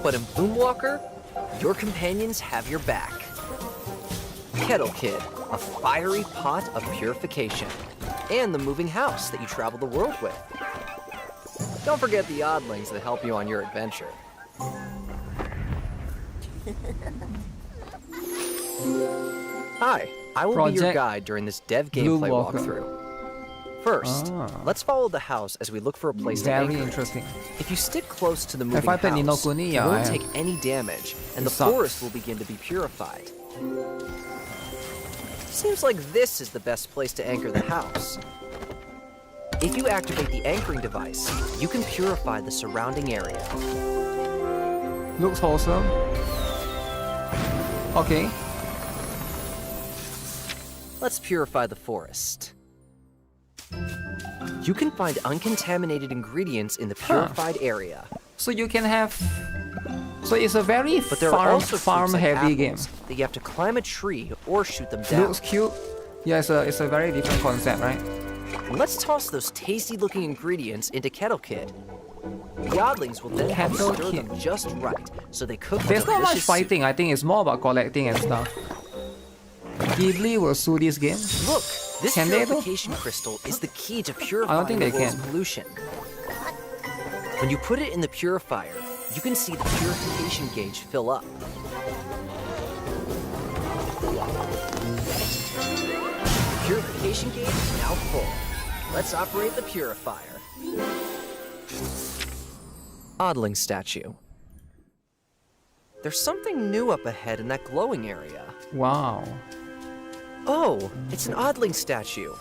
[SPEAKER 10] But in Boomwalker, your companions have your back. Kettle Kid, a fiery pot of purification, and the moving house that you travel the world with. Don't forget the oddlings that help you on your adventure. Hi, I will be your
[SPEAKER 2] Project
[SPEAKER 10] guide during this dev gameplay
[SPEAKER 2] Boomwalker.
[SPEAKER 10] walkthrough. First, let's follow the house as we look for a place to
[SPEAKER 2] Very
[SPEAKER 10] anchor.
[SPEAKER 2] interesting.
[SPEAKER 10] If you stick close to the moving
[SPEAKER 2] If I play Ni no
[SPEAKER 10] house,
[SPEAKER 2] Kuni,
[SPEAKER 10] you
[SPEAKER 2] yeah,
[SPEAKER 10] won't
[SPEAKER 2] I-
[SPEAKER 10] take any damage, and
[SPEAKER 2] It
[SPEAKER 10] the
[SPEAKER 2] sucks.
[SPEAKER 10] forest will begin to be purified. Seems like this is the best place to anchor the house. If you activate the anchoring device, you can purify the surrounding area.
[SPEAKER 2] Looks wholesome. Okay.
[SPEAKER 10] Let's purify the forest. You can find uncontaminated ingredients in the purified area.
[SPEAKER 2] So you can have... So it's a very
[SPEAKER 10] But there are also
[SPEAKER 2] farm
[SPEAKER 10] fruits like
[SPEAKER 2] heavy game.
[SPEAKER 10] apples that you have to climb a tree or shoot them down.
[SPEAKER 2] Looks cute. Yeah, it's a very different concept, right?
[SPEAKER 10] Let's toss those tasty-looking ingredients into Kettle Kid. The oddlings will then have to
[SPEAKER 2] Kettle
[SPEAKER 10] stir
[SPEAKER 2] Kid.
[SPEAKER 10] them just right, so they cook
[SPEAKER 2] There's
[SPEAKER 10] a
[SPEAKER 2] not much
[SPEAKER 10] delicious soup.
[SPEAKER 2] fighting. I think it's more about collecting and stuff. Ghibli will sue this game.
[SPEAKER 10] Look, this
[SPEAKER 2] Can they though?
[SPEAKER 10] purification crystal is the key to purifying
[SPEAKER 2] think
[SPEAKER 10] the
[SPEAKER 2] they
[SPEAKER 10] world's
[SPEAKER 2] can.
[SPEAKER 10] pollution. When you put it in the purifier, you can see the purification gauge fill up. The purification gauge is now full. Let's operate the purifier. Oddling statue. There's something new up ahead in that glowing area.
[SPEAKER 2] Wow.
[SPEAKER 10] Oh, it's an oddling statue.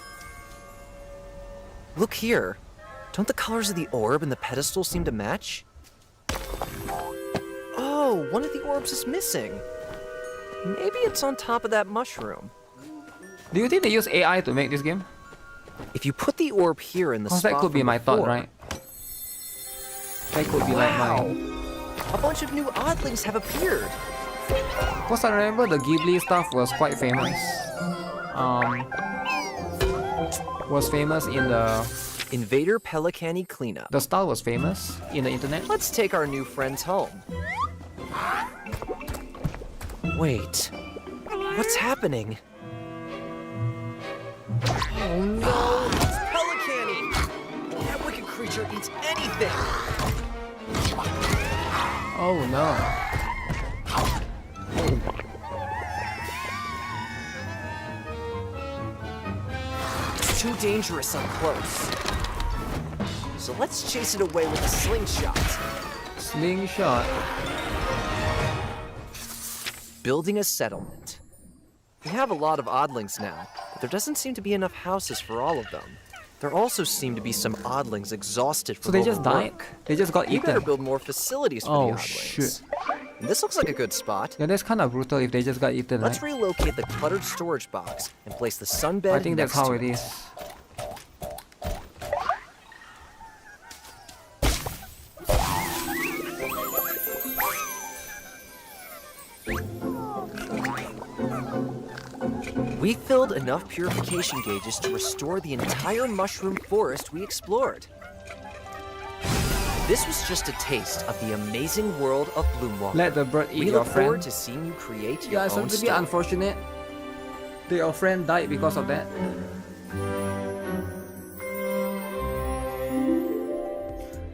[SPEAKER 10] Look here. Don't the colors of the orb and the pedestal seem to match? Oh, one of the orbs is missing. Maybe it's on top of that mushroom.
[SPEAKER 2] Do you think they use AI to make this game?
[SPEAKER 10] If you put the orb here in the
[SPEAKER 2] Because
[SPEAKER 10] spot
[SPEAKER 2] that could be
[SPEAKER 10] from
[SPEAKER 2] my thought,
[SPEAKER 10] before-
[SPEAKER 2] right? That could be like
[SPEAKER 10] Wow.
[SPEAKER 2] my...
[SPEAKER 10] A bunch of new oddlings have appeared.
[SPEAKER 2] Because I remember the Ghibli stuff was quite famous. Was famous in the
[SPEAKER 10] Invader Pelicani cleanup.
[SPEAKER 2] The style was famous in the internet.
[SPEAKER 10] Let's take our new friends home. Wait, what's happening? Oh no, it's Pelicani! That wicked creature eats anything!
[SPEAKER 2] Oh no.
[SPEAKER 10] It's too dangerous up close. So let's chase it away with a slingshot.
[SPEAKER 2] Slingshot.
[SPEAKER 10] Building a settlement. We have a lot of oddlings now, but there doesn't seem to be enough houses for all of them. There also seem to be some oddlings exhausted from
[SPEAKER 2] So they just died?
[SPEAKER 10] overwork.
[SPEAKER 2] They just got
[SPEAKER 10] You
[SPEAKER 2] eaten?
[SPEAKER 10] better build more facilities for the
[SPEAKER 2] Oh
[SPEAKER 10] oddlings.
[SPEAKER 2] shit.
[SPEAKER 10] And this looks like a good spot.
[SPEAKER 2] Yeah, that's kind of brutal if they just got eaten,
[SPEAKER 10] Let's
[SPEAKER 2] right?
[SPEAKER 10] relocate the cluttered storage box and place the sunbed
[SPEAKER 2] I think that's
[SPEAKER 10] next
[SPEAKER 2] how
[SPEAKER 10] to
[SPEAKER 2] it is.
[SPEAKER 10] We filled enough purification gauges to restore the entire mushroom forest we explored. This was just a taste of the amazing world of Bloomwalker.
[SPEAKER 2] Let the bird eat
[SPEAKER 10] We
[SPEAKER 2] your
[SPEAKER 10] look forward
[SPEAKER 2] friend.
[SPEAKER 10] to seeing you create your
[SPEAKER 2] Yeah, it's a
[SPEAKER 10] own
[SPEAKER 2] little bit
[SPEAKER 10] story.
[SPEAKER 2] unfortunate that your friend died because of that.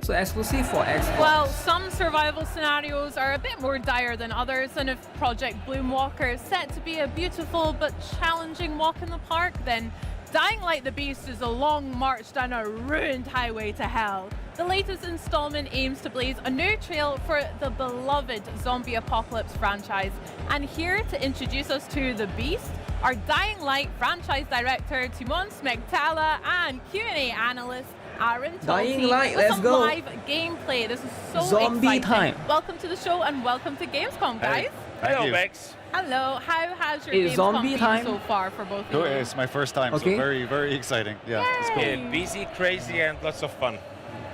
[SPEAKER 2] So exclusive for Xbox.
[SPEAKER 11] Well, some survival scenarios are a bit more dire than others, and if Project Bloomwalker is set to be a beautiful but challenging walk in the park, then Dying Light the Beast is a long march down a ruined highway to hell. The latest installment aims to blaze a new trail for the beloved zombie apocalypse franchise. And here to introduce us to the Beast are Dying Light franchise director Timon Smegtala and Q&A analyst Aaron
[SPEAKER 2] Dying
[SPEAKER 11] Tolkien
[SPEAKER 2] Light,
[SPEAKER 11] with
[SPEAKER 2] let's
[SPEAKER 11] some
[SPEAKER 2] go.
[SPEAKER 11] live gameplay. This is so
[SPEAKER 2] Zombie
[SPEAKER 11] exciting.
[SPEAKER 2] time.
[SPEAKER 11] Welcome to the show and welcome to Gamescom, guys.
[SPEAKER 3] Hello, Bex.
[SPEAKER 11] Hello. How has your
[SPEAKER 2] It's
[SPEAKER 11] Gamescom
[SPEAKER 2] zombie
[SPEAKER 11] been
[SPEAKER 2] time.
[SPEAKER 11] so far for both of
[SPEAKER 26] No,
[SPEAKER 11] you?
[SPEAKER 26] it's my first time,
[SPEAKER 2] Okay.
[SPEAKER 26] so very, very exciting. Yeah, it's cool.
[SPEAKER 3] Yeah, busy, crazy, and lots of fun.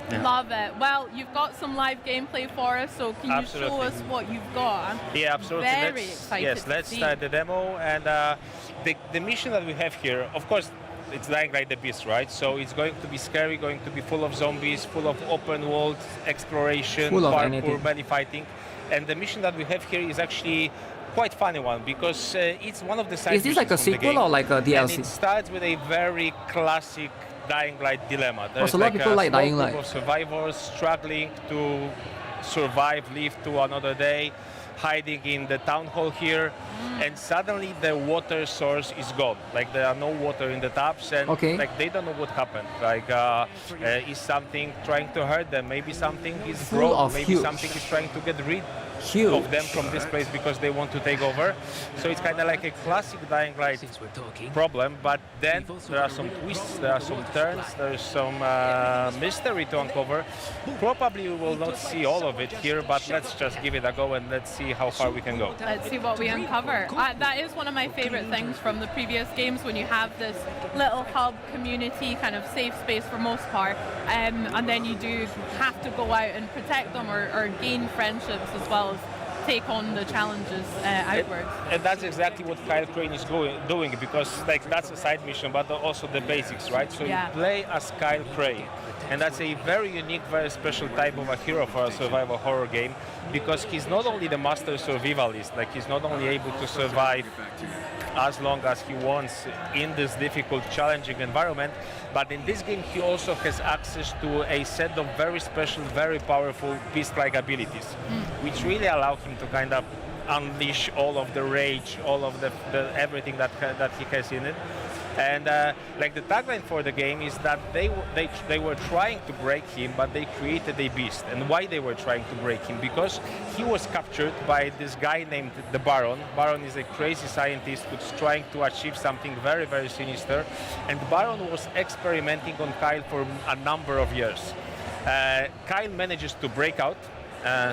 [SPEAKER 26] Yeah.
[SPEAKER 11] Love it. Well, you've got some live gameplay for us, so can you show
[SPEAKER 3] Absolutely.
[SPEAKER 11] us what you've got? I'm
[SPEAKER 3] Yeah, absolutely.
[SPEAKER 11] very excited
[SPEAKER 3] Yes,
[SPEAKER 11] to
[SPEAKER 3] let's
[SPEAKER 11] see.
[SPEAKER 3] start the demo. And the mission that we have here, of course, it's Dying Light the Beast, right? So it's going to be scary, going to be full of zombies, full of open world exploration,
[SPEAKER 2] Full of
[SPEAKER 3] parkour,
[SPEAKER 2] anything.
[SPEAKER 3] belly fighting. And the mission that we have here is actually quite funny one because it's one of the side
[SPEAKER 2] Is this like a
[SPEAKER 3] missions from the
[SPEAKER 2] sequel
[SPEAKER 3] game.
[SPEAKER 2] or like a
[SPEAKER 3] And
[SPEAKER 2] DLC?
[SPEAKER 3] it starts with a very classic Dying Light dilemma. There's
[SPEAKER 2] so a lot of people like
[SPEAKER 3] small
[SPEAKER 2] Dying
[SPEAKER 3] group
[SPEAKER 2] Light.
[SPEAKER 3] of survivors struggling to survive, live to another day, hiding in the town hall here, and suddenly the water source is gone. Like there are no water in the taps, and
[SPEAKER 2] Okay.
[SPEAKER 3] like they don't know what happened. Like is something trying to hurt them? Maybe something is
[SPEAKER 2] Full
[SPEAKER 3] broke.
[SPEAKER 2] of
[SPEAKER 3] Maybe
[SPEAKER 2] huge.
[SPEAKER 3] something is trying to get rid
[SPEAKER 2] Huge.
[SPEAKER 3] of them from this place because they want to take over. So it's kind of like a classic Dying Light problem, but then there are some twists, there are some turns, there's some mystery to uncover. Probably we will not see all of it here, but let's just give it a go and let's see how far we can go.
[SPEAKER 11] Let's see what we uncover. That is one of my favorite things from the previous games, when you have this little hub community kind of safe space for most part, and then you do have to go out and protect them or gain friendships as well as take on the challenges outwards.
[SPEAKER 3] And that's exactly what Kyle Crane is doing, because like that's a side mission, but also the basics, right? So
[SPEAKER 11] Yeah.
[SPEAKER 3] you play as Kyle Crane, and that's a very unique, very special type of a hero for a survival horror game, because he's not only the master survivalist, like he's not only able to survive as long as he wants in this difficult, challenging environment, but in this game he also has access to a set of very special, very powerful beast-like abilities, which really allow him to kind of unleash all of the rage, all of the everything that he has in it. And like the tagline for the game is that they were trying to break him, but they created a beast. And why they were trying to break him? Because he was captured by this guy named the Baron. Baron is a crazy scientist who's trying to achieve something very, very sinister. And Baron was experimenting on Kyle for a number of years. Kyle manages to break out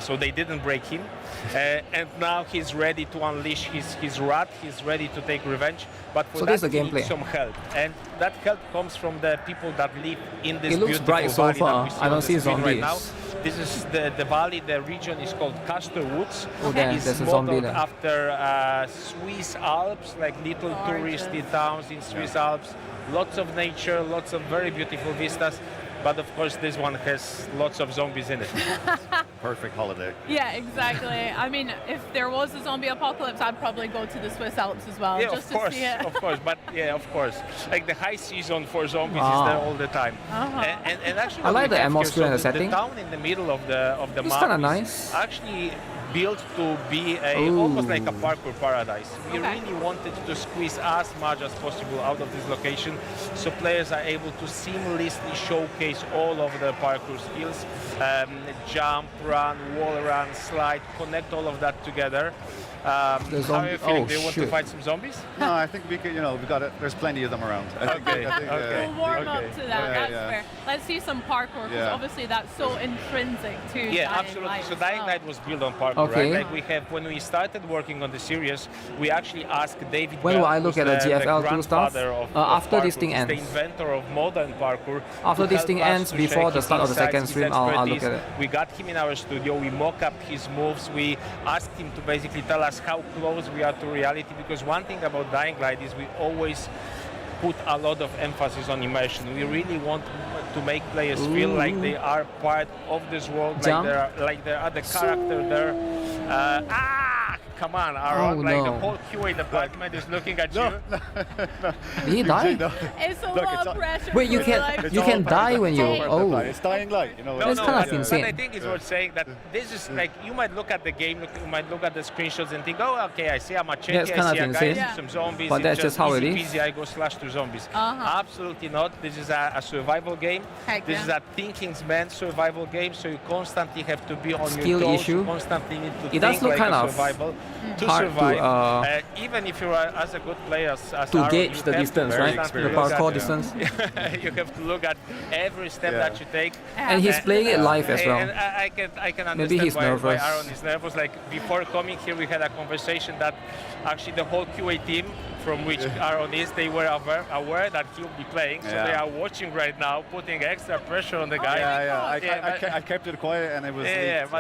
[SPEAKER 3] so they didn't break him. And now he's ready to unleash his wrath. He's ready to take revenge. But for that, he needs some help. And that help comes from the people that live in this beautiful valley that we see
[SPEAKER 2] I don't see zombies
[SPEAKER 3] right now. This is the valley. The region is called Castor Woods.
[SPEAKER 2] Okay,
[SPEAKER 3] it's modeled after Swiss Alps, like little touristy towns in Swiss Alps. Lots of nature, lots of very beautiful vistas. But of course, this one has lots of zombies in it.
[SPEAKER 26] Perfect holiday.
[SPEAKER 11] Yeah, exactly. I mean, if there was a zombie apocalypse, I'd probably go to the Swiss Alps as well,
[SPEAKER 3] Yeah,
[SPEAKER 11] just
[SPEAKER 3] of course,
[SPEAKER 11] to see it.
[SPEAKER 3] of course. But yeah, of course. Like the high season for zombies is there all the time. And actually,
[SPEAKER 2] I like the atmosphere and the setting.
[SPEAKER 3] The town in the middle of the
[SPEAKER 2] It's
[SPEAKER 3] map
[SPEAKER 2] kind of
[SPEAKER 3] is
[SPEAKER 2] nice.
[SPEAKER 3] actually built to be almost like a parkour paradise. We really wanted to squeeze as much as possible out of this location, so players are able to seamlessly showcase all of the parkour skills, jump, run, wall run, slide, connect all of that together. How are you feeling? Do you want to fight some zombies?
[SPEAKER 26] No, I think we could, we got it. There's plenty of them around.
[SPEAKER 11] We'll warm up to that, that's fair. Let's see some parkour, because obviously that's so intrinsic to Dying
[SPEAKER 3] absolutely.
[SPEAKER 11] Light
[SPEAKER 3] So Dying Light was built on parkour, right? Like when we started working on the series, we actually asked David
[SPEAKER 2] When will I look at the GFL 2 stuff? After
[SPEAKER 3] parkour,
[SPEAKER 2] this thing ends.
[SPEAKER 3] the inventor of modern parkour.
[SPEAKER 2] After this thing ends, before the start of the second stream, I'll look at it.
[SPEAKER 3] We got him in our studio, we mock-up his moves, we asked him to basically tell us how close we are to reality, because one thing about Dying Light is we always put a lot of emphasis on immersion. We really want to make players feel like they are part of this world, like they are the character there. Come on, Aaron, the whole QA department is looking at you.
[SPEAKER 2] Did he die?
[SPEAKER 11] It's a lot of pressure.
[SPEAKER 2] Wait, you can die when you...
[SPEAKER 26] It's Dying Light,
[SPEAKER 2] That's kind of insane.
[SPEAKER 3] But I think it's worth saying that this is like, you might look at the game, you might look at the screenshots and think, oh, okay, I see a machete, I see a guy, I see some zombies.
[SPEAKER 2] But that's just how it is.
[SPEAKER 3] Easy, I go slash to zombies. Absolutely not. This is a survival game. This is a thinking man's survival game, so you constantly have to be on your toes. You constantly need to think like a survival. To survive, even if you are as a good player as
[SPEAKER 2] to gauge the distance, right? The parkour distance.
[SPEAKER 3] You have to look at every step that you take.
[SPEAKER 2] And he's playing it live as well.
[SPEAKER 3] And I can understand
[SPEAKER 2] Maybe he's nervous.
[SPEAKER 3] why Aaron is nervous. Like before coming here, we had a conversation that actually the whole QA team, from which Aaron is, they were aware that he'll be playing, so they are watching right now, putting extra pressure on the guy.
[SPEAKER 26] I kept it quiet, and it was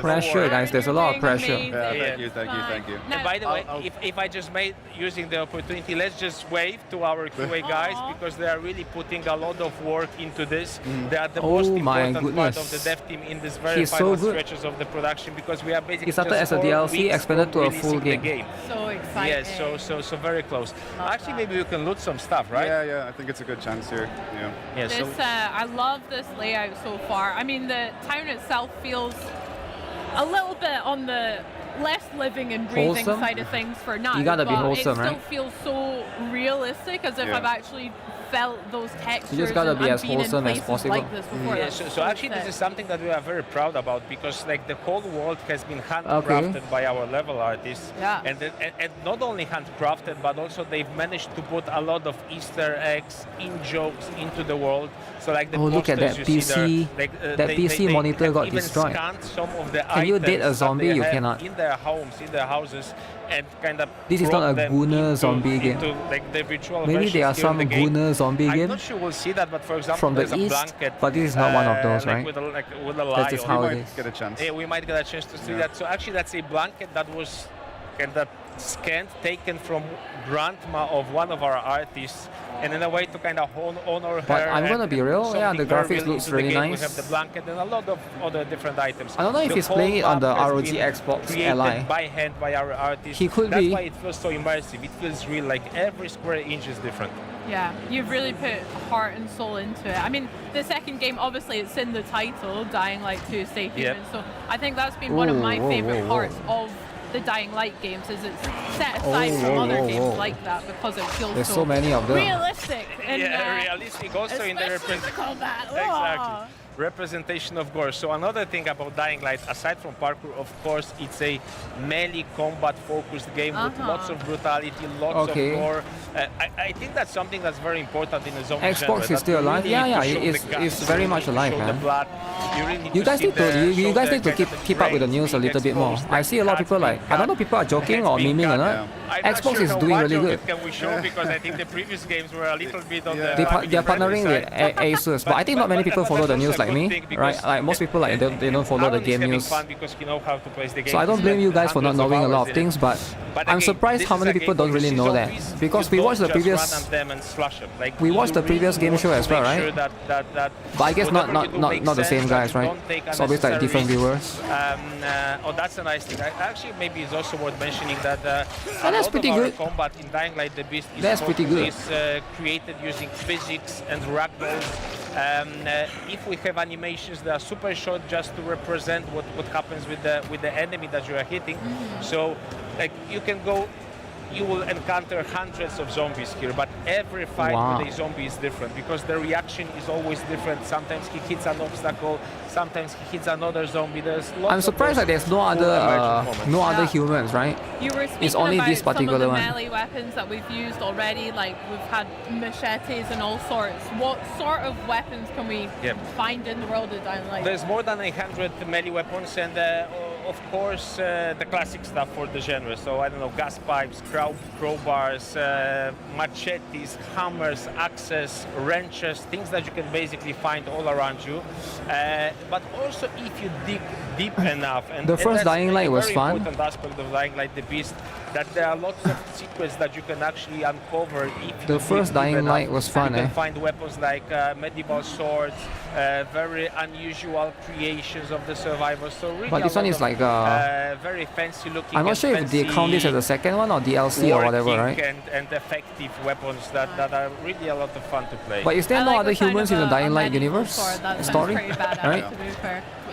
[SPEAKER 2] pressure, guys. There's a lot of pressure.
[SPEAKER 26] Thank you.
[SPEAKER 3] And by the way, if I just made using the opportunity, let's just wave to our QA guys, because they are really putting a lot of work into this. They are the most important part of the dev team in this very final stretches of the production, because we are basically
[SPEAKER 2] he started as a DLC, expanded to a full game.
[SPEAKER 11] So exciting.
[SPEAKER 3] Yes, so very close. Actually, maybe you can loot some stuff, right?
[SPEAKER 26] Yeah, I think it's a good chance here.
[SPEAKER 11] I love this layout so far. I mean, the town itself feels a little bit on the less living and breathing side of things for now.
[SPEAKER 2] You gotta be wholesome,
[SPEAKER 11] right?
[SPEAKER 2] It
[SPEAKER 11] still feels so realistic, as if I've actually felt those textures.
[SPEAKER 2] You just gotta be as wholesome as possible.
[SPEAKER 11] Like this before.
[SPEAKER 3] So actually, this is something that we are very proud about, because like the whole world has been handcrafted by our level artists, and not only handcrafted, but also they've managed to put a lot of Easter eggs, in-jokes into the world. So like the
[SPEAKER 2] look at that PC. That PC monitor got destroyed.
[SPEAKER 3] Some of the
[SPEAKER 2] Can you date a zombie? You cannot.
[SPEAKER 3] In their homes, in their houses, and kind of.
[SPEAKER 2] This is not a Gunner zombie game. Maybe there are some Gunner zombie games.
[SPEAKER 3] I'm not sure we'll see that, but for example,
[SPEAKER 2] from the
[SPEAKER 3] there's
[SPEAKER 2] east,
[SPEAKER 3] a blanket,
[SPEAKER 2] but this is not one of those, right?
[SPEAKER 3] With a lion.
[SPEAKER 2] That's just how it is.
[SPEAKER 26] Get a chance.
[SPEAKER 3] Yeah, we might get a chance to see that. So actually, that's a blanket that was kind of scanned, taken from grandma of one of our artists, and in a way to kind of honor her.
[SPEAKER 2] But I'm gonna be real, the graphics looks really nice.
[SPEAKER 3] We have the blanket and a lot of other different items.
[SPEAKER 2] I don't know if he's playing it on the ROG Xbox Li.
[SPEAKER 3] By hand by our artists.
[SPEAKER 2] He could
[SPEAKER 3] That's
[SPEAKER 2] be.
[SPEAKER 3] why it feels so immersive. It feels real, like every square inch is different.
[SPEAKER 11] Yeah, you've really put heart and soul into it. I mean, the second game, obviously, it's in the title, Dying Light 2 Stay Human. So I think that's been one of my favorite parts of the Dying Light games, is it's set aside from other games like that, because it feels
[SPEAKER 2] so many of them.
[SPEAKER 11] Realistic. And,
[SPEAKER 3] realistic also in the
[SPEAKER 11] combat.
[SPEAKER 3] Exactly. Representation of gore. So another thing about Dying Light, aside from parkour, of course, it's a melee combat focused game with lots of brutality, lots of gore. I think that's something that's very important in the zombie genre.
[SPEAKER 2] Xbox is still alive? It's very much alive, man.
[SPEAKER 3] The blood.
[SPEAKER 2] You guys need to keep up with the news a little bit more. I see a lot of people like, I don't know if people are joking or memeing or not. Xbox is doing really good.
[SPEAKER 3] Can we show because I think the previous games were a little bit on the
[SPEAKER 2] they're partnering with Asus, but I think not many people follow the news like me, right? Like most people like they don't follow the game news. So I don't blame you guys for not knowing a lot of things, but I'm surprised how many people don't really know that, because we watched the previous game show as well, right? But I guess not the same guys, right? It's always like different viewers.
[SPEAKER 3] Oh, that's a nice thing. Actually, maybe it's also worth mentioning that
[SPEAKER 2] that's pretty good.
[SPEAKER 3] Combat in Dying Light the Beast
[SPEAKER 2] is
[SPEAKER 3] created using physics and ragdolls. If we have animations that are super short just to represent what happens with the enemy that you are hitting, so like you will encounter hundreds of zombies here, but every fight with a zombie is different because the reaction is always different. Sometimes he hits an obstacle, sometimes he hits another zombie.
[SPEAKER 2] I'm surprised that there's no other humans, right?
[SPEAKER 11] You were speaking
[SPEAKER 2] it's only
[SPEAKER 11] about
[SPEAKER 2] this particular
[SPEAKER 11] some of the
[SPEAKER 2] one.
[SPEAKER 11] melee weapons that we've used already, like we've had machetes and all sorts. What sort of weapons can we find in the world of Dying Light?
[SPEAKER 3] There's more than 100 melee weapons, and of course the classic stuff for the genre. So I don't know, gas pipes, crowbars, machetes, hammers, axes, wrenches, things that you can basically find all around you. But also if you dig deep enough, and
[SPEAKER 2] the first Dying Light was fun.
[SPEAKER 3] Important aspect of Dying Light the Beast, that there are lots of secrets that you can actually uncover. If
[SPEAKER 2] the first Dying Light was fun.
[SPEAKER 3] You can find weapons like medieval swords, very unusual creations of the survivors. So really,
[SPEAKER 2] but this one is like
[SPEAKER 3] very fancy looking.
[SPEAKER 2] I'm not sure if they count this as a second one or DLC or whatever, right?
[SPEAKER 3] And effective weapons that are really a lot of fun to play.
[SPEAKER 2] But is there no other humans in the Dying Light universe story? Right?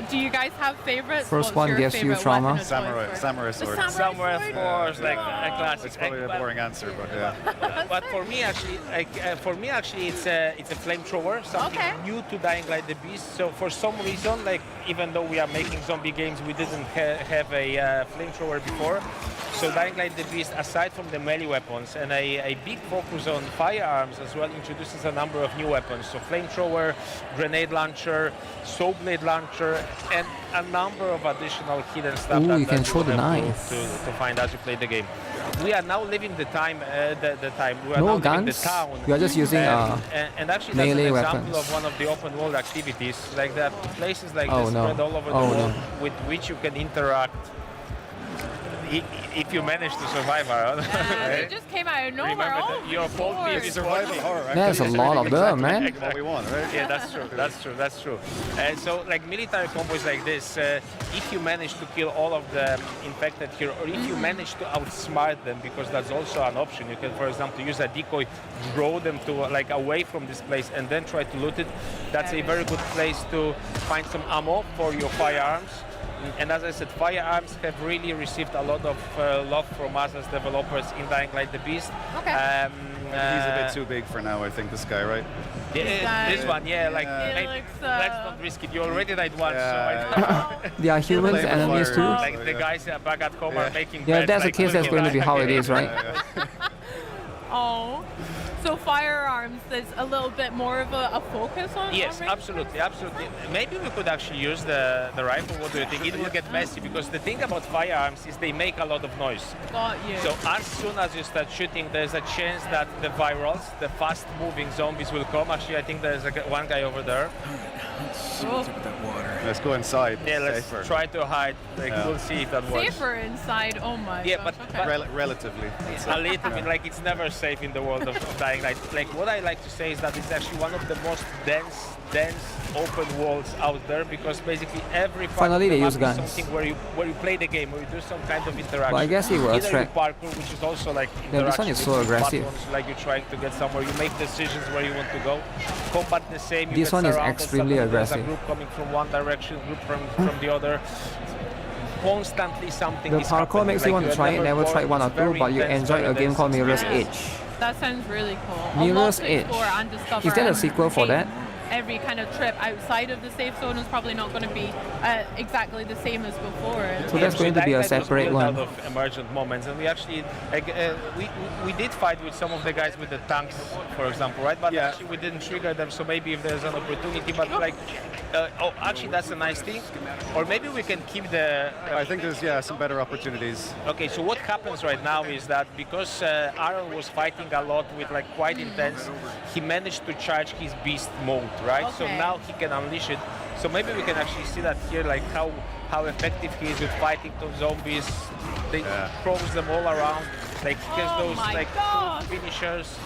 [SPEAKER 11] Do you guys have favorites?
[SPEAKER 2] First one gives you trauma.
[SPEAKER 12] Samurai sword.
[SPEAKER 3] Samurai of course, like a classic.
[SPEAKER 12] It's probably a boring answer, but yeah.
[SPEAKER 3] But for me actually, it's a flamethrower, something new to Dying Light the Beast. So for some reason, like even though we are making zombie games, we didn't have a flamethrower before. So Dying Light the Beast, aside from the melee weapons and a big focus on firearms as well, introduces a number of new weapons. So flamethrower, grenade launcher, saw blade launcher, and a number of additional hidden stuff
[SPEAKER 2] you can throw the knife
[SPEAKER 3] to find as you play the game. We are now living the time. We are
[SPEAKER 2] no
[SPEAKER 3] now
[SPEAKER 2] guns.
[SPEAKER 3] living the town.
[SPEAKER 2] You are just using
[SPEAKER 3] and actually that's an example of one of the open world activities. Like there are places like this spread all over the world with which you can interact. If you manage to survive,
[SPEAKER 11] it just came out of nowhere.
[SPEAKER 3] Your fault is
[SPEAKER 12] survival horror. Right?
[SPEAKER 2] There's a lot of them, man.
[SPEAKER 12] What we want, right?
[SPEAKER 3] Yeah, that's true. So, like military combos like this, if you manage to kill all of the infected here, or if you manage to outsmart them, because that's also an option. You can, for example, use a decoy, draw them to like away from this place, and then try to loot it. That's a very good place to find some ammo for your firearms. And as I said, firearms have really received a lot of love from us as developers in Dying Light the Beast.
[SPEAKER 12] Okay. He's a bit too big for now, I think, this guy, right?
[SPEAKER 3] This one, like maybe, let's not risk it. You already died once, so
[SPEAKER 2] they are humans, enemies too.
[SPEAKER 3] Like the guys back at home are making
[SPEAKER 2] if that's the case, that's going to be how it is, right?
[SPEAKER 11] Oh. So firearms, there's a little bit more of a focus on.
[SPEAKER 3] Yes, absolutely. Maybe we could actually use the rifle. What do you think? It will get messy because the thing about firearms is they make a lot of noise.
[SPEAKER 11] Got you.
[SPEAKER 3] So as soon as you start shooting, there's a chance that the virals, the fast-moving zombies, will come. Actually, I think there's one guy over there.
[SPEAKER 12] Let's go inside.
[SPEAKER 3] Yeah, let's try to hide. We'll see if that works.
[SPEAKER 11] Safer inside. Oh my.
[SPEAKER 3] Yeah,
[SPEAKER 11] gosh,
[SPEAKER 3] but
[SPEAKER 12] relatively.
[SPEAKER 3] A little bit. Like it's never safe in the world of Dying Light. Like what I like to say is that it's actually one of the most dense open worlds out there, because basically every part of the map is something where you play the game, where you do some kind of interaction.
[SPEAKER 2] Well, I guess it works, right?
[SPEAKER 3] Parkour, which is also like
[SPEAKER 2] this one is so aggressive.
[SPEAKER 3] Buttons, like you're trying to get somewhere, you make decisions where you want to go. Combat the same.
[SPEAKER 2] This one is extremely aggressive.
[SPEAKER 3] There's a group coming from one direction, group from the other. Constantly something.
[SPEAKER 2] The parkour makes you want to try it. Never tried one or two, but you enjoy a game called Mirror's Edge.
[SPEAKER 11] That sounds really cool.
[SPEAKER 2] Mirror's Edge. Is there a sequel for that?
[SPEAKER 11] every kind of trip outside of the safe zone is probably not going to be exactly the same as before.
[SPEAKER 2] So that's going to be a separate one.
[SPEAKER 13] Out of emergent moments, and we actually we did fight with some of the guys with the tanks, for example, right? But actually we didn't trigger them, so maybe if there's an opportunity, but like, oh, actually that's a nice thing. Or maybe we can keep the...
[SPEAKER 12] I think there's, some better opportunities.
[SPEAKER 13] Okay, so what happens right now is that because Aaron was fighting a lot with like quite intense, he managed to charge his beast mode, right? Okay. So now he can unleash it. So maybe we can actually see that here, like how effective he is with fighting those zombies. They throws them all around, like he has those like finishers.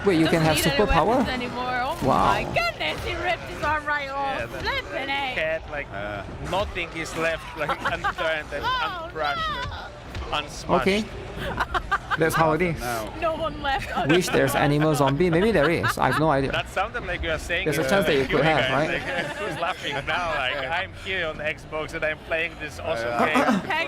[SPEAKER 2] Wait, you can have superpower?
[SPEAKER 11] Oh
[SPEAKER 2] wow.
[SPEAKER 11] My goodness, he ripped his arm right off. Flipping it.
[SPEAKER 13] Cat, like nothing is left like unturned and uncrushed and unsmashed.
[SPEAKER 2] Okay. That's how it is.
[SPEAKER 11] No one left.
[SPEAKER 2] Wish there's animal zombie. Maybe there is. I have no idea.
[SPEAKER 13] That sounded like you were saying.
[SPEAKER 2] There's a chance that you could have,
[SPEAKER 13] guys,
[SPEAKER 2] right?
[SPEAKER 13] Like, who's laughing now? Like I'm here on the Xbox and I'm playing this awesome game.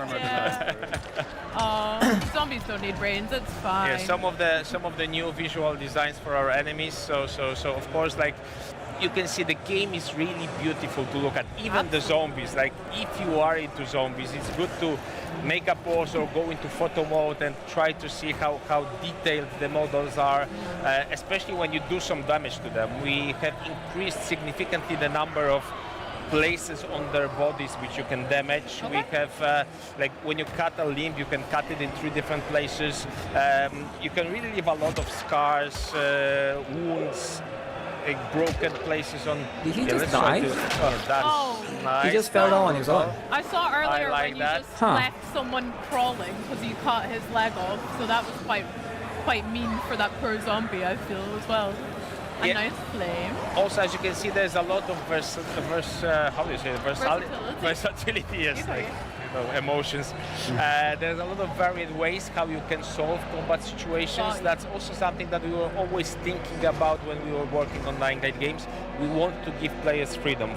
[SPEAKER 11] Zombies don't need brains. It's fine.
[SPEAKER 13] Yeah, some of the new visual designs for our enemies. So of course, like, you can see the game is really beautiful to look at. Even the zombies, like if you are into zombies, it's good to make a pause or go into photo mode and try to see how detailed the models are, especially when you do some damage to them. We have increased significantly the number of places on their bodies which you can damage. We have, like when you cut a limb, you can cut it in 3 different places. You can really leave a lot of scars, wounds, like broken places on.
[SPEAKER 2] Did he just die?
[SPEAKER 13] Nice.
[SPEAKER 2] He just fell down on his own.
[SPEAKER 11] I saw earlier when you just left someone crawling because you cut his leg off, so that was quite mean for that poor zombie, I feel, as well. A nice flame.
[SPEAKER 13] Also, as you can see, there's a lot of versatility, yes, like, emotions. There's a lot of varied ways how you can solve combat situations. That's also something that we were always thinking about when we were working on 9 games. We want to give players freedom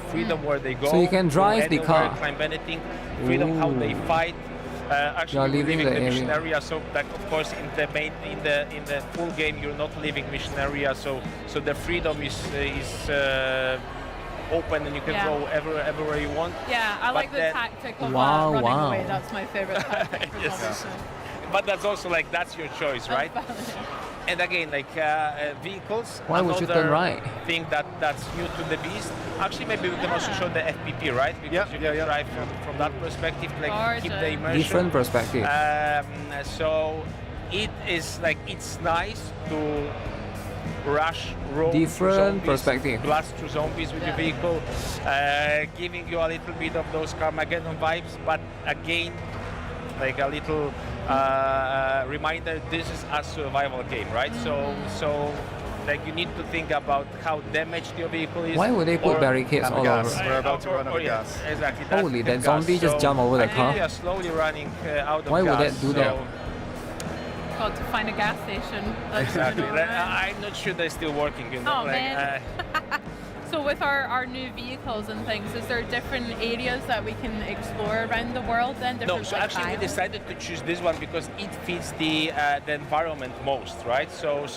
[SPEAKER 13] where they go.
[SPEAKER 2] So you can drive the car.
[SPEAKER 13] Climb anything. Freedom how they fight. Actually, leaving the mission area. So, like, of course, in the full game, you're not leaving mission area. So the freedom is open and you can go everywhere you want.
[SPEAKER 11] Yeah, I like the tactic of running away. That's my favorite tactic for zombies.
[SPEAKER 13] But that's also like that's your choice, right? And again, like vehicles.
[SPEAKER 2] Why would you turn right?
[SPEAKER 13] Thing that's new to the Beast. Actually, maybe we can also show the FPP, right? Because you can drive from that perspective, like keep the immersion.
[SPEAKER 2] Different perspective.
[SPEAKER 13] So it is like it's nice to rush, roll
[SPEAKER 2] different perspective,
[SPEAKER 13] blast through zombies with your vehicle, giving you a little bit of those Carmageddon vibes, but again, like a little reminder, this is a survival game, right? So like you need to think about how damaged your vehicle is.
[SPEAKER 2] Why would they put barricades all over?
[SPEAKER 12] We're about to run out of gas.
[SPEAKER 13] Exactly.
[SPEAKER 2] Holy, that zombie just jumped over the car.
[SPEAKER 13] They are slowly running out of gas.
[SPEAKER 2] Why would that do that?
[SPEAKER 11] Got to find a gas station.
[SPEAKER 13] Exactly. I'm not sure they're still working. You know,
[SPEAKER 11] oh, man. So with our new vehicles and things, is there different areas that we can explore around the world then?
[SPEAKER 13] No, so actually we decided to choose this one because it fits the environment most, right? So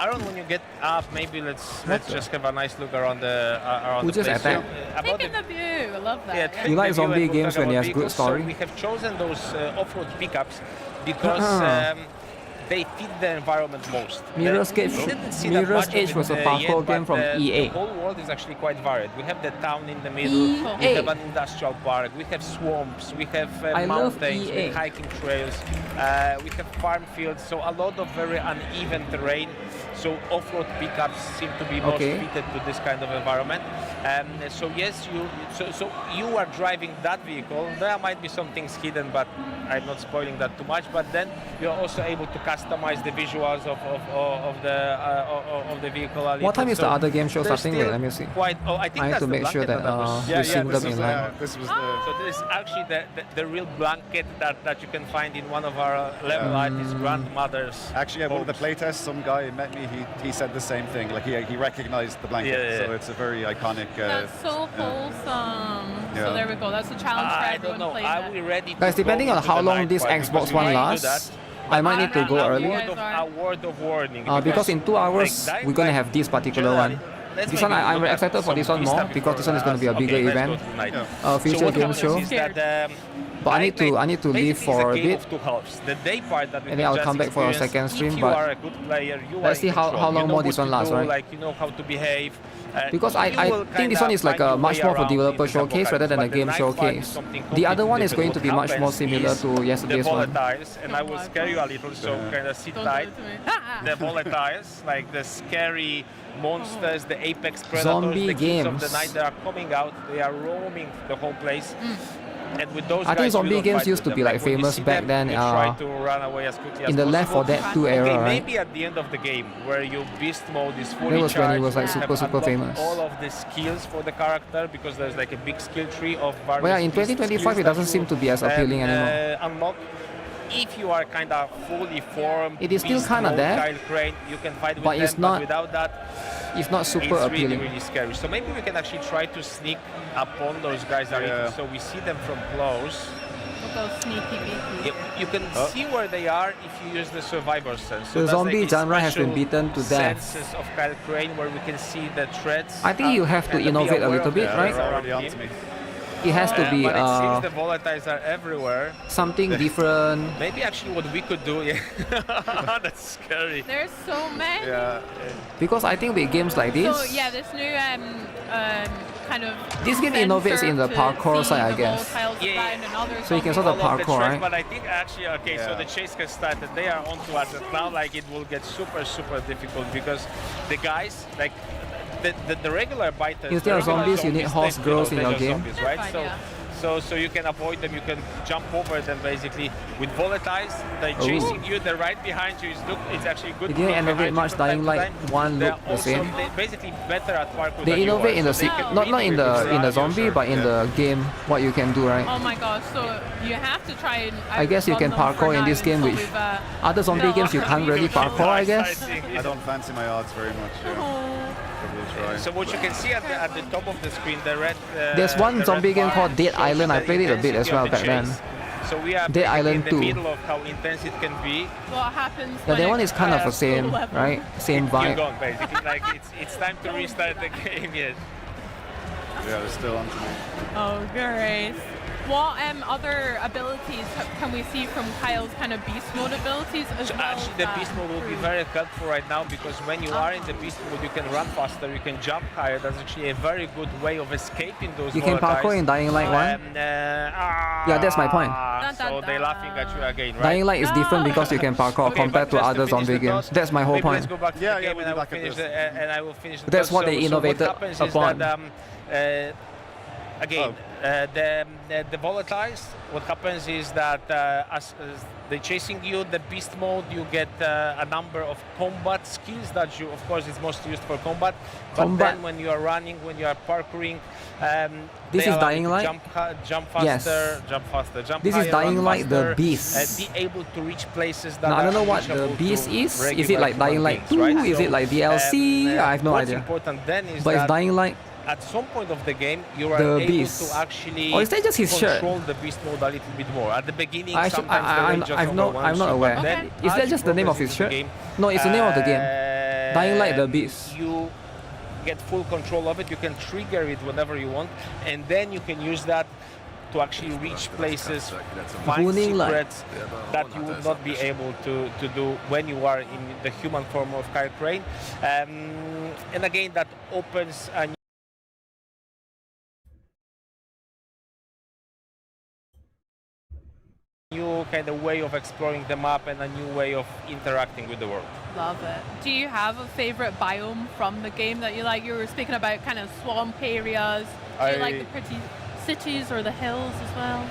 [SPEAKER 13] around when you get up, maybe let's just have a nice look around the
[SPEAKER 2] Who just attacked?
[SPEAKER 11] Taking the view, I love that.
[SPEAKER 13] Yeah,
[SPEAKER 2] you like zombie games when you have good story?
[SPEAKER 13] So we have chosen those off-road pickups because they fit the environment most.
[SPEAKER 2] Mirror's Edge was a parkour game from EA.
[SPEAKER 13] The whole world is actually quite varied. We have the town in the middle, we have an industrial park, we have swamps, we have mountains with hiking trails, we have farm fields, so a lot of very uneven terrain. So off-road pickups seem to be most fitted to this kind of environment. So yes, you are driving that vehicle. There might be some things hidden, but I'm not spoiling that too much. But then you're also able to customize the visuals of the vehicle.
[SPEAKER 2] What time is the other game show starting? Wait, let me see.
[SPEAKER 13] I think
[SPEAKER 2] I have to make sure that we sync them in line.
[SPEAKER 13] So this is actually the real blanket that you can find in one of our level artists' grandmother's.
[SPEAKER 12] Actually, at one of the playtests, some guy met me. He said the same thing. Like he recognized the blanket, so it's a very iconic.
[SPEAKER 11] That's so wholesome. So there we go. That's a challenge for everyone playing
[SPEAKER 13] Are we ready?
[SPEAKER 2] Guys, depending on how long this Xbox One lasts, I might need to go early.
[SPEAKER 13] A word of warning.
[SPEAKER 2] Because in 2 hours we're gonna have this particular one. This one I'm excited for this one more because this one is going to be a bigger event, future game show. But I need to leave for a bit, and then I'll come back for a second stream. But let's see how long more this one lasts, right?
[SPEAKER 13] Like, you know how to behave.
[SPEAKER 2] Because I think this one is like a much more of a developer showcase rather than a game showcase. The other one is going to be much more similar to yesterday's one.
[SPEAKER 13] And I will scare you a little, so kind of sit tight. The volatiles, like the scary monsters, the apex predators,
[SPEAKER 2] zombie
[SPEAKER 13] the
[SPEAKER 2] games
[SPEAKER 13] of the night, they are coming out, they are roaming the whole place. And with those
[SPEAKER 2] I think zombie games used to be like famous back then in the Left 4 Dead 2 era,
[SPEAKER 13] okay,
[SPEAKER 2] right?
[SPEAKER 13] maybe at the end of the game where your beast mode is fully
[SPEAKER 2] that was when it was like
[SPEAKER 13] charged,
[SPEAKER 2] super famous.
[SPEAKER 13] all of the skills for the character because there's like a big skill tree of various
[SPEAKER 2] Well, in 2025 it doesn't seem to be as appealing anymore.
[SPEAKER 13] Unlock. If you are kind of fully formed,
[SPEAKER 2] it is still kind of there,
[SPEAKER 13] you can fight with
[SPEAKER 2] but it's
[SPEAKER 13] them,
[SPEAKER 2] not.
[SPEAKER 13] But without that,
[SPEAKER 2] it's not super
[SPEAKER 13] it's
[SPEAKER 2] appealing.
[SPEAKER 13] Really scary. So maybe we can actually try to sneak upon those guys, so we see them from close.
[SPEAKER 11] We'll go sneaky beaky.
[SPEAKER 13] You can see where they are if you use the survivor sense. So
[SPEAKER 2] the zombie genre has been beaten to death.
[SPEAKER 13] Senses of Kyle Crane where we can see the threats.
[SPEAKER 2] I think you have to innovate a little bit, right? It has to be
[SPEAKER 13] but it seems the volatiles are everywhere.
[SPEAKER 2] Something different.
[SPEAKER 13] Maybe actually what we could do, that's scary.
[SPEAKER 11] There's so many.
[SPEAKER 13] Yeah.
[SPEAKER 2] Because I think with games like this,
[SPEAKER 11] so yeah, this new kind of
[SPEAKER 2] this game innovates in the parkour side, I guess. So you can sort of parkour, right?
[SPEAKER 13] But I think actually, so the chase has started. They are onto us, and now like it will get super difficult because the guys like. The regular biters.
[SPEAKER 2] Instead of zombies, you need horse girls in your game.
[SPEAKER 13] Zombies, right? So you can avoid them. You can jump over them basically. With volatiles, they're chasing you. They're right behind you. It's actually good.
[SPEAKER 2] They didn't innovate much. Dying Light 1 look the same.
[SPEAKER 13] They're basically better at parkour.
[SPEAKER 2] They innovate in the not in the zombie, but in the game what you can do, right?
[SPEAKER 11] Oh my gosh! So you have to try and.
[SPEAKER 2] I guess you can parkour in this game, which other zombie games you can't really parkour. I guess.
[SPEAKER 12] I don't fancy my odds very much.
[SPEAKER 13] So what you can see at the top of the screen, the red.
[SPEAKER 2] There's one zombie game called Dead Island. I played it a bit as well back then.
[SPEAKER 13] So we are
[SPEAKER 2] Dead Island
[SPEAKER 13] in the
[SPEAKER 2] 2.
[SPEAKER 13] middle of how intense it can be.
[SPEAKER 11] What happens?
[SPEAKER 2] Yeah, that one is kind of the same, right? Same vibe.
[SPEAKER 13] You're gone, basically. Like it's time to restart the game yet.
[SPEAKER 12] Yeah, they're still on to me.
[SPEAKER 11] Oh, great. What other abilities can we see from Kyle's kind of beast mode abilities as well?
[SPEAKER 13] Actually, the beast mode will be very helpful right now because when you are in the beast mode, you can run faster, you can jump higher. That's actually a very good way of escaping those.
[SPEAKER 2] You can parkour in Dying Light 1. Yeah, that's my point.
[SPEAKER 13] So they're laughing at you again, right?
[SPEAKER 2] Dying Light is different because you can parkour compared to other zombie games. That's my whole point.
[SPEAKER 13] Let's go back to the game and I will finish.
[SPEAKER 2] That's what they innovated upon.
[SPEAKER 13] The volatiles, what happens is that as they're chasing you, the beast mode, you get a number of combat skills that you, of course, is mostly used for combat. But then when you are running, when you are parkouring,
[SPEAKER 2] this is Dying Light?
[SPEAKER 13] Jump faster, jump
[SPEAKER 2] this
[SPEAKER 13] higher,
[SPEAKER 2] is Dying Light, the
[SPEAKER 13] faster,
[SPEAKER 2] Beast.
[SPEAKER 13] be able to reach places that
[SPEAKER 2] now, I don't know what the Beast is. Is it like Dying Light 2? Right? Is it like DLC? I have no idea.
[SPEAKER 13] Important then is
[SPEAKER 2] but it's Dying Light.
[SPEAKER 13] At some point of the game, you are
[SPEAKER 2] the
[SPEAKER 13] able
[SPEAKER 2] beast.
[SPEAKER 13] to actually
[SPEAKER 2] or is that just his
[SPEAKER 13] control
[SPEAKER 2] shirt?
[SPEAKER 13] the beast mode a little bit more. At the beginning,
[SPEAKER 2] I'm not aware.
[SPEAKER 13] Then,
[SPEAKER 2] is that just the name of his shirt? No, it's the name of the game. Dying Light the Beast.
[SPEAKER 13] You get full control of it. You can trigger it whenever you want, and then you can use that to actually reach places, find secrets that you would not be able to do when you are in the human form of Kyle Crane. And again, that opens a new kind of way of exploring the map and a new way of interacting with the world.
[SPEAKER 11] Love it. Do you have a favorite biome from the game that you like? You were speaking about kind of swamp areas. Do you like the pretty cities or the hills as well?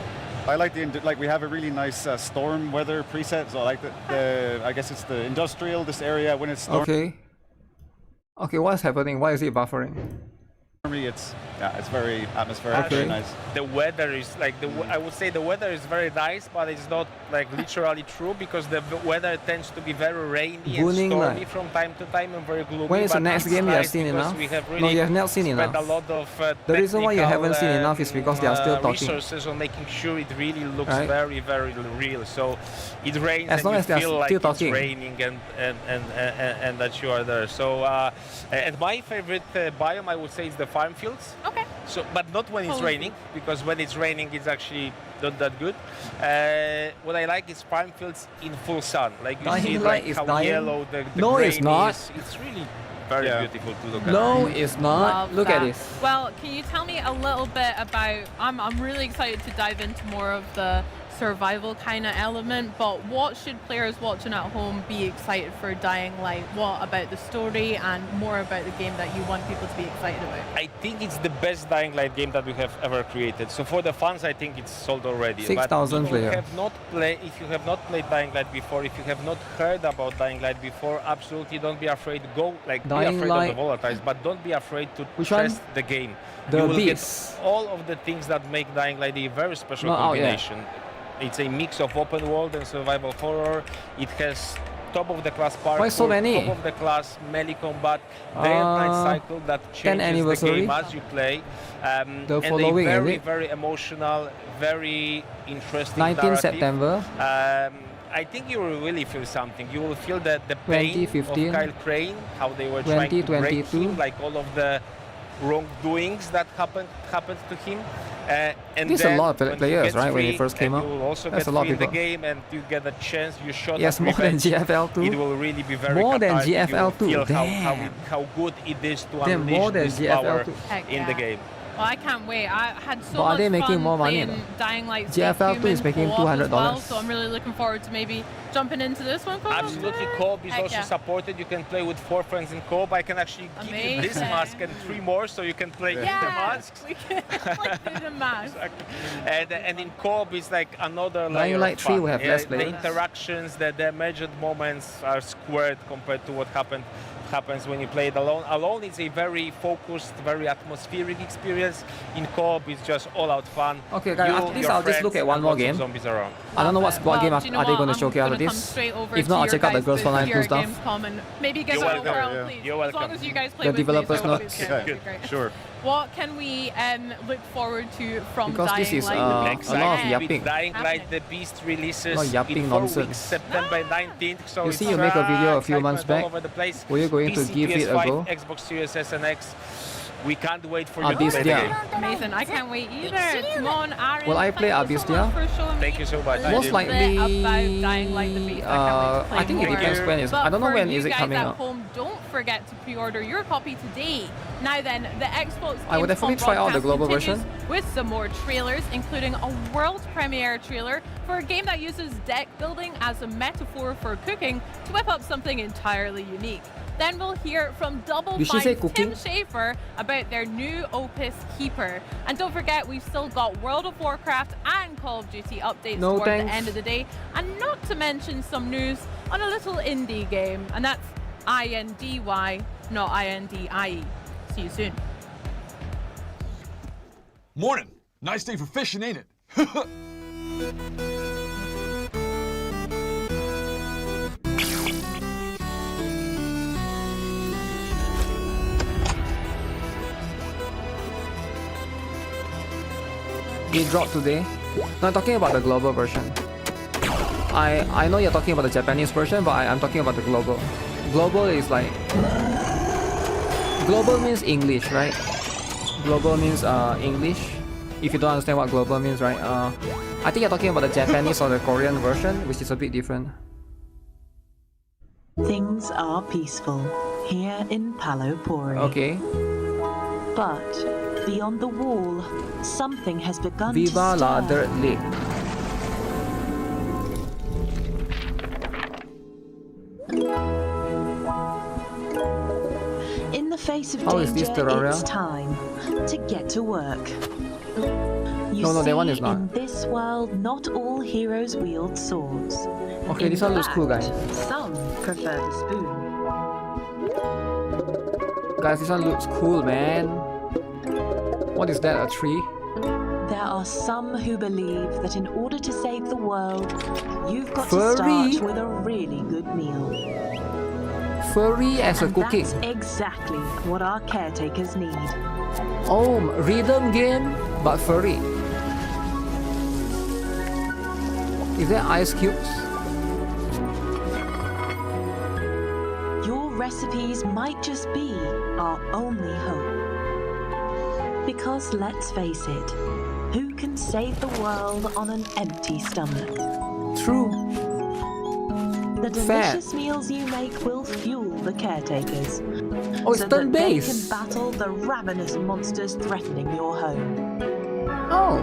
[SPEAKER 12] I like we have a really nice storm weather preset. So I like the I guess it's the industrial, this area when it's storming.
[SPEAKER 2] Okay, what's happening? Why is it buffering?
[SPEAKER 12] me, it's very atmospheric, very nice.
[SPEAKER 13] The weather is like I would say the weather is very nice, but it's not like literally true because the weather tends to be very rainy and stormy from time to time and very gloomy.
[SPEAKER 2] When is the next game you have seen enough? No, you have not seen enough.
[SPEAKER 13] A lot of
[SPEAKER 2] the reason why you haven't seen enough is because they are still talking.
[SPEAKER 13] Resources on making sure it really looks very, very real. So it rains
[SPEAKER 2] as long
[SPEAKER 13] and
[SPEAKER 2] as
[SPEAKER 13] you feel like it's
[SPEAKER 2] talking.
[SPEAKER 13] raining and that you are there. So and my favorite biome, I would say, is the farm fields.
[SPEAKER 6] Okay.
[SPEAKER 13] So, but not when it's raining, because when it's raining, it's actually not that good. What I like is farm fields in full sun. Like you see, like how yellow the grain
[SPEAKER 2] it's not.
[SPEAKER 13] is. It's really very beautiful to look at.
[SPEAKER 2] No, it's not. Look at this.
[SPEAKER 11] Well, can you tell me a little bit about? I'm really excited to dive into more of the survival kind of element, but what should players watching at home be excited for Dying Light? What about the story and more about the game that you want people to be excited about?
[SPEAKER 13] I think it's the best Dying Light game that we have ever created. So for the fans, I think it's sold already.
[SPEAKER 2] 6,000 players.
[SPEAKER 13] If you have not played Dying Light before, if you have not heard about Dying Light before, absolutely don't be afraid. Go be afraid of the volatiles, but don't be afraid to test the game. You will get all of the things that make Dying Light a very special combination. It's a mix of open world and survival horror. It has top of the class parkour,
[SPEAKER 2] why so many?
[SPEAKER 13] Top of the class melee combat, day and night cycle that changes the game as you play.
[SPEAKER 2] The
[SPEAKER 13] and
[SPEAKER 2] following,
[SPEAKER 13] a very emotional, very interesting
[SPEAKER 2] 19
[SPEAKER 13] narrative.
[SPEAKER 2] September.
[SPEAKER 13] I think you will really feel something. You will feel the pain of Kyle Crane, how they were trying to break him, like all of the wrongdoings that happened to him. And
[SPEAKER 2] there's a lot of players, right, when it first came out.
[SPEAKER 13] You will also
[SPEAKER 2] That's
[SPEAKER 13] get
[SPEAKER 2] a lot
[SPEAKER 13] free
[SPEAKER 2] of
[SPEAKER 13] in the
[SPEAKER 2] people.
[SPEAKER 13] game, and you get a chance. You shot
[SPEAKER 2] more than GFL2.
[SPEAKER 13] It will really be very
[SPEAKER 2] more than
[SPEAKER 13] cathartic.
[SPEAKER 2] GFL2.
[SPEAKER 13] You will feel
[SPEAKER 2] Damn.
[SPEAKER 13] how good it is to
[SPEAKER 2] Damn,
[SPEAKER 13] unleash
[SPEAKER 2] more than
[SPEAKER 13] this power
[SPEAKER 2] GFL2.
[SPEAKER 13] in the game.
[SPEAKER 11] Well, I can't wait. I had so
[SPEAKER 2] But are
[SPEAKER 11] much
[SPEAKER 2] they making
[SPEAKER 11] fun
[SPEAKER 2] more money?
[SPEAKER 11] playing Dying Light.
[SPEAKER 2] GFL2 is making $200.
[SPEAKER 11] Well, so I'm really looking forward to maybe jumping into this one.
[SPEAKER 13] Absolutely, co-op is also supported. You can play with 4 friends in co-op. I can actually give you this mask and 3 more, so you can play the masks.
[SPEAKER 11] We can play the mask.
[SPEAKER 13] Exactly. And in co-op is like another layer
[SPEAKER 2] Dying Light
[SPEAKER 13] of fun.
[SPEAKER 2] 3 will have less
[SPEAKER 13] The
[SPEAKER 2] players.
[SPEAKER 13] interactions, the measured moments are squared compared to what happens when you play it alone. Alone, it's a very focused, very atmospheric experience. In co-op, it's just all-out fun.
[SPEAKER 2] Okay, guys, after this, I'll just look at one more game.
[SPEAKER 13] Zombies around.
[SPEAKER 2] I don't know what game are they going to showcase after
[SPEAKER 11] I'm
[SPEAKER 2] this.
[SPEAKER 11] straight over
[SPEAKER 2] If not, I'll check out the Girls Frontline 2 stuff.
[SPEAKER 11] Gamescom and maybe get a girl, please.
[SPEAKER 13] You're welcome.
[SPEAKER 11] As long as you guys play
[SPEAKER 2] The
[SPEAKER 11] with
[SPEAKER 2] developers
[SPEAKER 11] me, so
[SPEAKER 2] notes.
[SPEAKER 13] Good. Sure.
[SPEAKER 11] What can we look forward to from
[SPEAKER 2] Because
[SPEAKER 11] Dying
[SPEAKER 2] this is
[SPEAKER 11] Light?
[SPEAKER 2] a lot of yapping.
[SPEAKER 13] Dying Light, the Beast releases
[SPEAKER 2] Not yapping
[SPEAKER 13] in 4
[SPEAKER 2] nonsense.
[SPEAKER 13] weeks, September 19th. So
[SPEAKER 2] You see, you make a video a few months back.
[SPEAKER 13] all over the place.
[SPEAKER 2] Were you going
[SPEAKER 13] PC,
[SPEAKER 2] to give it a
[SPEAKER 13] PS5,
[SPEAKER 2] go?
[SPEAKER 13] Xbox Series S and X. We can't wait for you to play the
[SPEAKER 2] Abystia.
[SPEAKER 13] game.
[SPEAKER 11] Amazing. I can't wait either. Come on, Aaron.
[SPEAKER 2] Will I play Abystia?
[SPEAKER 13] Thank you so much.
[SPEAKER 2] Most likely,
[SPEAKER 11] about Dying Light the Beast.
[SPEAKER 2] I think it depends when it's. I don't know when is it coming out.
[SPEAKER 11] Home, don't forget to pre-order your copy today. Now then, the Xbox
[SPEAKER 2] I would definitely try out the global version
[SPEAKER 11] with some more trailers, including a world premiere trailer for a game that uses deck building as a metaphor for cooking to whip up something entirely unique. Then we'll hear from Double Fine's Tim Schafer about their new Opus Keeper. And don't forget, we've still got World of Warcraft and Call of Duty updates toward the end of the day. And not to mention some news on a little indie game. And that's INDY, not INDIE. See you soon.
[SPEAKER 14] Morning. Nice day for fishing, ain't it?
[SPEAKER 2] It dropped today. No, I'm talking about the global version. I know you're talking about the Japanese version, but I'm talking about the global. Global is like... Global means English, right? Global means English. If you don't understand what global means, right? I think you're talking about the Japanese or the Korean version, which is a bit different.
[SPEAKER 15] Things are peaceful here in Palo Pori.
[SPEAKER 2] Okay.
[SPEAKER 15] But beyond the wall, something has begun
[SPEAKER 2] Viva
[SPEAKER 15] to
[SPEAKER 2] la
[SPEAKER 15] stir.
[SPEAKER 2] Dirt League.
[SPEAKER 15] In the face of
[SPEAKER 2] How is
[SPEAKER 15] danger,
[SPEAKER 2] this, Terraria?
[SPEAKER 15] it's time to get to work. You
[SPEAKER 2] No,
[SPEAKER 15] see,
[SPEAKER 2] that one is not.
[SPEAKER 15] in this world, not all heroes wield swords.
[SPEAKER 2] Okay,
[SPEAKER 15] In
[SPEAKER 2] this one looks cool, guys.
[SPEAKER 15] fact, Some prefer the spoon.
[SPEAKER 2] Guys, this one looks cool, man. What is that, a tree?
[SPEAKER 15] There are some who believe that in order to save the world, you've got
[SPEAKER 2] Furry?
[SPEAKER 15] to start with a really good meal.
[SPEAKER 2] Furry as a
[SPEAKER 15] And
[SPEAKER 2] cooking.
[SPEAKER 15] that's exactly what our caretakers need.
[SPEAKER 2] Oh, rhythm game, but furry. Is there ice cubes?
[SPEAKER 15] Your recipes might just be our only hope. Because let's face it, who can save the world on an empty stomach?
[SPEAKER 2] True.
[SPEAKER 15] The delicious meals you make will fuel the caretakers.
[SPEAKER 2] Oh, it's
[SPEAKER 15] so that they can
[SPEAKER 2] turn-based.
[SPEAKER 15] battle the ravenous monsters threatening your home.
[SPEAKER 2] Oh.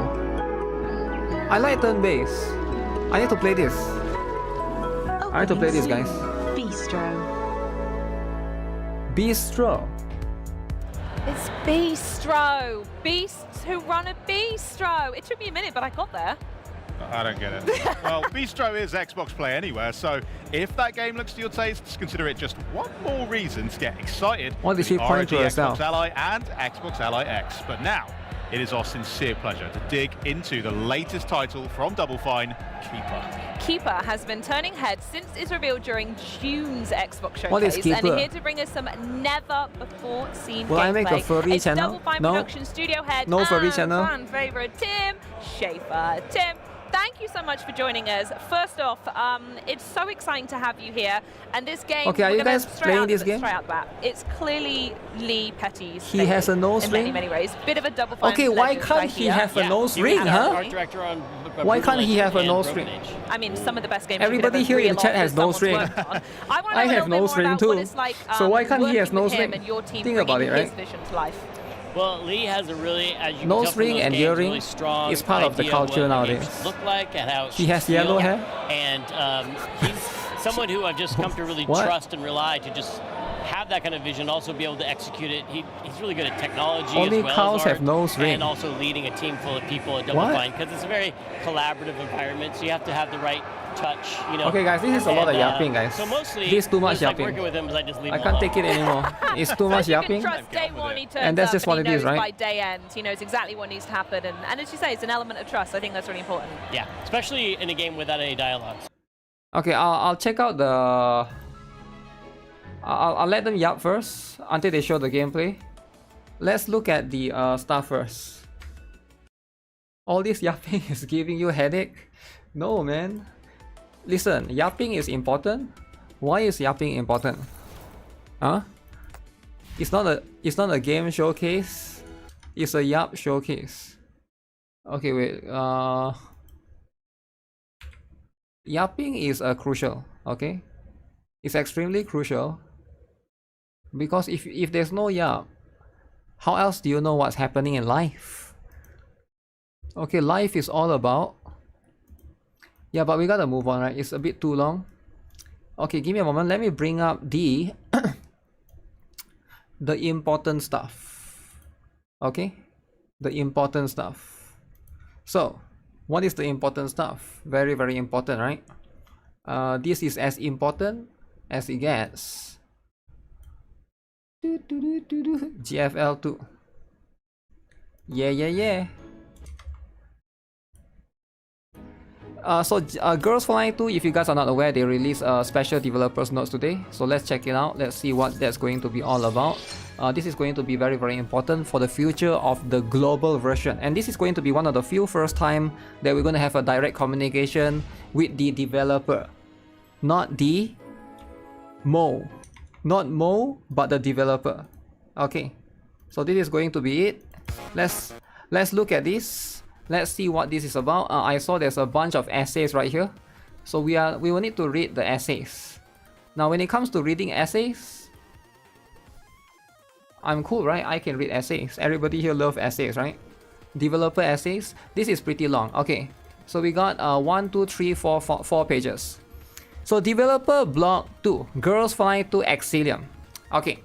[SPEAKER 2] I like turn-based. I need to play this. I need to play this, guys.
[SPEAKER 15] Beastro.
[SPEAKER 2] Beastro.
[SPEAKER 6] It's Beastro. Beasts who run a bistro. It took me a minute, but I got there.
[SPEAKER 26] I don't get it. Well, Beastro is Xbox Play Anywhere, so if that game looks to your tastes, consider it just one more reason to get excited.
[SPEAKER 2] What did
[SPEAKER 26] for
[SPEAKER 2] she
[SPEAKER 26] the
[SPEAKER 2] point to
[SPEAKER 26] ROG
[SPEAKER 2] herself?
[SPEAKER 26] Xbox Ally and Xbox Ally X. But now, it is our sincere pleasure to dig into the latest title from Double Fine, Keeper.
[SPEAKER 6] Keeper has been turning heads since its reveal during June's Xbox Showcase.
[SPEAKER 2] What is Keeper?
[SPEAKER 6] And here to bring us some never-before-seen
[SPEAKER 2] Will
[SPEAKER 6] gameplay.
[SPEAKER 2] I make a furry
[SPEAKER 6] it's
[SPEAKER 2] channel?
[SPEAKER 6] Double Fine
[SPEAKER 2] No.
[SPEAKER 6] Production Studio Head
[SPEAKER 2] No furry
[SPEAKER 6] and
[SPEAKER 2] channel?
[SPEAKER 6] fan favorite Tim Schafer. Tim, thank you so much for joining us. First off, it's so exciting to have you here. And this game,
[SPEAKER 2] Okay, are
[SPEAKER 6] we're
[SPEAKER 2] you
[SPEAKER 6] gonna
[SPEAKER 2] guys
[SPEAKER 6] straight
[SPEAKER 2] playing
[SPEAKER 6] out-
[SPEAKER 2] this game?
[SPEAKER 6] Straight out the bat. It's clearly Lee Petty's
[SPEAKER 2] He has a nose
[SPEAKER 6] in
[SPEAKER 2] ring?
[SPEAKER 6] many ways. Bit of a Double Fine
[SPEAKER 2] Okay, why
[SPEAKER 6] legend
[SPEAKER 2] can't
[SPEAKER 6] right
[SPEAKER 2] he
[SPEAKER 6] here.
[SPEAKER 2] have a nose ring, huh?
[SPEAKER 16] Art director on
[SPEAKER 2] Why can't he have a nose ring?
[SPEAKER 6] I mean, some of the best games.
[SPEAKER 2] Everybody
[SPEAKER 6] you could
[SPEAKER 2] here
[SPEAKER 6] ever
[SPEAKER 2] in chat
[SPEAKER 6] reel
[SPEAKER 2] has
[SPEAKER 6] off
[SPEAKER 2] nose
[SPEAKER 6] that
[SPEAKER 2] ring.
[SPEAKER 6] someone's worked on. I, wanna
[SPEAKER 2] I
[SPEAKER 6] know a
[SPEAKER 2] have
[SPEAKER 6] little bit
[SPEAKER 2] nose
[SPEAKER 6] more
[SPEAKER 2] ring
[SPEAKER 6] about
[SPEAKER 2] too.
[SPEAKER 6] what it's like,
[SPEAKER 2] So why can't he
[SPEAKER 6] working
[SPEAKER 2] have
[SPEAKER 6] with
[SPEAKER 2] nose
[SPEAKER 6] him
[SPEAKER 2] ring?
[SPEAKER 6] and your team
[SPEAKER 2] Think about
[SPEAKER 6] bringing
[SPEAKER 2] it,
[SPEAKER 6] his
[SPEAKER 2] right?
[SPEAKER 6] vision to life.
[SPEAKER 16] Well, Lee has a really, as you can
[SPEAKER 2] Nose
[SPEAKER 16] tell from
[SPEAKER 2] ring
[SPEAKER 16] those
[SPEAKER 2] and
[SPEAKER 16] games,
[SPEAKER 2] earring
[SPEAKER 16] really strong
[SPEAKER 2] is part of the
[SPEAKER 16] idea
[SPEAKER 2] culture
[SPEAKER 16] what the
[SPEAKER 2] nowadays.
[SPEAKER 16] games look like and how it
[SPEAKER 2] He
[SPEAKER 16] should
[SPEAKER 2] has yellow
[SPEAKER 16] feel.
[SPEAKER 2] hair?
[SPEAKER 16] And he's someone who I've just come to really
[SPEAKER 2] What?
[SPEAKER 16] trust and rely to just have that kind of vision, also be able to execute it. He's really good at technology
[SPEAKER 2] Only
[SPEAKER 16] as well
[SPEAKER 2] cows
[SPEAKER 16] as art,
[SPEAKER 2] have nose ring.
[SPEAKER 16] and also leading a team full of people at Double
[SPEAKER 2] What?
[SPEAKER 16] Fine, because it's a very collaborative environment, so you have to have the right touch, you know.
[SPEAKER 2] Okay, guys, this is a lot of
[SPEAKER 16] And,
[SPEAKER 2] yapping, guys.
[SPEAKER 16] So mostly,
[SPEAKER 2] This is too much
[SPEAKER 16] it's like
[SPEAKER 2] yapping.
[SPEAKER 16] working with him is I just leave
[SPEAKER 2] I
[SPEAKER 16] him
[SPEAKER 2] can't
[SPEAKER 16] alone.
[SPEAKER 2] take it anymore. It's too much
[SPEAKER 6] You can
[SPEAKER 2] yapping.
[SPEAKER 6] trust day one, he turns
[SPEAKER 2] And that's
[SPEAKER 6] up
[SPEAKER 2] just what
[SPEAKER 6] and
[SPEAKER 2] it
[SPEAKER 6] he
[SPEAKER 2] is,
[SPEAKER 6] knows
[SPEAKER 2] right?
[SPEAKER 6] by day end, he knows exactly what needs to happen. And as you say, it's an element of trust. I think that's really important.
[SPEAKER 16] Yeah, especially in a game without any dialogue.
[SPEAKER 2] Okay, I'll check out the... I'll let them yap first until they show the gameplay. Let's look at the stuff first. All this yapping is giving you a headache? No, man. Listen, yapping is important. Why is yapping important? Huh? It's not a game showcase. It's a yap showcase. Okay, wait. Yapping is crucial. Okay, it's extremely crucial. Because if there's no yap, how else do you know what's happening in life? Okay, life is all about... Yeah, but we gotta move on, right? It's a bit too long. Okay, give me a moment. Let me bring up the the important stuff. Okay, the important stuff. So, what is the important stuff? Very, very important, right? This is as important as it gets. GFL2. Yeah. Girls Flying 2, if you guys are not aware, they released special developers notes today. So let's check it out. Let's see what that's going to be all about. This is going to be very, very important for the future of the global version. And this is going to be one of the few first time that we're going to have a direct communication with the developer. Not the Mo. Not Mo, but the developer. Okay. So this is going to be it. Let's look at this. Let's see what this is about. I saw there's a bunch of essays right here. So we will need to read the essays. Now when it comes to reading essays, I'm cool, right? I can read essays. Everybody here love essays, right? Developer essays. This is pretty long. Okay. So we got 1, 2, 3, 4 pages. So developer block 2. Girls Flying 2 Exilium. Okay.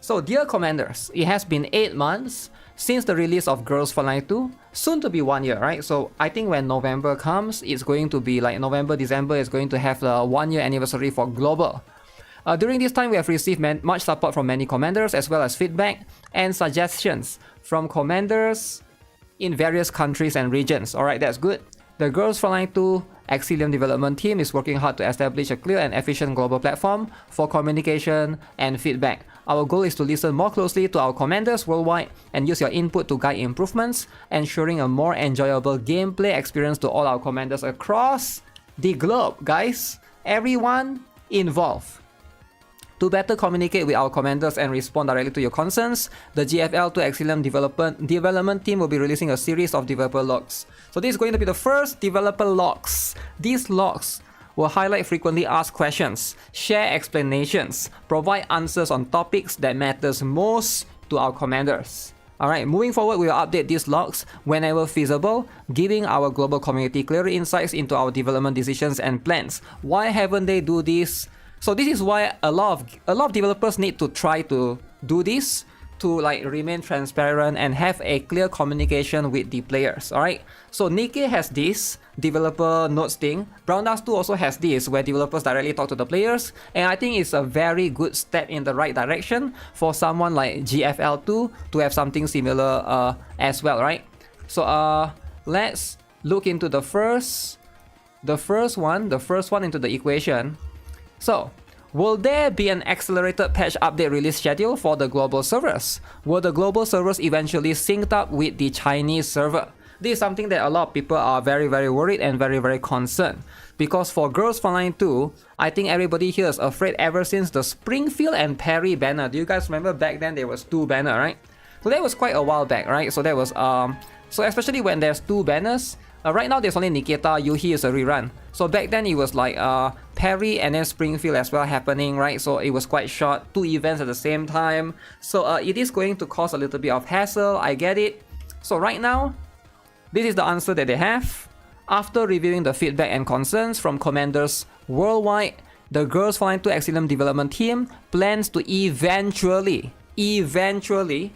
[SPEAKER 2] So dear commanders, it has been 8 months since the release of Girls Flying 2, soon to be 1 year, right? So I think when November comes, it's going to be like November, December is going to have the 1 year anniversary for global. During this time, we have received much support from many commanders as well as feedback and suggestions from commanders in various countries and regions. Alright, that's good. The Girls Frontline 2 Exilium development team is working hard to establish a clear and efficient global platform for communication and feedback. Our goal is to listen more closely to our commanders worldwide and use your input to guide improvements, ensuring a more enjoyable gameplay experience to all our commanders across the globe. Guys, everyone involved. To better communicate with our commanders and respond directly to your concerns, the GFL2 Exilium development team will be releasing a series of developer logs. So this is going to be the first developer logs. These logs will highlight frequently asked questions, share explanations, provide answers on topics that matters most to our commanders. Alright, moving forward, we will update these logs whenever feasible, giving our global community clearer insights into our development decisions and plans. Why haven't they do this? So this is why a lot of developers need to try to do this to like remain transparent and have a clear communication with the players. Alright, so NIKKE has this developer notes thing. Brown Dust 2 also has this where developers directly talk to the players, and I think it's a very good step in the right direction for someone like GFL2 to have something similar as well, right? So let's look into the first one into the equation. So, will there be an accelerated patch update release schedule for the global servers? Will the global servers eventually sync up with the Chinese server? This is something that a lot of people are very worried and very concerned. Because for Girls Frontline 2, I think everybody here is afraid ever since the Springfield and Perry banner. Do you guys remember back then there was 2 banners, right? So that was quite a while back, right? So that was so especially when there's 2 banners. Right now there's only Nikita, Yuhi is a rerun. So back then it was like Perry and then Springfield as well happening, right? So it was quite short, 2 events at the same time. So it is going to cause a little bit of hassle, I get it. So right now, this is the answer that they have. After reviewing the feedback and concerns from commanders worldwide, the Girls Frontline 2 Exilium development team plans to eventually,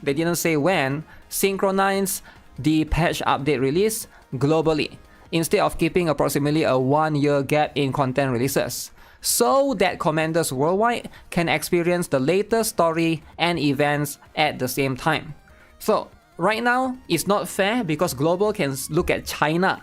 [SPEAKER 2] they didn't say when, synchronize the patch update release globally, instead of keeping approximately a 1-year gap in content releases, so that commanders worldwide can experience the latest story and events at the same time. So right now it's not fair because global can look at China,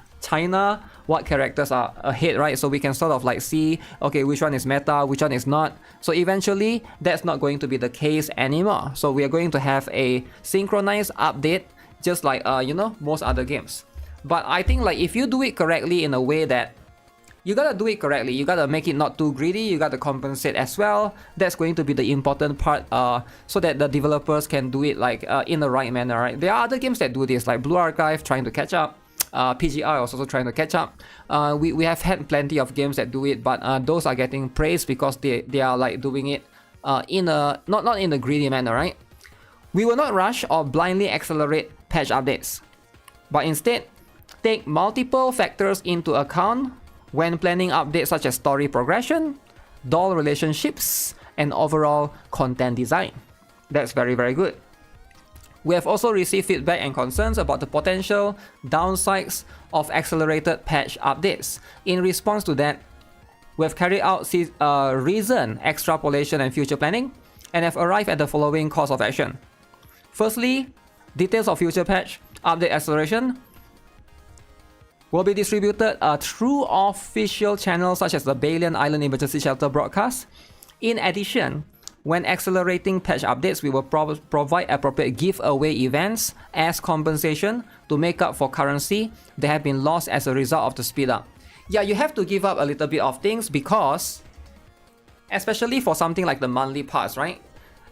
[SPEAKER 2] what characters are ahead, right? So we can sort of like see, okay, which one is meta, which one is not. So eventually that's not going to be the case anymore. So we are going to have a synchronized update just like you know, most other games. But I think like if you do it correctly in a way that you gotta do it correctly, you gotta make it not too greedy, you gotta compensate as well. That's going to be the important part so that the developers can do it like in the right manner, right? There are other games that do this, like Blue Archive trying to catch up, PGR is also trying to catch up. We have had plenty of games that do it, but those are getting praised because they are like doing it in a not in a greedy manner, right? We will not rush or blindly accelerate patch updates, but instead take multiple factors into account when planning updates such as story progression, doll relationships, and overall content design. That's very good. We have also received feedback and concerns about the potential downsides of accelerated patch updates. In response to that, we have carried out reason, extrapolation, and future planning, and have arrived at the following course of action. Firstly, details of future patch update acceleration will be distributed through official channels such as the Balian Island Emergency Shelter broadcast. In addition, when accelerating patch updates, we will provide appropriate giveaway events as compensation to make up for currency that have been lost as a result of the speed up. Yeah, you have to give up a little bit of things because, especially for something like the monthly pass, right?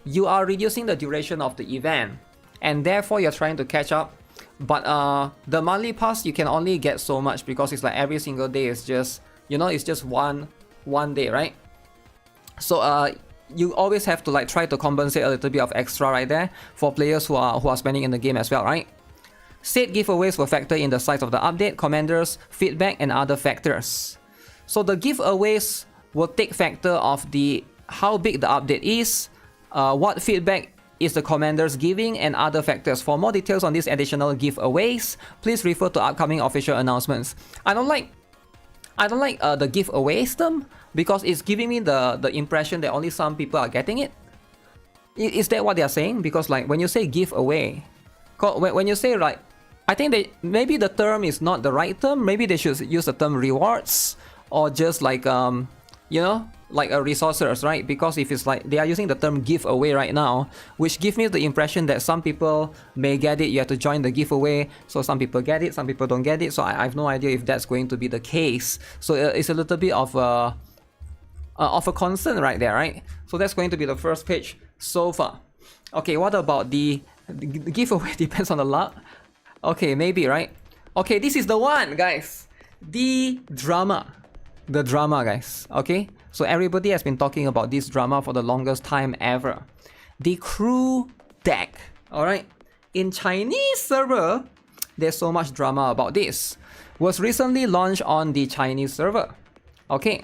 [SPEAKER 2] You are reducing the duration of the event and therefore you're trying to catch up. But the monthly pass, you can only get so much because it's like every single day is just, you know, it's just one day, right? So you always have to like try to compensate a little bit of extra right there for players who are spending in the game as well, right? Said giveaways will factor in the size of the update, commanders, feedback, and other factors. So the giveaways will take factor of the how big the update is, what feedback is the commanders giving, and other factors. For more details on these additional giveaways, please refer to upcoming official announcements. I don't like the giveaway system because it's giving me the impression that only some people are getting it. Is that what they are saying? Because like when you say giveaway, When you say like, I think maybe the term is not the right term. Maybe they should use the term rewards or just like you know, like a resources, right? Because if it's like they are using the term giveaway right now, which gives me the impression that some people may get it. You have to join the giveaway, so some people get it, some people don't get it. So I have no idea if that's going to be the case. So it's a little bit of a concern right there, right? So that's going to be the first page so far. Okay, what about the giveaway? Depends on the luck. Okay, maybe, right? Okay, this is the one, guys. The drama, guys. Okay, so everybody has been talking about this drama for the longest time ever. The crew deck. All right, in Chinese server, there's so much drama about this. Was recently launched on the Chinese server. Okay,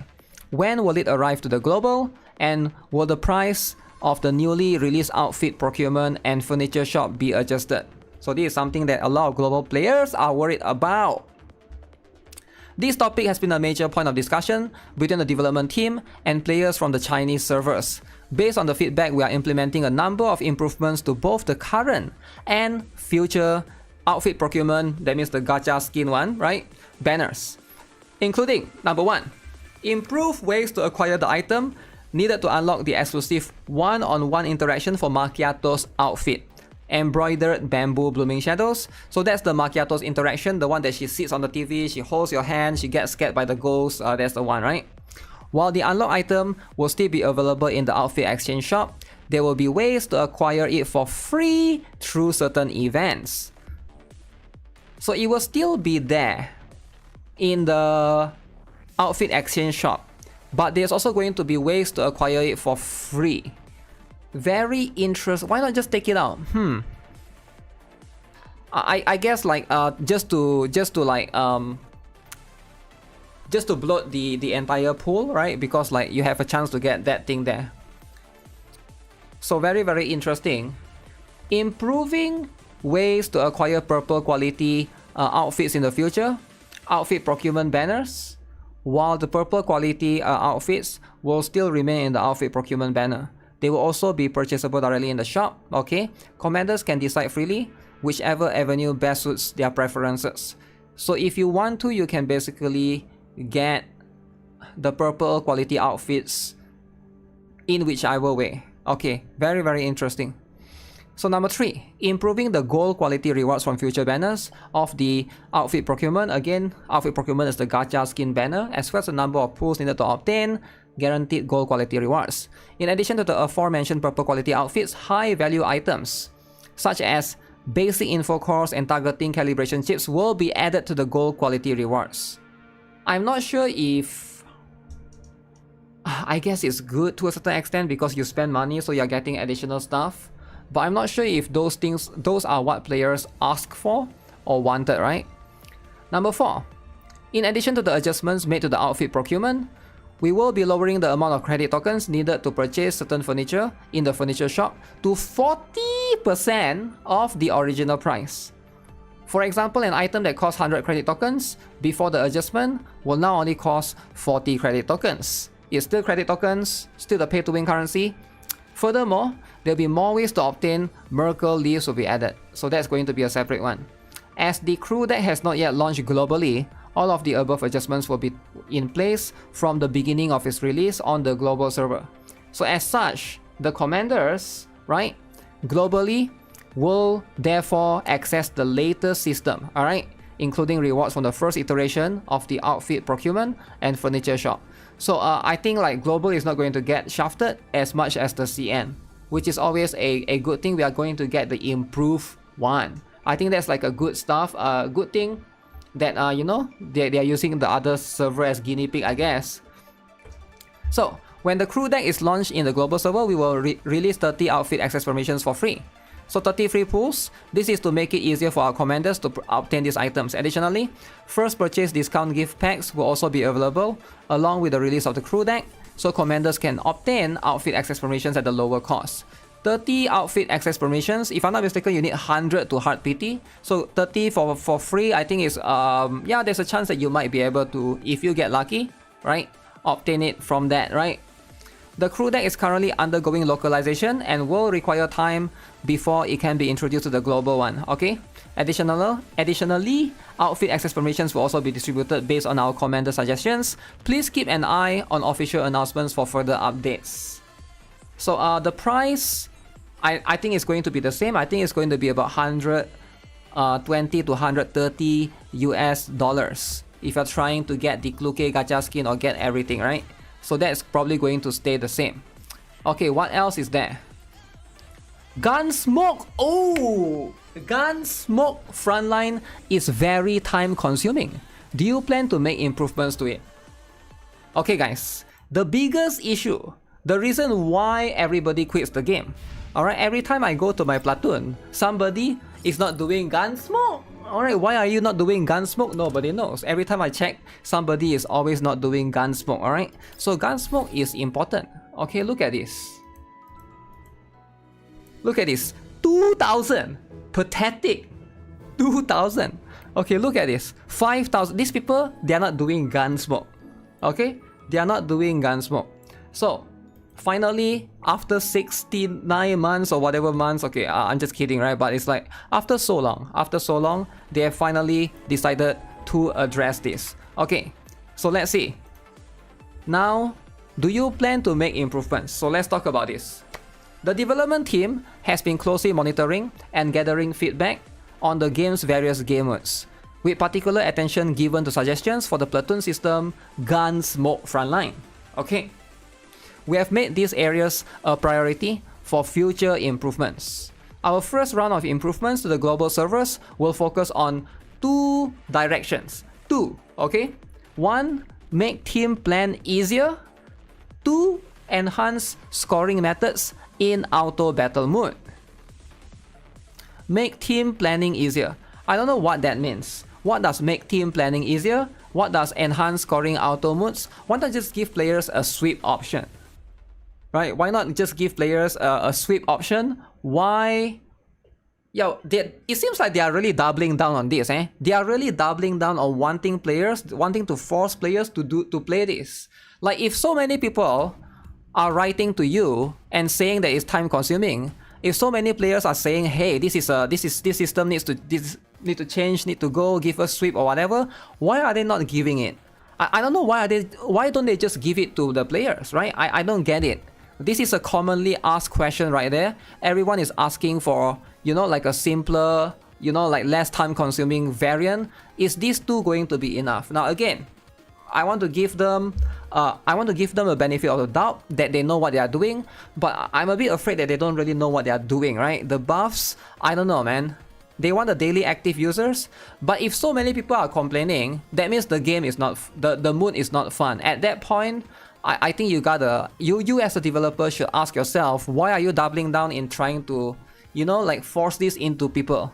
[SPEAKER 2] when will it arrive to the global? And will the price of the newly released outfit procurement and furniture shop be adjusted? So this is something that a lot of global players are worried about. This topic has been a major point of discussion between the development team and players from the Chinese servers. Based on the feedback, we are implementing a number of improvements to both the current and future outfit procurement, that means the gacha skin one, right? Banners. Including, number 1, improve ways to acquire the item needed to unlock the exclusive one-on-one interaction for Macchiato's outfit. Embroidered bamboo blooming shadows. So that's the Macchiato's interaction, the one that she sits on the TV, she holds your hand, she gets scared by the ghost. That's the one, right? While the unlocked item will still be available in the outfit exchange shop, there will be ways to acquire it for free through certain events. So it will still be there in the outfit exchange shop, but there's also going to be ways to acquire it for free. Very interesting. Why not just take it out? I guess like just to bloat the entire pool, right? Because like you have a chance to get that thing there. So very interesting. Improving ways to acquire purple quality outfits in the future. Outfit procurement banners. While the purple quality outfits will still remain in the outfit procurement banner. They will also be purchasable directly in the shop. Okay, commanders can decide freely whichever avenue best suits their preferences. So if you want to, you can basically get the purple quality outfits in whichever way. Okay, very interesting. So number 3, improving the gold quality rewards from future banners of the outfit procurement. Again, outfit procurement is the gacha skin banner, as well as the number of pools needed to obtain guaranteed gold quality rewards. In addition to the aforementioned purple quality outfits, high value items such as basic info cores and targeting calibration chips will be added to the gold quality rewards. I'm not sure if... I guess it's good to a certain extent because you spend money, so you're getting additional stuff. But I'm not sure if those are what players ask for or wanted, right? Number 4, in addition to the adjustments made to the outfit procurement, we will be lowering the amount of credit tokens needed to purchase certain furniture in the furniture shop to 40% of the original price. For example, an item that costs 100 credit tokens before the adjustment will now only cost 40 credit tokens. It's still credit tokens, still the pay-to-win currency. Furthermore, there'll be more ways to obtain Merkle leaves will be added, so that's going to be a separate one. As the crew deck has not yet launched globally, all of the above adjustments will be in place from the beginning of its release on the global server. So as such, the commanders, right, globally will therefore access the latest system, alright, including rewards from the first iteration of the outfit procurement and furniture shop. So I think like global is not going to get shafted as much as the CN, which is always a good thing. We are going to get the improved one. I think that's like a good stuff, good thing that you know, they are using the other server as guinea pig, I guess. So when the crew deck is launched in the global server, we will release 30 outfit access permissions for free. So 30 free pools. This is to make it easier for our commanders to obtain these items. Additionally, first purchase discount gift packs will also be available along with the release of the crew deck, so commanders can obtain outfit access permissions at a lower cost. 30 outfit access permissions. If I'm not mistaken, you need 100 to hard PT. So 30 for free, I think is yeah, there's a chance that you might be able to, if you get lucky, right, obtain it from that, right? The crew deck is currently undergoing localization and will require time before it can be introduced to the global one, okay? Additionally, outfit access permissions will also be distributed based on our commander suggestions. Please keep an eye on official announcements for further updates. So the price, I think it's going to be the same. I think it's going to be about 120 to 130 US dollars if you're trying to get the Kluke gacha skin or get everything, right? So that's probably going to stay the same. Okay, what else is there? Gunsmoke! Oh! Gunsmoke Frontline is very time consuming. Do you plan to make improvements to it? Okay guys, the biggest issue, the reason why everybody quits the game. Alright, every time I go to my platoon, somebody is not doing Gunsmoke. Alright, why are you not doing Gunsmoke? Nobody knows. Every time I check, somebody is always not doing Gunsmoke, alright? So Gunsmoke is important. Okay, look at this. Look at this. 2,000. Pathetic. 2,000. Okay, look at this. 5,000. These people, they are not doing Gunsmoke. Okay? They are not doing Gunsmoke. So, finally, after 69 months or whatever months, okay, I'm just kidding, right? But it's like, after so long, they have finally decided to address this. Okay, so let's see. Now, do you plan to make improvements? So let's talk about this. The development team has been closely monitoring and gathering feedback on the game's various game modes, with particular attention given to suggestions for the platoon system Gunsmoke Frontline. Okay. We have made these areas a priority for future improvements. Our first round of improvements to the global servers will focus on 2 directions. 2, okay? 1, make team plan easier. 2, enhance scoring methods in auto battle mode. Make team planning easier. I don't know what that means. What does make team planning easier? What does enhance scoring auto modes? Why not just give players a sweep option? Right? Why not just give players a sweep option? Why? Yo, it seems like they are really doubling down on this, eh? They are really doubling down on wanting to force players to play this. Like, if so many people are writing to you and saying that it's time consuming, if so many players are saying, hey, this system needs to change, need to go, give us sweep or whatever, why are they not giving it? I don't know why don't they just give it to the players, right? I don't get it. This is a commonly asked question right there. Everyone is asking for, you know, like a simpler, you know, like less time consuming variant. Is these 2 going to be enough? Now again, I want to give them a benefit of the doubt that they know what they are doing, but I'm a bit afraid that they don't really know what they are doing, right? The buffs, I don't know, man. They want the daily active users, but if so many people are complaining, that means the game is not, the mood is not fun. At that point, I think you as a developer should ask yourself, why are you doubling down in trying to, you know, like force this into people?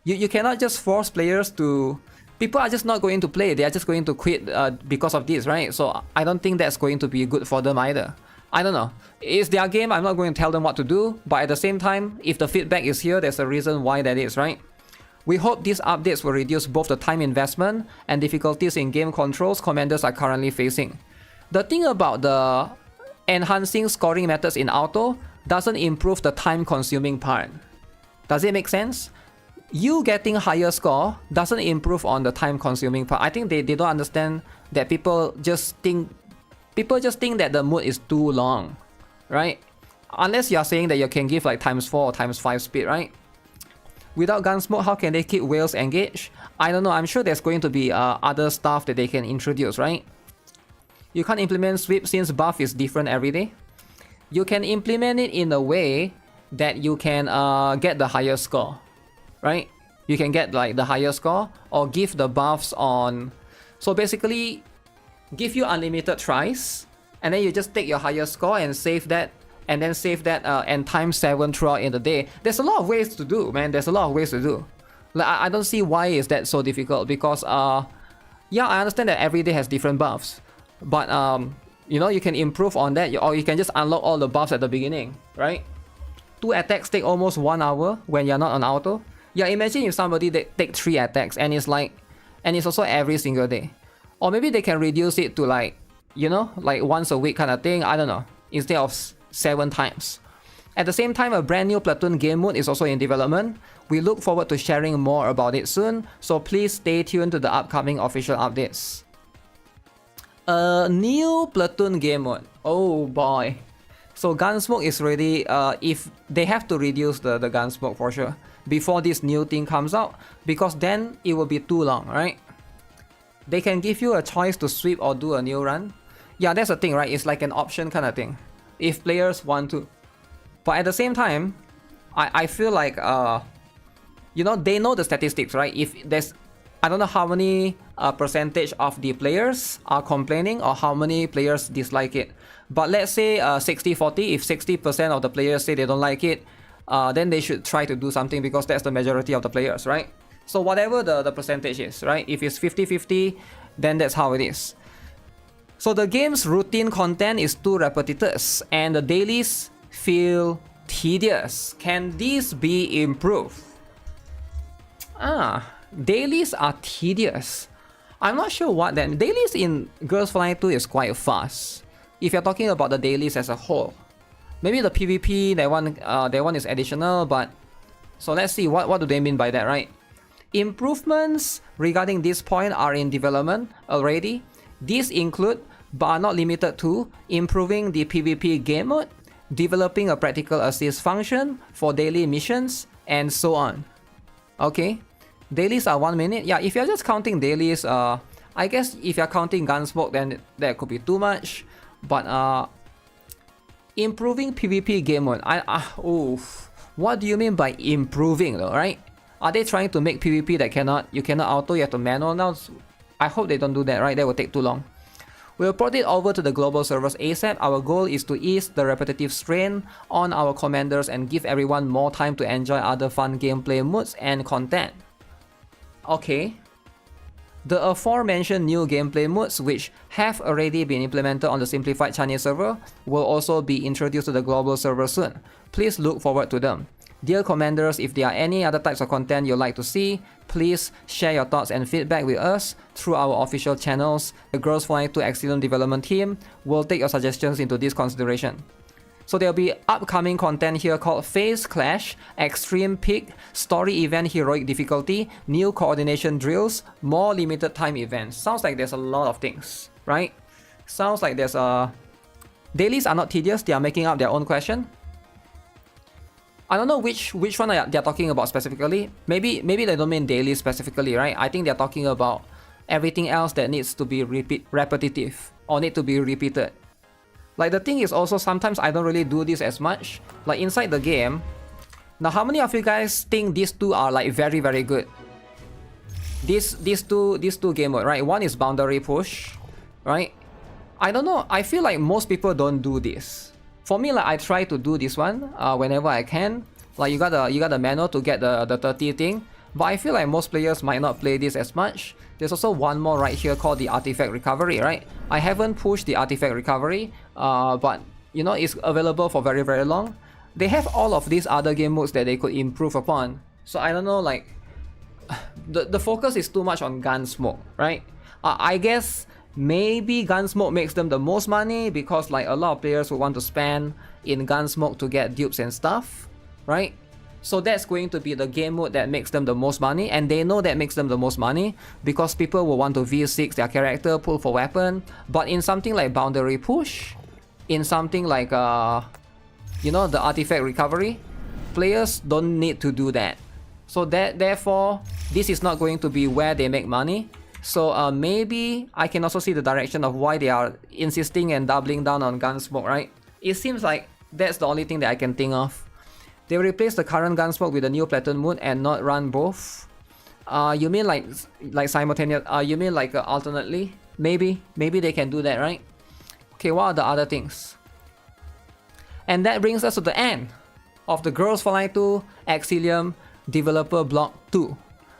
[SPEAKER 2] You cannot just force players to, people are just not going to play, they are just going to quit because of this, right? So I don't think that's going to be good for them either. I don't know. It's their game, I'm not going to tell them what to do, but at the same time, if the feedback is here, there's a reason why that is, right? We hope these updates will reduce both the time investment and difficulties in game controls commanders are currently facing. The thing about the enhancing scoring methods in auto doesn't improve the time consuming part. Does it make sense? You getting higher score doesn't improve on the time consuming part. I think they don't understand that people just think that the mode is too long, right? Unless you are saying that you can give like ×4 or ×5 speed, right? Without Gunsmoke, how can they keep whales engaged? I don't know, I'm sure there's going to be other stuff that they can introduce, right? You can't implement sweep since buff is different every day. You can implement it in a way that you can get the higher score, right? You can get like the higher score or give the buffs on. So basically, give you unlimited tries, and then you just take your higher score and save that, and then save that and ×7 throughout in the day. There's a lot of ways to do, man. There's a lot of ways to do. Like I don't see why is that so difficult, because yeah, I understand that every day has different buffs. But you know, you can improve on that, or you can just unlock all the buffs at the beginning, right? 2 attacks take almost 1 hour when you're not on auto. Yeah, imagine if somebody take 3 attacks and it's like, and it's also every single day. Or maybe they can reduce it to like, you know, like once a week kind of thing. I don't know. instead of 7 times. At the same time, a brand new Platoon game mode is also in development. We look forward to sharing more about it soon, so please stay tuned to the upcoming official updates. A new Platoon game mode. Oh boy. So Gunsmoke is ready. If they have to reduce the Gunsmoke for sure before this new thing comes out, because then it will be too long, right? They can give you a choice to sweep or do a new run. Yeah, that's the thing, right? It's like an option kind of thing, if players want to. But at the same time, I feel like, you know, they know the statistics, right? If there's, I don't know how many percentage of the players are complaining or how many players dislike it. But let's say 60-40, if 60% of the players say they don't like it, then they should try to do something, because that's the majority of the players, right? So whatever the percentage is, right? If it's 50-50, then that's how it is. So the game's routine content is too repetitious, and the dailies feel tedious. Can this be improved? Dailies are tedious. I'm not sure what that. Dailies in Girls Flying 2 is quite fast. If you're talking about the dailies as a whole, maybe the PvP, that one is additional. But so let's see what do they mean by that, right? Improvements regarding this point are in development already. These include, but are not limited to, improving the PvP game mode, developing a practical assist function for daily missions, and so on. Okay, dailies are 1 minute. Yeah, if you're just counting dailies, I guess if you're counting Gunsmoke, then that could be too much. But improving PvP game mode. What do you mean by improving though, right? Are they trying to make PvP that you cannot auto, you have to manual now? I hope they don't do that, right? That will take too long. We'll port it over to the global servers ASAP. Our goal is to ease the repetitive strain on our commanders and give everyone more time to enjoy other fun gameplay modes and content. Okay. The aforementioned new gameplay modes, which have already been implemented on the simplified Chinese server, will also be introduced to the global server soon. Please look forward to them. Dear commanders, if there are any other types of content you'd like to see, please share your thoughts and feedback with us through our official channels. The Girls Flying 2 Excellent Development Team will take your suggestions into this consideration. So there'll be upcoming content here called Phase Clash, Extreme Peak, Story Event Heroic Difficulty, New Coordination Drills, more limited time events. Sounds like there's a lot of things, right? Sounds like there's dailies are not tedious, they are making up their own question. I don't know which one they're talking about specifically. Maybe they don't mean daily specifically, right? I think they're talking about everything else that needs to be repetitive or need to be repeated. Like the thing is also, sometimes I don't really do this as much. Like inside the game. Now how many of you guys think these two are like very, very good? These two game mode, right? One is boundary push, right? I don't know. I feel like most people don't do this. For me, like I try to do this one whenever I can. Like you got the manual to get the 30 thing, but I feel like most players might not play this as much. There's also one more right here called the artifact recovery, right? I haven't pushed the artifact recovery, but you know it's available for very, very long. They have all of these other game modes that they could improve upon. So I don't know, like the focus is too much on Gunsmoke, right? I guess maybe Gunsmoke makes them the most money because like a lot of players would want to spend in Gunsmoke to get dupes and stuff, right? So that's going to be the game mode that makes them the most money, and they know that makes them the most money because people will want to V6 their character, pull for weapon. But in something like boundary push, in something like you know, the artifact recovery, players don't need to do that. So therefore this is not going to be where they make money. So maybe I can also see the direction of why they are insisting and doubling down on Gunsmoke, right? It seems like that's the only thing that I can think of. They will replace the current Gunsmoke with a new Platoon mode and not run both. You mean like simultaneous? You mean like alternately? Maybe they can do that, right? Okay, what are the other things? And that brings us to the end of the Girls Flying 2 Exilium Developer Block 2.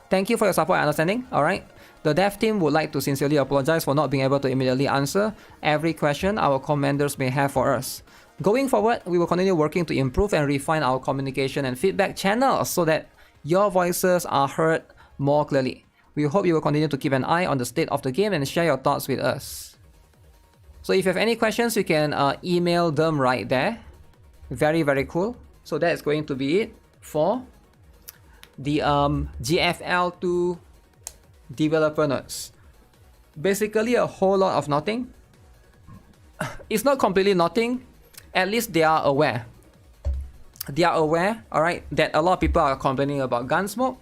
[SPEAKER 2] Thank you for your support and understanding, alright? The dev team would like to sincerely apologize for not being able to immediately answer every question our commanders may have for us. Going forward, we will continue working to improve and refine our communication and feedback channels so that your voices are heard more clearly. We hope you will continue to keep an eye on the state of the game and share your thoughts with us. So if you have any questions, you can email them right there. Very, very cool. So that is going to be it for the GFL2 developer notes. Basically a whole lot of nothing. It's not completely nothing. At least they are aware. They are aware, alright, that a lot of people are complaining about Gunsmoke.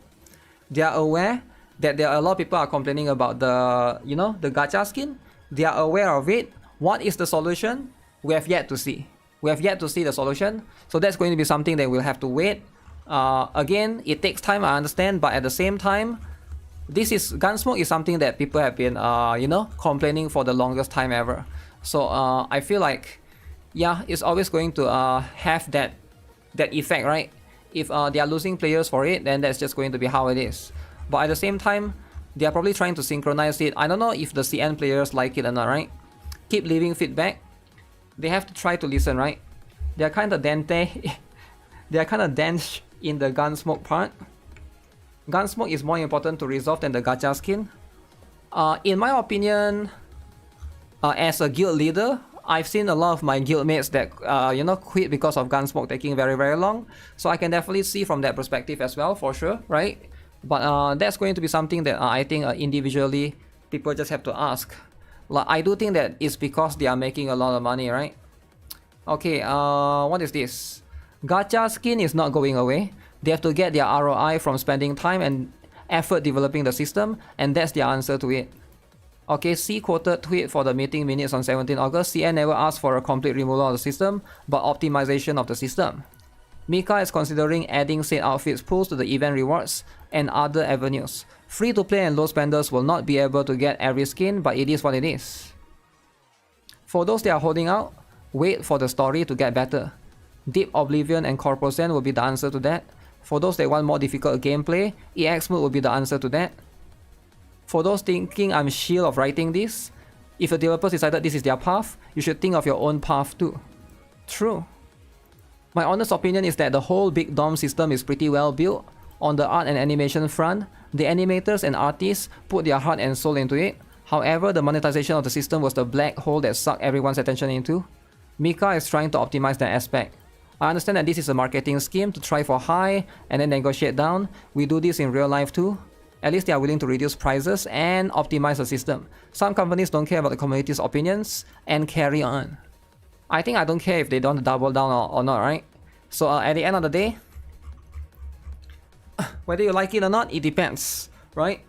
[SPEAKER 2] They are aware that there are a lot of people are complaining about the, you know, the gacha skin. They are aware of it. What is the solution? We have yet to see. We have yet to see the solution. So that's going to be something that we'll have to wait. Again, it takes time, I understand, but at the same time, Gunsmoke is something that people have been, you know, complaining for the longest time ever. So I feel like, yeah, it's always going to have that effect, right? If they are losing players for it, then that's just going to be how it is. But at the same time, they are probably trying to synchronize it. I don't know if the CN players like it or not, right? Keep leaving feedback. They have to try to listen, right? They are kind of dente. They are kind of dense in the Gunsmoke part. Gunsmoke is more important to resolve than the gacha skin. In my opinion, as a guild leader, I've seen a lot of my guildmates that you know, quit because of Gunsmoke taking very, very long. So I can definitely see from that perspective as well, for sure, right? But that's going to be something that I think individually people just have to ask. Like, I do think that it's because they are making a lot of money, right? Okay, what is this? Gacha skin is not going away. They have to get their ROI from spending time and effort developing the system, and that's their answer to it. Okay, C quoted tweet for the meeting minutes on 17 August. CN never asked for a complete removal of the system, but optimization of the system. Mika is considering adding said outfits pools to the event rewards and other avenues. Free-to-play and low spenders will not be able to get every skin, but it is what it is. For those that are holding out, wait for the story to get better. Deep Oblivion and Corposen will be the answer to that. For those that want more difficult gameplay, EX mode will be the answer to that. For those thinking I'm shield of writing this, if the developers decided this is their path, you should think of your own path too. True. My honest opinion is that the whole Big Dom system is pretty well built. On the art and animation front, the animators and artists put their heart and soul into it. However, the monetization of the system was the black hole that sucked everyone's attention into. Mika is trying to optimize that aspect. I understand that this is a marketing scheme to try for high and then negotiate down. We do this in real life too. At least they are willing to reduce prices and optimize the system. Some companies don't care about the community's opinions and carry on. I think I don't care if they don't double down or not, right? So at the end of the day, whether you like it or not, it depends, right?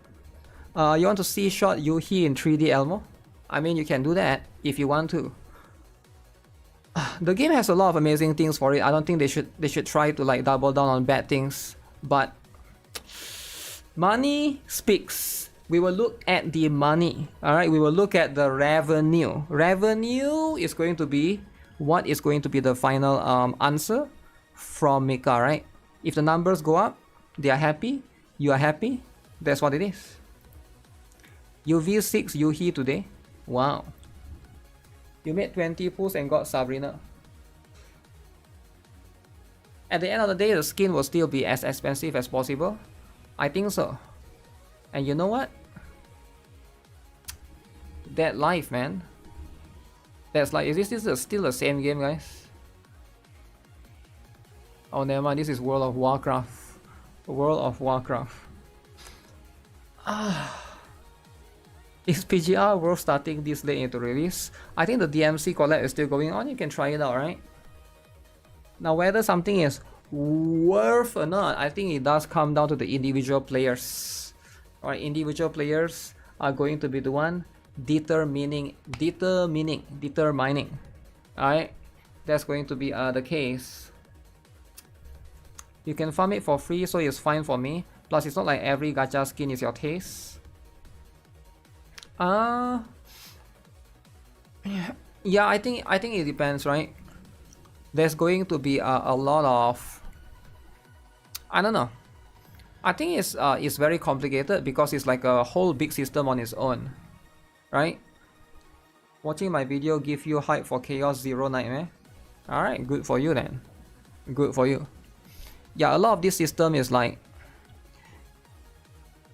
[SPEAKER 2] You want to see shot Yuhi in 3D Elmo? I mean, you can do that if you want to. The game has a lot of amazing things for it. I don't think they should try to like double down on bad things. But money speaks. We will look at the money. Alright, we will look at the revenue. Revenue is going to be what is going to be the final answer from Mika, right? If the numbers go up, they are happy, you are happy, that's what it is. UV6 Yuhi today. Wow. You made 20 pulls and got Sabrina. At the end of the day, the skin will still be as expensive as possible. I think so. And you know what? That life, man. That's like, is this still the same game, guys? Oh, never mind, this is World of Warcraft. World of Warcraft. Is PGR worth starting this late into release? I think the DMC collab is still going on. You can try it out, right? Now, whether something is worth or not, I think it does come down to the individual players. Alright, individual players are going to be the one determining. Alright, that's going to be the case. You can farm it for free, so it's fine for me. Plus, it's not like every gacha skin is your taste. Yeah, I think it depends, right? There's going to be a lot of, I don't know. I think it's very complicated because it's like a whole big system on its own, right? Watching my video give you hype for Chaos Zero Nightmare. Alright, good for you then. Good for you. Yeah, a lot of this system is like,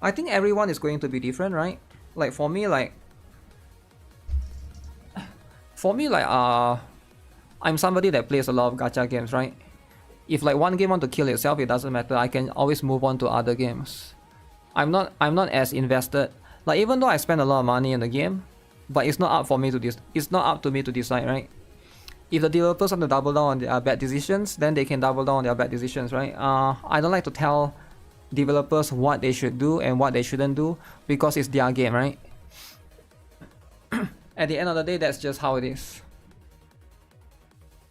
[SPEAKER 2] I think everyone is going to be different, right? Like for me, like For me, like I'm somebody that plays a lot of gacha games, right? If like one game want to kill itself, it doesn't matter. I can always move on to other games. I'm not as invested. Like even though I spend a lot of money in the game, but it's not up for me to it's not up to me to decide, right? If the developers want to double down on their bad decisions, then they can double down on their bad decisions, right? I don't like to tell developers what they should do and what they shouldn't do because it's their game, right? At the end of the day, that's just how it is.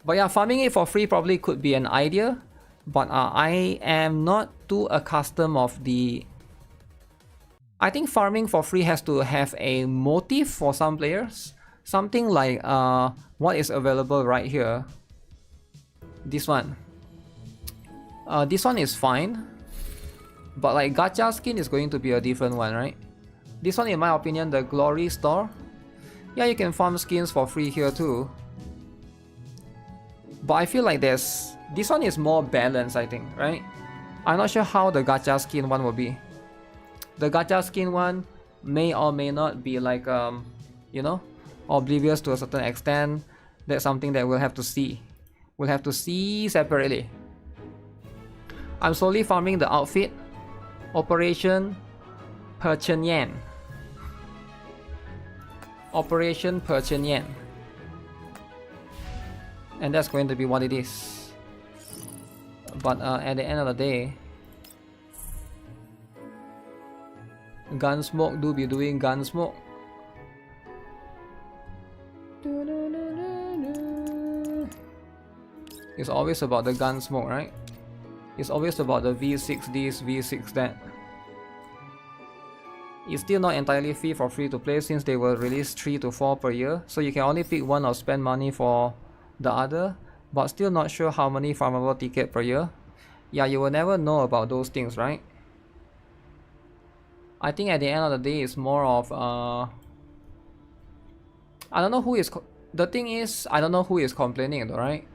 [SPEAKER 2] But yeah, farming it for free probably could be an idea, but I am not too accustomed of the... I think farming for free has to have a motive for some players. Something like what is available right here. This one. This one is fine. But like gacha skin is going to be a different one, right? This one, in my opinion, the Glory Store. Yeah, you can farm skins for free here too. But I feel like this one is more balanced, I think, right? I'm not sure how the gacha skin one will be. The gacha skin one may or may not be like, you know, oblivious to a certain extent. That's something that we'll have to see. We'll have to see separately. I'm slowly farming the outfit. Operation Perchenyan. Operation Perchenyan. And that's going to be what it is. But at the end of the day, Gunsmoke do be doing Gunsmoke. It's always about the Gunsmoke, right? It's always about the V6 this, V6 that. It's still not entirely free for free to play since they will release 3 to 4 per year, so you can only pick one or spend money for the other, but still not sure how many farmable tickets per year. Yeah, you will never know about those things, right? I think at the end of the day, it's more of I don't know who is the thing is, I don't know who is complaining though, right?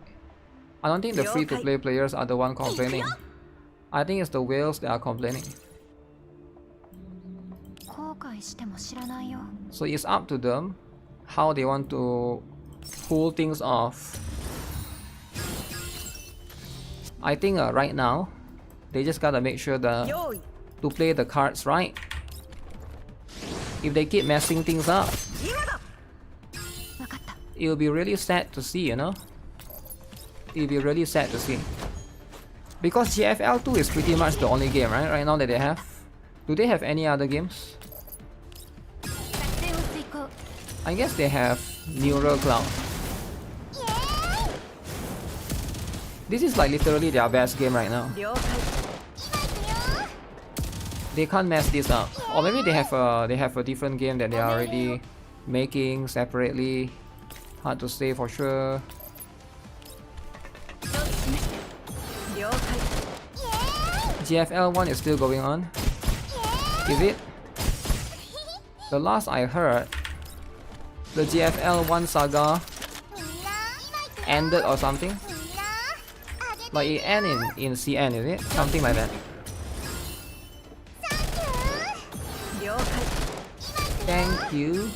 [SPEAKER 2] I don't think the free-to-play players are the one complaining. I think it's the whales that are complaining. So it's up to them how they want to pull things off. I think right now they just gotta make sure to play the cards right. If they keep messing things up, it'll be really sad to see, you know? It'll be really sad to see. Because GFL 2 is pretty much the only game, right? Right now that they have. Do they have any other games? I guess they have Neural Cloud. This is like literally their best game right now. They can't mess this up. Or maybe they have a different game that they are already making separately. Hard to say for sure. GFL 1 is still going on. Is it? The last I heard, the GFL 1 saga ended or something. Like it ended in CN, is it? Something like that. Thank you.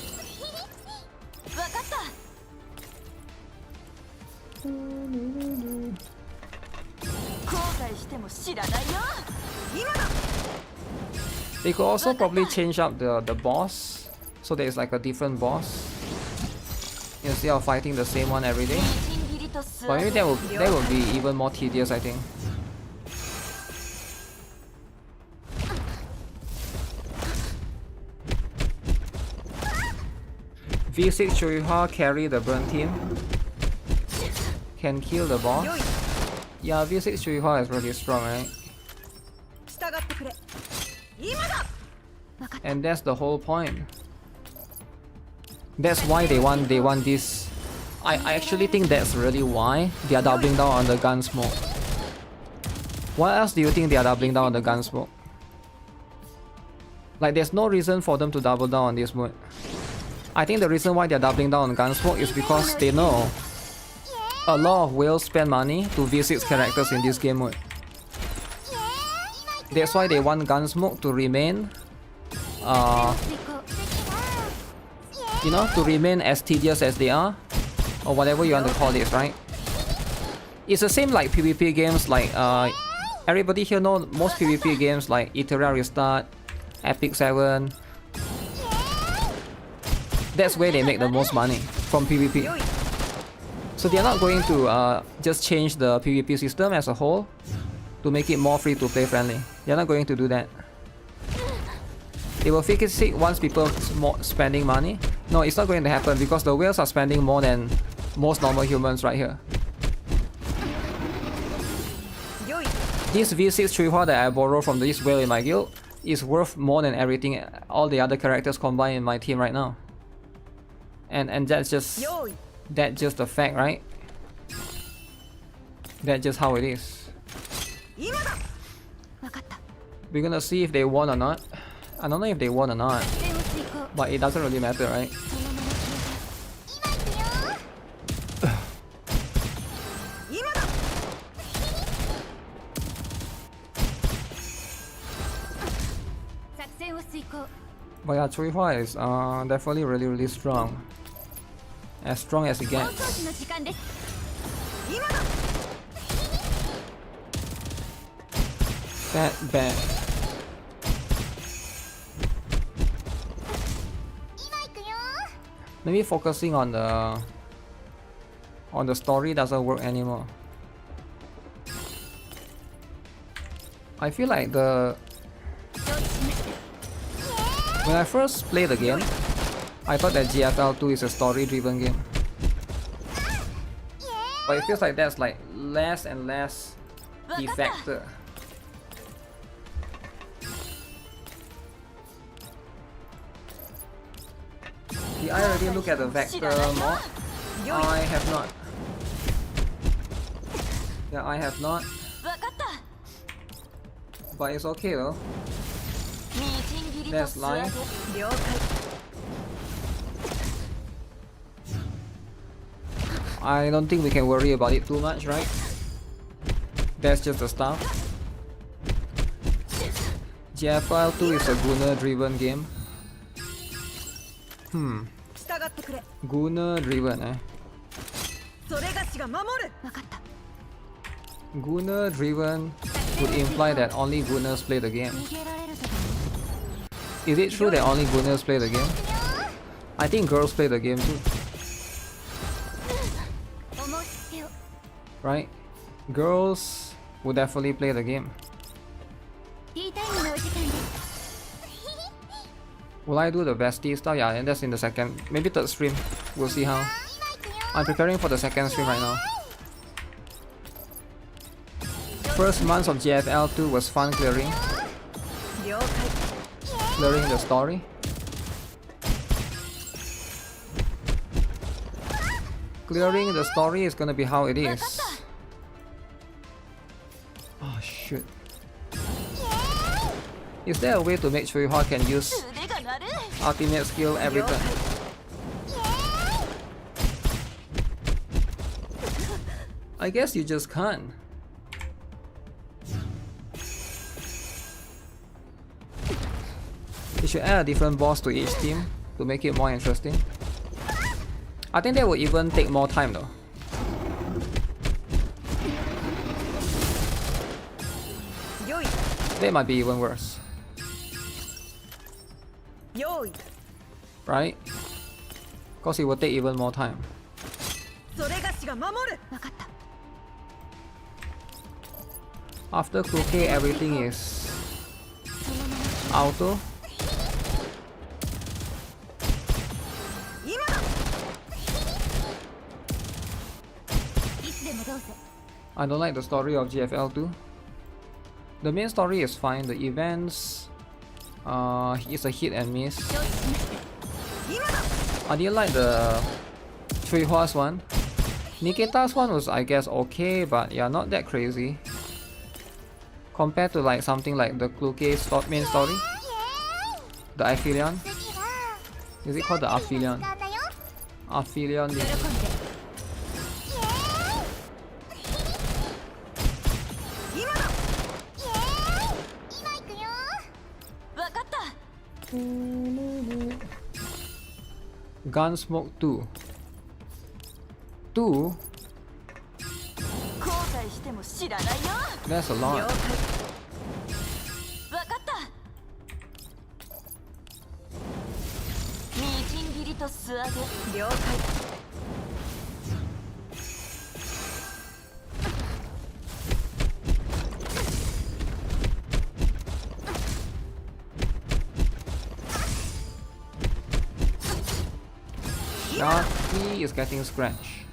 [SPEAKER 2] They could also probably change up the boss, so there's like a different boss instead of fighting the same one every day. But maybe that will be even more tedious, I think. V6 Shuiha carry the burn team. Can kill the boss. Yeah, V6 Shuiha is really strong, right? And that's the whole point. That's why they want this. I actually think that's really why they are doubling down on the Gunsmoke. What else do you think they are doubling down on the Gunsmoke? Like, there's no reason for them to double down on this mode. I think the reason why they're doubling down on Gunsmoke is because they know a lot of whales spend money to V6 characters in this game mode. That's why they want Gunsmoke to remain you know, to remain as tedious as they are. or whatever you want to call it, right? It's the same like PvP games, like everybody here know most PvP games like Ethereal Restart, Epic 7. That's where they make the most money, from PvP. So they're not going to just change the PvP system as a whole to make it more free to play friendly. They're not going to do that. They will fix it once people spending money. No, it's not going to happen because the whales are spending more than most normal humans right here. This V6 Chuihua that I borrowed from this whale in my guild is worth more than everything, all the other characters combined in my team right now. And that's just a fact, right? That's just how it is. We're gonna see if they won or not. I don't know if they won or not, but it doesn't really matter, right? But yeah, Chuihua is definitely really strong. As strong as it gets. Bad. Maybe focusing on the story doesn't work anymore. I feel like when I first played the game, I thought that GFL2 is a story-driven game. But it feels like that's like less and less the factor. Did I already look at the Vector mod? I have not. Yeah, I have not. But it's okay though. That's live. I don't think we can worry about it too much, right? That's just the stuff. GFL 2 is a Gunner driven game. Gunner driven, eh? Gunner driven would imply that only Gunners play the game. Is it true that only Gunners play the game? I think girls play the game too. Right? Girls would definitely play the game. Will I do the bestie stuff? Yeah, and that's in the second, maybe third stream. We'll see how. I'm preparing for the second stream right now. First months of GFL 2 was fun clearing the story. Clearing the story is gonna be how it is. Oh shoot. Is there a way to make Chuihua can use ultimate skill every turn? I guess you just can't. You should add a different boss to each team to make it more interesting. I think that would even take more time though. That might be even worse. Right? Because it will take even more time. After Kuke, everything is auto. I don't like the story of GFL 2. The main story is fine, the events is a hit and miss. I didn't like the Chuihua's one. Nikita's one was, I guess, okay, but yeah, not that crazy. Compared to like something like the Kluke main story. The Aphelion. Is it called the Aphelion? Aphelion. Gunsmoke 2. 2. That's a lot. He is getting scratched.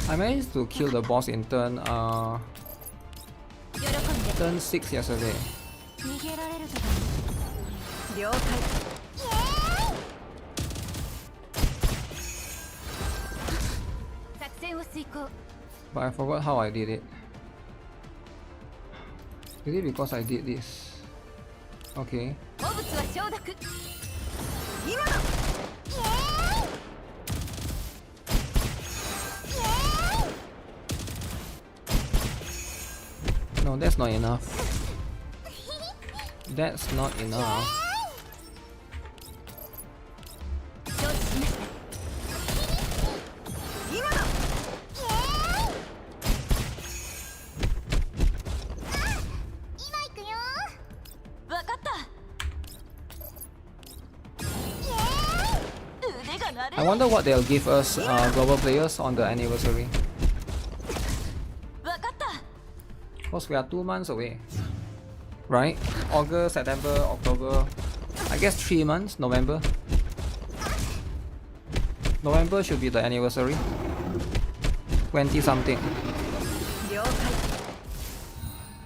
[SPEAKER 2] I managed to kill the boss in turn 6 yesterday. But I forgot how I did it. Is it because I did this? Okay. No, that's not enough. That's not enough. I wonder what they'll give us global players on the anniversary. Because we are 2 months away. Right? August, September, October. I guess 3 months, November. November should be the anniversary. 20 something.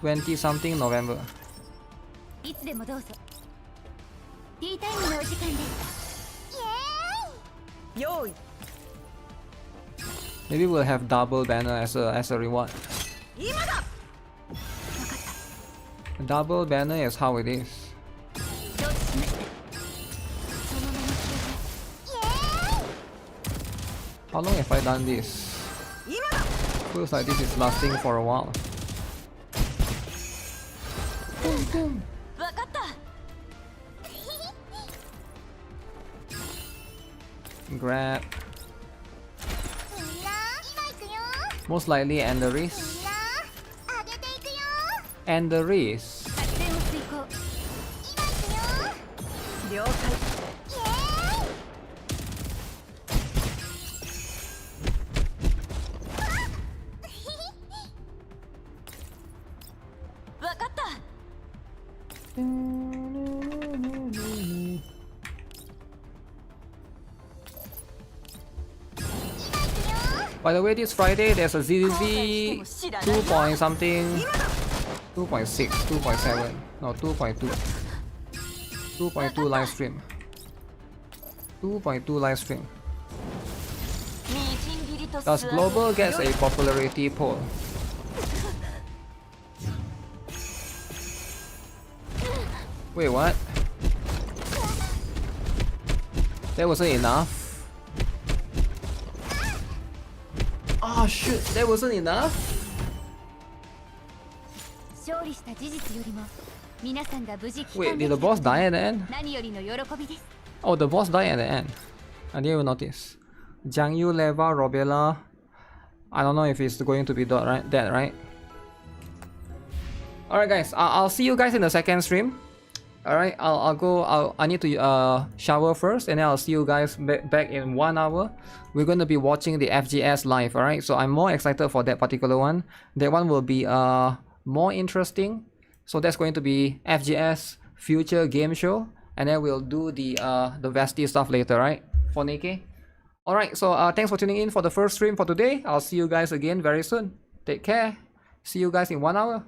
[SPEAKER 2] 20 something November. Maybe we'll have double banner as a reward. Double banner is how it is. How long have I done this? Feels like this is lasting for a while. Grab. Most likely Enderis. Enderis. By the way, this Friday there's a ZZZ 2 point something, 2.6, 2.7, no 2.2, 2.2 live stream, 2.2 live stream. Does global gets a popularity poll? Wait, what? That wasn't enough? Oh shoot, that wasn't enough? Wait, did the boss die at the end? Oh, the boss died at the end. I didn't even notice. Jiang Yu, Leva, Robella. I don't know if it's going to be dead, right? Alright guys, I'll see you guys in the second stream. Alright, I need to shower first, and then I'll see you guys back in 1 hour. We're going to be watching the FGS live, alright? So I'm more excited for that particular one. That one will be more interesting. So that's going to be FGS Future Game Show, and then we'll do the Vesti stuff later, right? For NIKKE. Alright, so thanks for tuning in for the first stream for today. I'll see you guys again very soon. Take care. See you guys in 1 hour.